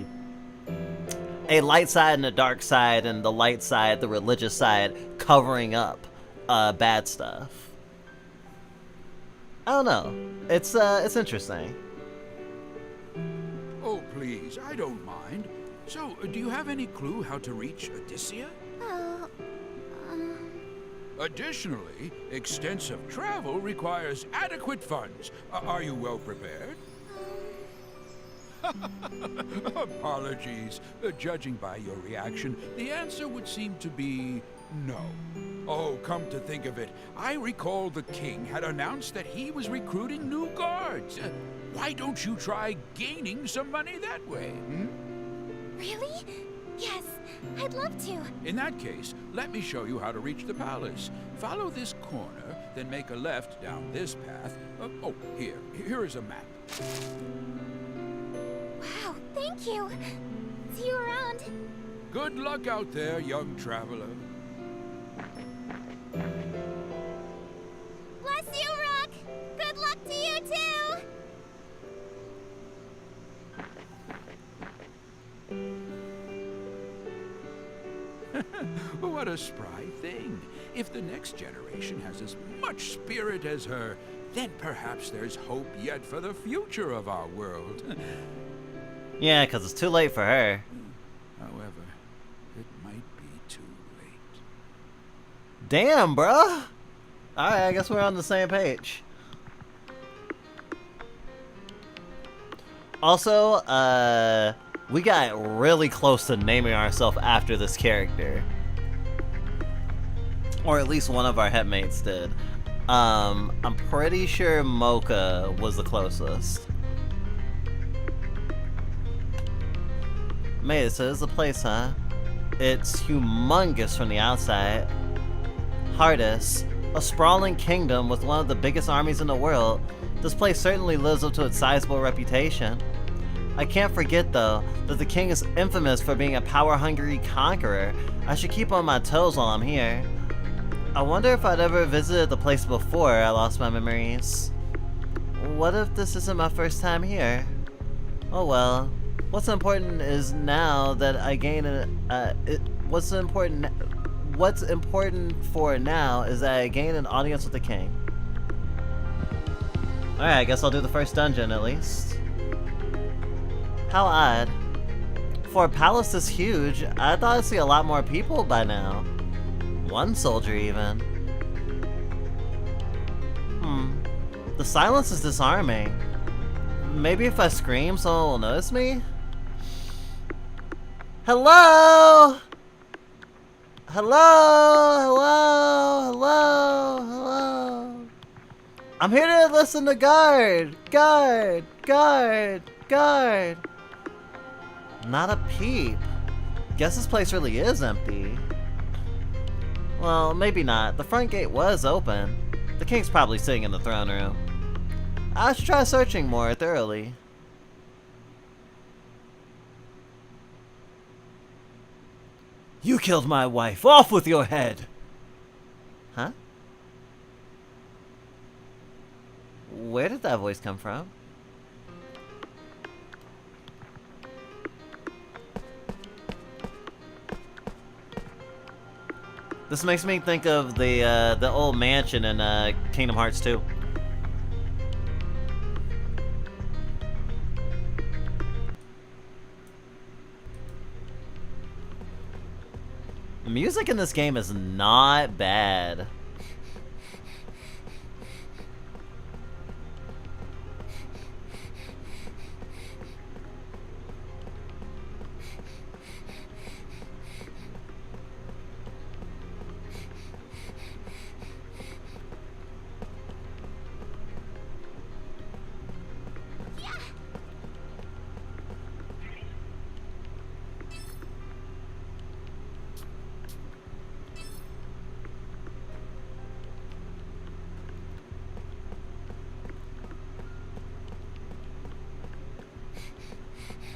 light side and a dark side, and the light side, the religious side, covering up bad stuff. I don't know. It's interesting. Oh, please, I don't mind. So, do you have any clue how to reach Odysseia? Oh, Additionally, extensive travel requires adequate funds. Are you well prepared? Apologies. Judging by your reaction, the answer would seem to be no. Oh, come to think of it, I recall the king had announced that he was recruiting new guards. Why don't you try gaining some money that way? Really? Yes, I'd love to. In that case, let me show you how to reach the palace. Follow this corner, then make a left down this path. Here is a map. Wow, thank you. See you around. Good luck out there, young traveler. bless you, Rook. Good luck to you too. What a spry thing. If the next generation has as much spirit as her, then perhaps there's hope yet for the future of our world. Yeah, because it's too late for her. However, it might be too late. Damn, bruh! Alright, I guess we're on the same page. Also, we got really close to naming ourselves after this character. Or at least one of our headmates did. I'm pretty sure Mocha was the closest. Mate, so this is the place, huh? It's humongous from the outside. Hardis, a sprawling kingdom with one of the biggest armies in the world. This place certainly lives up to its sizable reputation. I can't forget, though, that the king is infamous for being a power-hungry conqueror. I should keep on my toes while I'm here. I wonder if I'd ever visited the place before I lost my memories. What if this isn't my first time here? Oh well. What's important is now that I gain what's important for now is that I gain an audience with the king. Alright, I guess I'll do the first dungeon at least. How odd. For a palace this huge, I thought I'd see a lot more people by now. One soldier even. The silence is disarming. Maybe if I scream, someone will notice me? Hello? Hello? Hello? Hello? Hello? I'm here to listen to guard. Guard. Guard. Guard. Not a peep. Guess this place really is empty. Well, maybe not. The front gate was open. The king's probably sitting in the throne room. I should try searching more thoroughly. You killed my wife. Off with your head! Huh? Where did that voice come from? This makes me think of the old mansion in Kingdom Hearts 2. Music in this game is not bad.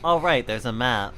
Oh right, there's a map.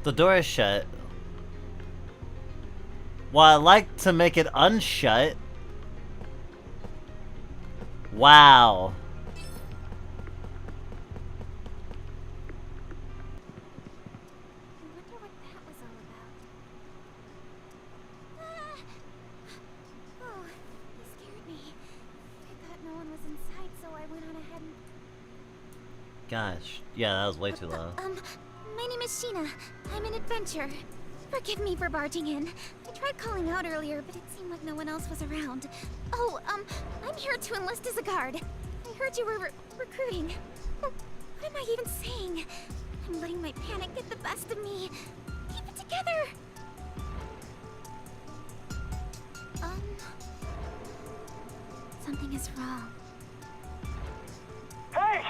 The door is shut. Well, I like to make it unshut. Wow. I wonder what that was all about. Oh, you scared me. I thought no one was inside, so I went on ahead and... Gosh. Yeah, that was way too low. My name is Sheena. I'm an adventurer. Forgive me for barging in. I tried calling out earlier, but it seemed like no one else was around. Oh, I'm here to enlist as a guard. I heard you were recruiting. What am I even saying? I'm letting my panic get the best of me. Keep it together! Something is wrong. Hey!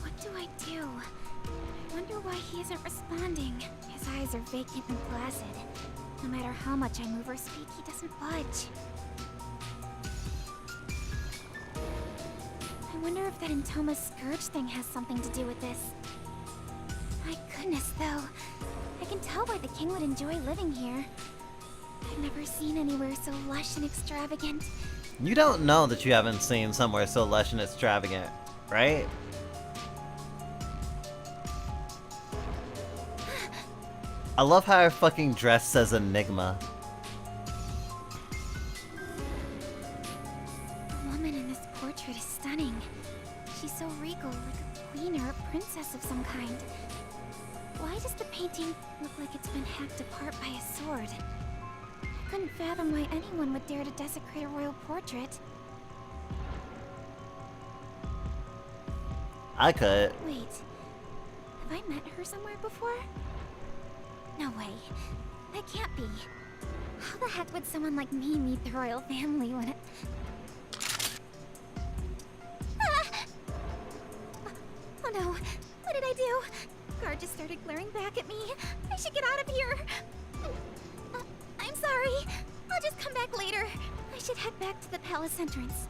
What do I do? I wonder why he isn't responding. His eyes are vacant and placid. No matter how much I move or speak, he doesn't budge. I wonder if that Intoma Scourge thing has something to do with this. My goodness, though. I can tell why the king would enjoy living here. I've never seen anywhere so lush and extravagant. You don't know that you haven't seen somewhere so lush and extravagant, right? I love how her fucking dress says Enigma. The woman in this portrait is stunning. She's so regal, like a queen or a princess of some kind. Why does the painting look like it's been hacked apart by a sword? I couldn't fathom why anyone would dare to desecrate a royal portrait. I could. Wait, have I met her somewhere before? No way. That can't be. How the heck would someone like me meet the royal family when it... Ah! Oh no, what did I do? Guard just started glaring back at me. I should get out of here. I'm sorry. come back later. I should head back to the palace entrance.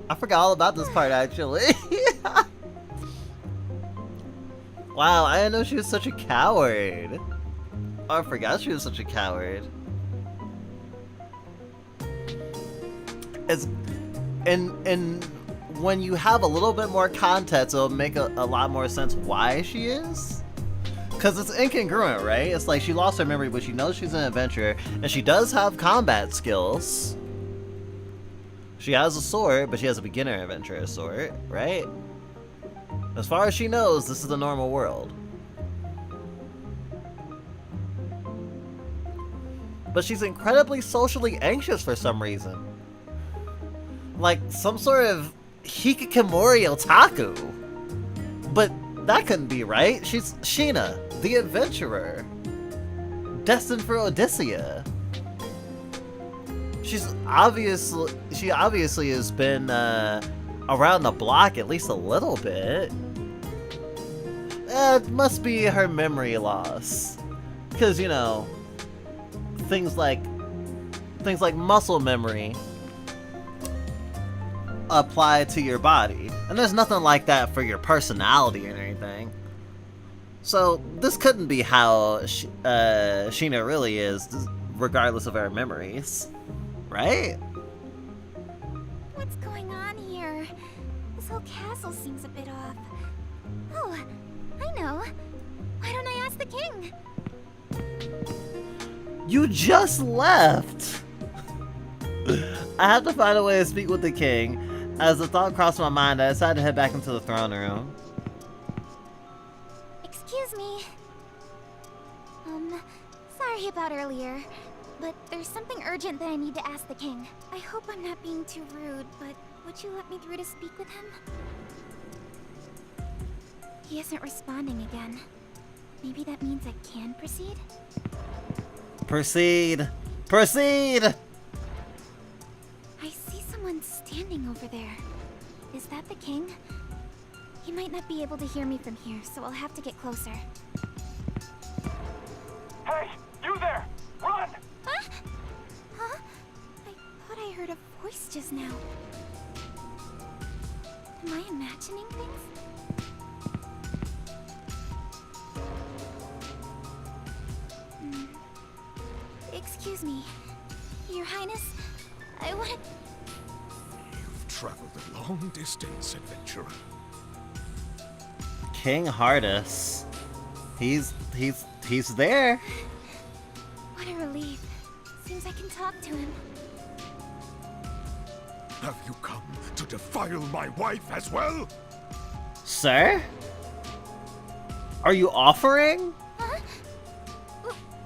I forgot all about this part, actually. Wow, I didn't know she was such a coward. Oh, I forgot she was such a coward. It's and when you have a little bit more context, it'll make a lot more sense why she is. Because it's incongruent, right? It's like she lost her memory, but she knows she's an adventurer, and she does have combat skills. She has a sword, but she has a beginner adventurer sword, right? As far as she knows, this is the normal world. But she's incredibly socially anxious for some reason. Like some sort of hikikomori otaku. But that couldn't be right. She's Sheena, the adventurer. Destined for Odyssea. She obviously has been around the block at least a little bit. It must be her memory loss. Because, you know, things like muscle memory apply to your body. And there's nothing like that for your personality or anything. So this couldn't be how Sheena really is, regardless of her memories. Right? What's going on here? This whole castle seems a bit off. Oh, I know. Why don't I ask the king? You just left! I have to find a way to speak with the king. As the thought crossed my mind, I decided to head back into the throne room. Excuse me. Sorry about earlier, but there's something urgent that I need to ask the king. I hope I'm not being too rude, but would you let me through to speak with him? He isn't responding again. Maybe that means I can proceed? Proceed! Proceed! I see someone standing over there. Is that the king? He might not be able to hear me from here, so I'll have to get closer. Hey, you there! Run! Huh? Huh? I thought I heard a voice just now. Am I imagining things? Excuse me. Your Highness, I want to... You've traveled a long distance, adventurer. King Hardus. He's there. What a relief. Seems I can talk to him. Have you come to defile my wife as well? Sir? Are you offering? Huh?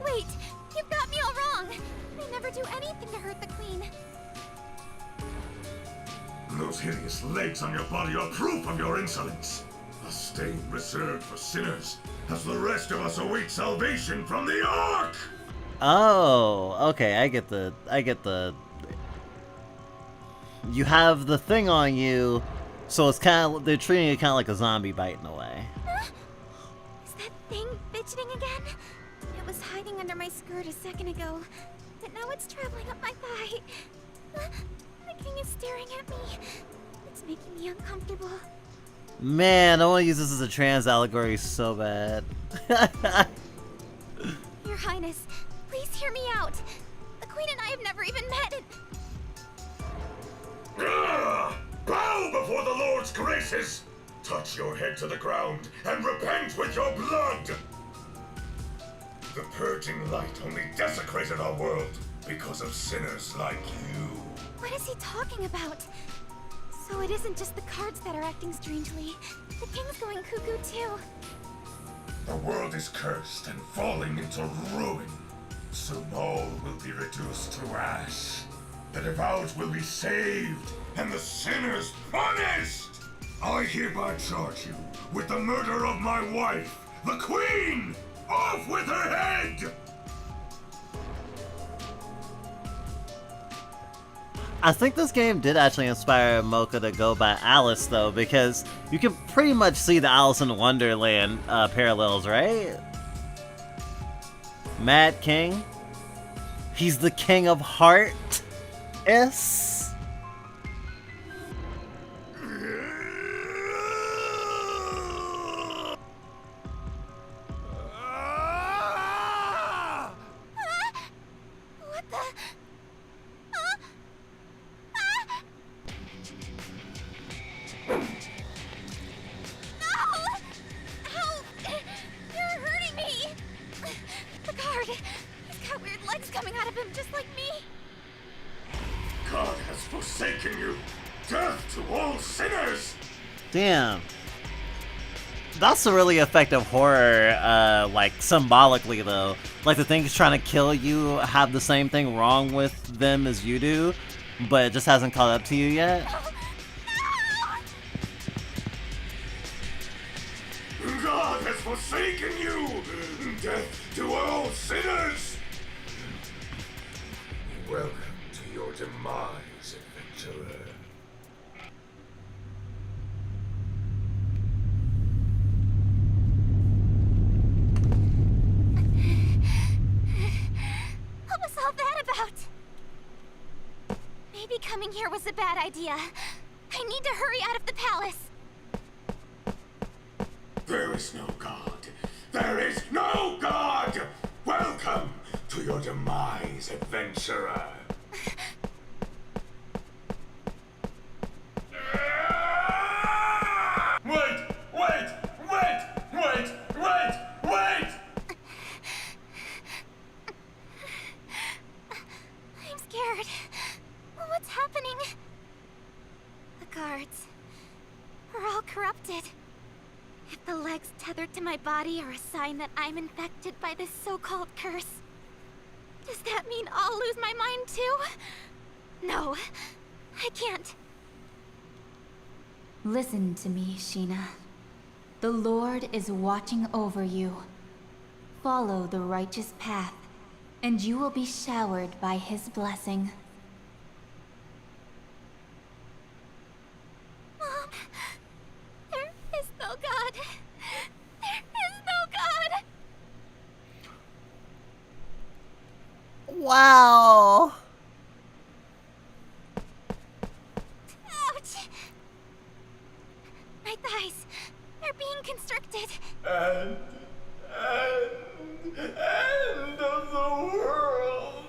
Wait, you've got me all wrong. I never do anything to hurt the queen. Those hideous legs on your body are proof of your insolence. A stain reserved for sinners, as the rest of us await salvation from the Ark! Oh, okay, I get the... You have the thing on you, so it's kind of... They're treating it kind of like a zombie bite in a way. Is that thing fidgeting again? It was hiding under my skirt a second ago, but now it's traveling up my thigh. The king is staring at me. It's making me uncomfortable. Man, I want to use this as a trans allegory so bad. Your Highness, please hear me out. The queen and I have never even met. Bow before the Lord's graces! Touch your head to the ground and repent with your blood! The purging light only desecrated our world because of sinners like you. What is he talking about? So it isn't just the cards that are acting strangely. The king's going cuckoo too. The world is cursed and falling into ruin. Soon all will be reduced to ash. The devout will be saved, and the sinners punished! I hereby charge you with the murder of my wife, the Queen! Off with her head! I think this game did actually inspire Mocha to go by Alice, though, because you can pretty much see the Alice in Wonderland parallels, right? Mad King? He's the king of heart? Yes? What the? No! Ow! You're hurting me! The guard! He's got weird legs coming out of him, just like me! God has forsaken you! Death to all sinners! Damn. That's a really effective horror, like, symbolically, though. Like, the things trying to kill you have the same thing wrong with them as you do, but it just hasn't caught up to you yet. God has forsaken you! Death to all sinners! Welcome to your demise, adventurer. What was all that about? Maybe coming here was a bad idea. I need to hurry out of the palace. There is no God. There is no God! Welcome to your demise, adventurer. Wait! Wait! Wait! Wait! Wait! Wait! I'm scared. What's happening? The guards are all corrupted. If the legs tethered to my body are a sign that I'm infected by this so-called curse, does that mean I'll lose my mind too? No, I can't. Listen to me, Sheena. The Lord is watching over you. Follow the righteous path, and you will be showered by his blessing. Mom, there is no God. There is no God. Wow. Ouch. My thighs, they're being constricted. End of the world.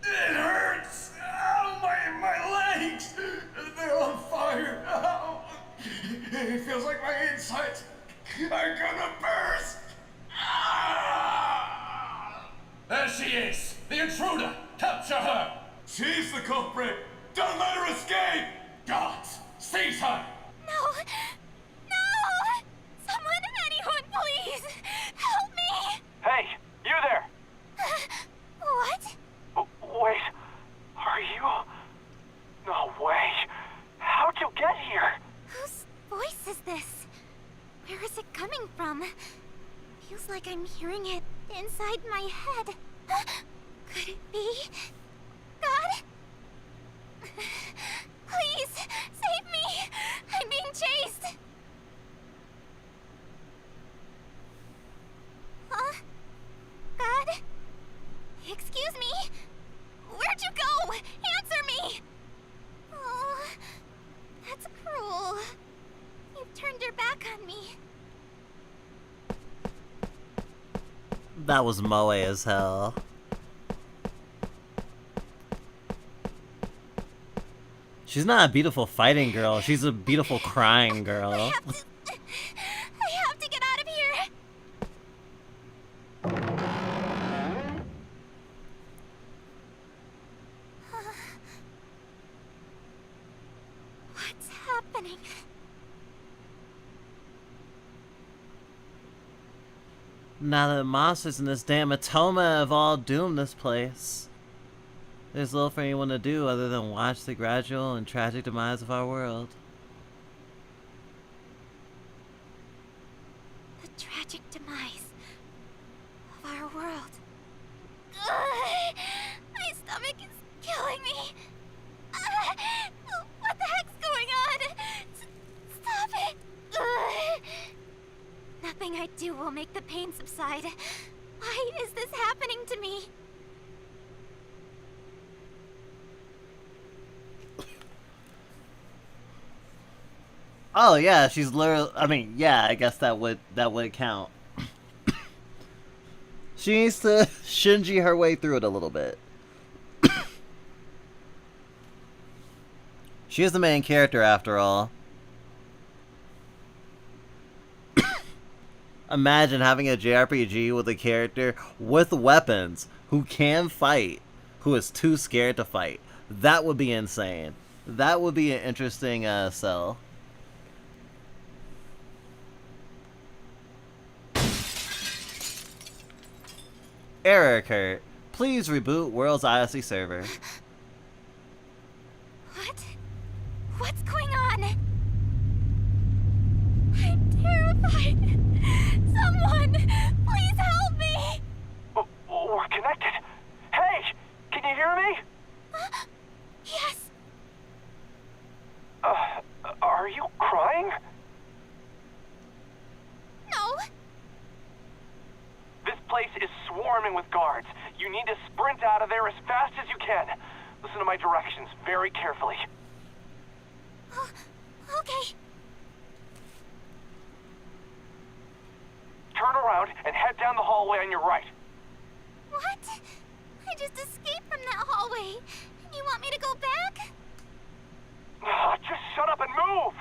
It hurts. Ow, my legs. They're on fire. Ow. It feels like my insides are gonna burst. Ah! There she is! The intruder! Capture her! She's the culprit. Don't let her escape. Guards! Seize her! No! No! Someone, anyone, please! Help me! Hey! You there! What? Wait. Are you? No way. How'd you get here? Whose voice is this? Where is it coming from? Feels like I'm hearing it inside my head. Could it be? God? Please, save me! I'm being chased! Huh? God? Excuse me? Where'd you go? Answer me! Oh, that's cruel. You've turned your back on me. That was moe as hell. She's not a beautiful fighting girl, she's a beautiful crying girl. I have to get out of here! What's happening? Now that monsters in this damn Atoma have all doomed this place, there's little for anyone to do other than watch the gradual and tragic demise of our world. The tragic demise of our world. Ugh, my stomach will make the pain subside. Why is this happening to me? Oh yeah, she's literally. I mean, yeah, I guess that would count. She needs to Shinji her way through it a little bit. She is the main character after all. Imagine having a JRPG with a character with weapons who can fight, who is too scared to fight. That would be insane. That would be an interesting sell. Error occurred. Please reboot World's Odyssey server. What? What's going on? I'm terrified. Someone, please help me! We're connected. Hey, can you hear me? Yes. Are you crying? No. This place is swarming with guards. You need to sprint out of there as fast as you can. Listen to my directions very carefully. Okay. Turn around and head down the hallway on your right. What? I just escaped from that hallway. You want me to go back? Just shut up and move!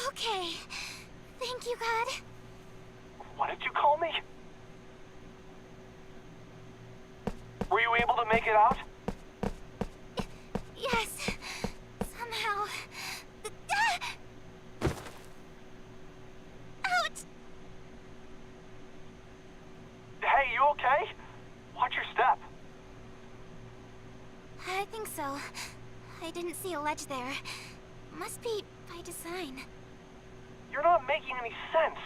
Okay. Thank you, God. What did you call me? Were you able to make it out? Yes. Somehow. Ouch! Hey, you okay? Watch your step. I think so. I didn't see a ledge there. Must be by design. You're not making any sense.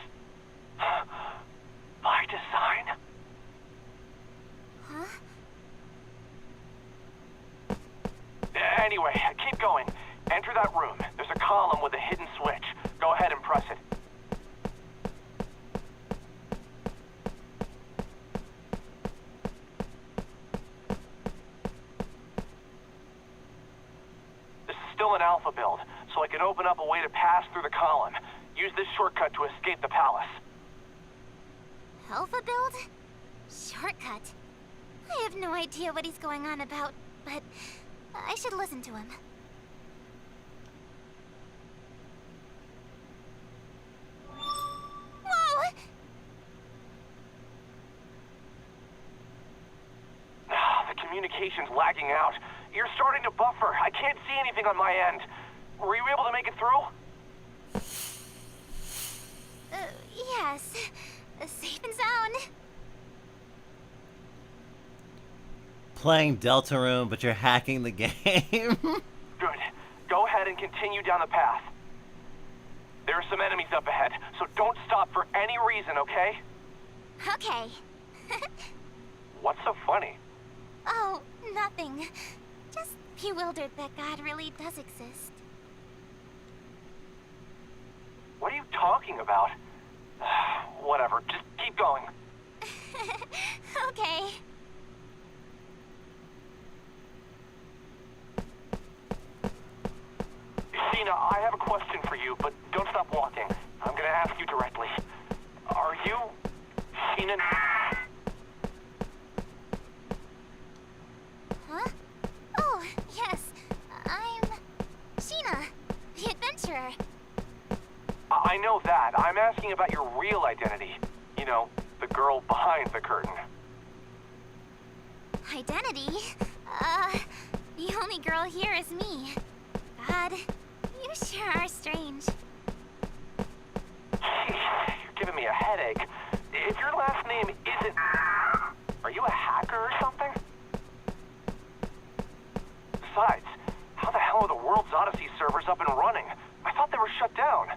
By design? Huh? Anyway, keep going. Enter that room. There's a column with a hidden switch. Go ahead and press it. This is still an alpha build, so I can open up a way to pass through the column. Use this shortcut to escape the palace. Alpha build? Shortcut. I have no idea what he's going on about, but I should listen to him. Whoa! The communication's lagging out. You're starting to buffer. I can't see anything on my end. Were you able to make it through? Yes. Safe and sound. Playing Deltarune, but you're hacking the game. Good. Go ahead and continue down the path. There are some enemies up ahead, so don't stop for any reason, okay? Okay. What's so funny? Oh, nothing. Just bewildered that God really does exist. What are you talking about? Whatever, just keep going. Okay. Sheena, I have a question for you, but don't stop walking. I'm gonna ask you directly. Are you... Sheena... Huh? Oh, yes. I'm... Sheena, the adventurer. I know that. I'm asking about your real identity. You know, the girl behind the curtain. Identity? The only girl here is me. God, you sure are strange. You're giving me a headache. If your last name isn't... Are you a hacker or something? Besides, how the hell are the World's Odyssey servers up and running? I thought they were shut down.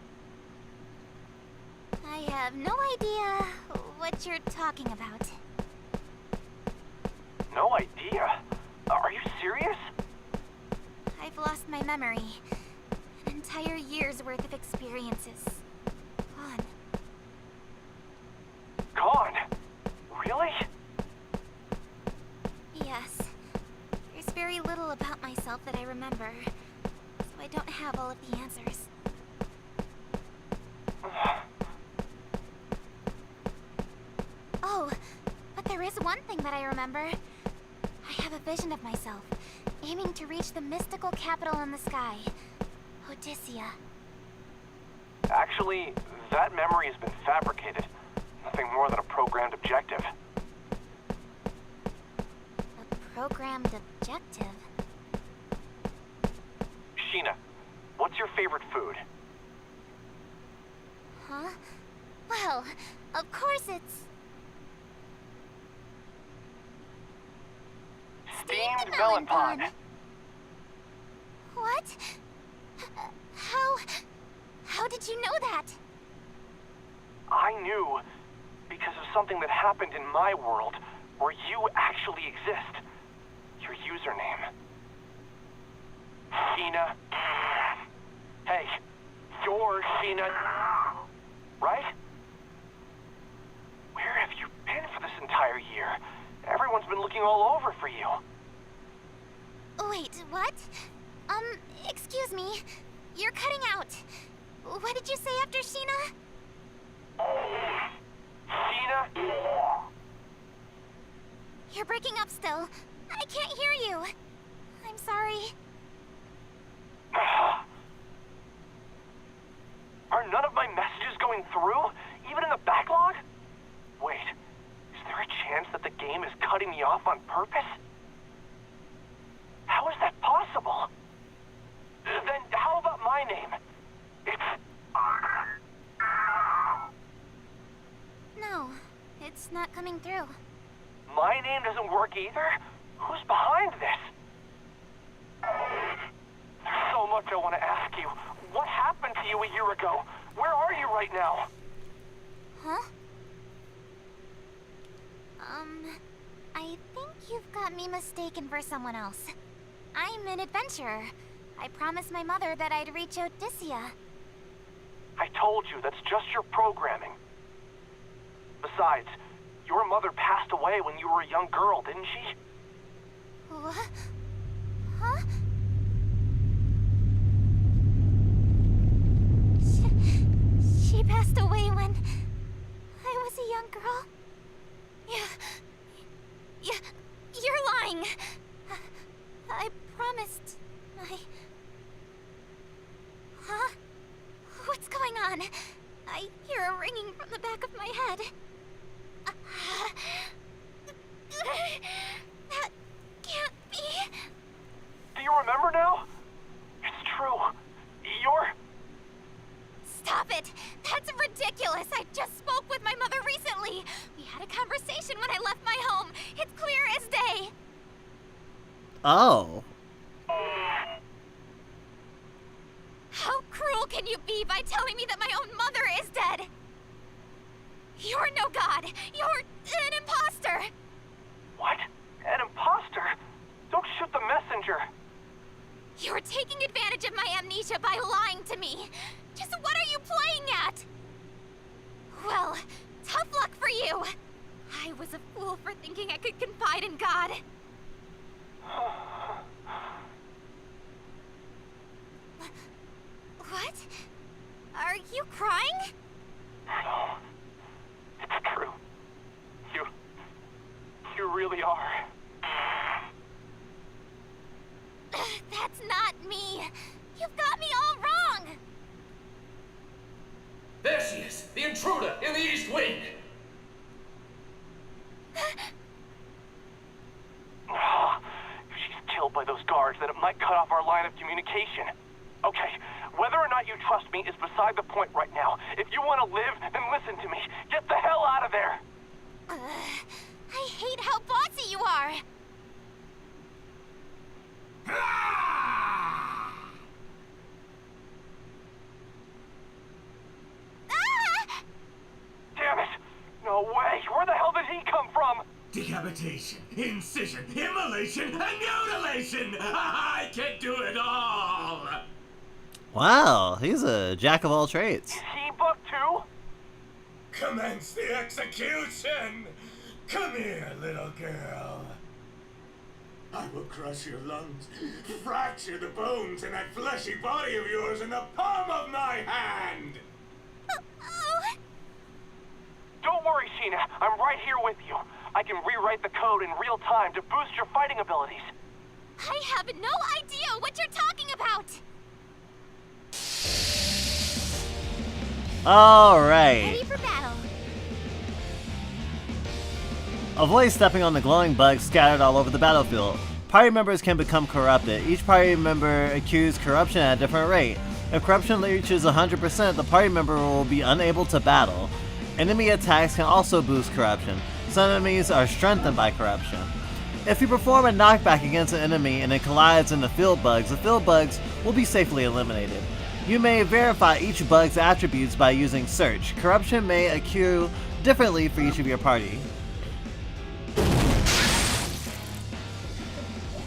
I have no idea what you're talking about. No idea? Are you serious? I've lost my memory. An entire year's worth of experiences. Gone. myself that I remember, so I don't have all of the answers. Oh, but there is one thing that I remember. I have a vision of myself, aiming to reach the mystical capital in the sky, Odysseia. Actually, that memory has been fabricated. Nothing more than a programmed objective. A programmed objective? Sheena, what's your favorite food? Huh? Well, of course it's... Steamed melon pod. What? How did you know that? I knew because of something that happened in my world where you actually exist. Your username. Sheena. Hey, you're Sheena, right? Where have you been for this entire year? Everyone's been looking all over for you. Wait, what? Excuse me. You're cutting out. What did you say after Sheena? Sheena? You're breaking up still. I can't hear you. I'm sorry. Are none of my messages going through? Even in the backlog? Wait, is there a chance that the game is cutting me off on purpose? How is that possible? Then how about my name? No, it's not coming through. My name doesn't work either? Who's behind this? There's so much I want to ask you. What happened to you a year ago? Where are you right now? Huh? I think you've got me mistaken for someone else. I'm an adventurer. I promised my mother that I'd reach Odysseia. I told you, that's just your programming. Besides, your mother passed away when you were a young girl, didn't she? What? Huh? She passed away when I was a young girl? You're lying. I promised my... Huh? What's going on? I hear a ringing from the back of my head. That can't be. Do you remember now? It's true. You're... Stop it! That's ridiculous! I just spoke with my mother recently! We had a conversation when I left my home! It's clear as day! Oh. How cruel can you be by telling me that my own mother is dead? You're no god! You're an imposter! What? An imposter? Don't shoot the messenger! You're taking advantage of my amnesia by lying to me! Just what are you playing at? Well, tough luck for you! I was a fool for thinking I could confide in God. What? Are you crying? No. It's true. You really are. That's not me. You've got me all wrong. There she is, the intruder in the East Wing. If she's killed by those guards, then it might cut off our line of communication. Okay, whether or not you trust me is beside the point right now. If you want to live, then listen to me. Get the hell out of there! I hate how bossy you are. Damn it! No way! Where the hell did he come from? Decapitation, incision, immolation, and mutilation! I can do it all! Wow, he's a jack of all trades. Is he booked too? Commence the execution! Come here, little girl. I will crush your lungs, fracture the bones in that fleshy body of yours in the palm of my hand! Don't worry, Sheena. I'm right here with you. I can rewrite the code in real time to boost your fighting abilities. I have no idea what you're talking about! Alright. Ready for battle. Avoid stepping on the glowing bugs scattered all over the battlefield. Party members can become corrupted. Each party member accrues corruption at a different rate. If corruption reaches 100%, the party member will be unable to battle. Enemy attacks can also boost corruption. Some enemies are strengthened by corruption. If you perform a knockback against an enemy and it collides in the field bugs will be safely eliminated. You may verify each bug's attributes by using search. Corruption may accrue differently for each of your party.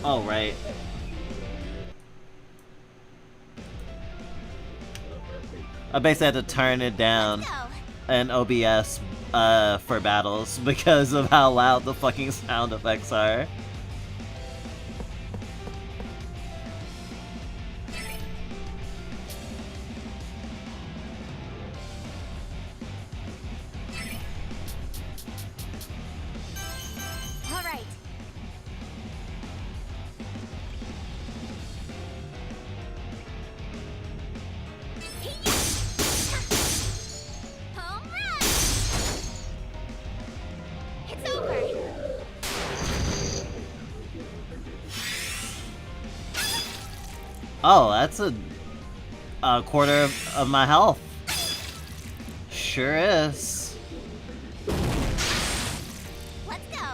Oh, right. I basically had to turn it down in OBS for battles because of how loud the fucking sound effects are. All right. Home run! It's over. Oh, that's a quarter of my health. Sure is. Let's go.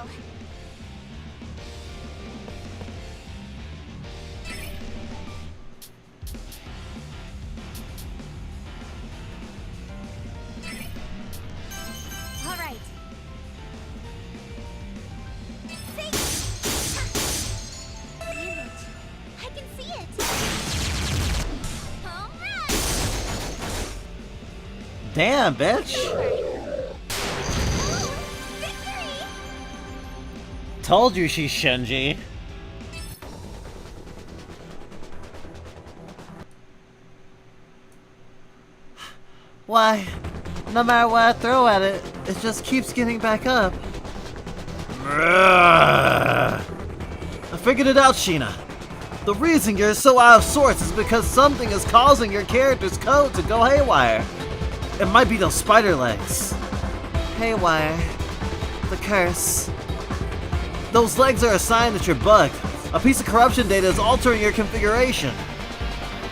All right. Damn it. I can see it. Home run! Damn, bitch. Told you she's Shinji. Why? No matter what I throw at it, it just keeps getting back up. I figured it out, Sheena. The reason you're so out of sorts is because something is causing your character's code to go haywire. It might be those spider legs. Haywire. The curse. Those legs are a sign that you're bugged. A piece of corruption data is altering your configuration.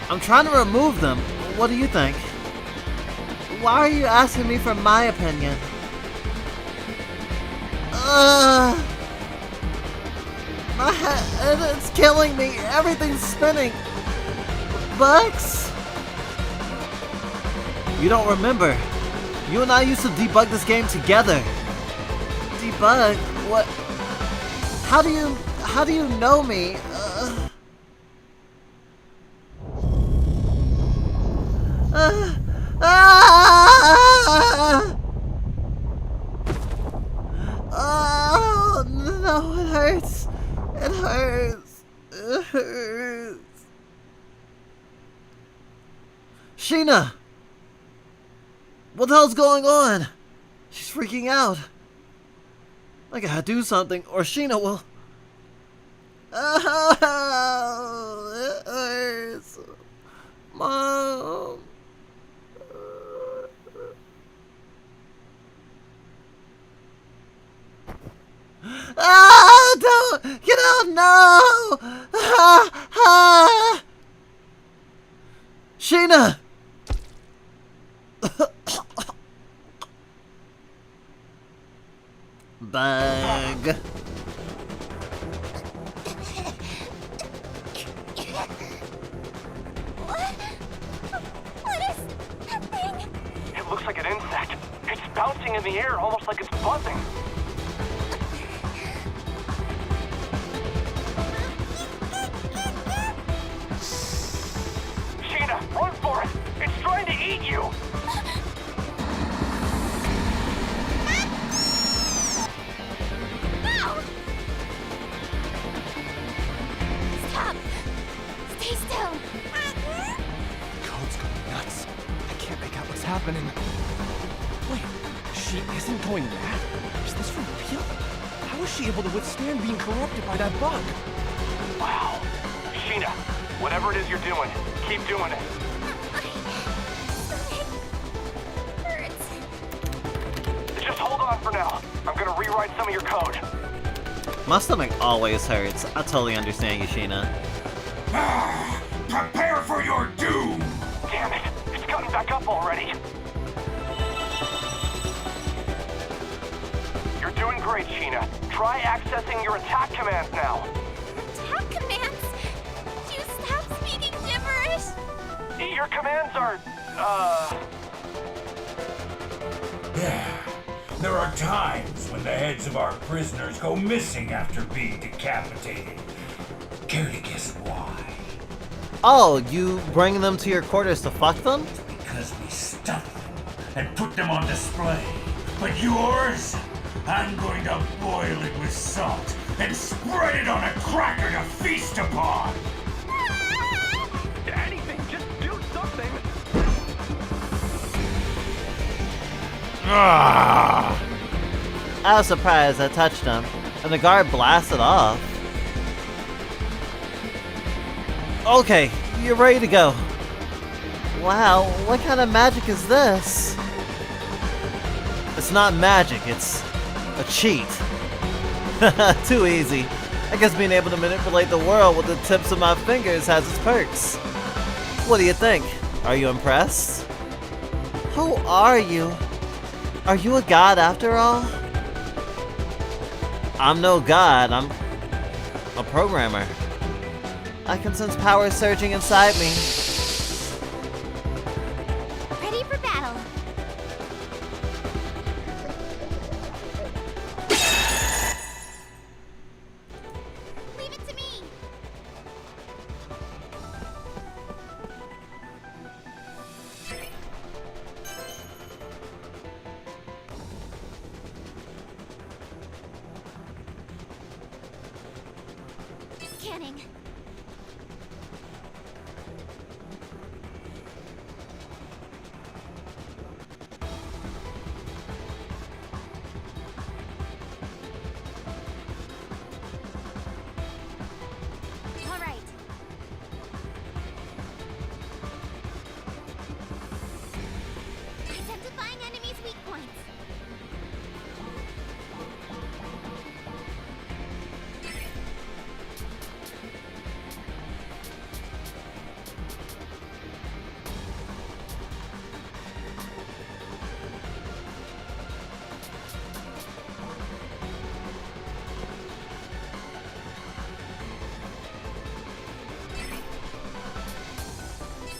I'm trying to remove them. What do you think? Why are you asking me for my opinion? My head is killing me. Everything's spinning. Bugs? You don't remember. You and I used to debug this game together. Debug? What? How do you know me? Oh, no, it hurts. It hurts. It hurts. Sheena! What the hell's going on? She's freaking out. I gotta do something, or Sheena will... Oh, it hurts. Mom. Ah, don't get out, no! Ah, ah. Sheena! Bug. What is that thing? It looks like an insect. It's bouncing in the air, almost like it's buzzing. Sheena, run for it! It's trying to eat you! happening? Wait, she isn't going mad? Is this for real? How is she able to withstand being corrupted by that bug? Wow. Sheena, whatever it is you're doing, keep doing it. Just hold on for now. I'm gonna rewrite some of your code. My stomach always hurts. I totally understand you, Sheena. Prepare for your doom! Damn it, it's gotten back up already. You're doing great, Sheena. Try accessing your attack commands now. Attack commands? You stop speaking gibberish? Your commands are, There are times when the heads of our prisoners go missing after being decapitated. Care to guess why? Oh, you bring them to your quarters to fuck them? Because we stuff them and put them on display. But yours? I'm going to boil it with salt and spread it on a cracker to feast upon! anything, just do something. I was surprised I touched him, and the guard blasted off. Okay, you're ready to go. Wow, what kind of magic is this? It's not magic, it's a cheat. Too easy. I guess being able to manipulate the world with the tips of my fingers has its perks. What do you think? Are you impressed? Who are you? Are you a god after all? I'm no god, I'm a programmer. I can sense power surging inside me. Ready for battle. Leave it to me. Scanning. All right. Identifying enemies' weak points.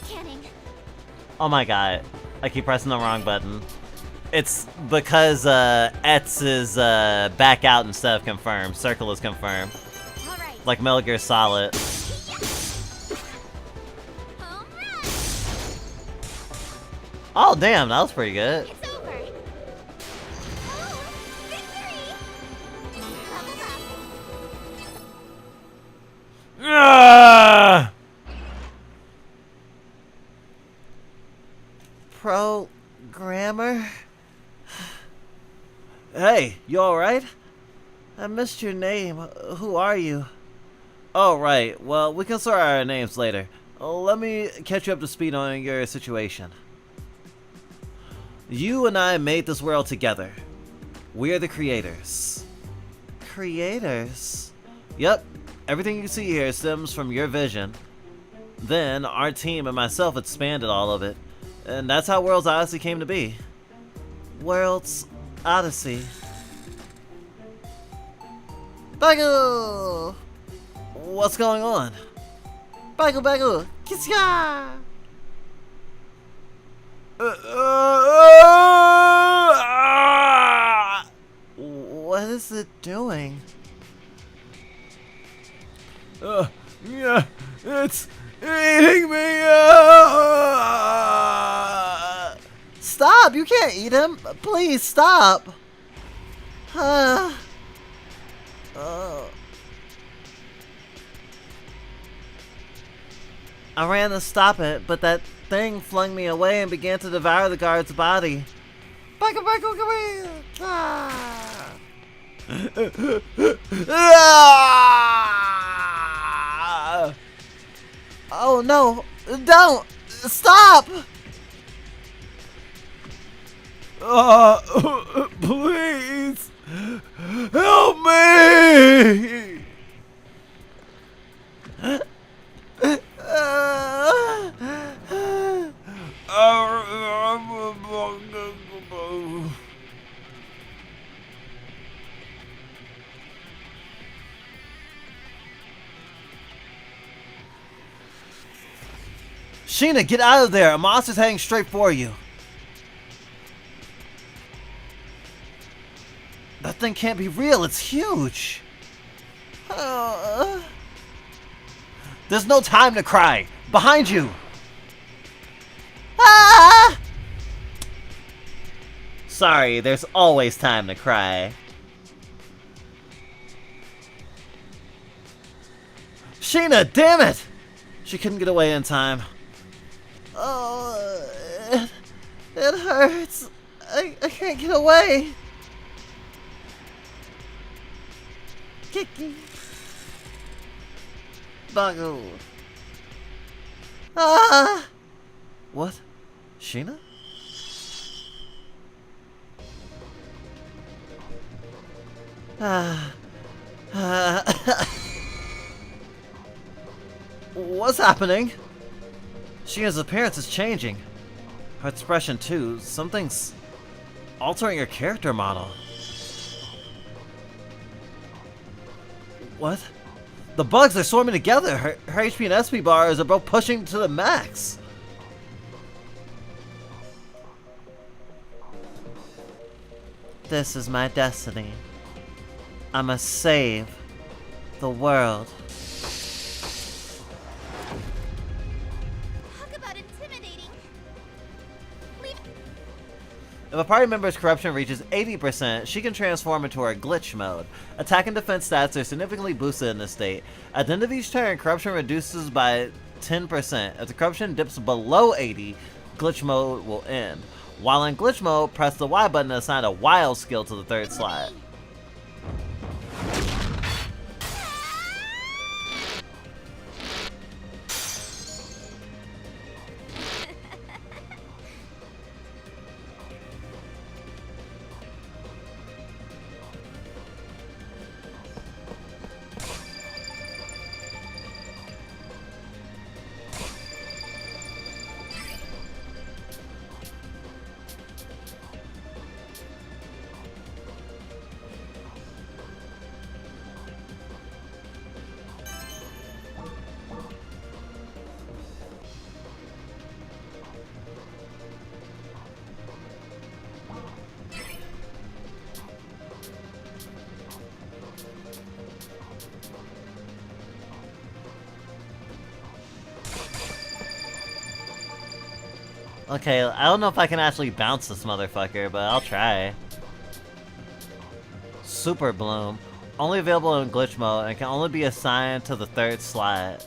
Scanning. Oh my god, I keep pressing the wrong button. It's because X is back out instead of confirmed. Circle is confirmed. All right. Like Metal Gear Solid. Oh damn, that was pretty good. It's over. Oh, victory! Leveled up. Ah! Programmer? Hey, you alright? I missed your name. Who are you? Oh, right. Well, we can sort our names later. Let me catch you up to speed on your situation. You and I made this world together. We're the creators. Creators? Yep. Everything you see here stems from your vision. Then, our team and myself expanded all of it. And that's how World's Odyssey came to be. World's Odyssey. Bagu! What's going on? Bagu Bagu! Kisya! What is it doing? Yeah, it's eating me. Stop! You can't eat him. Please stop. I ran to stop it, but that thing flung me away and began to devour the guard's body. Back, come here! Ah! Oh no! Don't! Stop! Please! Help me! Sheena, get out of there! A monster's heading straight for you. That thing can't be real. It's huge. There's no time to cry. Behind you. Ah! Sorry, there's always time to cry. Sheena, damn it! She couldn't get away in time. Oh, it hurts. I can't get away. Kiki. Bago. Ah! What? Sheena? What's happening? Sheena's appearance is changing. Her expression too. Something's altering her character model. What? The bugs are swarming together. Her HP and SP bars are both pushing to the max. This is my destiny. I must save the world. Talk about intimidating. If a party member's corruption reaches 80%, she can transform into her glitch mode. Attack and defense stats are significantly boosted in this state. At the end of each turn, corruption reduces by 10%. If the corruption dips below 80, glitch mode will end. While in glitch mode, press the Y button to assign a wild skill to the third slot. Okay, I don't know if I can actually bounce this motherfucker, but I'll try. Super Bloom. Only available in glitch mode and can only be assigned to the third slot.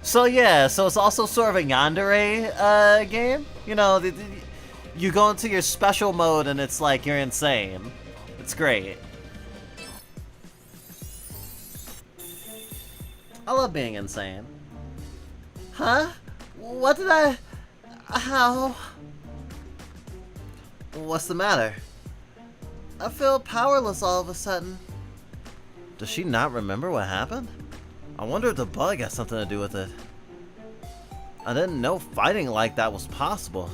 So yeah, so it's also sort of a yandere game. You know, you go into your special mode and it's like you're insane. It's great. I love being insane. Huh? What did I... How? What's the matter? I feel powerless all of a sudden. Does she not remember what happened? I wonder if the bug has something to do with it. I didn't know fighting like that was possible.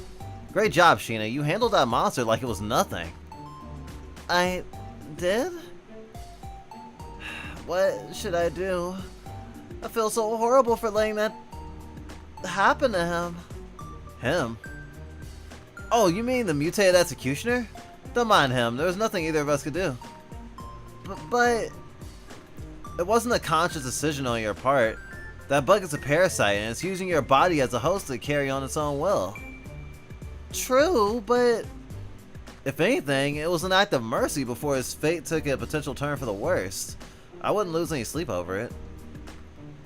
Great job, Sheena. You handled that monster like it was nothing. I did? What should I do? I feel so horrible for letting that happen to him. Him? Oh, you mean the mutated executioner? Don't mind him, there was nothing either of us could do. But it wasn't a conscious decision on your part. That bug is a parasite and it's using your body as a host to carry on its own will. True, but if anything, it was an act of mercy before his fate took a potential turn for the worst. I wouldn't lose any sleep over it.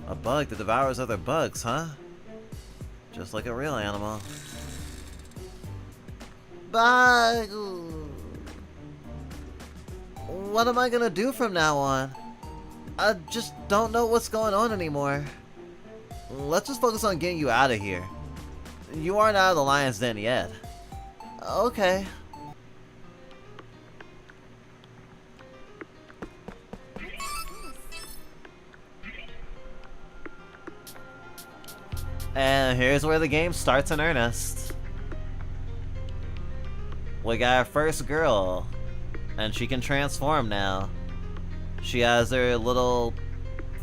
A bug that devours other bugs, huh? Just like a real animal. Bug! What am I gonna do from now on? I just don't know what's going on anymore. Let's just focus on getting you out of here. You aren't out of the lion's den yet. Okay. And here's where the game starts in earnest. We got our first girl, and she can transform now. She has her little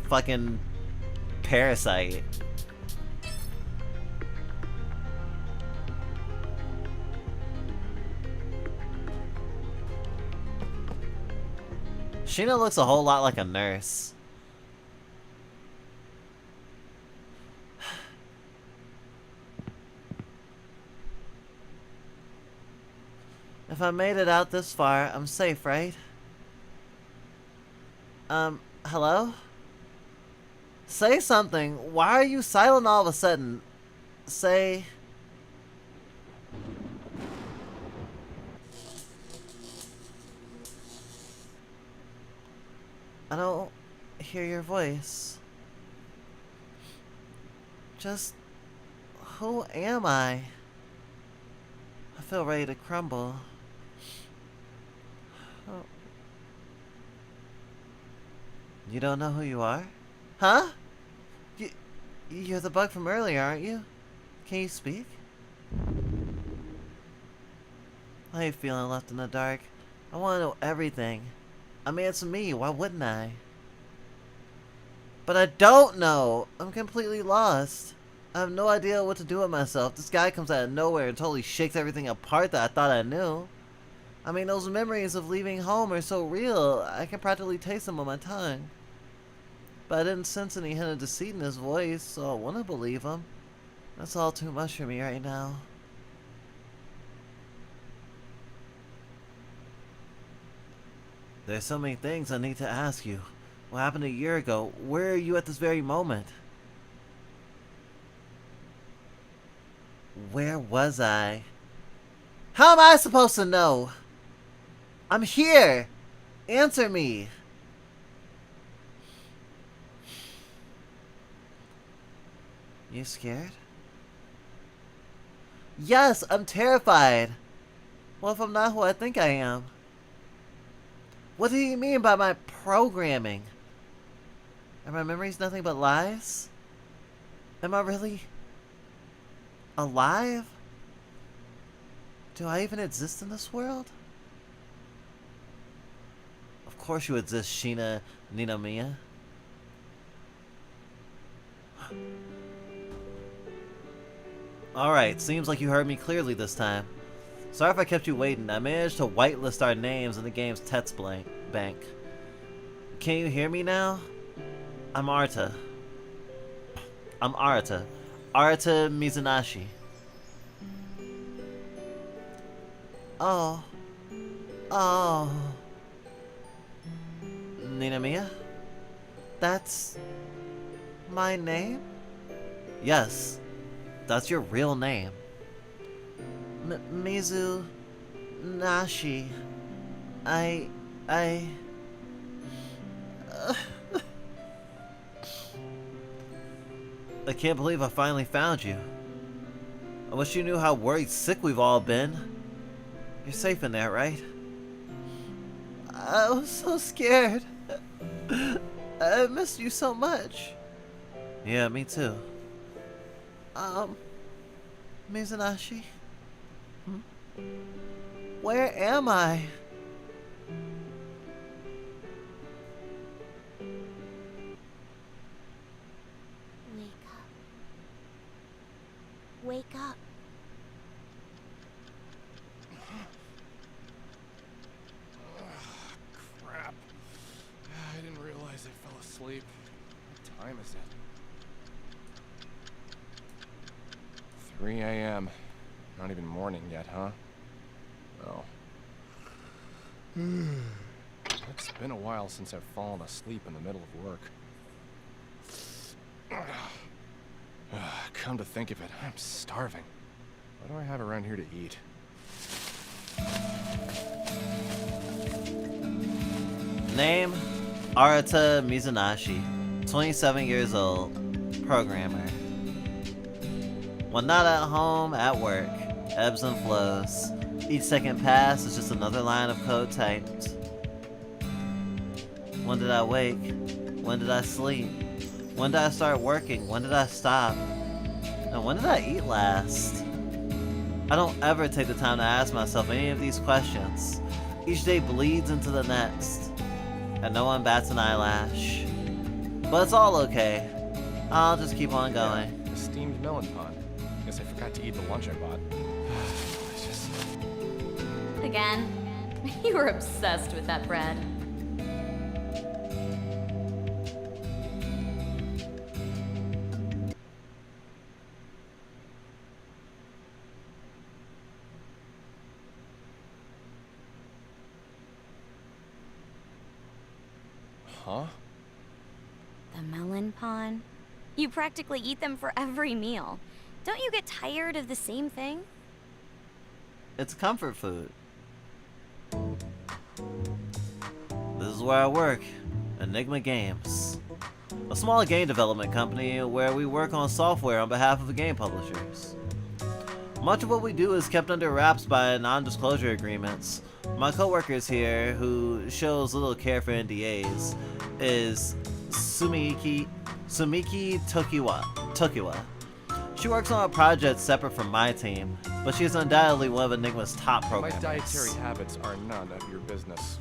fucking parasite. Sheena looks a whole lot like a nurse. If I made it out this far, I'm safe, right? Hello? Say something. Why are you silent all of a sudden? Say... I don't hear your voice. Just... who am I? I feel ready to crumble. Oh. You don't know who you are? Huh? You're the bug from earlier, aren't you? Can you speak? I hate feeling left in the dark. I want to know everything. I mean, it's me, why wouldn't I? But I don't know! I'm completely lost. I have no idea what to do with myself. This guy comes out of nowhere and totally shakes everything apart that I thought I knew. I mean, those memories of leaving home are so real, I can practically taste them on my tongue. But I didn't sense any hint of deceit in his voice, so I want to believe him. That's all too much for me right now. There's so many things I need to ask you. What happened a year ago? Where are you at this very moment? Where was I? How am I supposed to know? I'm here! Answer me! You scared? Yes, I'm terrified. What if I'm not who I think I am? What do you mean by my programming? Are my memories nothing but lies? Am I really alive? Do I even exist in this world? Of course you exist, Sheena Ninamiya. Alright, seems like you heard me clearly this time. Sorry if I kept you waiting. I managed to whitelist our names in the game's text bank. Can you hear me now? I'm Arta. Arta Mizunashi. Oh. Ninamiya? That's... my name? Yes. That's your real name. Mizunashi. I can't believe I finally found you. I wish you knew how worried sick we've all been. You're safe in there, right? I was so scared. I missed you so much. Yeah, me too. Mizunashi? Where am I? Wake up. Wake up. 3 a.m. Not even morning yet, huh? Oh. It's been a while since I've fallen asleep in the middle of work. Come to think of it, I'm starving. What do I have around here to eat? Name, Arata Mizunaishi, 27 years old, programmer. When not at home, at work, ebbs and flows. Each second pass is just another line of code typed. When did I wake? When did I sleep? When did I start working? When did I stop? And when did I eat last? I don't ever take the time to ask myself any of these questions. Each day bleeds into the next, and no one bats an eyelash. But it's all okay. I'll just keep on going. Yeah, steamed melon pond. Guess I forgot to eat the lunch I bought. Delicious. Again? You were obsessed with that bread. Huh? The melon pond? You practically eat them for every meal. Don't you get tired of the same thing? It's comfort food. This is where I work, Enigma Games. A small game development company where we work on software on behalf of the game publishers. Much of what we do is kept under wraps by non-disclosure agreements. My coworkers here, who shows little care for NDAs, is Sumiki Tokiwa. She works on a project separate from my team, but she is undoubtedly one of Enigma's top programmers. My dietary habits are none of your business.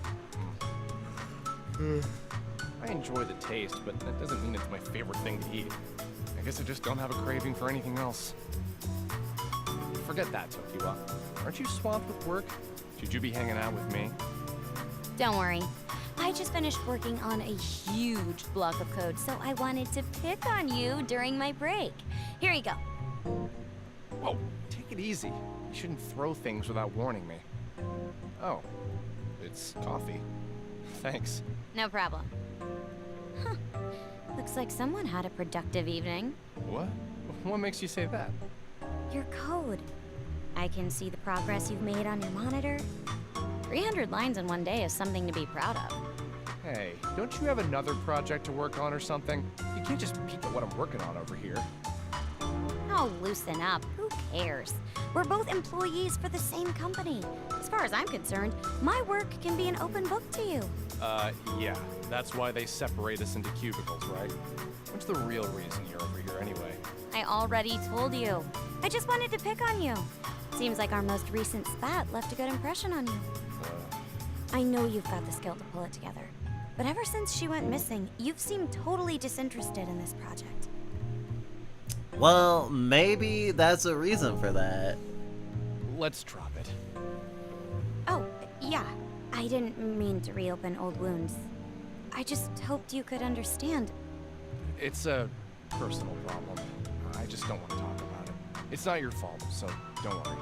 I enjoy the taste, but that doesn't mean it's my favorite thing to eat. I guess I just don't have a craving for anything else. Forget that, Tokiwa. Aren't you swamped with work? Should you be hanging out with me? Don't worry. I just finished working on a huge block of code, so I wanted to pick on you during my break. Here you go. Whoa, take it easy. You shouldn't throw things without warning me. Oh, it's coffee. Thanks. No problem. Huh. Looks like someone had a productive evening. What? What makes you say that? Your code. I can see the progress you've made on your monitor. 300 lines in one day is something to be proud of. Hey, don't you have another project to work on or something? You can't just peek at what I'm working on over here. Oh, loosen up. Who cares? We're both employees for the same company. As far as I'm concerned, my work can be an open book to you. Yeah. That's why they separate us into cubicles, right? What's the real reason you're over here anyway? I already told you. I just wanted to pick on you. Seems like our most recent spat left a good impression on you. I know you've got the skill to pull it together, but ever since she went missing, you've seemed totally disinterested in this project. Well, maybe that's a reason for that. Let's drop it. Oh, yeah. I didn't mean to reopen old wounds. I just hoped you could understand. It's a personal problem. I just don't want to talk about it. It's not your fault, so don't worry.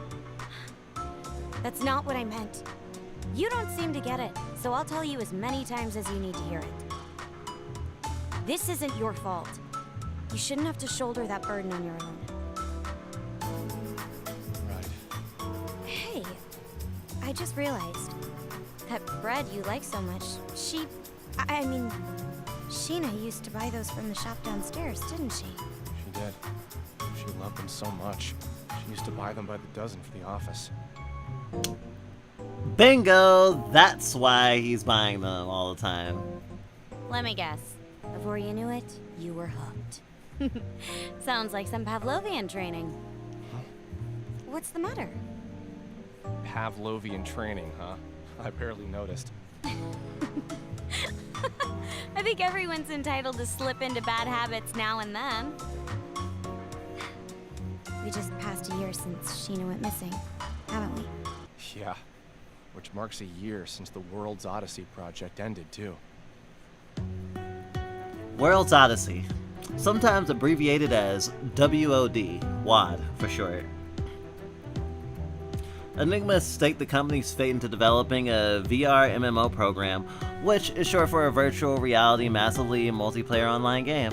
That's not what I meant. You don't seem to get it, so I'll tell you as many times as you need to hear it. This isn't your fault. You shouldn't have to shoulder that burden on your own. Right. Hey, I just realized that bread you like so much, I mean, Sheena used to buy those from the shop downstairs, didn't she? She did. She loved them so much. She used to buy them by the dozen for the office. Bingo! That's why he's buying them all the time. Let me guess. Before you knew it, you were hooked. Sounds like some Pavlovian training. Huh? What's the matter? Pavlovian training, huh? I barely noticed. I think everyone's entitled to slip into bad habits now and then. We just passed a year since Sheena went missing, haven't we? Yeah. Which marks a year since the World's Odyssey project ended, too. World's Odyssey. sometimes abbreviated as WOD, WOD for short. Enigma staked the company's fate into developing a VR MMO program, which is short for a virtual reality massively multiplayer online game.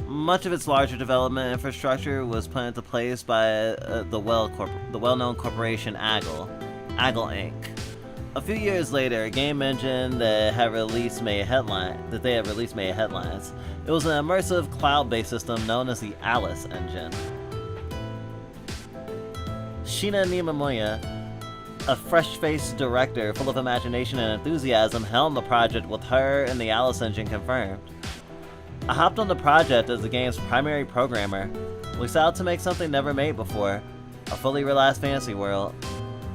Much of its larger development infrastructure was put into place by the well-known corporation AGL Inc. A few years later, a game engine that they had released made headlines. It was an immersive cloud-based system known as the Alice engine. Shiina Niimoya, a fresh-faced director full of imagination and enthusiasm, helmed the project with her and the Alice engine confirmed. I hopped on the project as the game's primary programmer. We set out to make something never made before, a fully realized fantasy world.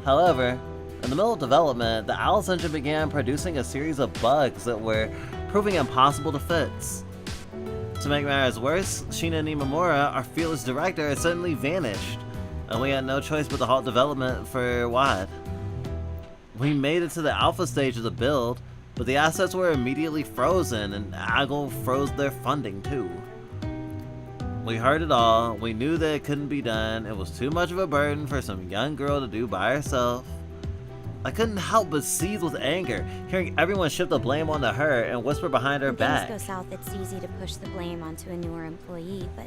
However, in the middle of development, the Alice engine began producing a series of bugs that were proving impossible to fix. To make matters worse, Shiina Niimura, our fearless director, had suddenly vanished, and we had no choice but to halt development for WOD. We made it to the alpha stage of the build, but the assets were immediately frozen, and AGL froze their funding too. We heard it all. We knew that it couldn't be done. It was too much of a burden for some young girl to do by herself. I couldn't help but seethe with anger, hearing everyone shift the blame onto her and whisper behind her When back. things go south, it's easy to push the blame onto a newer employee, but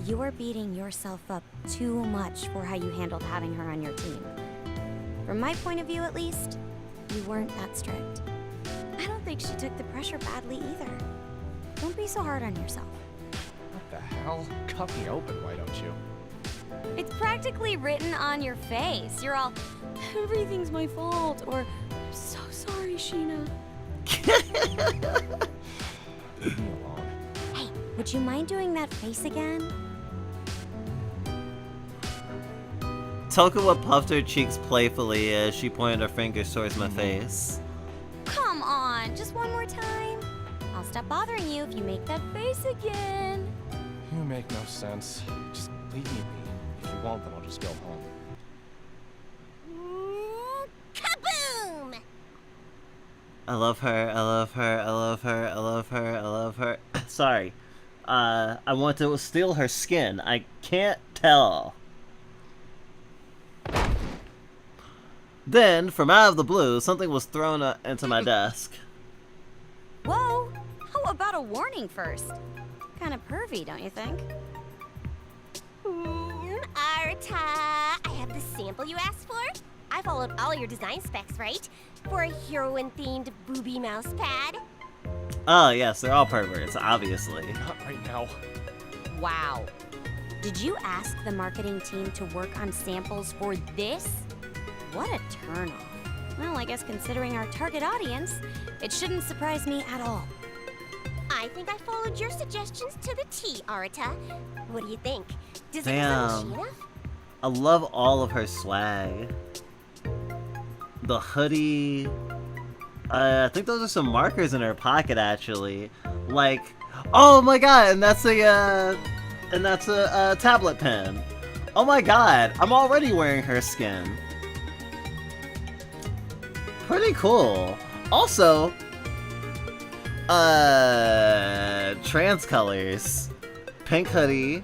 you're beating yourself up too much for how you handled having her on your team. From my point of view, at least, you weren't that strict. I don't think she took the pressure badly either. Don't be so hard on yourself. What the hell? Cut me open, why don't you? It's practically written on your face. You're all, everything's my fault, or I'm so sorry, Shiina. Leave me alone. Hey, would you mind doing that face again? Tokuwa puffed her cheeks playfully as she pointed her fingers towards my face. Come on, just one more time. I'll stop bothering you if you make that face again. You make no sense. Just leave me be. If you won't, then I'll just go home. Kaboom! I love her, I love her, I love her, I love her, I love her. Sorry. I want to steal her skin. I can't tell. Then, from out of the blue, something was thrown into my desk. Whoa! How about a warning first? Kinda pervy, don't you think? Arta, I have the sample you asked for. I followed all your design specs, right? For a heroine-themed booby mouse pad. Oh, yes, they're all perverts, obviously. Not right now. Wow. Did you ask the marketing team to work on samples for this? What a turnoff. Well, I guess considering our target audience, it shouldn't surprise me at all. I think I followed your suggestions to the T, Arta. What do you think? Does Damn. it resemble Shiina? I love all of her swag. The hoodie. I think those are some markers in her pocket, actually. Like, oh my god, and that's a tablet pen. Oh my god, I'm already wearing her skin. Pretty cool. Also, trans colors. Pink hoodie,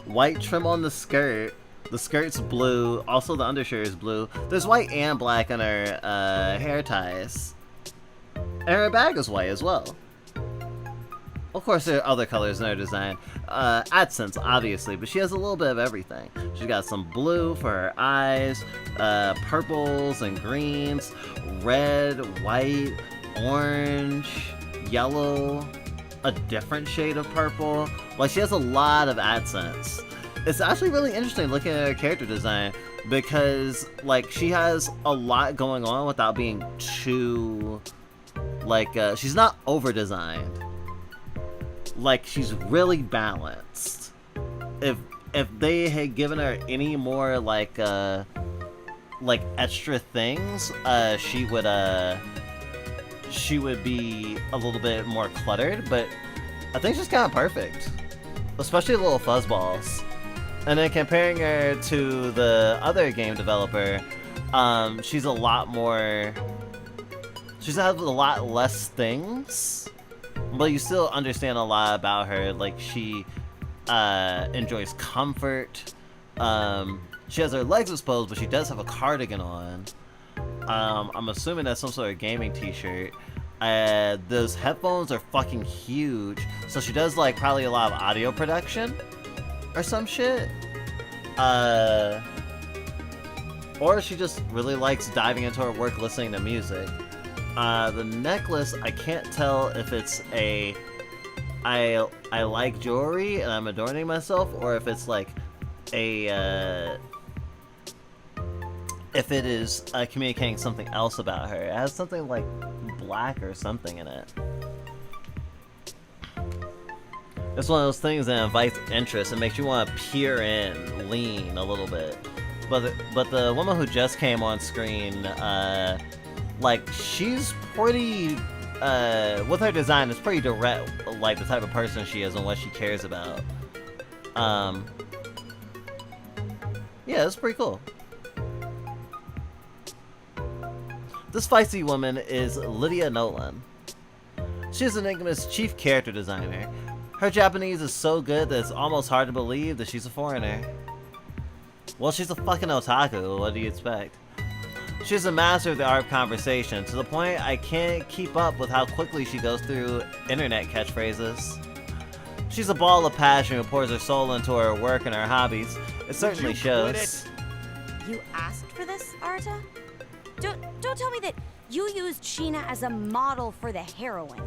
white trim on the skirt. The skirt's blue, also the undershirt is blue. There's white and black on her hair ties. And her bag is white as well. Of course, there are other colors in her design. Accents, obviously, but she has a little bit of everything. She's got some blue for her eyes, purples and greens, red, white, orange, yellow, a different shade of purple. Like, she has a lot of accents. It's actually really interesting looking at her character design because, like, she has a lot going on without being too, like, she's not over-designed. Like, she's really balanced. If they had given her any more, like extra things, she would be a little bit more cluttered, but I think she's kind of perfect. Especially the little fuzzballs. And then comparing her to the other game developer, she has a lot less things, but you still understand a lot about her. Like, she enjoys comfort. She has her legs exposed, but she does have a cardigan on. I'm assuming that's some sort of gaming t-shirt. Those headphones are fucking huge, so she does like probably a lot of audio production or some shit. Or she just really likes diving into her work listening to music. The necklace, I can't tell if it's a I like jewelry and I'm adorning myself, or if it's like a if it is communicating something else about her. It has something like black or something in it. It's one of those things that invites interest and makes you want to peer in, lean a little bit. But the woman who just came on screen, like, she's pretty, with her design, it's pretty direct, like the type of person she is and what she cares about. Yeah, it's pretty cool. This feisty woman is Lydia Nolan. She's Enigma's chief character designer. Her Japanese is so good that it's almost hard to believe that she's a foreigner. Well, she's a fucking otaku, what do you expect? She's a master of the art of conversation, to the point I can't keep up with how quickly she goes through internet catchphrases. She's a ball of passion who pours her soul into her work and her hobbies. It certainly shows. You asked for this, Arta? Don't tell me that you used Sheena as a model for the heroine.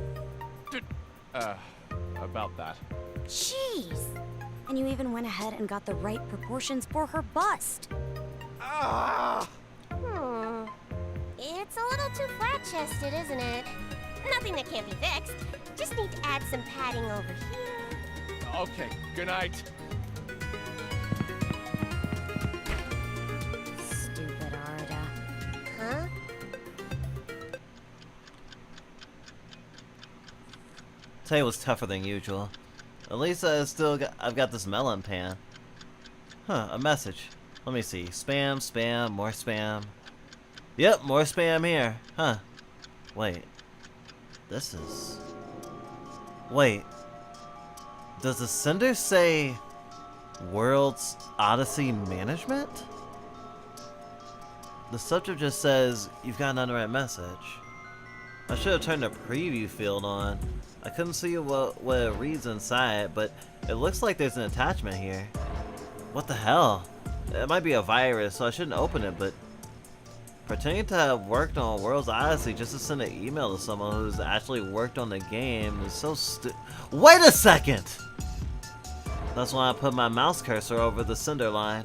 About that. Jeez! And you even went ahead and got the right proportions for her bust. It's a little too flat-chested, isn't it? Nothing that can't be fixed. Just need to add some padding over here. Okay, good night. Stupid Arda. Huh? Today was tougher than usual. At least I've got this melon pan. Huh, a message. Let me see. Spam, spam, more spam. Yep, more spam here. Huh. Wait. This is... Wait. Does the sender say... World's Odyssey Management? The subject just says, you've got an unread message. I should have turned the preview field on. I couldn't see what it reads inside, but it looks like there's an attachment here. What the hell? It might be a virus, so I shouldn't open it, but... Pretending to have worked on World's Odyssey just to send an email to someone who's actually worked on the game is so Wait a second! That's when I put my mouse cursor over the sender line.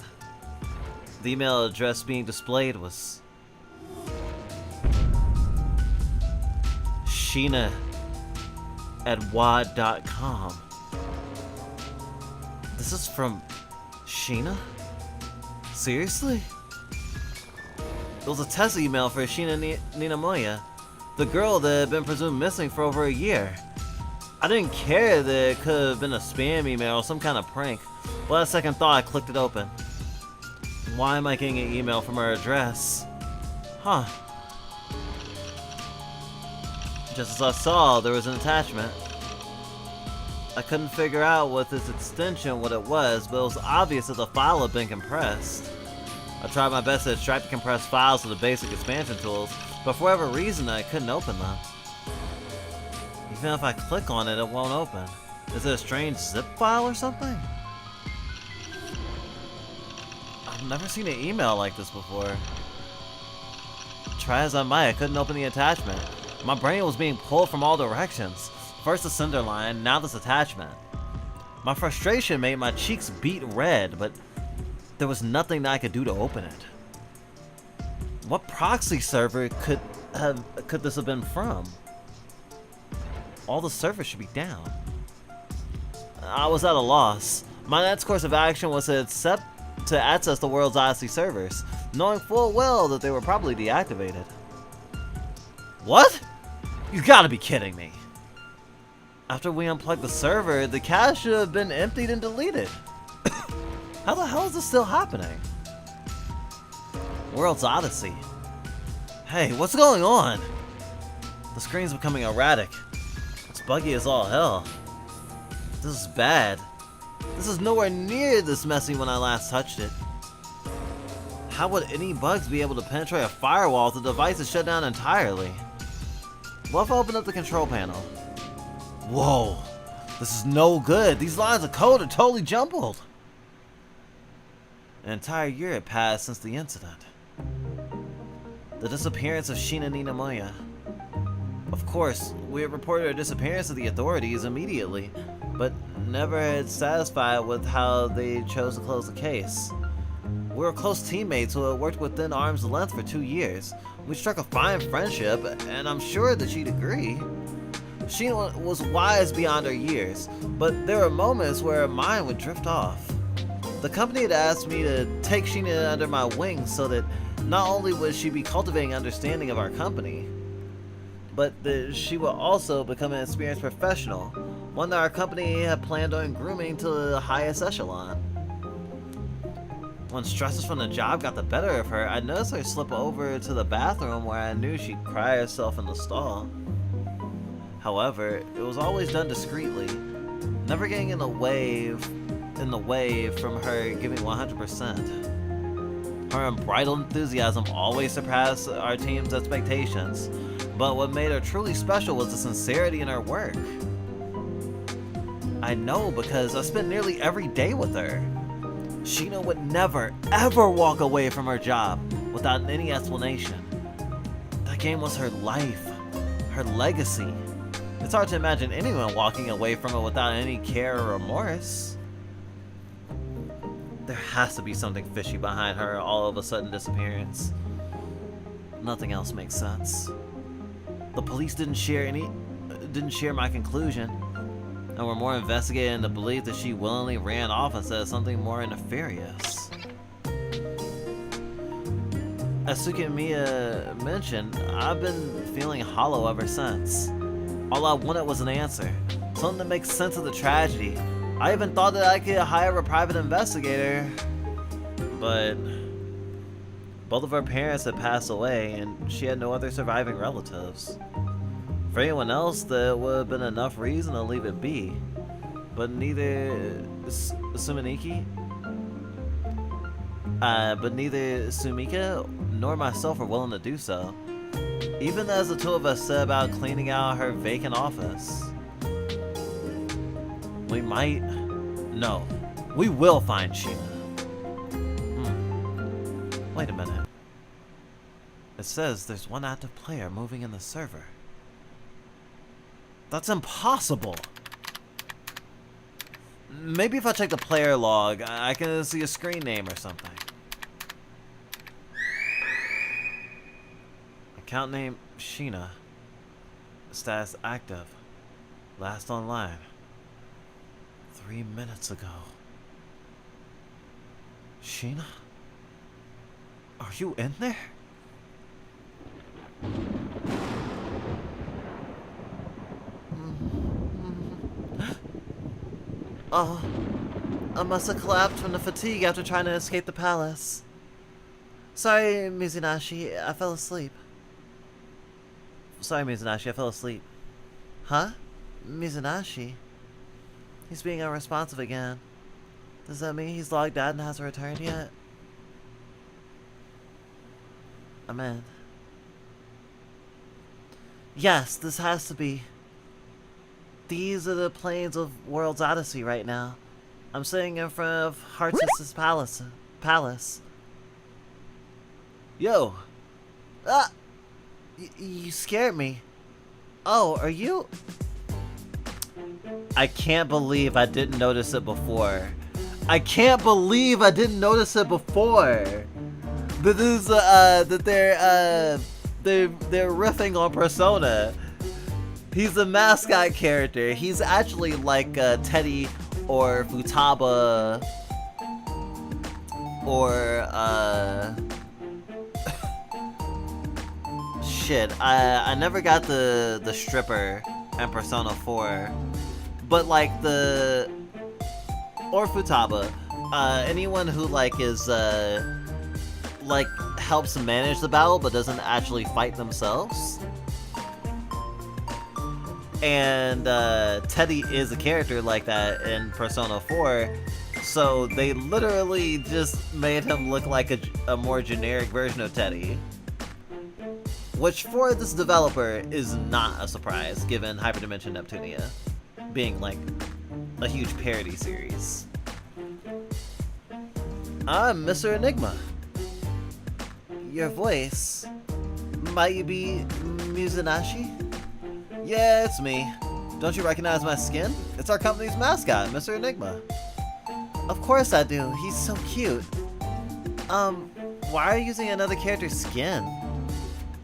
The email address being displayed was... Sheena@wad.com. This is from Sheena? Seriously? It was a test email for Sheena Ninamoya, the girl that had been presumed missing for over a year. I didn't care that it could have been a spam email or some kind of prank, but at a second thought I clicked it open. Why am I getting an email from her address? Huh. Just as I saw, there was an attachment. I couldn't figure out with this extension what it was, but it was obvious that the file had been compressed. I tried my best to extract the compressed files with the basic expansion tools, but for whatever reason I couldn't open them. Even if I click on it, it won't open. Is it a strange zip file or something? I've never seen an email like this before. Try as I might, I couldn't open the attachment. My brain was being pulled from all directions. First the sender line, now this attachment. My frustration made my cheeks beat red, but there was nothing that I could do to open it. What proxy server could this have been from? All the servers should be down. I was at a loss. My next course of action was to access the World's Odyssey servers, knowing full well that they were probably deactivated. What? You gotta be kidding me. After we unplugged the server, the cache should have been emptied and deleted. How the hell is this still happening? World's Odyssey. Hey, what's going on? The screen's becoming erratic. It's buggy as all hell. This is bad. This is nowhere near this messy when I last touched it. How would any bugs be able to penetrate a firewall if the device is shut down entirely? What if I open up the control panel? Whoa, this is no good. These lines of code are totally jumbled. An entire year had passed since the incident. The disappearance of Sheena Ninamoya. Of course, we had reported her disappearance to the authorities immediately, but never had satisfied with how they chose to close the case. We were close teammates who had worked within arm's length for 2 years. We struck a fine friendship, and I'm sure that she'd agree. Sheena was wise beyond her years, but there were moments where her mind would drift off. The company had asked me to take Sheena under my wing so that not only would she be cultivating understanding of our company, but that she would also become an experienced professional, one that our company had planned on grooming to the highest echelon. When stresses from the job got the better of her, I noticed her slip over to the bathroom where I knew she'd cry herself in the stall. However, it was always done discreetly, never getting in the way from her giving 100%. Her unbridled enthusiasm always surpassed our team's expectations, but what made her truly special was the sincerity in her work. I know because I spent nearly every day with her. Sheena would never, ever walk away from her job without any explanation. That game was her life, her legacy. It's hard to imagine anyone walking away from it without any care or remorse. There has to be something fishy behind her all of a sudden disappearance. Nothing else makes sense. The police didn't share my conclusion, and were more investigated in the belief that she willingly ran off instead of something more nefarious. As Tsukimiya mentioned, I've been feeling hollow ever since. All I wanted was an answer, something that makes sense of the tragedy. I even thought that I could hire a private investigator, but both of her parents had passed away and she had no other surviving relatives. For anyone else, there would have been enough reason to leave it be, but neither Sumika nor myself were willing to do so, even as the two of us set about cleaning out her vacant office. We will find Sheena. Wait a minute. It says there's one active player moving in the server. That's impossible. Maybe if I check the player log, I can see a screen name or something. Account name Sheena. Status active. Last online 3 minutes ago. Sheena? Are you in there? Oh, I must have collapsed from the fatigue after trying to escape the palace. Sorry, Mizunashi, I fell asleep. Huh? Mizunashi? He's being unresponsive again. Does that mean he's logged out and hasn't returned yet? I'm in. Yes, this has to be. These are the plains of World's Odyssey right now. I'm sitting in front of Heartist's palace. Yo! Ah! You scared me. Oh, are you? I can't believe I didn't notice it before. That is, that they're riffing on Persona. He's a mascot character. He's actually like Teddy or Futaba or shit. I never got the stripper in Persona 4, but like or Futaba. Anyone who like is like helps manage the battle but doesn't actually fight themselves. And Teddy is a character like that in Persona 4, so they literally just made him look like a more generic version of Teddy. Which for this developer is not a surprise, given Hyperdimension Neptunia being like a huge parody series. I'm Mr. Enigma. Your voice. Might you be Mizunaishi? Yeah, it's me. Don't you recognize my skin? It's our company's mascot, Mr. Enigma. Of course I do. He's so cute. Why are you using another character's skin?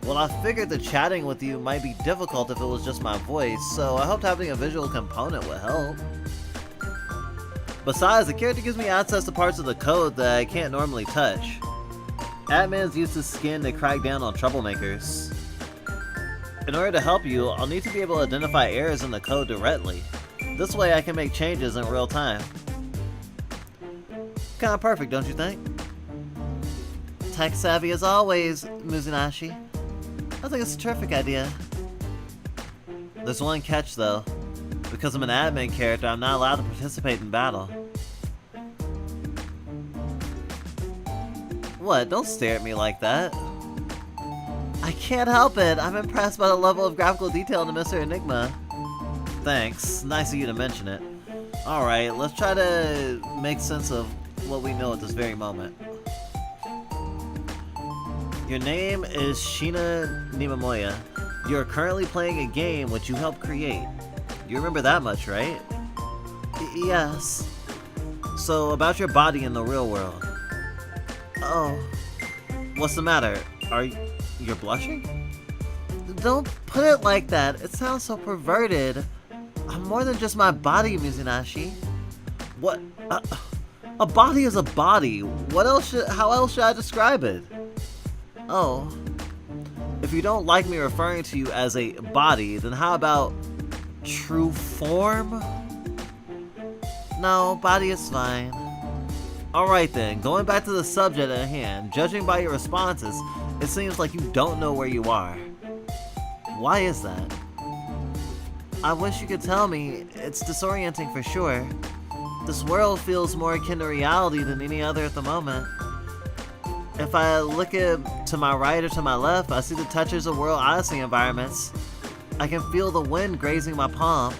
Well, I figured that chatting with you might be difficult if it was just my voice, so I hoped having a visual component would help. Besides, the character gives me access to parts of the code that I can't normally touch. Admin's used his skin to crack down on troublemakers. In order to help you, I'll need to be able to identify errors in the code directly. This way I can make changes in real time. Kinda perfect, don't you think? Tech savvy as always, Mizunaishi. I think it's a terrific idea. There's one catch though. Because I'm an admin character, I'm not allowed to participate in battle. What? Don't stare at me like that. I can't help it. I'm impressed by the level of graphical detail in Mr. Enigma. Thanks. Nice of you to mention it. Alright, let's try to make sense of what we know at this very moment. Your name is Shina Nimamoya. You're currently playing a game which you helped create. You remember that much, right? Yes. So, about your body in the real world. Oh. What's the matter? You're blushing? Don't put it like that. It sounds so perverted. I'm more than just my body, Mizunaishi. What? A body is a body. How else should I describe it? Oh. If you don't like me referring to you as a body, then how about true form? No, body is fine. Alright then, going back to the subject at hand, judging by your responses, it seems like you don't know where you are. Why is that? I wish you could tell me. It's disorienting for sure. This world feels more akin to reality than any other at the moment. If I look to my right or to my left, I see the touches of World Odyssey environments. I can feel the wind grazing my palm.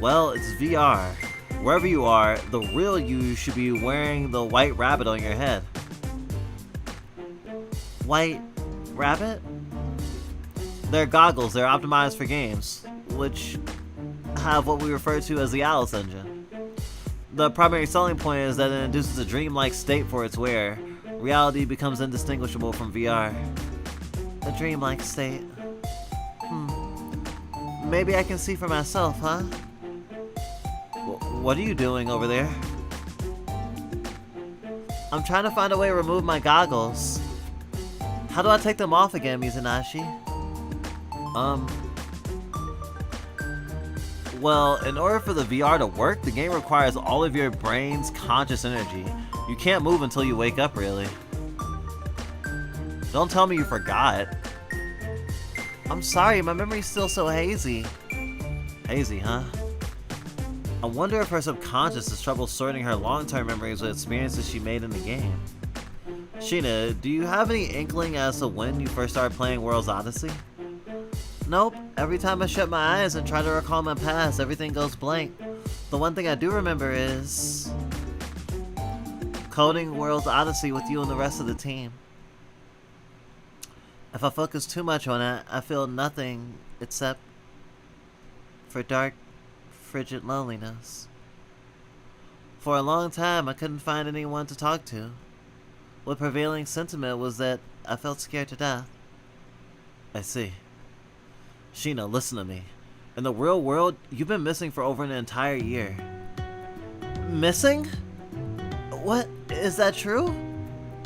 Well, it's VR. Wherever you are, the real you should be wearing the white rabbit on your head. White rabbit? They're goggles. They're optimized for games, which have what we refer to as the Alice engine. The primary selling point is that it induces a dreamlike state for its wearer. Reality becomes indistinguishable from VR. A dreamlike state. Maybe I can see for myself, huh? What are you doing over there? I'm trying to find a way to remove my goggles. How do I take them off again, Mizunaishi? Well, in order for the VR to work, the game requires all of your brain's conscious energy. You can't move until you wake up, really. Don't tell me you forgot. I'm sorry, my memory's still so hazy. Hazy, huh? I wonder if her subconscious has trouble sorting her long-term memories with experiences she made in the game. Sheena, do you have any inkling as to when you first started playing World's Odyssey? Nope. Every time I shut my eyes and try to recall my past, everything goes blank. The one thing I do remember is coding World's Odyssey with you and the rest of the team. If I focus too much on it, I feel nothing except for dark, frigid loneliness. For a long time, I couldn't find anyone to talk to. The prevailing sentiment was that I felt scared to death. I see. Sheena, listen to me. In the real world, you've been missing for over an entire year. Missing? What? Is that true?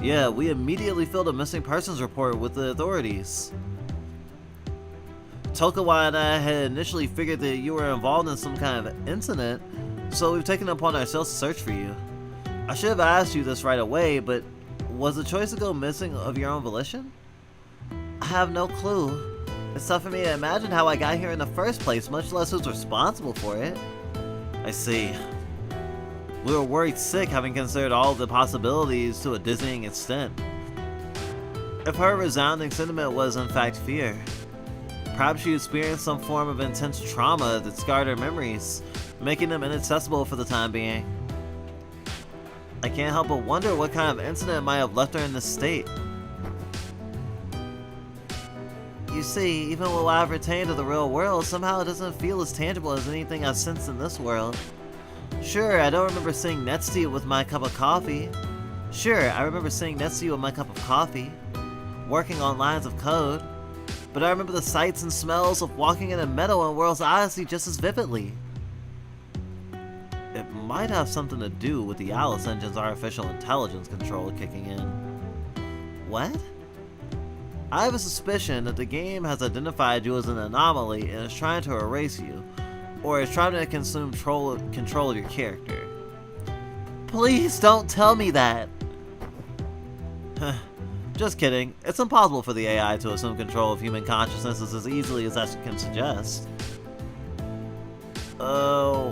Yeah, we immediately filed a missing persons report with the authorities. Tokawa and I had initially figured that you were involved in some kind of incident, so we've taken it upon ourselves to search for you. I should have asked you this right away, but was the choice to go missing of your own volition? I have no clue. It's tough for me to imagine how I got here in the first place, much less who's responsible for it. I see. We were worried sick, having considered all the possibilities to a dizzying extent. If her resounding sentiment was in fact fear, perhaps she experienced some form of intense trauma that scarred her memories, making them inaccessible for the time being. I can't help but wonder what kind of incident might have left her in this state. You see, even what I've retained of the real world, somehow it doesn't feel as tangible as anything I've sensed in this world. Sure, I don't remember seeing Netsuke with my cup of coffee. Working on lines of code. But I remember the sights and smells of walking in a meadow in World's Odyssey just as vividly. It might have something to do with the Alice Engine's artificial intelligence control kicking in. What? I have a suspicion that the game has identified you as an anomaly and is trying to erase you, or is trying to consume control of your character. Please don't tell me that! Just kidding. It's impossible for the AI to assume control of human consciousness as easily as that can suggest. Why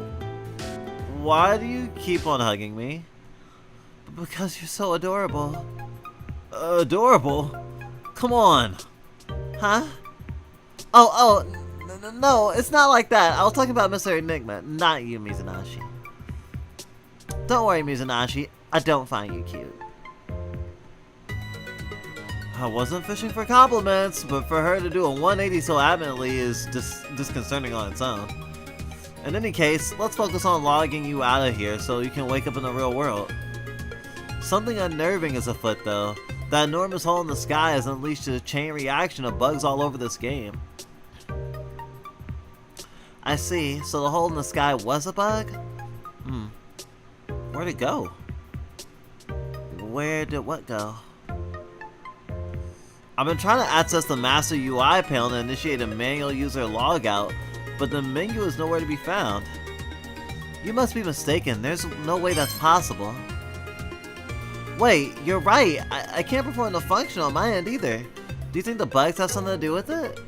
do you keep on hugging me? Because you're so adorable. Adorable? Come on. Huh? No, it's not like that. I was talking about Mr. Enigma, not you, Mizunaishi. Don't worry, Mizunaishi. I don't find you cute. I wasn't fishing for compliments, but for her to do a 180 so adamantly is disconcerting on its own. In any case, let's focus on logging you out of here so you can wake up in the real world. Something unnerving is afoot though. That enormous hole in the sky has unleashed a chain reaction of bugs all over this game. I see, so the hole in the sky was a bug? Where'd it go? Where did what go? I've been trying to access the master UI panel to initiate a manual user logout, but the menu is nowhere to be found. You must be mistaken, there's no way that's possible. Wait, you're right, I can't perform the function on my end either. Do you think the bugs have something to do with it?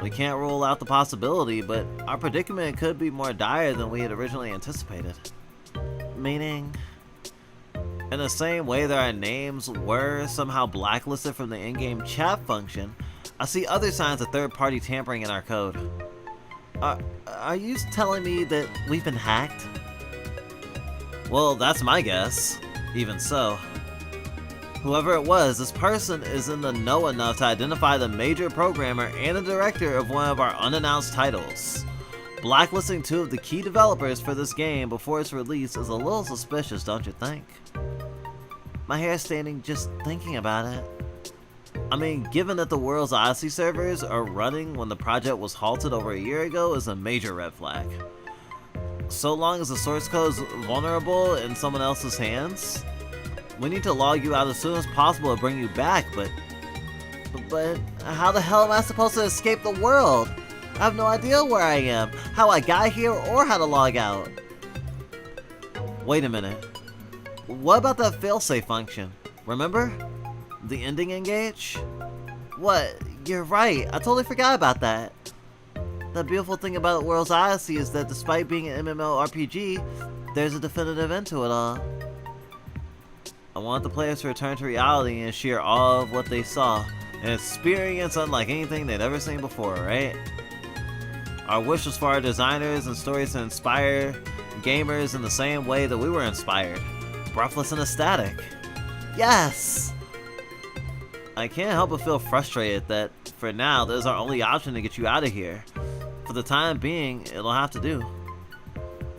We can't rule out the possibility, but our predicament could be more dire than we had originally anticipated. Meaning, in the same way that our names were somehow blacklisted from the in-game chat function, I see other signs of third-party tampering in our code. Are you telling me that we've been hacked? Well, that's my guess. Even so. Whoever it was, this person is in the know enough to identify the major programmer and the director of one of our unannounced titles. Blacklisting two of the key developers for this game before its release is a little suspicious, don't you think? My hair's standing just thinking about it. I mean, given that the World's Odyssey servers are running when the project was halted over a year ago is a major red flag. So long as the source code is vulnerable in someone else's hands, we need to log you out as soon as possible to bring you back, but how the hell am I supposed to escape the world? I have no idea where I am, how I got here, or how to log out. Wait a minute. What about that failsafe function? Remember? The ending engage? What? You're right, I totally forgot about that. The beautiful thing about World's Odyssey is that despite being an MMORPG, there's a definitive end to it all. I want the players to return to reality and share all of what they saw, an experience unlike anything they'd ever seen before, right? Our wish was for our designers and stories to inspire gamers in the same way that we were inspired, breathless and ecstatic. Yes! I can't help but feel frustrated that, for now, this is our only option to get you out of here. For the time being, it'll have to do.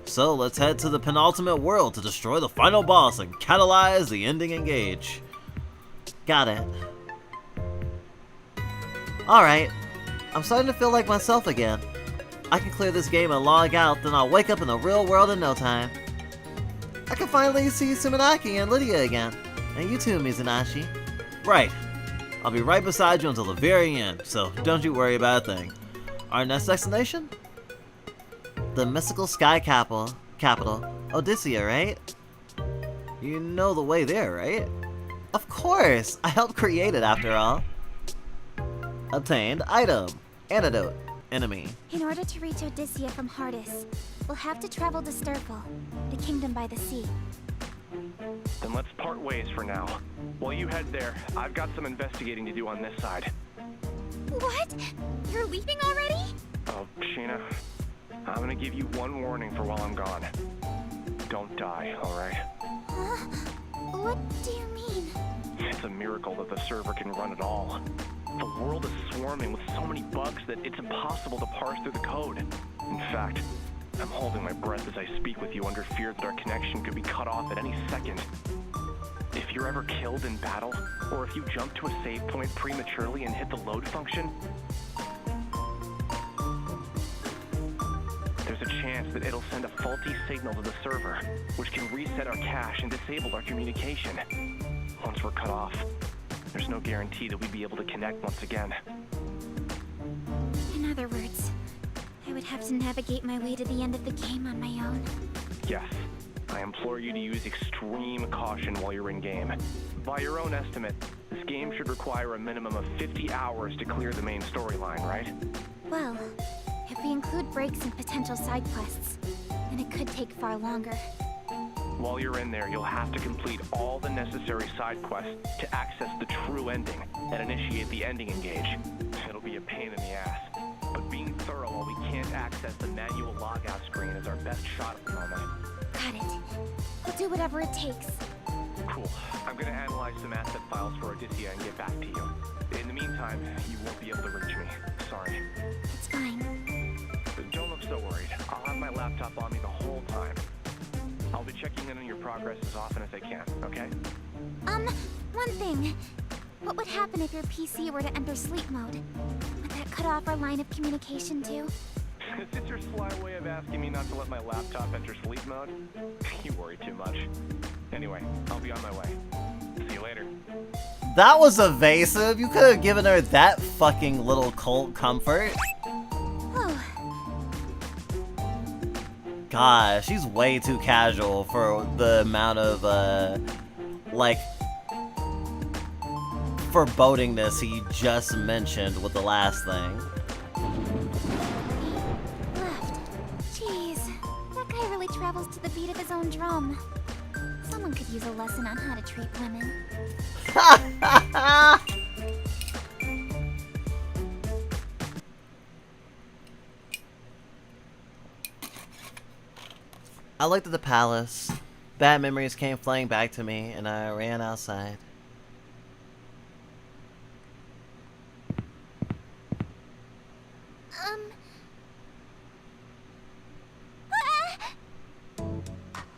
So let's head to the penultimate world to destroy the final boss and catalyze the ending engage. Got it. Alright, I'm starting to feel like myself again. I can clear this game and log out, then I'll wake up in the real world in no time. I can finally see Sumanaki and Lydia again. And you too, Mizunaishi. Right. I'll be right beside you until the very end, so don't you worry about a thing. Our next destination? The mystical sky capital, Odyssea, right? You know the way there, right? Of course! I helped create it after all. Obtained item. Antidote. Enemy. In order to reach Odysseia from Hardis, we'll have to travel to Sturful, the kingdom by the sea. Then let's part ways for now. While you head there, I've got some investigating to do on this side. What? You're leaving already? Oh, Sheena, I'm gonna give you one warning for while I'm gone. Don't die, alright? Huh? What do you mean? It's a miracle that the server can run at all. The world is swarming with so many bugs that it's impossible to parse through the code. In fact, I'm holding my breath as I speak with you under fear that our connection could be cut off at any second. If you're ever killed in battle, or if you jump to a save point prematurely and hit the load function, there's a chance that it'll send a faulty signal to the server, which can reset our cache and disable our communication. Once we're cut off, there's no guarantee that we'd be able to connect once again. In other words, I would have to navigate my way to the end of the game on my own. Yes. I implore you to use extreme caution while you're in game. By your own estimate, this game should require a minimum of 50 hours to clear the main storyline, right? Well, if we include breaks and potential side quests, then it could take far longer. While you're in there, you'll have to complete all the necessary side quests to access the true ending and initiate the ending engage. It'll be a pain in the ass, but being thorough while we can't access the manual logout screen is our best shot at the moment. Got it. I'll do whatever it takes. Cool. I'm gonna analyze some asset files for Odysseia and get back to you. In the meantime, you won't be able to reach me. Sorry. It's fine. But don't look so worried. I'll have my laptop on me the whole time. I'll be checking in on your progress as often as I can, okay? One thing. What would happen if your PC were to enter sleep mode? Would that cut off our line of communication too? Is this your sly way of asking me not to let my laptop enter sleep mode? You worry too much. Anyway, I'll be on my way. See you later. That was evasive. You could have given her that fucking little cult comfort. Oh. Gosh, she's way too casual for the amount of, like, forebodingness he just mentioned with the last thing. Jeez, that guy really travels to the beat of his own drum. Someone could use a lesson on how to treat women. I looked at the palace. Bad memories came flying back to me, and I ran outside.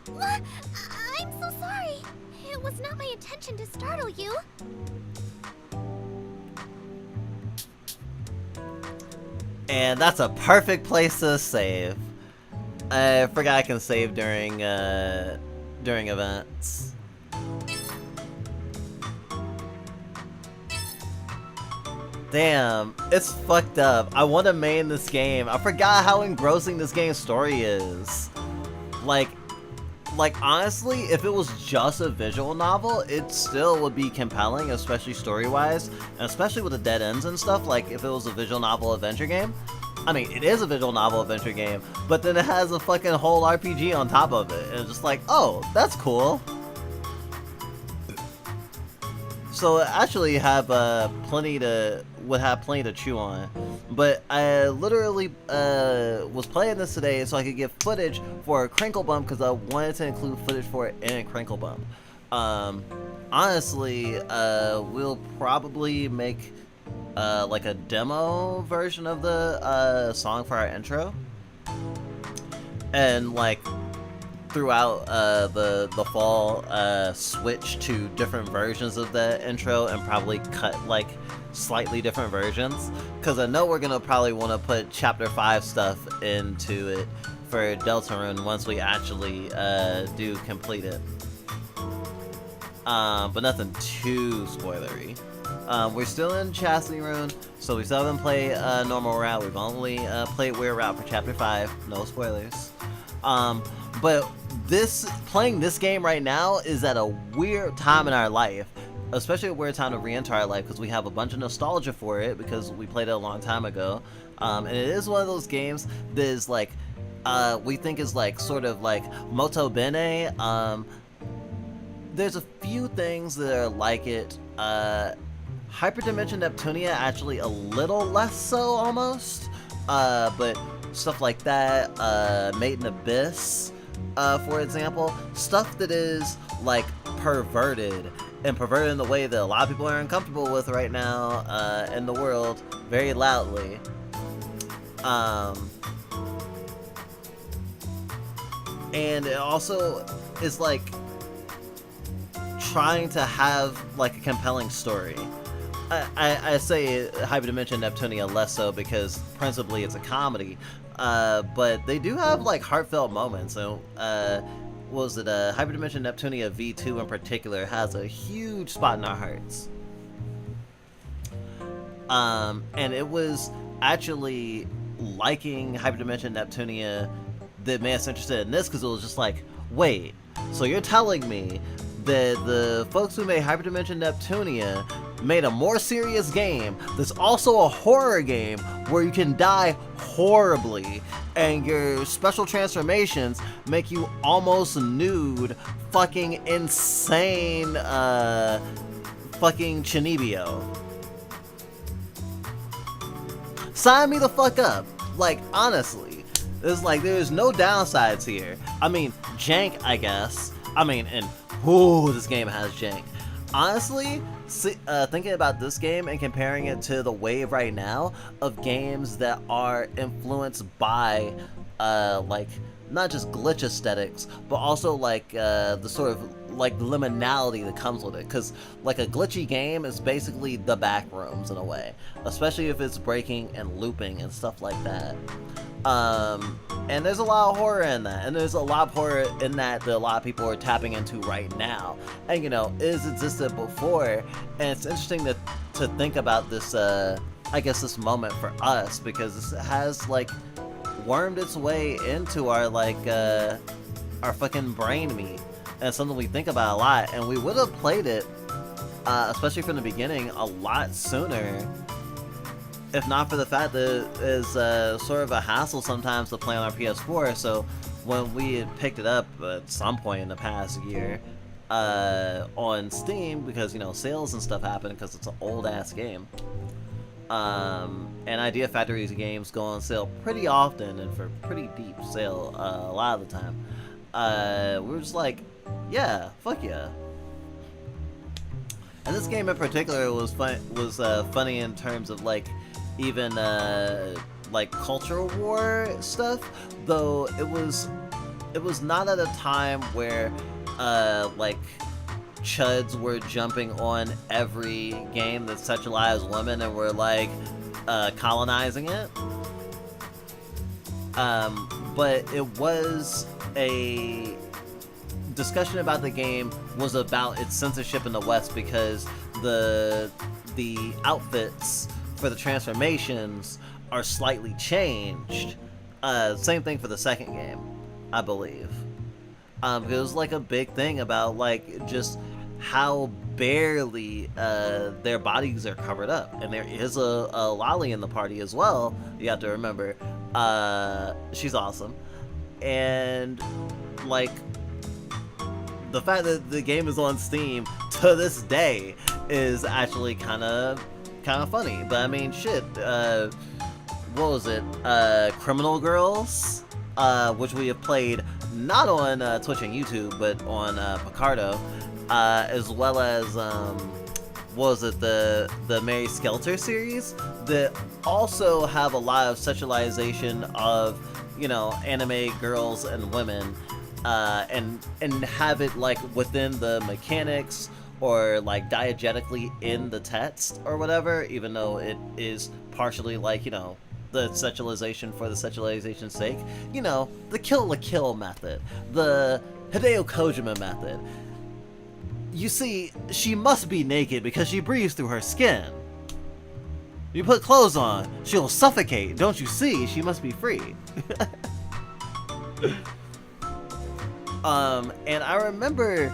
What? I'm so sorry. It was not my intention to startle you. And that's a perfect place to save. I forgot I can save during events. Damn, it's fucked up. I want to main this game. I forgot how engrossing this game's story is. Like honestly, if it was just a visual novel, it still would be compelling, especially story-wise, and especially with the dead ends and stuff. Like if it was a visual novel adventure game. I mean, it is a visual novel adventure game, but then it has a fucking whole RPG on top of it. And it's just like, oh, that's cool. So it actually have plenty to chew on. But I literally was playing this today so I could get footage for Crinkle Bump because I wanted to include footage for it in Crinkle Bump. Honestly, we'll probably make like a demo version of the song for our intro, and like throughout the fall switch to different versions of the intro and probably cut like slightly different versions, because I know we're gonna probably want to put chapter 5 stuff into it for Deltarune once we actually do complete it, but nothing too spoilery. We're still in Chastity Rune, so we still haven't played normal route. We've only played weird route for chapter 5. No spoilers. But playing this game right now is at a weird time in our life, especially a weird time to re-enter our life because we have a bunch of nostalgia for it because we played it a long time ago. And it is one of those games that is like, we think is like sort of like Moto Bene. There's a few things that are like it. Hyperdimension Neptunia actually a little less so almost. But stuff like that, Maiden Abyss, for example, stuff that is like perverted in the way that a lot of people are uncomfortable with right now in the world very loudly. And it also is like trying to have like a compelling story. I say Hyperdimension Neptunia less so because principally it's a comedy, but they do have like heartfelt moments. So, what was it? Hyperdimension Neptunia V2 in particular has a huge spot in our hearts. And it was actually liking Hyperdimension Neptunia that made us interested in this because it was just like, wait, so you're telling me that the folks who made Hyperdimension Neptunia made a more serious game that's also a horror game where you can die horribly and your special transformations make you almost nude, fucking insane, fucking Chinibio. Sign me the fuck up. Like, honestly, it's like there's no downsides here. I mean, jank, I guess. I mean, and ooh, this game has jank. Honestly, thinking about this game and comparing it to the wave right now of games that are influenced by, like, not just glitch aesthetics, but also like the sort of like liminality that comes with it. Because like a glitchy game is basically the back rooms in a way, especially if it's breaking and looping and stuff like that. And there's a lot of horror in that, and there's a lot of horror in that a lot of people are tapping into right now, and you know, it has existed before. And it's interesting to think about this, I guess, this moment for us, because this has like wormed its way into our like our fucking brain meat, and it's something we think about a lot. And we would have played it, especially from the beginning, a lot sooner if not for the fact that it is sort of a hassle sometimes to play on our PS4. So when we had picked it up at some point in the past year on Steam, because you know, sales and stuff happen because it's an old ass game, and Idea Factory's games go on sale pretty often and for pretty deep sale a lot of the time, we were just like, yeah, fuck yeah. And this game in particular was funny in terms of like even like cultural war stuff, though it was not at a time where like chuds were jumping on every game that sexualized women and were like colonizing it, but it was a discussion about the game was about its censorship in the West, because the outfits for the transformations are slightly changed. Same thing for the second game, I believe. It was like a big thing about like just how barely their bodies are covered up, and there is a lolly in the party as well. You have to remember, she's awesome, and like the fact that the game is on Steam to this day is actually kind of funny. But I mean, shit, what was it? Criminal Girls, which we have played not on Twitch and YouTube, but on Picardo, as well as what was it, the Mary Skelter series, that also have a lot of sexualization of, you know, anime girls and women, and have it like within the mechanics or like diegetically in the text or whatever, even though it is partially like, you know, the sexualization for the sexualization's sake. You know, the Kill la Kill method, the Hideo Kojima method. You see, she must be naked because she breathes through her skin. You put clothes on, she'll suffocate. Don't you see? She must be free. And I remember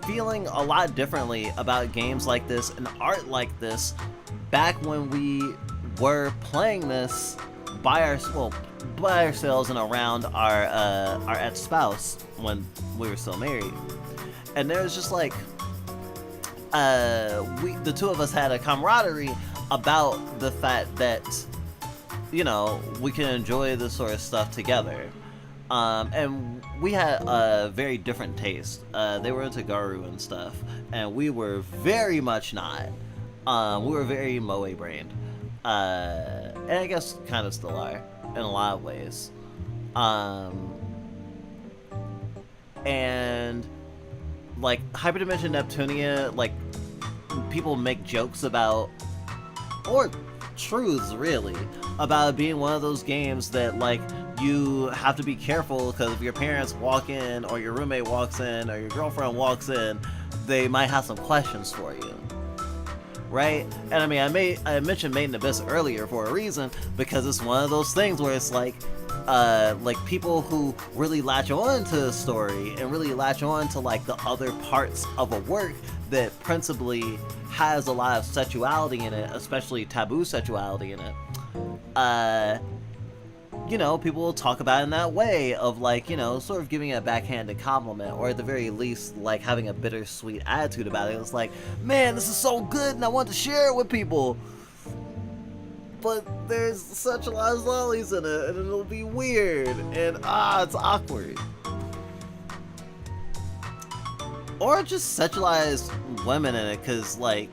feeling a lot differently about games like this and art like this back when we were playing this by ourselves and around our ex-spouse when we were still married. And there was just like the two of us had a camaraderie about the fact that, you know, we can enjoy this sort of stuff together. And we had a very different taste. They were into Garu and stuff, and we were very much not. We were very moe brained, and I guess kind of still are in a lot of ways. And like Hyperdimension Neptunia, like people make jokes about, or truths really, about it being one of those games that like you have to be careful because if your parents walk in or your roommate walks in or your girlfriend walks in, they might have some questions for you, right? And I mean, I mentioned Maiden Abyss earlier for a reason, because it's one of those things where it's like people who really latch on to the story and really latch on to like the other parts of a work that principally has a lot of sexuality in it, especially taboo sexuality in it. You know, people will talk about it in that way of like, you know, sort of giving it a backhanded compliment, or at the very least, like having a bittersweet attitude about it. It's like, man, this is so good and I want to share it with people. But there's such a lot of lollies in it and it'll be weird and it's awkward. Or just sexualize women in it, because like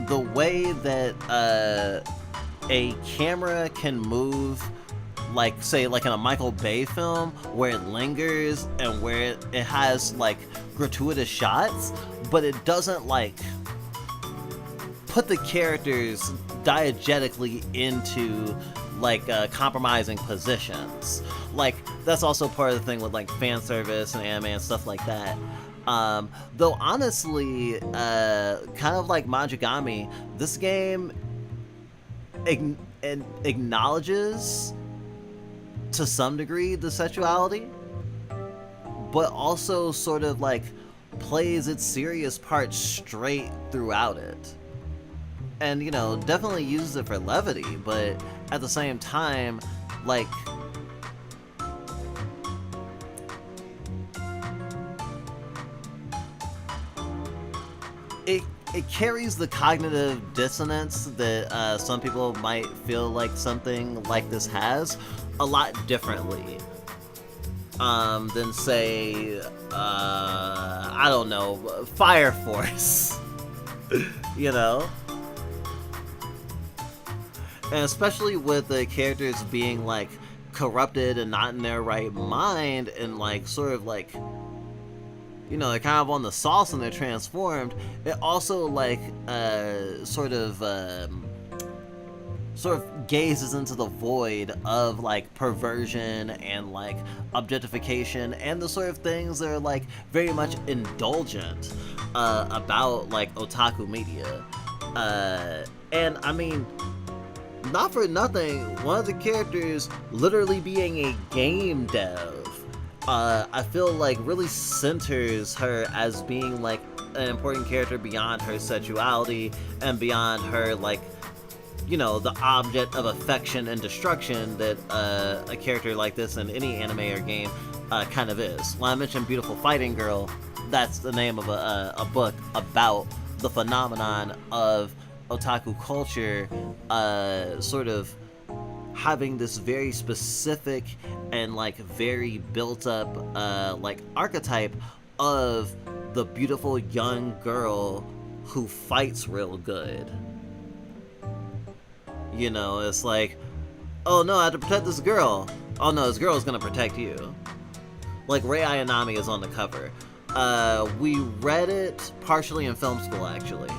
the way that a camera can move, like say like in a Michael Bay film where it lingers and where it has like gratuitous shots, but it doesn't like put the characters diegetically into like compromising positions. Like that's also part of the thing with like fan service and anime and stuff like that. Though honestly, kind of like Majigami, this game acknowledges to some degree the sexuality, but also sort of like plays its serious part straight throughout it. And you know, definitely uses it for levity, but at the same time, like it carries the cognitive dissonance that some people might feel like something like this has a lot differently than say I don't know, Fire Force. You know, and especially with the characters being like corrupted and not in their right mind and like sort of like, you know, they're kind of on the sauce and they're transformed. It also like sort of gazes into the void of like perversion and like objectification and the sort of things that are like very much indulgent about like otaku media. And I mean, not for nothing, one of the characters literally being a game dev, I feel like really centers her as being like an important character beyond her sexuality and beyond her like, you know, the object of affection and destruction that a character like this in any anime or game kind of is. When I mentioned Beautiful Fighting Girl, that's the name of a book about the phenomenon of otaku culture sort of having this very specific and like very built up like archetype of the beautiful young girl who fights real good. You know, it's like, oh no, I have to protect this girl. Oh no, this girl is gonna protect you. Like Rei Ayanami is on the cover. We read it partially in film school, actually.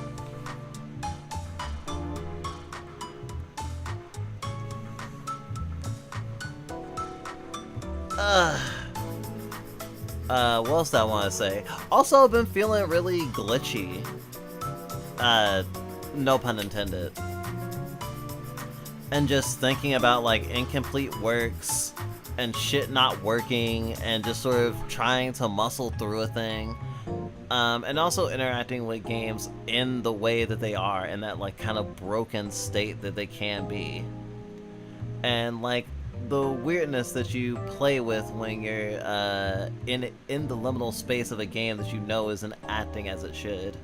What else do I want to say? Also, I've been feeling really glitchy. No pun intended. And just thinking about like incomplete works and shit not working and just sort of trying to muscle through a thing. And also interacting with games in the way that they are, in that like kind of broken state that they can be, and like the weirdness that you play with when you're in the liminal space of a game that you know isn't acting as it should.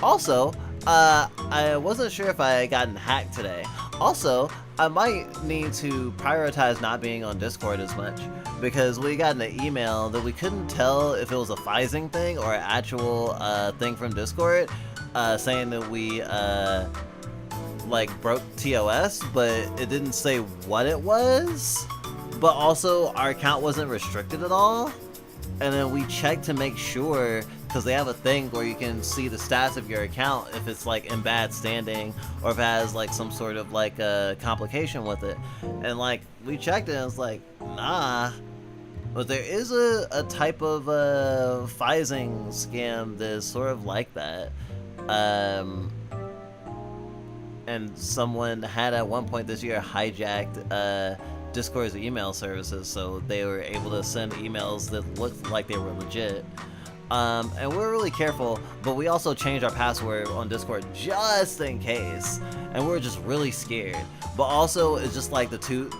Also, I wasn't sure if I had gotten hacked today. Also, I might need to prioritize not being on Discord as much, because we got an email that we couldn't tell if it was a phishing thing or an actual thing from Discord, saying that we like broke TOS, but it didn't say what it was. But also, our account wasn't restricted at all. And then we checked to make sure, because they have a thing where you can see the stats of your account if it's like in bad standing or if it has like some sort of like a complication with it. And like we checked it and it's like, nah. But there is a type of phishing scam that is sort of like that. And someone had at one point this year hijacked Discord's email services, so they were able to send emails that looked like they were legit. And we're really careful, but we also changed our password on Discord just in case, and we're just really scared. But also, it's just like two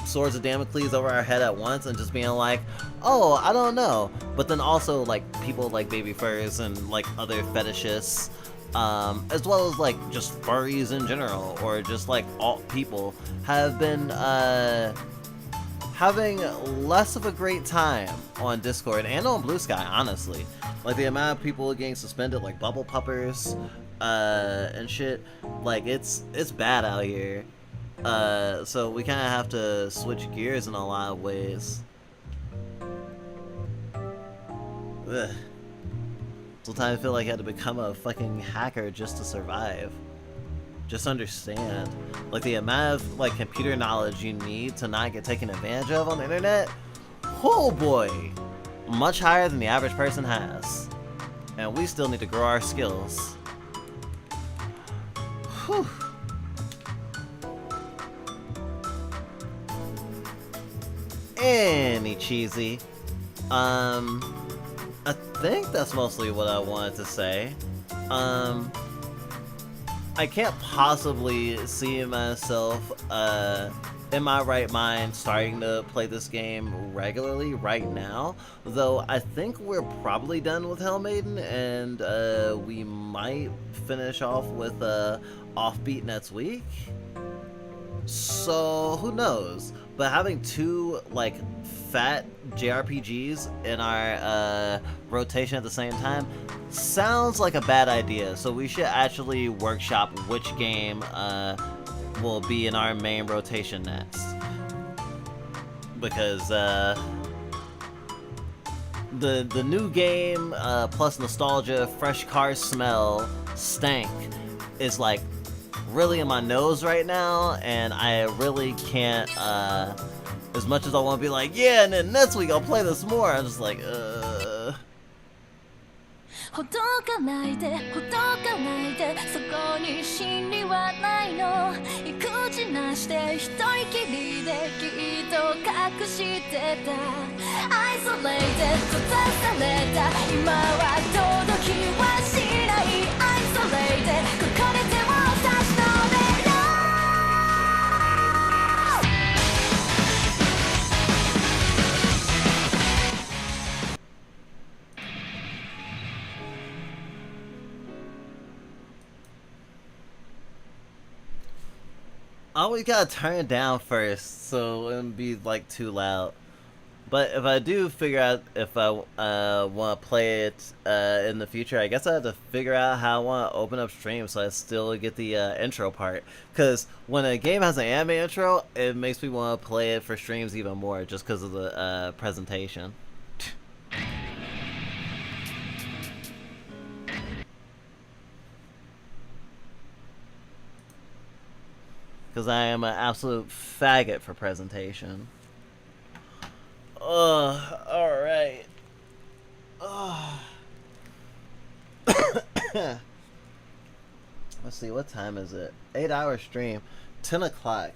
swords of Damocles over our head at once, and just being like, oh, I don't know. But then also like people like baby furs and like other fetishists, as well as like just furries in general, or just like alt people, have been having less of a great time on Discord and on Blue Sky, honestly. Like the amount of people getting suspended, like bubble puppers and shit, like it's bad out here. So we kind of have to switch gears in a lot of ways. Ugh. Sometimes I feel like I had to become a fucking hacker just to survive. Just understand, like the amount of like computer knowledge you need to not get taken advantage of on the internet. Oh boy, much higher than the average person has, and we still need to grow our skills. Whew. Any cheesy. I think that's mostly what I wanted to say. I can't possibly see myself in my right mind starting to play this game regularly right now, though I think we're probably done with Hell Maiden, and we might finish off with Offbeat next week. So who knows? But having two like fat JRPGs in our rotation at the same time sounds like a bad idea. So we should actually workshop which game will be in our main rotation next, because the new game plus nostalgia, fresh car smell, stank is like really in my nose right now, and I really can't, as much as I want to be like, yeah, and then next week I'll play this more, I'm just like, ほどかないでほどかないでそこに真理はないの育児なしで一人きりできっと隠してた Isolated 閉ざされた今は届きはしない Isolated ここで手を差し伸べろ I always gotta turn it down first so it wouldn't be like too loud. But if I do figure out if I want to play it in the future, I guess I have to figure out how I want to open up streams so I still get the intro part. Because when a game has an anime intro, it makes me want to play it for streams even more just because of the presentation. Because I am an absolute faggot for presentation. Alright. Let's see, what time is it? 8-hour stream. 10 o'clock.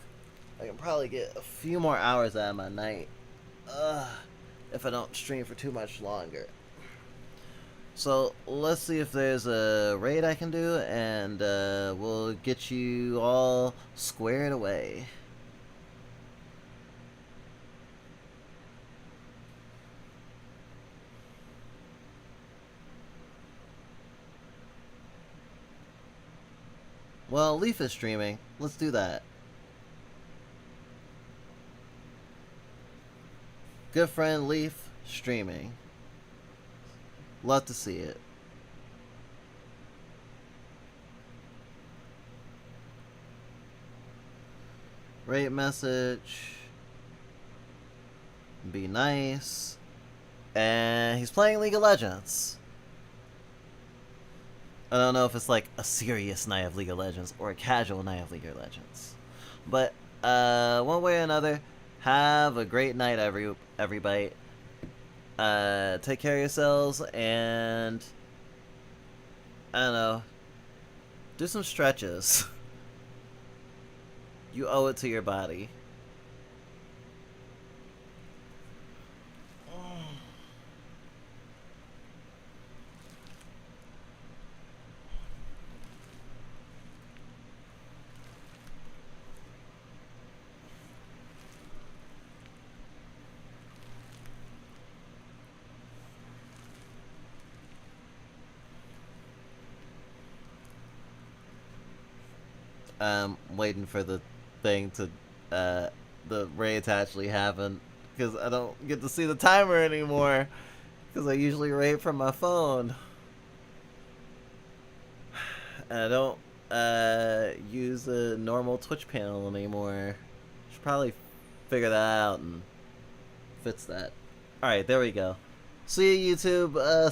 I can probably get a few more hours out of my night. If I don't stream for too much longer. So let's see if there's a raid I can do, and we'll get you all squared away. Well, Leaf is streaming. Let's do that. Good friend Leaf streaming. Love to see it. Rate message. Be nice. And he's playing League of Legends. I don't know if it's like a serious night of League of Legends or a casual night of League of Legends. But one way or another, have a great night, everybody. Take care of yourselves, and I don't know, do some stretches. You owe it to your body. I'm waiting for the thing to, the raid to actually happen, because I don't get to see the timer anymore, because I usually raid from my phone. I don't, use a normal Twitch panel anymore. Should probably figure that out and fix that. Alright, there we go. See you, YouTube.